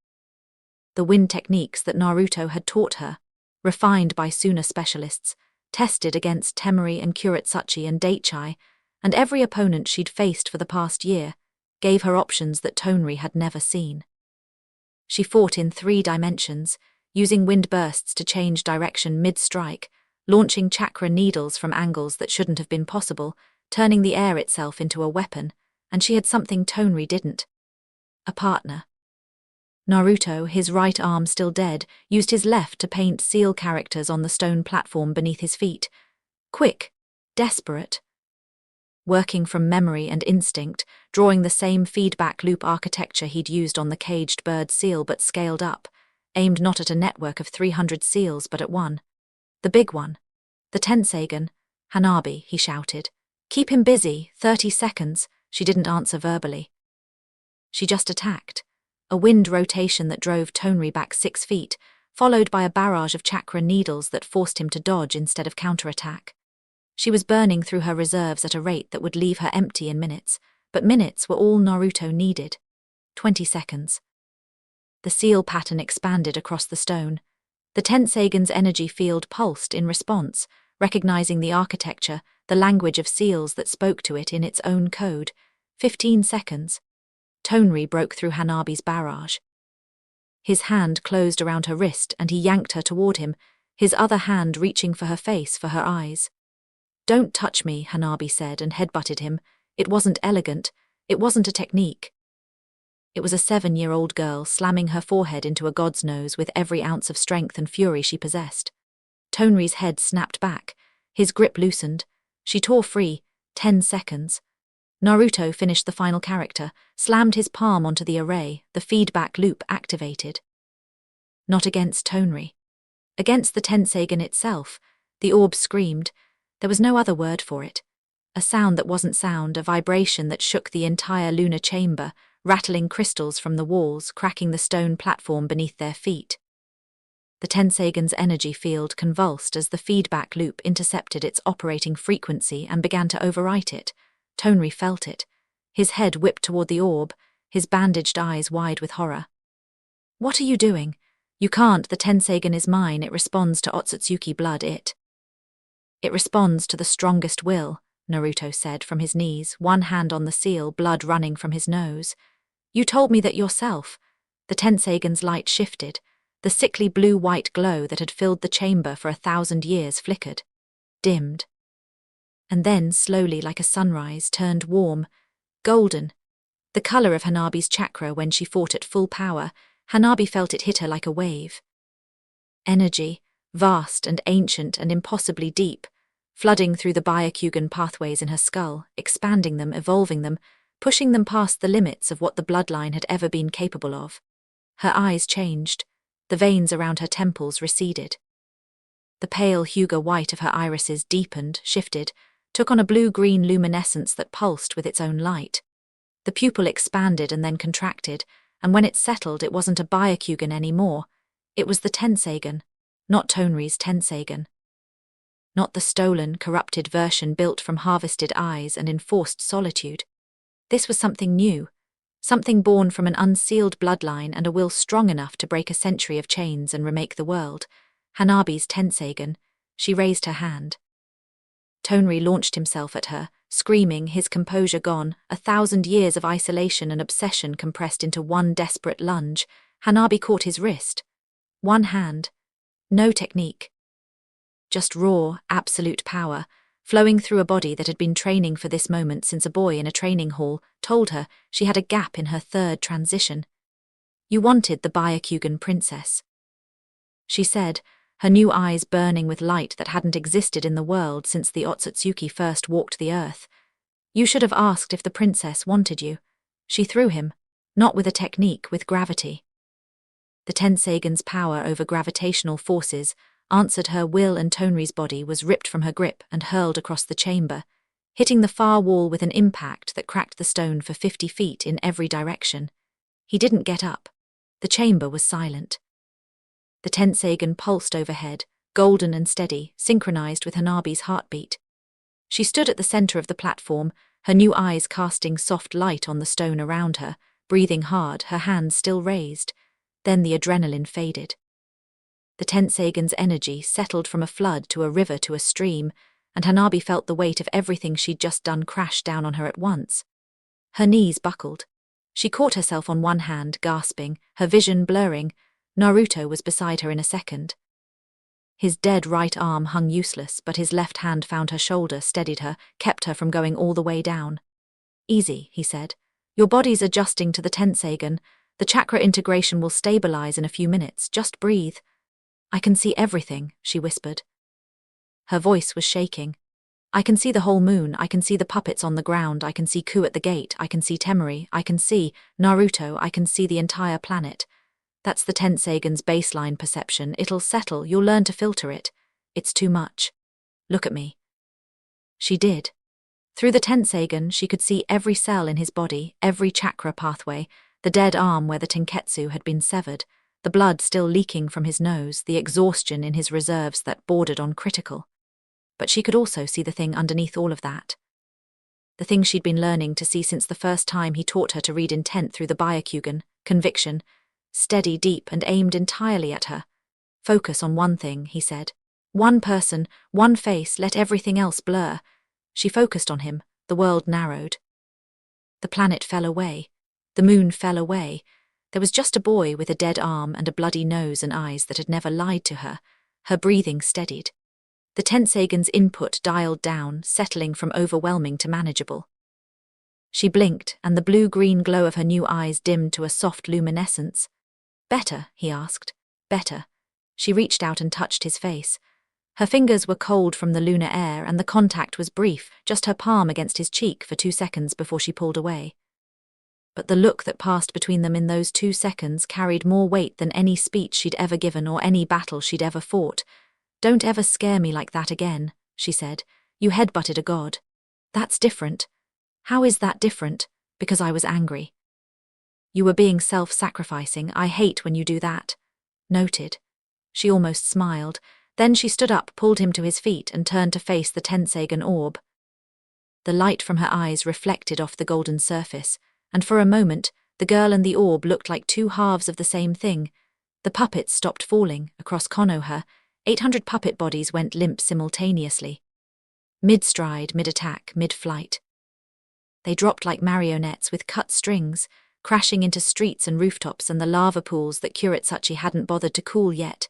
The wind techniques that Naruto had taught her, refined by Suna specialists, tested against Temari and Kuretsuchi and Daichai, and every opponent she'd faced for the past year, gave her options that Tonri had never seen. She fought in 3 dimensions, using wind bursts to change direction mid-strike, launching chakra needles from angles that shouldn't have been possible, turning the air itself into a weapon, and she had something Tonri didn't. A partner. Naruto, his right arm still dead, used his left to paint seal characters on the stone platform beneath his feet. Quick, desperate. Working from memory and instinct, drawing the same feedback loop architecture he'd used on the caged bird seal but scaled up, aimed not at a network of 300 seals but at one. The big one. The Tenseigan. Hanabi, he shouted. Keep him busy, 30 seconds. She didn't answer verbally. She just attacked. A wind rotation that drove Tonri back 6 feet, followed by a barrage of chakra needles that forced him to dodge instead of counterattack. She was burning through her reserves at a rate that would leave her empty in minutes, but minutes were all Naruto needed. 20 seconds. The seal pattern expanded across the stone. The Tenseigan's energy field pulsed in response, recognizing the architecture, the language of seals that spoke to it in its own code. 15 seconds. Tonri broke through Hanabi's barrage. His hand closed around her wrist and he yanked her toward him, his other hand reaching for her face, for her eyes. Don't touch me, Hanabi said and headbutted him. It wasn't elegant. It wasn't a technique. It was a 7-year-old girl slamming her forehead into a god's nose with every ounce of strength and fury she possessed. Tonri's head snapped back. His grip loosened. She tore free. 10 seconds. Naruto finished the final character, slammed his palm onto the array, the feedback loop activated. Not against Tonri. Against the Tenseigan itself. The orb screamed. There was no other word for it. A sound that wasn't sound, a vibration that shook the entire lunar chamber, rattling crystals from the walls, cracking the stone platform beneath their feet. The Tenseigan's energy field convulsed as the feedback loop intercepted its operating frequency and began to overwrite it. Tonri felt it. His head whipped toward the orb, his bandaged eyes wide with horror. What are you doing? You can't, the Tenseigan is mine, it responds to Otsutsuki blood, It responds to the strongest will, Naruto said from his knees, one hand on the seal, blood running from his nose. You told me that yourself. The Tenseigan's light shifted. The sickly blue-white glow that had filled the chamber for 1,000 years flickered. Dimmed. And then, slowly like a sunrise, turned warm. Golden. The color of Hanabi's chakra when she fought at full power. Hanabi felt it hit her like a wave. Energy. Vast and ancient and impossibly deep, flooding through the Byakugan pathways in her skull, expanding them, evolving them, pushing them past the limits of what the bloodline had ever been capable of. Her eyes changed. The veins around her temples receded. The pale Hyuga white of her irises deepened, shifted, took on a blue-green luminescence that pulsed with its own light. The pupil expanded and then contracted, and when it settled it wasn't a Byakugan anymore. It was the Tenseigan. Not Tonri's Tenseigan. Not the stolen, corrupted version built from harvested eyes and enforced solitude. This was something new, something born from an unsealed bloodline and a will strong enough to break a century of chains and remake the world. Hanabi's Tenseigan. She raised her hand. Tonri launched himself at her, screaming, his composure gone, 1,000 years of isolation and obsession compressed into one desperate lunge. Hanabi caught his wrist. One hand. No technique. Just raw, absolute power, flowing through a body that had been training for this moment since a boy in a training hall told her she had a gap in her 3rd transition. You wanted the Byakugan princess. she said, her new eyes burning with light that hadn't existed in the world since the Otsutsuki first walked the earth. You should have asked if the princess wanted you. She threw him, not with a technique, with gravity. The Tensagen's power over gravitational forces answered her will, and Tonri's body was ripped from her grip and hurled across the chamber, hitting the far wall with an impact that cracked the stone for 50 feet in every direction. He didn't get up. The chamber was silent. The Tensagen pulsed overhead, golden and steady, synchronized with Hanabi's heartbeat. She stood at the center of the platform, her new eyes casting soft light on the stone around her, breathing hard, her hands still raised. Then the adrenaline faded. The Tensagen's energy settled from a flood to a river to a stream, and Hanabi felt the weight of everything she'd just done crash down on her at once. Her knees buckled. She caught herself on one hand, gasping, her vision blurring. Naruto was beside her in a second. His dead right arm hung useless, but his left hand found her shoulder, steadied her, kept her from going all the way down. Easy, he said. Your body's adjusting to the Tensagen. The chakra integration will stabilize in a few minutes. Just breathe. I can see everything, she whispered. Her voice was shaking. I can see the whole moon, I can see the puppets on the ground, I can see Ku at the gate, I can see Temari, I can see Naruto, I can see the entire planet. That's the Tensagen's baseline perception. It'll settle, you'll learn to filter it. It's too much. Look at me. She did. Through the Tensagen, she could see every cell in his body, every chakra pathway, the dead arm where the Tenketsu had been severed, the blood still leaking from his nose, the exhaustion in his reserves that bordered on critical. But she could also see the thing underneath all of that. The thing she'd been learning to see since the first time he taught her to read intent through the Byakugan, conviction, steady, deep, and aimed entirely at her. Focus on one thing, he said. One person, one face, let everything else blur. She focused on him, the world narrowed. The planet fell away. The moon fell away. There was just a boy with a dead arm and a bloody nose and eyes that had never lied to her. Her breathing steadied. The Tensagen's input dialed down, settling from overwhelming to manageable. She blinked, and the blue-green glow of her new eyes dimmed to a soft luminescence. Better, he asked. Better. She reached out and touched his face. Her fingers were cold from the lunar air, and the contact was brief, just her palm against his cheek for 2 seconds before she pulled away. But the look that passed between them in those 2 seconds carried more weight than any speech she'd ever given or any battle she'd ever fought. Don't ever scare me like that again, she said. You headbutted a god. That's different. How is that different? Because I was angry. You were being self-sacrificing. I hate when you do that. Noted. She almost smiled. Then she stood up, pulled him to his feet, and turned to face the Tensagen orb. The light from her eyes reflected off the golden surface, and for a moment, the girl and the orb looked like two halves of the same thing. The puppets stopped falling. Across Konoha, 800 puppet bodies went limp simultaneously. Mid-stride, mid-attack, mid-flight. They dropped like marionettes with cut strings, crashing into streets and rooftops and the lava pools that Kuretsuchi hadn't bothered to cool yet.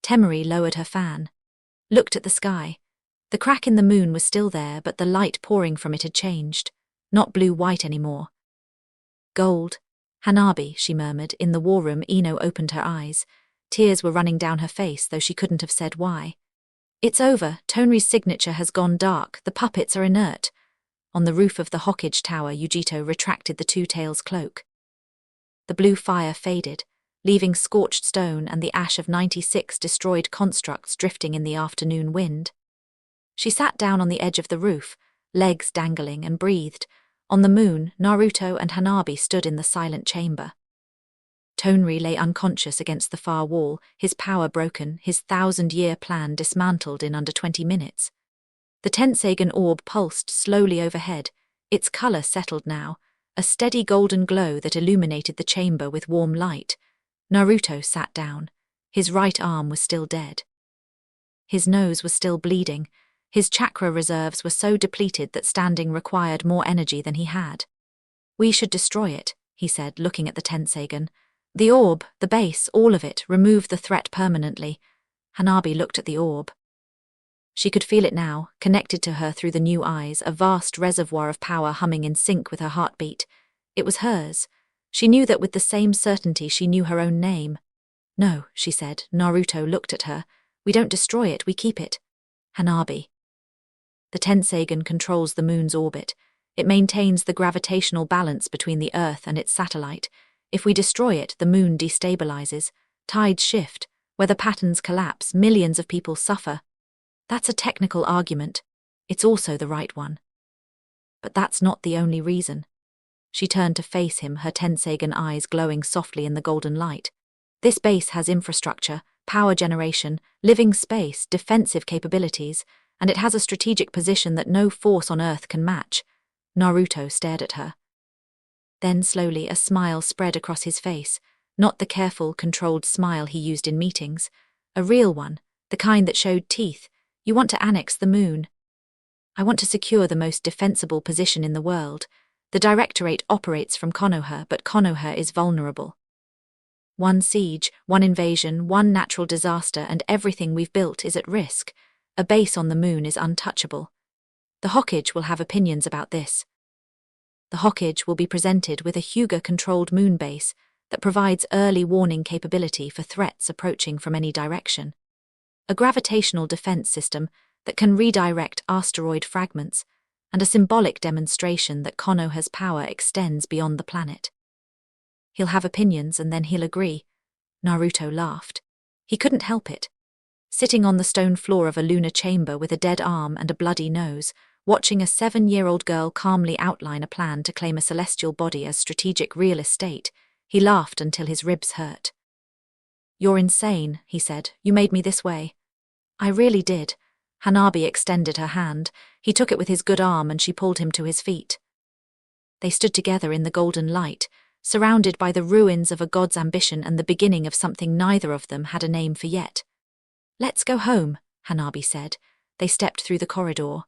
Temari lowered her fan. Looked at the sky. The crack in the moon was still there, but the light pouring from it had changed. Not blue-white anymore. Gold. Hanabi, she murmured. In the war room, Ino opened her eyes. Tears were running down her face, though she couldn't have said why. It's over. Tonri's signature has gone dark. The puppets are inert. On the roof of the Hokage Tower, Yujito retracted the two-tails cloak. The blue fire faded, leaving scorched stone and the ash of 96 destroyed constructs drifting in the afternoon wind. She sat down on the edge of the roof, legs dangling, and breathed. On the moon, Naruto and Hanabi stood in the silent chamber. Tonri lay unconscious against the far wall, his power broken, his 1,000-year plan dismantled in under 20 minutes. The Tensagen orb pulsed slowly overhead, its color settled now, a steady golden glow that illuminated the chamber with warm light. Naruto sat down. His right arm was still dead. His nose was still bleeding. His chakra reserves were so depleted that standing required more energy than he had. We should destroy it, he said, looking at the Tensagen. The orb, the base, all of it, remove the threat permanently. Hanabi looked at the orb. She could feel it now, connected to her through the new eyes, a vast reservoir of power humming in sync with her heartbeat. It was hers. She knew that with the same certainty she knew her own name. No, she said. Naruto looked at her. We don't destroy it, we keep it. Hanabi. The Tensagen controls the moon's orbit. It maintains the gravitational balance between the Earth and its satellite. If we destroy it, the moon destabilizes. Tides shift. Weather patterns collapse. Millions of people suffer. That's a technical argument. It's also the right one. But that's not the only reason. She turned to face him, her Tensagen eyes glowing softly in the golden light. This base has infrastructure, power generation, living space, defensive capabilities, and it has a strategic position that no force on Earth can match. Naruto stared at her. Then slowly a smile spread across his face, not the careful, controlled smile he used in meetings. A real one, the kind that showed teeth. You want to annex the moon. I want to secure the most defensible position in the world. The Directorate operates from Konoha, but Konoha is vulnerable. One siege, one invasion, one natural disaster, and everything we've built is at risk. A base on the moon is untouchable. The Hokage will have opinions about this. The Hokage will be presented with a Hyuga-controlled moon base that provides early warning capability for threats approaching from any direction. A gravitational defense system that can redirect asteroid fragments, and a symbolic demonstration that Konoha's power extends beyond the planet. He'll have opinions and then he'll agree. Naruto laughed. He couldn't help it. Sitting on the stone floor of a lunar chamber with a dead arm and a bloody nose, watching a 7-year-old girl calmly outline a plan to claim a celestial body as strategic real estate, he laughed until his ribs hurt. You're insane, he said. You made me this way. I really did. Hanabi extended her hand. He took it with his good arm and she pulled him to his feet. They stood together in the golden light, surrounded by the ruins of a god's ambition and the beginning of something neither of them had a name for yet. Let's go home, Hanabi said. They stepped through the corridor.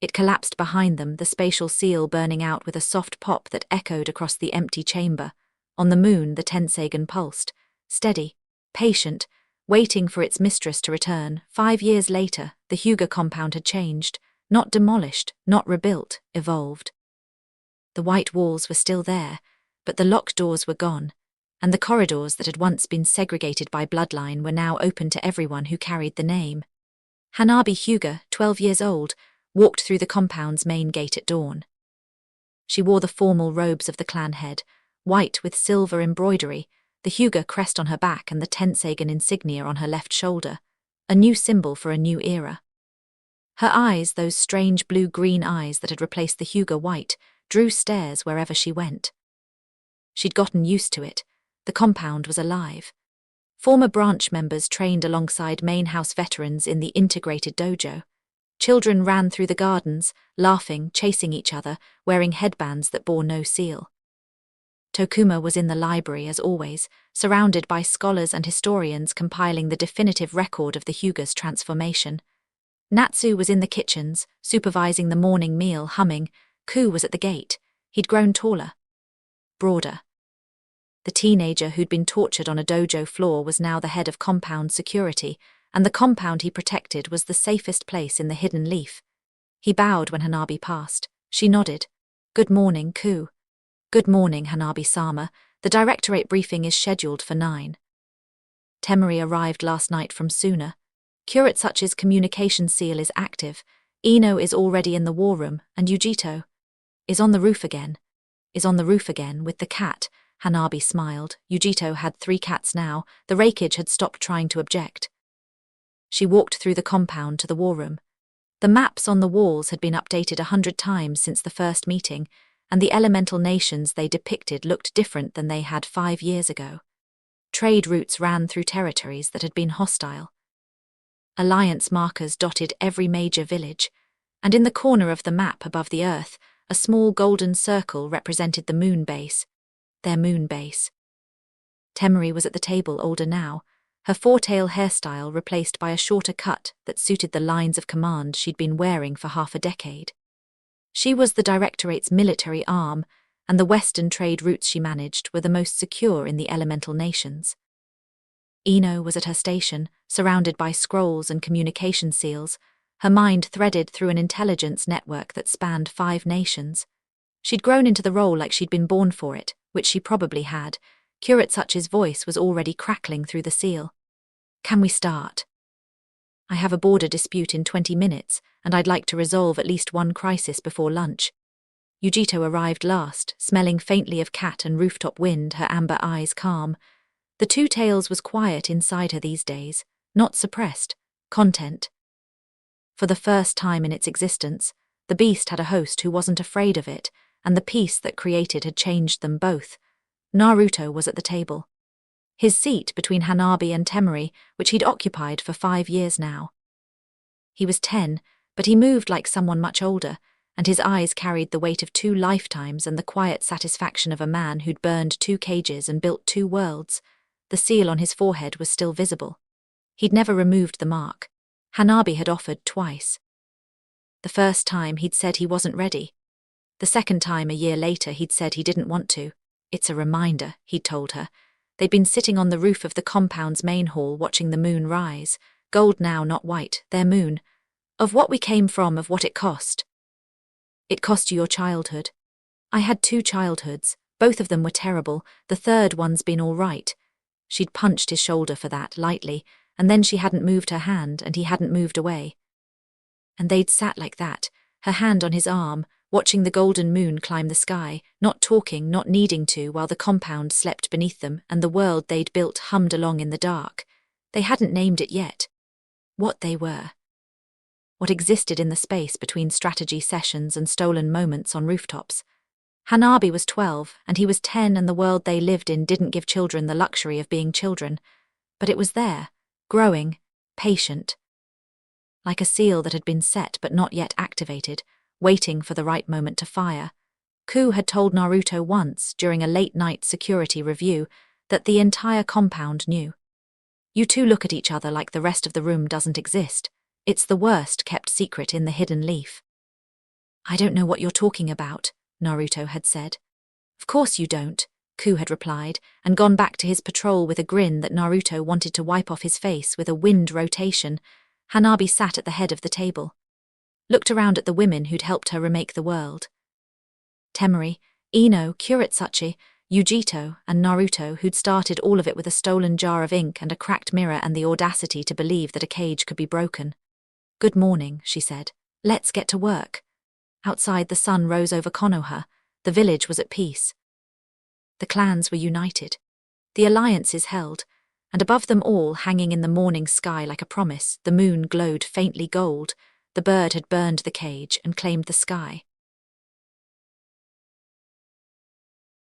It collapsed behind them, the spatial seal burning out with a soft pop that echoed across the empty chamber. On the moon, the Tensagen pulsed, steady, patient, waiting for its mistress to return. 5 years later, the Hyuga compound had changed, not demolished, not rebuilt, evolved. The white walls were still there, but the locked doors were gone, and the corridors that had once been segregated by bloodline were now open to everyone who carried the name. Hanabi Hyuga, 12 years old, walked through the compound's main gate at dawn. She wore the formal robes of the clan head, white with silver embroidery, the Hyuga crest on her back and the Tensagen insignia on her left shoulder, a new symbol for a new era. Her eyes, those strange blue-green eyes that had replaced the Hyuga white, drew stares wherever she went. She'd gotten used to it. The compound was alive. Former branch members trained alongside main house veterans in the integrated dojo. Children ran through the gardens, laughing, chasing each other, wearing headbands that bore no seal. Tokuma was in the library as always, surrounded by scholars and historians compiling the definitive record of the Hyuga's transformation. Natsu was in the kitchens, supervising the morning meal, humming. Ku was at the gate. He'd grown taller, broader. The teenager who'd been tortured on a dojo floor was now the head of compound security, and the compound he protected was the safest place in the hidden leaf. He bowed when Hanabi passed. She nodded. Good morning, Ku. Good morning, Hanabi-sama. The Directorate briefing is scheduled for 9. Temari arrived last night from Suna. Kuretsuchi's communication seal is active. Ino is already in the war room, and Yujito is on the roof again. Is on the roof again, with the cat. Hanabi smiled. Yujito had 3 cats now. The Raikage had stopped trying to object. She walked through the compound to the war room. The maps on the walls had been updated 100 times since the first meeting, and the elemental nations they depicted looked different than they had 5 years ago. Trade routes ran through territories that had been hostile. Alliance markers dotted every major village, and in the corner of the map above the Earth, a small golden circle represented the moon base, their moon base. Temari was at the table, older now, her four-tail hairstyle replaced by a shorter cut that suited the lines of command she'd been wearing for half a decade. She was the Directorate's military arm, and the western trade routes she managed were the most secure in the elemental nations. Ino was at her station, surrounded by scrolls and communication seals, her mind threaded through an intelligence network that spanned 5 nations. She'd grown into the role like she'd been born for it, which she probably had, Kuretsuchi's voice was already crackling through the seal. Can we start? I have a border dispute in 20 minutes, and I'd like to resolve at least one crisis before lunch. Yujito arrived last, smelling faintly of cat and rooftop wind, her amber eyes calm. The two tails was quiet inside her these days, not suppressed, content. For the first time in its existence, the beast had a host who wasn't afraid of it, and the peace that created had changed them both. Naruto was at the table. His seat between Hanabi and Temari, which he'd occupied for 5 years now. He was 10, but he moved like someone much older, and his eyes carried the weight of 2 lifetimes and the quiet satisfaction of a man who'd burned 2 cages and built 2 worlds. The seal on his forehead was still visible. He'd never removed the mark. Hanabi had offered twice. The first time he'd said he wasn't ready. The second time a year later he'd said he didn't want to. It's a reminder, he'd told her. They'd been sitting on the roof of the compound's main hall watching the moon rise. Gold now, not white, their moon. Of what we came from, of what it cost. It cost you your childhood. I had 2 childhoods. Both of them were terrible. The third one's been all right. She'd punched his shoulder for that, lightly, and then she hadn't moved her hand and he hadn't moved away. And they'd sat like that, her hand on his arm, watching the golden moon climb the sky, not talking, not needing to, while the compound slept beneath them and the world they'd built hummed along in the dark. They hadn't named it yet. What they were. What existed in the space between strategy sessions and stolen moments on rooftops. Hanabi was 12, and he was 10, and the world they lived in didn't give children the luxury of being children. But it was there, growing, patient. Like a seal that had been set but not yet activated, waiting for the right moment to fire. Ku had told Naruto once, during a late-night security review, that the entire compound knew. You two look at each other like the rest of the room doesn't exist. It's the worst kept secret in the hidden leaf. I don't know what you're talking about, Naruto had said. Of course you don't, Ku had replied, and gone back to his patrol with a grin that Naruto wanted to wipe off his face with a wind rotation. Hanabi sat at the head of the table. Looked around at the women who'd helped her remake the world. Temari, Ino, Kuretsuchi, Yujito, and Naruto, who'd started all of it with a stolen jar of ink and a cracked mirror and the audacity to believe that a cage could be broken. Good morning, she said. Let's get to work. Outside the sun rose over Konoha. The village was at peace. The clans were united. The alliances held, and above them all, hanging in the morning sky like a promise, the moon glowed faintly gold. The bird had burned the cage and claimed the sky.